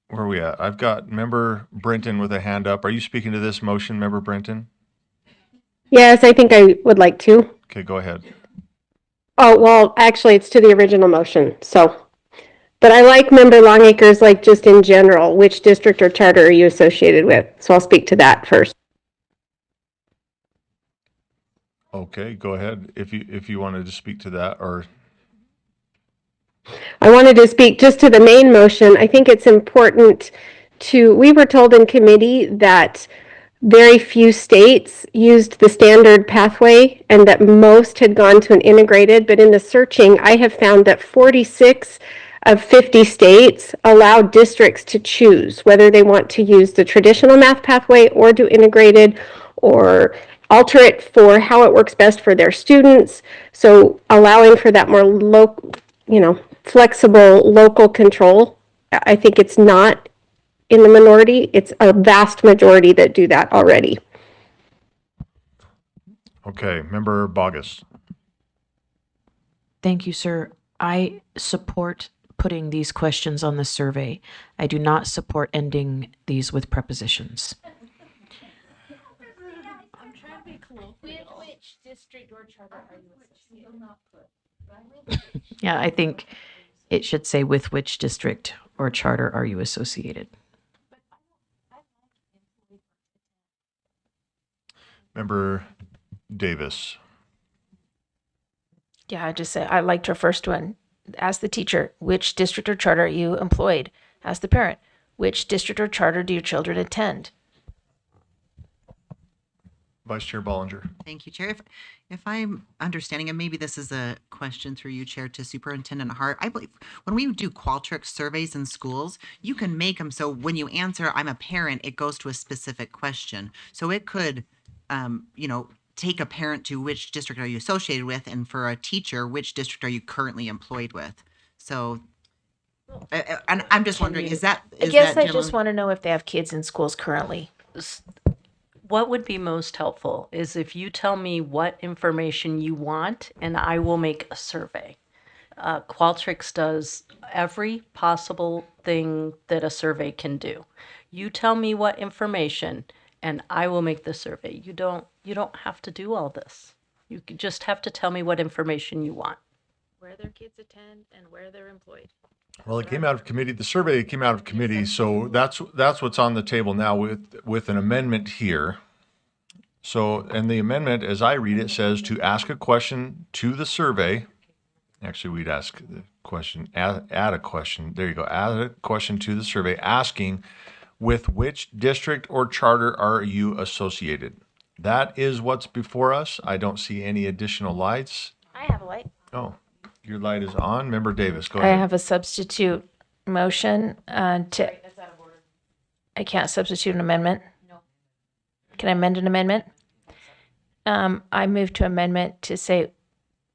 Speaker 1: where are we at? I've got Member Brenton with a hand up. Are you speaking to this motion, Member Brenton?
Speaker 13: Yes, I think I would like to.
Speaker 1: Okay, go ahead.
Speaker 13: Oh, well, actually, it's to the original motion, so. But I like Member Longacre's, like, just in general, which district or charter are you associated with? So I'll speak to that first.
Speaker 1: Okay, go ahead. If you wanted to speak to that, or
Speaker 13: I wanted to speak just to the main motion. I think it's important we were told in committee that very few states used the standard pathway and that most had gone to an integrated, but in the searching, I have found that 46 of 50 states allow districts to choose whether they want to use the traditional math pathway or do integrated or alter it for how it works best for their students. So allowing for that more local, flexible local control. I think it's not in the minority. It's a vast majority that do that already.
Speaker 1: okay, Member Bogus.
Speaker 7: Thank you, sir. I support putting these questions on the survey. I do not support ending these with prepositions.
Speaker 12: I'm trying to be colloquial. Which district or charter are you associated?
Speaker 7: Yeah, I think it should say with which district or charter are you associated.
Speaker 1: Member Davis.
Speaker 20: Yeah, I just say, I liked her first one. Ask the teacher, which district or charter are you employed? Ask the parent, which district or charter do your children attend?
Speaker 1: Vice Chair Bollinger.
Speaker 8: Thank you, Chair. If I'm understanding, and maybe this is a question through you, Chair, to Superintendent Hart, I believe when we do Qualtrics surveys in schools, you can make them so when you answer, I'm a parent, it goes to a specific question. So it could, take a parent to which district are you associated with, and for a teacher, which district are you currently employed with? So, and I'm just wondering, is that?
Speaker 20: I guess I just want to know if they have kids in schools currently.
Speaker 2: What would be most helpful is if you tell me what information you want and I will make a survey. Qualtrics does every possible thing that a survey can do. You tell me what information and I will make the survey. You don't have to do all this. You just have to tell me what information you want.
Speaker 20: Where their kids attend and where they're employed.
Speaker 1: Well, it came out of committee. The survey came out of committee, so that's what's on the table now with an amendment here. So, and the amendment, as I read it, says to ask a question to the survey. Actually, we'd ask the question, add a question. There you go. Add a question to the survey asking, with which district or charter are you associated? That is what's before us. I don't see any additional lights.
Speaker 20: I have a light.
Speaker 1: Oh, your light is on. Member Davis, go
Speaker 20: I
Speaker 1: ahead.
Speaker 20: have a substitute motion to. I can't substitute an amendment. No. Can I amend an amendment? I move to amendment to say,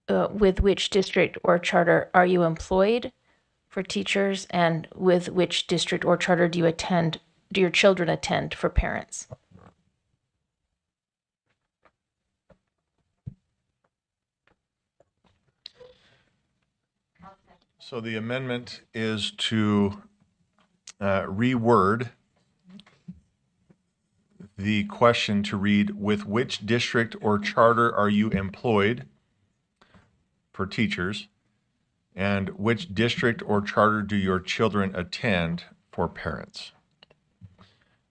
Speaker 20: with which district or charter are you employed for teachers, and with which district or charter do your children attend for parents?
Speaker 1: So the amendment is to reword the question to read, with which district or charter are you employed for teachers, and which district or charter do your children attend for parents?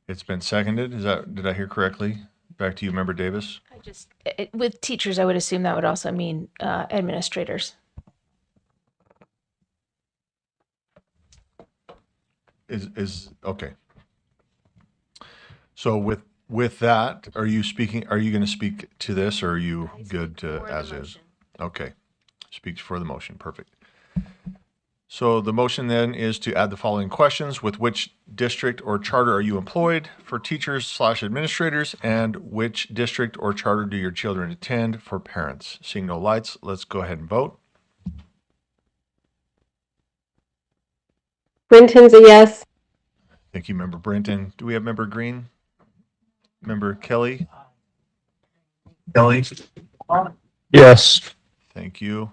Speaker 1: It's been seconded. Did I hear correctly? Back to you, Member Davis.
Speaker 20: With teachers, I would assume that would also mean administrators.
Speaker 1: Is okay. So with that, are you going to speak to this, or are you good to as is? Okay. Speaks for the motion. Perfect. So the motion then is to add the following questions: with which district or charter are you employed for teachers/administrators, and which district or charter do your children attend for parents? Seeing no lights, let's go ahead and vote.
Speaker 11: Brenton's a yes.
Speaker 1: Thank you, Member Brenton. Do we have Member Green? Member Kelly?
Speaker 3: Kelly? Yes.
Speaker 1: Thank you.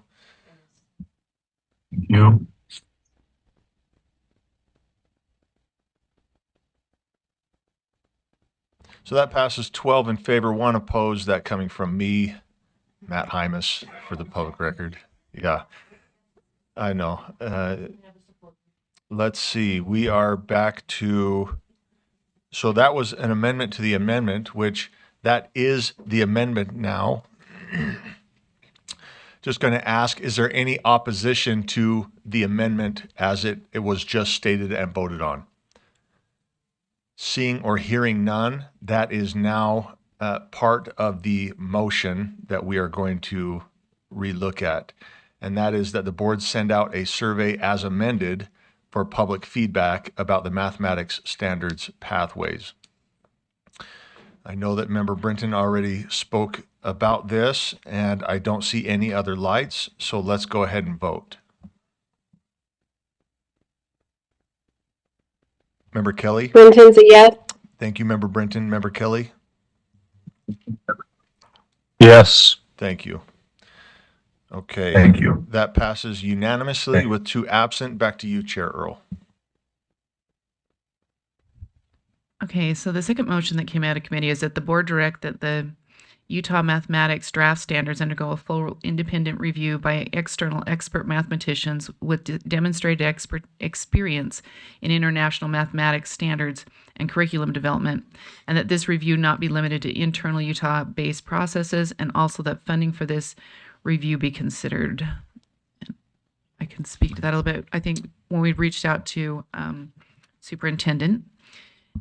Speaker 3: Thank you.
Speaker 1: So that passes 12 in favor, 1 opposed, that coming from me, Matt Hymas, for the public record. Yeah, I know. Let's see, we are back to, so that was an amendment to the amendment, which that is the amendment now. Just going to ask, is there any opposition to the amendment as it was just stated and voted on? Seeing or hearing none, that is now part of the motion that we are going to relook at. And that is that the board send out a survey as amended for public feedback about the mathematics standards pathways. I know that Member Brenton already spoke about this, and I don't see any other lights, so let's go ahead and vote. Member Kelly?
Speaker 11: Brenton's a yes.
Speaker 1: Thank you, Member Brenton. Member Kelly?
Speaker 3: Yes.
Speaker 1: Thank you. Okay.
Speaker 3: Thank you.
Speaker 1: That passes unanimously with 2 absent. Back to you, Chair Earl.
Speaker 9: Okay, so the second motion that came out of committee is that the board direct that the Utah mathematics draft standards undergo a full independent review by external expert mathematicians with demonstrated experience in international mathematics standards and curriculum development, and that this review not be limited to internal Utah-based processes, and also that funding for this review be considered. I can speak to that a little bit. I think when we reached out to superintendent,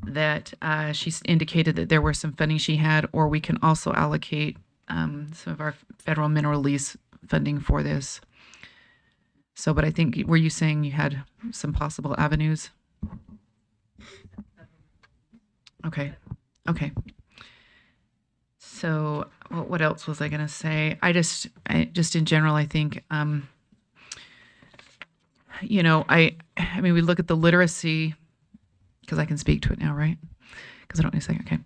Speaker 9: that she indicated that there were some funding she had, or we can also allocate some of our federal mineral lease funding for this. So, but I think, were you saying you had some possible avenues? Okay. So what else was I going to say? I just in general, I think, you know, I mean, we look at the literacy, because I can speak to it now, right? Because I don't need to say, okay.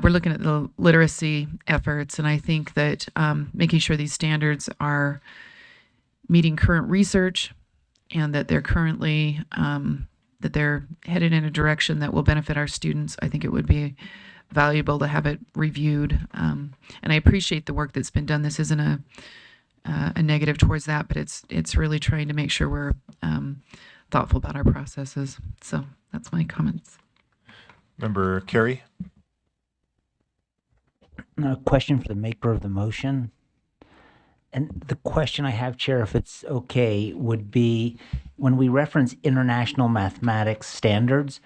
Speaker 9: We're looking at the literacy efforts, and I think that making sure these standards are meeting current research, and that they're currently, that they're headed in a direction that will benefit our students. I think it would be valuable to have it reviewed. And I appreciate the work that's been done. This isn't a negative towards that, but it's really trying to make sure we're thoughtful about our processes. So that's my comments.
Speaker 1: Member Carey?
Speaker 10: A question for the maker of the motion. And the question I have, Chair, if it's okay, would be when we reference international mathematics standards,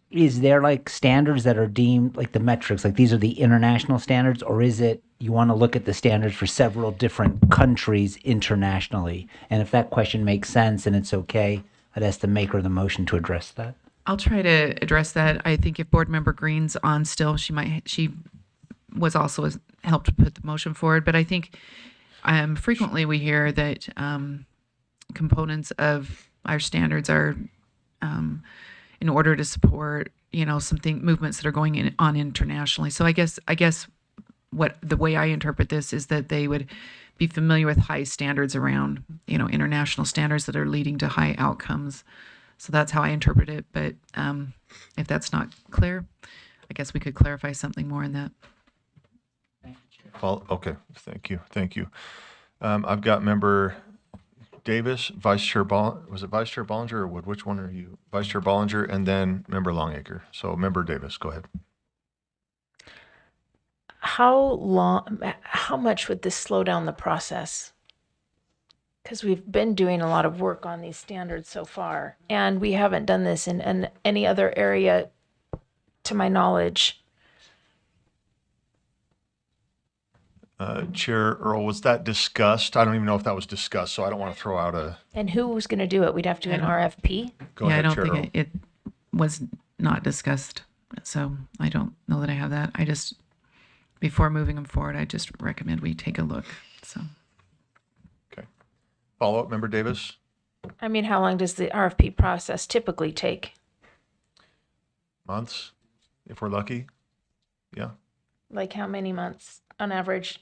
Speaker 10: is there like standards that are deemed like the metrics, like these are the international standards, or is it you want to look at the standards for several different countries internationally? And if that question makes sense and it's okay, I'd ask the maker of the motion to address that.
Speaker 9: I'll try to address that. I think if Board Member Green's on still, she was also helped put the motion forward. But I think frequently we hear that components of our standards are in order to support, you know, movements that are going on internationally. So I guess what the way I interpret this is that they would be familiar with high standards around, you know, international standards that are leading to high outcomes. So that's how I interpret it. But if that's not clear, I guess we could clarify something more in that.
Speaker 1: Okay, thank you. I've got Member Davis, Vice Chair was it Vice Chair Bollinger or Wood? Which one are you? Vice Chair Bollinger, and then Member Longacre. So Member Davis, go ahead.
Speaker 20: How much would this slow down the process? Because we've been doing a lot of work on these standards so far, and we haven't done this in any other area, to my knowledge.
Speaker 1: Chair Earl, was that discussed? I don't even know if that was discussed, so I don't want to throw out a...
Speaker 20: And who was going to do it? We'd have to do an RFP?
Speaker 1: Go ahead,
Speaker 9: I don't
Speaker 1: Chair Earl.
Speaker 9: think it was not discussed. So I don't know that I have that. Before moving them forward, I just recommend we take a look. So.
Speaker 1: Okay. Follow up, Member Davis?
Speaker 20: I mean, how long does the RFP process typically take?
Speaker 1: Months, if we're lucky. Yeah.
Speaker 20: Like how many months on average?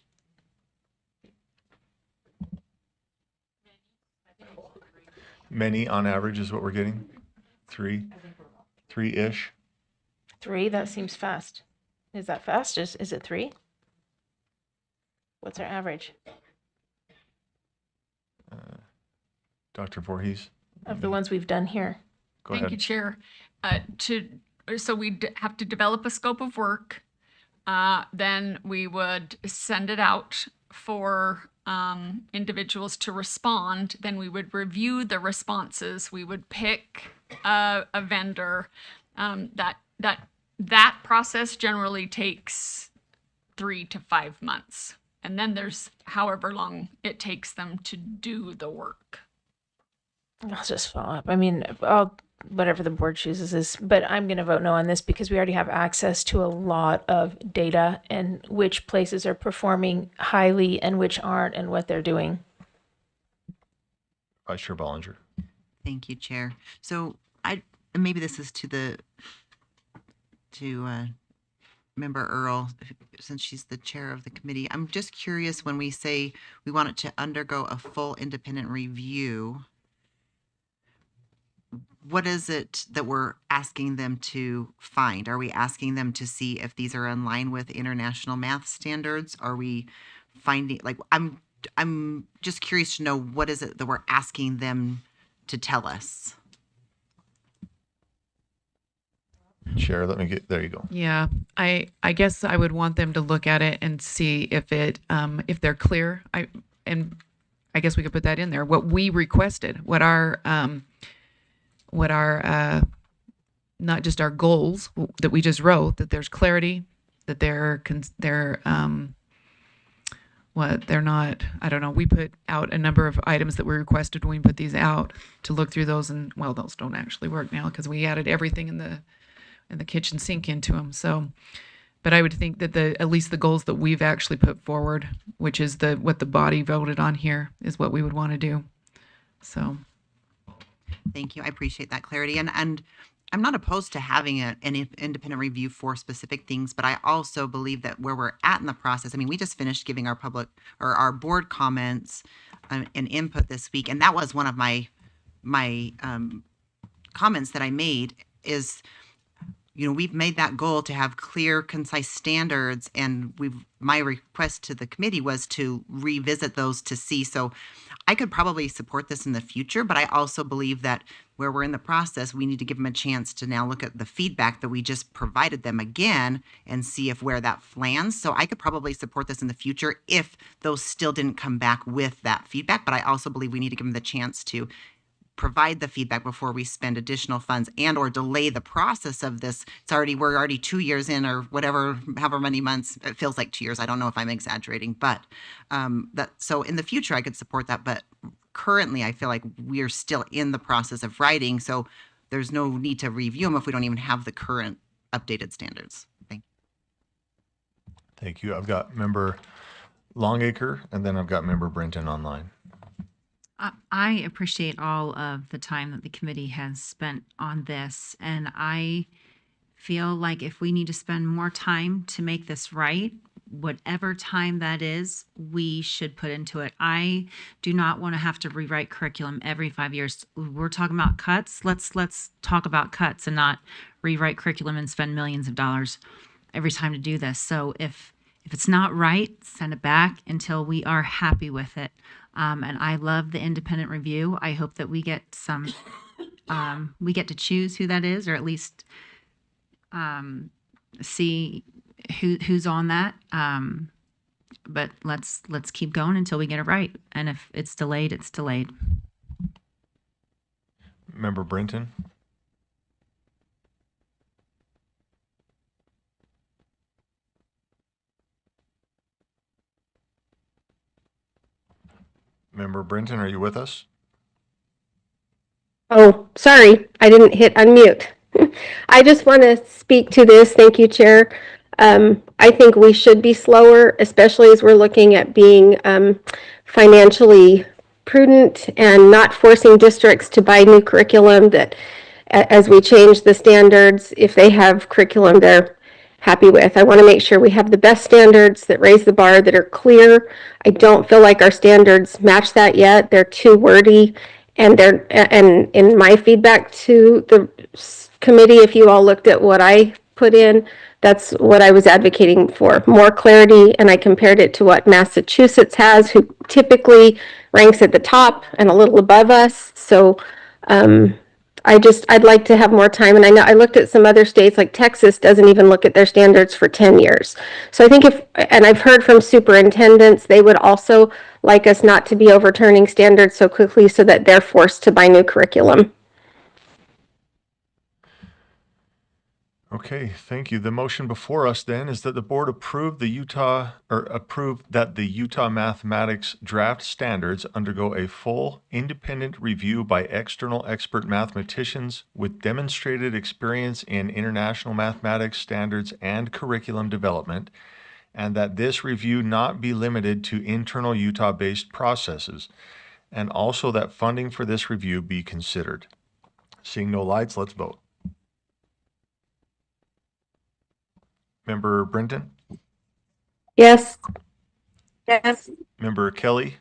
Speaker 1: Many on average is what we're getting. Three-ish.
Speaker 20: 3? That seems fast. Is that fast? Is it 3? What's our average?
Speaker 1: Dr. Voorhees?
Speaker 20: Of the ones we've done here.
Speaker 1: Go
Speaker 16: Thank
Speaker 1: ahead.
Speaker 16: you, Chair. So we have to develop a scope of work. Then we would send it out for individuals to respond. Then we would review the responses. We would pick a vendor. That process generally takes 3 to 5 months. And then there's however long it takes them to do the work.
Speaker 20: I'll just follow up. I mean, whatever the board chooses is, but I'm going to vote no on this because we already have access to a lot of data and which places are performing highly and which aren't and what they're doing.
Speaker 1: Vice Chair Bollinger.
Speaker 8: Thank you, Chair. So maybe this is to Member Earl, since she's the chair of the committee. I'm just curious, when we say we want it to undergo a full independent review, what is it that we're asking them to find? Are we asking them to see if these are in line with international math standards? Are we finding, like, I'm just curious to know, what is it that we're asking them to tell us?
Speaker 1: Chair. Let me get, there you go.
Speaker 9: Yeah, I guess I would want them to look at it and see if if they're clear. And I guess we could put that in there. What we requested, what our not just our goals that we just wrote, that there's clarity, that they're not, I don't know, we put out a number of items that we requested when we put these out to look through those, and well, those don't actually work now because we added everything in the kitchen sink into them. So, but I would think that at least the goals that we've actually put forward, which is what the body voted on here, is what we would want to do. So.
Speaker 8: Thank you. I appreciate that clarity. And I'm not opposed to having an independent review for specific things, but I also believe that where we're at in the process, I mean, we just finished giving our public or our board comments and input this week. And that was one of my comments that I made is, you know, we've made that goal to have clear, concise standards, and my request to the committee was to revisit those to see. So I could probably support this in the future, but I also believe that where we're in the process, we need to give them a chance to now look at the feedback that we just provided them again and see if where that lands. So I could probably support this in the future if those still didn't come back with that feedback, but I also believe we need to give them the chance to provide the feedback before we spend additional funds and or delay the process of this. We're already 2 years in or whatever, however many months. It feels like 2 years. I don't know if I'm exaggerating, but so in the future I could support that. But currently I feel like we're still in the process of writing. So there's no need to review them if we don't even have the current updated standards. Thank you.
Speaker 1: Thank you. I've got Member Longacre, and then I've got Member Brenton online.
Speaker 14: I appreciate all of the time that the committee has spent on this, and I feel like if we need to spend more time to make this right, whatever time that is, we should put into it. I do not want to have to rewrite curriculum every 5 years. We're talking about cuts. Let's talk about cuts and not rewrite curriculum and spend millions of dollars every time to do this. So if it's not right, send it back until we are happy with it. And I love the independent review. I hope that we get we get to choose who that is, or at least see who's on that. But let's keep going until we get it right. And if it's delayed, it's delayed.
Speaker 1: Member Brenton. Member Brenton, are you with us?
Speaker 13: Oh, sorry, I didn't hit unmute. I just want to speak to this. Thank you, Chair. I think we should be slower, especially as we're looking at being financially prudent and not forcing districts to buy new curriculum that as we change the standards, if they have curriculum they're happy with. I want to make sure we have the best standards that raise the bar, that are clear. I don't feel like our standards match that yet. They're too wordy. And in my feedback to the committee, if you all looked at what I put in, that's what I was advocating for, more clarity. And I compared it to what Massachusetts has, who typically ranks at the top and a little above us. So I'd like to have more time. And I know I looked at some other states, like Texas doesn't even look at their standards for 10 years. So I think and I've heard from superintendents, they would also like us not to be overturning standards so quickly so that they're forced to buy new curriculum.
Speaker 1: Okay, thank you. The motion before us then is that the board approve that the Utah mathematics draft standards undergo a full independent review by external expert mathematicians with demonstrated experience in international mathematics standards and curriculum development, and that this review not be limited to internal Utah-based processes, and also that funding for this review be considered. Seeing no lights, let's vote. Member Brenton?
Speaker 13: Yes. Yes.
Speaker 1: Member Kelly?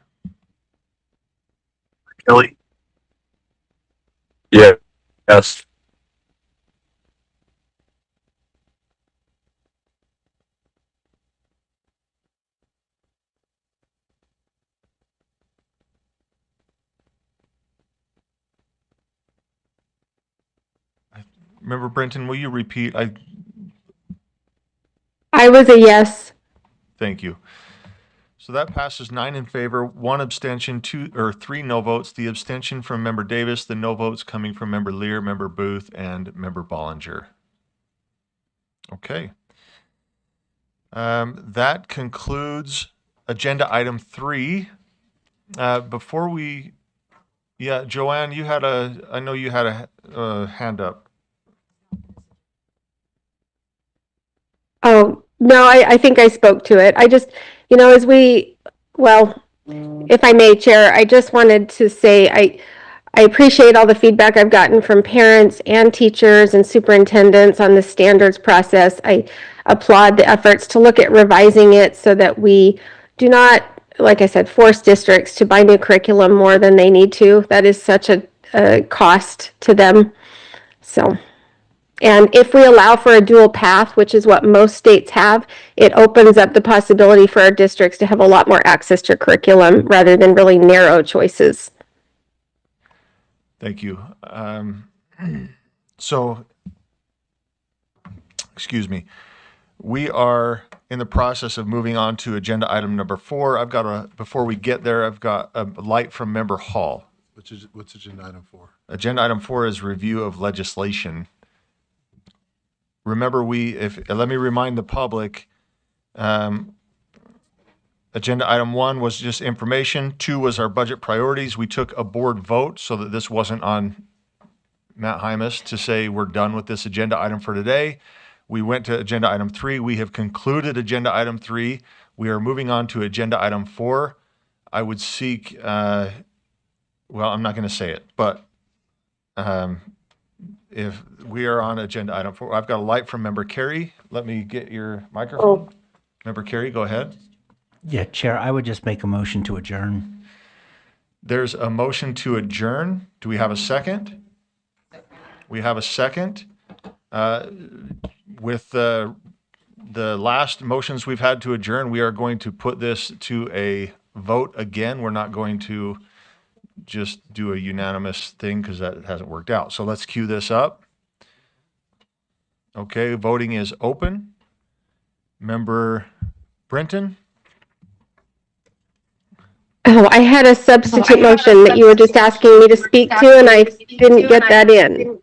Speaker 3: Kelly? Yeah. Yes.
Speaker 1: Member Brenton, will you repeat?
Speaker 13: I was a yes.
Speaker 1: Thank you. So that passes 9 in favor, 1 abstention, 3 no votes. The abstention from Member Davis, the no votes coming from Member Lear, Member Booth, and Member Bollinger. Okay. That concludes agenda item 3. Before we, Joanne, I know you had a hand up.
Speaker 13: Oh, no, I think I spoke to it. I just, if I may, Chair, I just wanted to say I appreciate all the feedback I've gotten from parents and teachers and superintendents on the standards process. I applaud the efforts to look at revising it so that we do not, like I said, force districts to buy new curriculum more than they need to. That is such a cost to them. So. And if we allow for a dual path, which is what most states have, it opens up the possibility for our districts to have a lot more access to curriculum rather than really narrow choices.
Speaker 1: Thank you. So, excuse me. We are in the process of moving on to agenda item number 4. Before we get there, I've got a light from Member Hall.
Speaker 17: What's agenda item 4?
Speaker 1: Agenda item 4 is review of legislation. Remember, let me remind the public, agenda item 1 was just information. 2 was our budget priorities. We took a board vote so that this wasn't on Matt Hymas to say we're done with this agenda item for today. We went to agenda item 3. We have concluded agenda item 3. We are moving on to agenda item 4. I would seek, I'm not going to say it, but if we are on agenda item 4, I've got a light from Member Carey. Let me get your microphone. Member Carey, go ahead.
Speaker 10: Yeah, Chair, I would just make a motion to adjourn.
Speaker 1: There's a motion to adjourn. Do we have a second? We have a second. With the last motions we've had to adjourn, we are going to put this to a vote again. We're not going to just do a unanimous thing because that hasn't worked out. So let's cue this up. Okay, voting is open. Member Brenton?
Speaker 13: Oh, I had a substitute motion that you were just asking me to speak to, and I didn't get that in.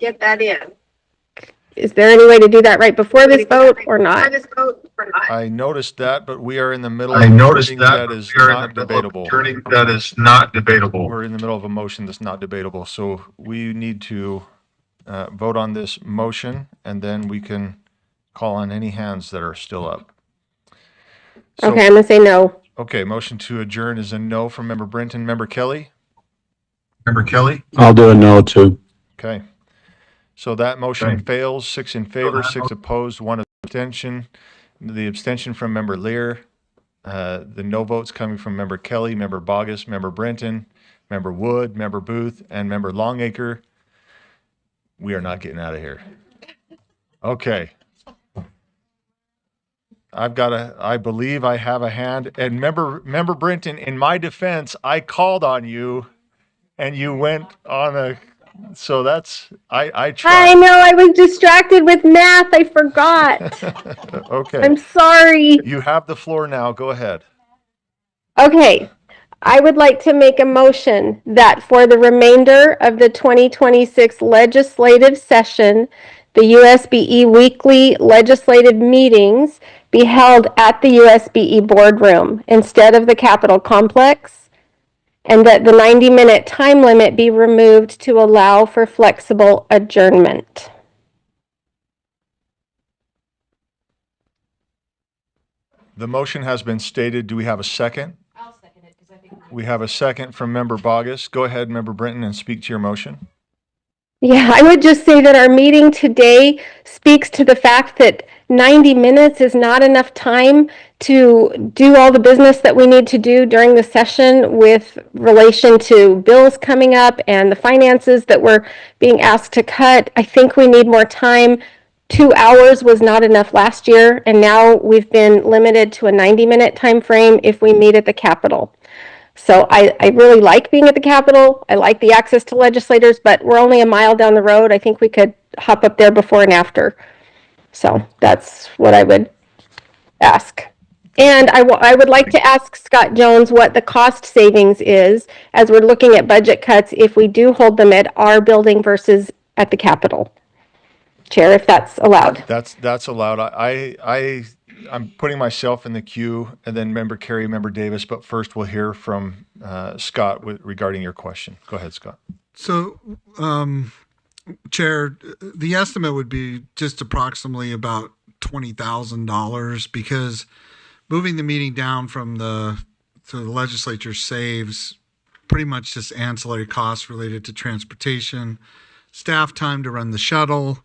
Speaker 13: Is there any way to do that right before this vote or not?
Speaker 1: I noticed that, but we are in the middle of turning that is not debatable. We're in the middle of a motion that's not debatable. So we need to vote on this motion, and then we can call on any hands that are still up. So,
Speaker 13: Okay, I'm gonna say no.
Speaker 1: okay, motion to adjourn is a no from Member Brenton. Member Kelly?
Speaker 3: I'll do a no too.
Speaker 1: Okay. So that motion fails. 6 in favor, 6 opposed, 1 abstention. The abstention from Member Lear. The no votes coming from Member Kelly, Member Bogus, Member Brenton, Member Wood, Member Booth, and Member Longacre. We are not getting out of here. Okay. I believe I have a hand. And Member Brenton, in my defense, I called on you and you went on a, so that's, I tried.
Speaker 13: I know, I was distracted with math. I forgot.
Speaker 1: Okay.
Speaker 13: I'm sorry.
Speaker 1: You have the floor now. Go ahead.
Speaker 13: Okay. I would like to make a motion that for the remainder of the 2026 legislative session, the USBE weekly legislative meetings be held at the USBE boardroom instead of the Capitol complex, and that the 90-minute time limit be removed to allow for flexible adjournment.
Speaker 1: The motion has been stated. Do we have a second? I'll second it because I think we have a second from Member Bogus. Go ahead, Member Brenton, and speak to your motion.
Speaker 13: Yeah, I would just say that our meeting today speaks to the fact that 90 minutes is not enough time to do all the business that we need to do during the session with relation to bills coming up and the finances that we're being asked to cut. I think we need more time. 2 hours was not enough last year, and now we've been limited to a 90-minute time frame if we meet at the Capitol. So I really like being at the Capitol. I like the access to legislators, but we're only a mile down the road. I think we could hop up there before and after. So that's what I would ask. And I would like to ask Scott Jones what the cost savings is as we're looking at budget cuts if we do hold them at our building versus at the Capitol. Chair, if that's allowed.
Speaker 1: That's allowed. I'm putting myself in the queue, and then Member Carey, Member Davis. But first, we'll hear from Scott regarding your question. Go ahead, Scott.
Speaker 5: So, Chair, the estimate would be just approximately about $20,000 because moving the meeting down from to the legislature saves pretty much just ancillary costs related to transportation, staff time to run the shuttle,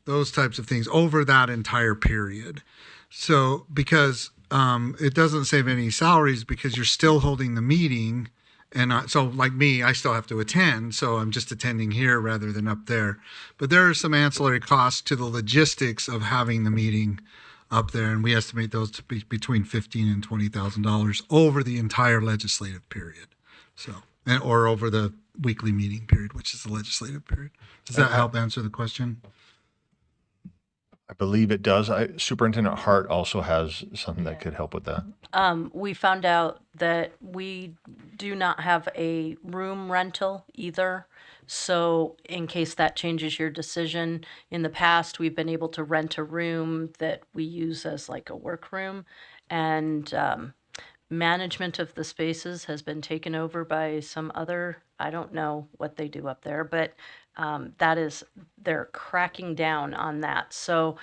Speaker 5: those types of things over that entire period. So because it doesn't save any salaries because you're still holding the meeting. And so like me, I still have to attend. So I'm just attending here rather than up there. But there are some ancillary costs to the logistics of having the meeting up there. And we estimate those to be between $15,000 and $20,000 over the entire legislative period. So, or over the weekly meeting period, which is the legislative period. Does that help answer the question?
Speaker 1: I believe it does. Superintendent Hart also has something that could help with that.
Speaker 2: We found out that we do not have a room rental either. So in case that changes your decision, in the past, we've been able to rent a room that we use as like a workroom. And management of the spaces has been taken over by some other, I don't know what they do up there, but they're cracking down on that. So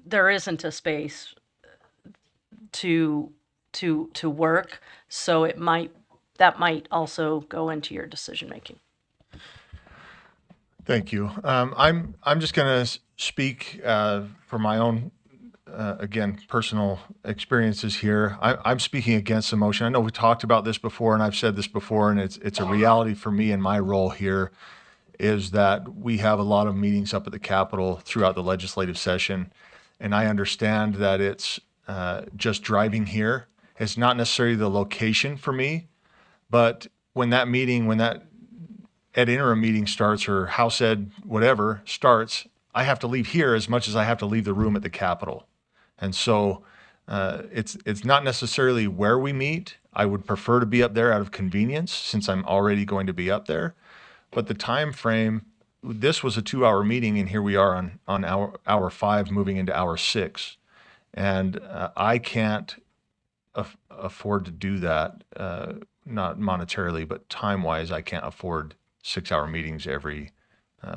Speaker 2: there isn't a space to work. So that might also go into your decision making.
Speaker 1: Thank you. I'm just going to speak for my own again, personal experiences here. I'm speaking against the motion. I know we talked about this before, and I've said this before, and it's a reality for me in my role here is that we have a lot of meetings up at the Capitol throughout the legislative session, and I understand that it's just driving here. It's not necessarily the location for me, but when that ad interim meeting starts or House Ed whatever starts, I have to leave here as much as I have to leave the room at the Capitol. And so it's not necessarily where we meet. I would prefer to be up there out of convenience since I'm already going to be up there. But the time frame, this was a 2-hour meeting, and here we are on hour 5 moving into hour 6. And I can't afford to do that, not monetarily, but time-wise, I can't afford 6-hour meetings every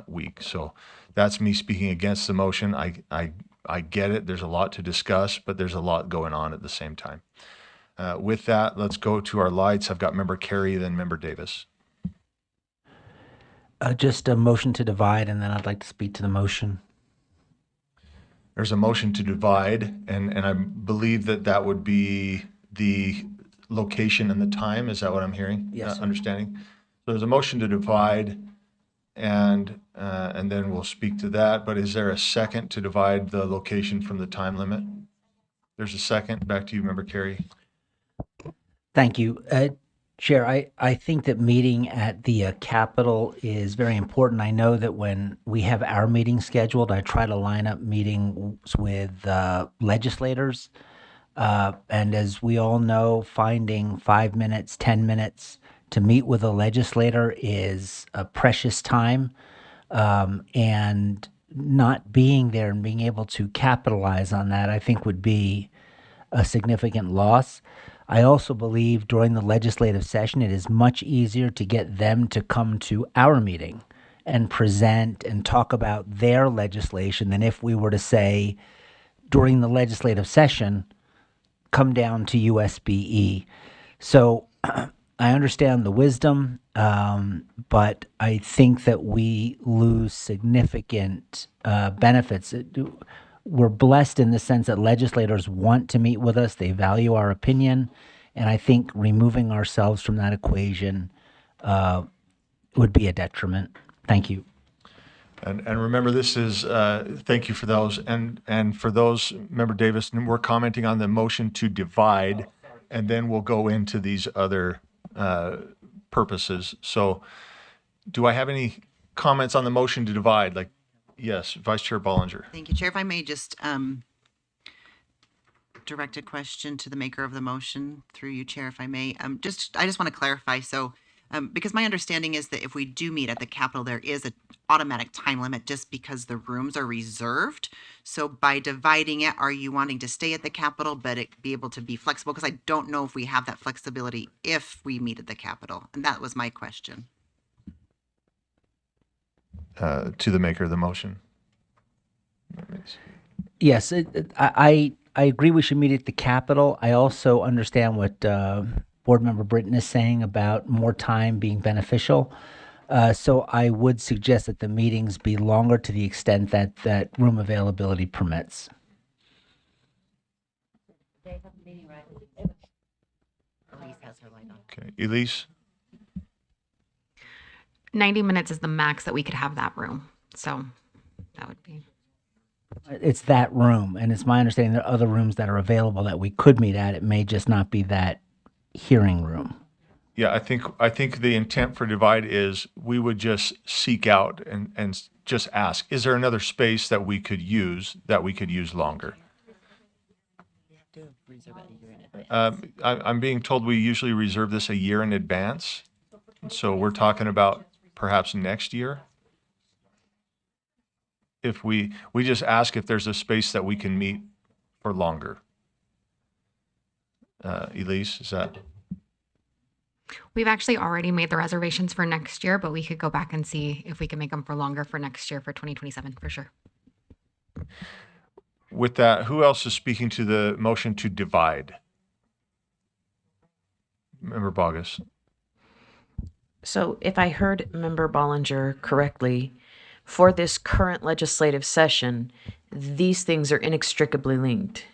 Speaker 1: week. So that's me speaking against the motion. I get it. There's a lot to discuss, but there's a lot going on at the same time. With that, let's go to our lights. I've got Member Carey, then Member Davis.
Speaker 10: Just a motion to divide, and then I'd like to speak to the motion.
Speaker 1: There's a motion to divide, and I believe that would be the location and the time. Is that what I'm hearing?
Speaker 10: Yes.
Speaker 1: Understanding. So there's a motion to divide, and then we'll speak to that. But is there a second to divide the location from the time limit? There's a second. Back to you, Member Carey.
Speaker 10: Thank you. Chair, I think that meeting at the Capitol is very important. I know that when we have our meeting scheduled, I try to line up meetings with legislators. And as we all know, finding 5 minutes, 10 minutes to meet with a legislator is a precious time. And not being there and being able to capitalize on that, I think would be a significant loss. I also believe during the legislative session, it is much easier to get them to come to our meeting and present and talk about their legislation than if we were to say during the legislative session, come down to USBE. So I understand the wisdom, but I think that we lose significant benefits. We're blessed in the sense that legislators want to meet with us. They value our opinion. And I think removing ourselves from that equation would be a detriment. Thank you.
Speaker 1: And remember, this is, thank you for those. And for those, Member Davis, we're commenting on the motion to divide, and then we'll go into these other purposes. So do I have any comments on the motion to divide? Like, yes, Vice Chair Bollinger.
Speaker 8: Thank you, Chair. If I may just direct a question to the maker of the motion through you, Chair, if I may. I just want to clarify. So, because my understanding is that if we do meet at the Capitol, there is an automatic time limit just because the rooms are reserved. So by dividing it, are you wanting to stay at the Capitol, but it be able to be flexible? Because I don't know if we have that flexibility if we meet at the Capitol. And that was my question.
Speaker 1: To the maker of the motion.
Speaker 10: Yes, I agree we should meet at the Capitol. I also understand what Board Member Britton is saying about more time being beneficial. So I would suggest that the meetings be longer to the extent that room availability permits.
Speaker 1: Okay, Elise?
Speaker 21: 90 minutes is the max that we could have that room. So that would be.
Speaker 10: It's that room, and it's my understanding there are other rooms that are available that we could meet at. It may just not be that hearing room.
Speaker 1: Yeah, I think the intent for divide is we would just seek out and just ask, is there another space that we could use longer? I'm being told we usually reserve this a year in advance. So we're talking about perhaps next year. If we just ask if there's a space that we can meet for longer. Elise, is that?
Speaker 21: We've actually already made the reservations for next year, but we could go back and see if we can make them for longer for next year for 2027 for sure.
Speaker 1: With that, who else is speaking to the motion to divide? Member Bogus.
Speaker 7: So if I heard Member Bollinger correctly, for this current legislative session, these things are inextricably linked.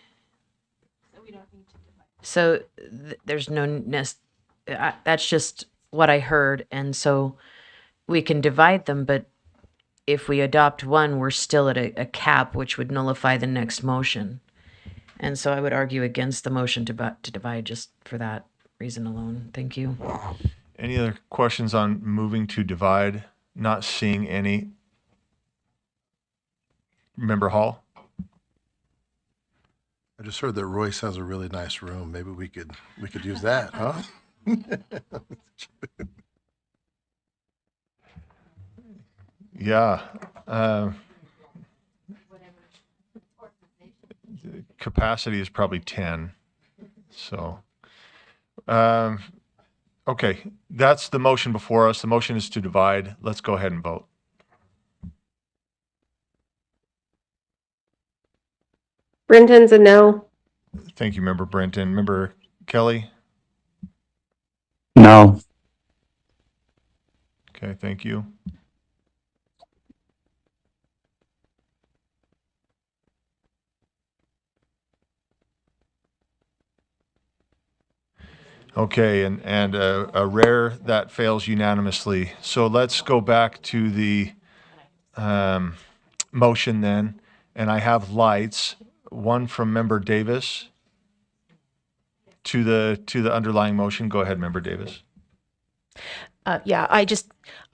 Speaker 7: So there's no that's just what I heard. And so we can divide them, but if we adopt one, we're still at a cap, which would nullify the next motion. And so I would argue against the motion to divide just for that reason alone. Thank you.
Speaker 1: Any other questions on moving to divide? Not seeing any. Member Hall?
Speaker 17: I just heard that Royce has a really nice room. Maybe we could use that, huh?
Speaker 1: Yeah. Capacity is probably 10. So, okay, that's the motion before us. The motion is to divide. Let's go ahead and vote.
Speaker 13: Brenton's a no.
Speaker 1: Thank you, Member Brenton. Member Kelly?
Speaker 3: No.
Speaker 1: Okay, thank you. Okay, and a rare that fails unanimously. So let's go back to the motion then, and I have lights. One from Member Davis to the underlying motion. Go ahead, Member Davis.
Speaker 20: Yeah,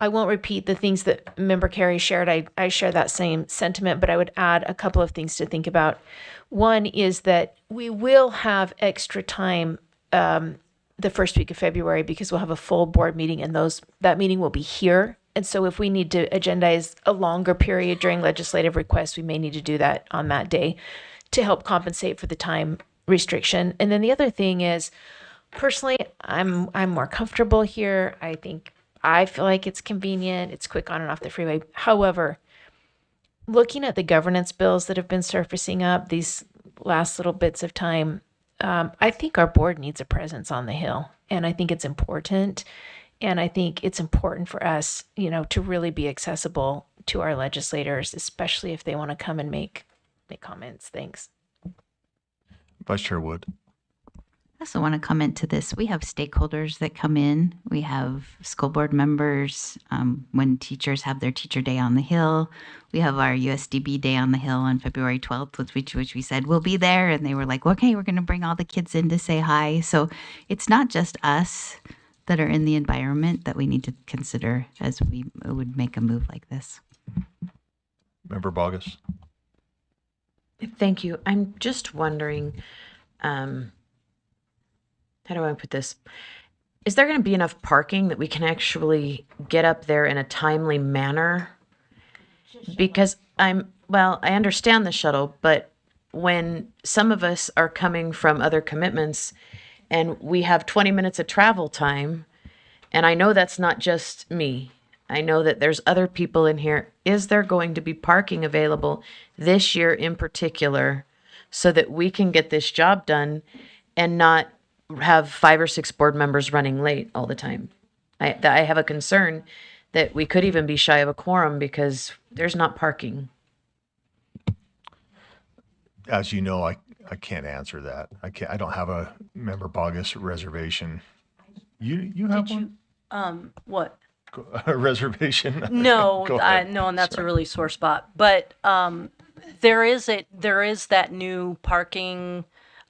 Speaker 20: I won't repeat the things that Member Carey shared. I share that same sentiment, but I would add a couple of things to think about. One is that we will have extra time the first week of February because we'll have a full board meeting, and that meeting will be here. And so if we need to agendize a longer period during legislative requests, we may need to do that on that day to help compensate for the time restriction. And then the other thing is, personally, I'm more comfortable here. I feel like it's convenient. It's quick on and off the freeway. However, looking at the governance bills that have been surfacing up these last little bits of time, I think our board needs a presence on the Hill, and I think it's important. And I think it's important for us, to really be accessible to our legislators, especially if they want to come and make comments. Thanks.
Speaker 1: Vice Chair Wood.
Speaker 15: I also want to comment to this. We have stakeholders that come in. We have school board members when teachers have their teacher day on the Hill. We have our USDB day on the Hill on February 12th, which we said we'll be there. And they were like, okay, we're going to bring all the kids in to say hi. So it's not just us that are in the environment that we need to consider as we would make a move like this.
Speaker 1: Member Bogus.
Speaker 7: Thank you. I'm just wondering, how do I put this? Is there going to be enough parking that we can actually get up there in a timely manner? Because I understand the shuttle, but when some of us are coming from other commitments and we have 20 minutes of travel time, and I know that's not just me, I know that there's other people in here. Is there going to be parking available this year in particular so that we can get this job done and not have 5 or 6 board members running late all the time? I have a concern that we could even be shy of a quorum because there's not parking.
Speaker 1: As you know, I can't answer that. I don't have a Member Bogus reservation. You have one?
Speaker 2: What?
Speaker 1: A reservation?
Speaker 2: No,
Speaker 1: Go ahead.
Speaker 2: no, and that's
Speaker 1: Sorry.
Speaker 2: a really sore spot. But there is that new parking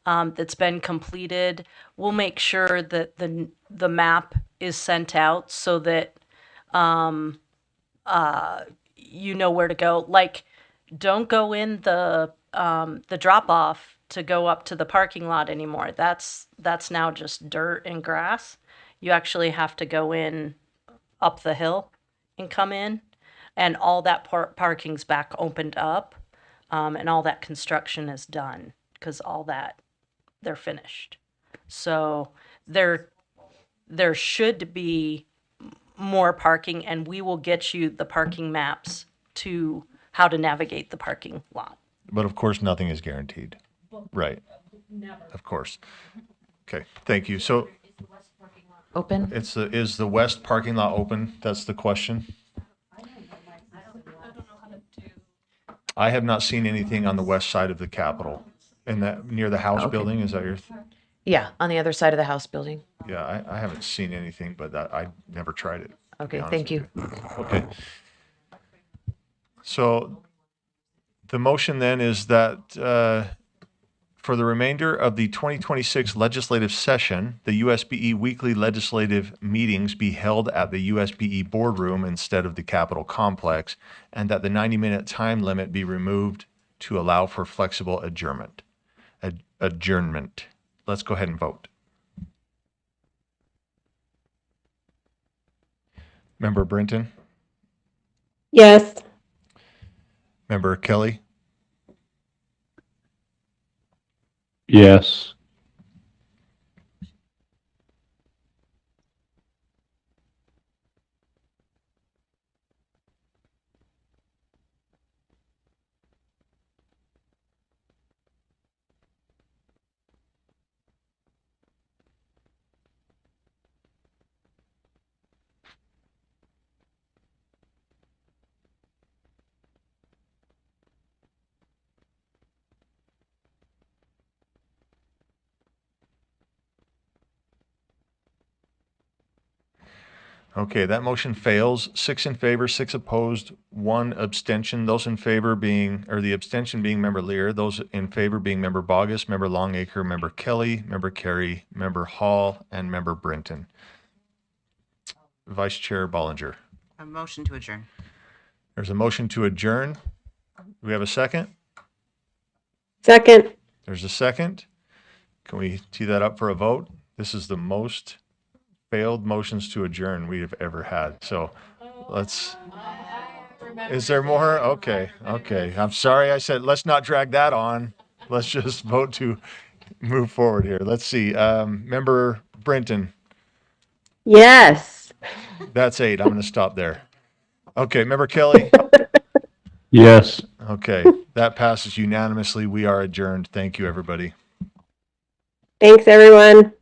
Speaker 2: that's been completed. We'll make sure that the map is sent out so that you know where to go. Like, don't go in the drop off to go up to the parking lot anymore. That's now just dirt and grass. You actually have to go in up the hill and come in, and all that parking's back opened up, and all that construction is done because all that they're finished. So there should be more parking, and we will get you the parking maps to how to navigate the parking lot.
Speaker 1: But of course, nothing is guaranteed. Right. Of course. Okay, thank you. So
Speaker 7: Open?
Speaker 1: is the west parking lot open? That's the question. I have not seen anything on the west side of the Capitol, near the House
Speaker 7: Okay.
Speaker 1: building. Is that your?
Speaker 7: Yeah, on the other side of the House building.
Speaker 1: Yeah, I haven't seen anything, but I never tried it. to be
Speaker 7: Okay,
Speaker 1: honest
Speaker 7: thank
Speaker 1: with
Speaker 7: you.
Speaker 1: Okay. So the motion then is that for the remainder of the 2026 legislative session, the USBE weekly legislative meetings be held at the USBE boardroom instead of the Capitol complex, and that the 90-minute time limit be removed to allow for flexible adjournment. Adjournment. Let's go ahead and vote. Member Brinton?
Speaker 11: Yes.
Speaker 1: Member Kelly?
Speaker 3: Yes.
Speaker 1: Okay, that motion fails. 6 in favor, 6 opposed, 1 abstention. Those in favor being, or the abstention being Member Lear, those in favor being Member Bogus, Member Longacre, Member Kelly, Member Carey, Member Hall, and Member Brinton. Vice Chair Bollinger.
Speaker 8: A motion to adjourn.
Speaker 1: There's a motion to adjourn. Do we have a second?
Speaker 11: Second.
Speaker 1: There's a second. Can we tee that up for a vote? This is the most failed motions to adjourn we have ever had. So let's, is there more? Okay. I'm sorry I said, let's not drag that on. Let's just vote to move forward here. Let's see. Member Brinton,
Speaker 11: Yes.
Speaker 1: that's 8. I'm going to stop there. Okay. Member Kelly.
Speaker 3: Yes.
Speaker 1: Okay. That passes unanimously. We are adjourned. Thank you, everybody.
Speaker 11: Thanks, everyone.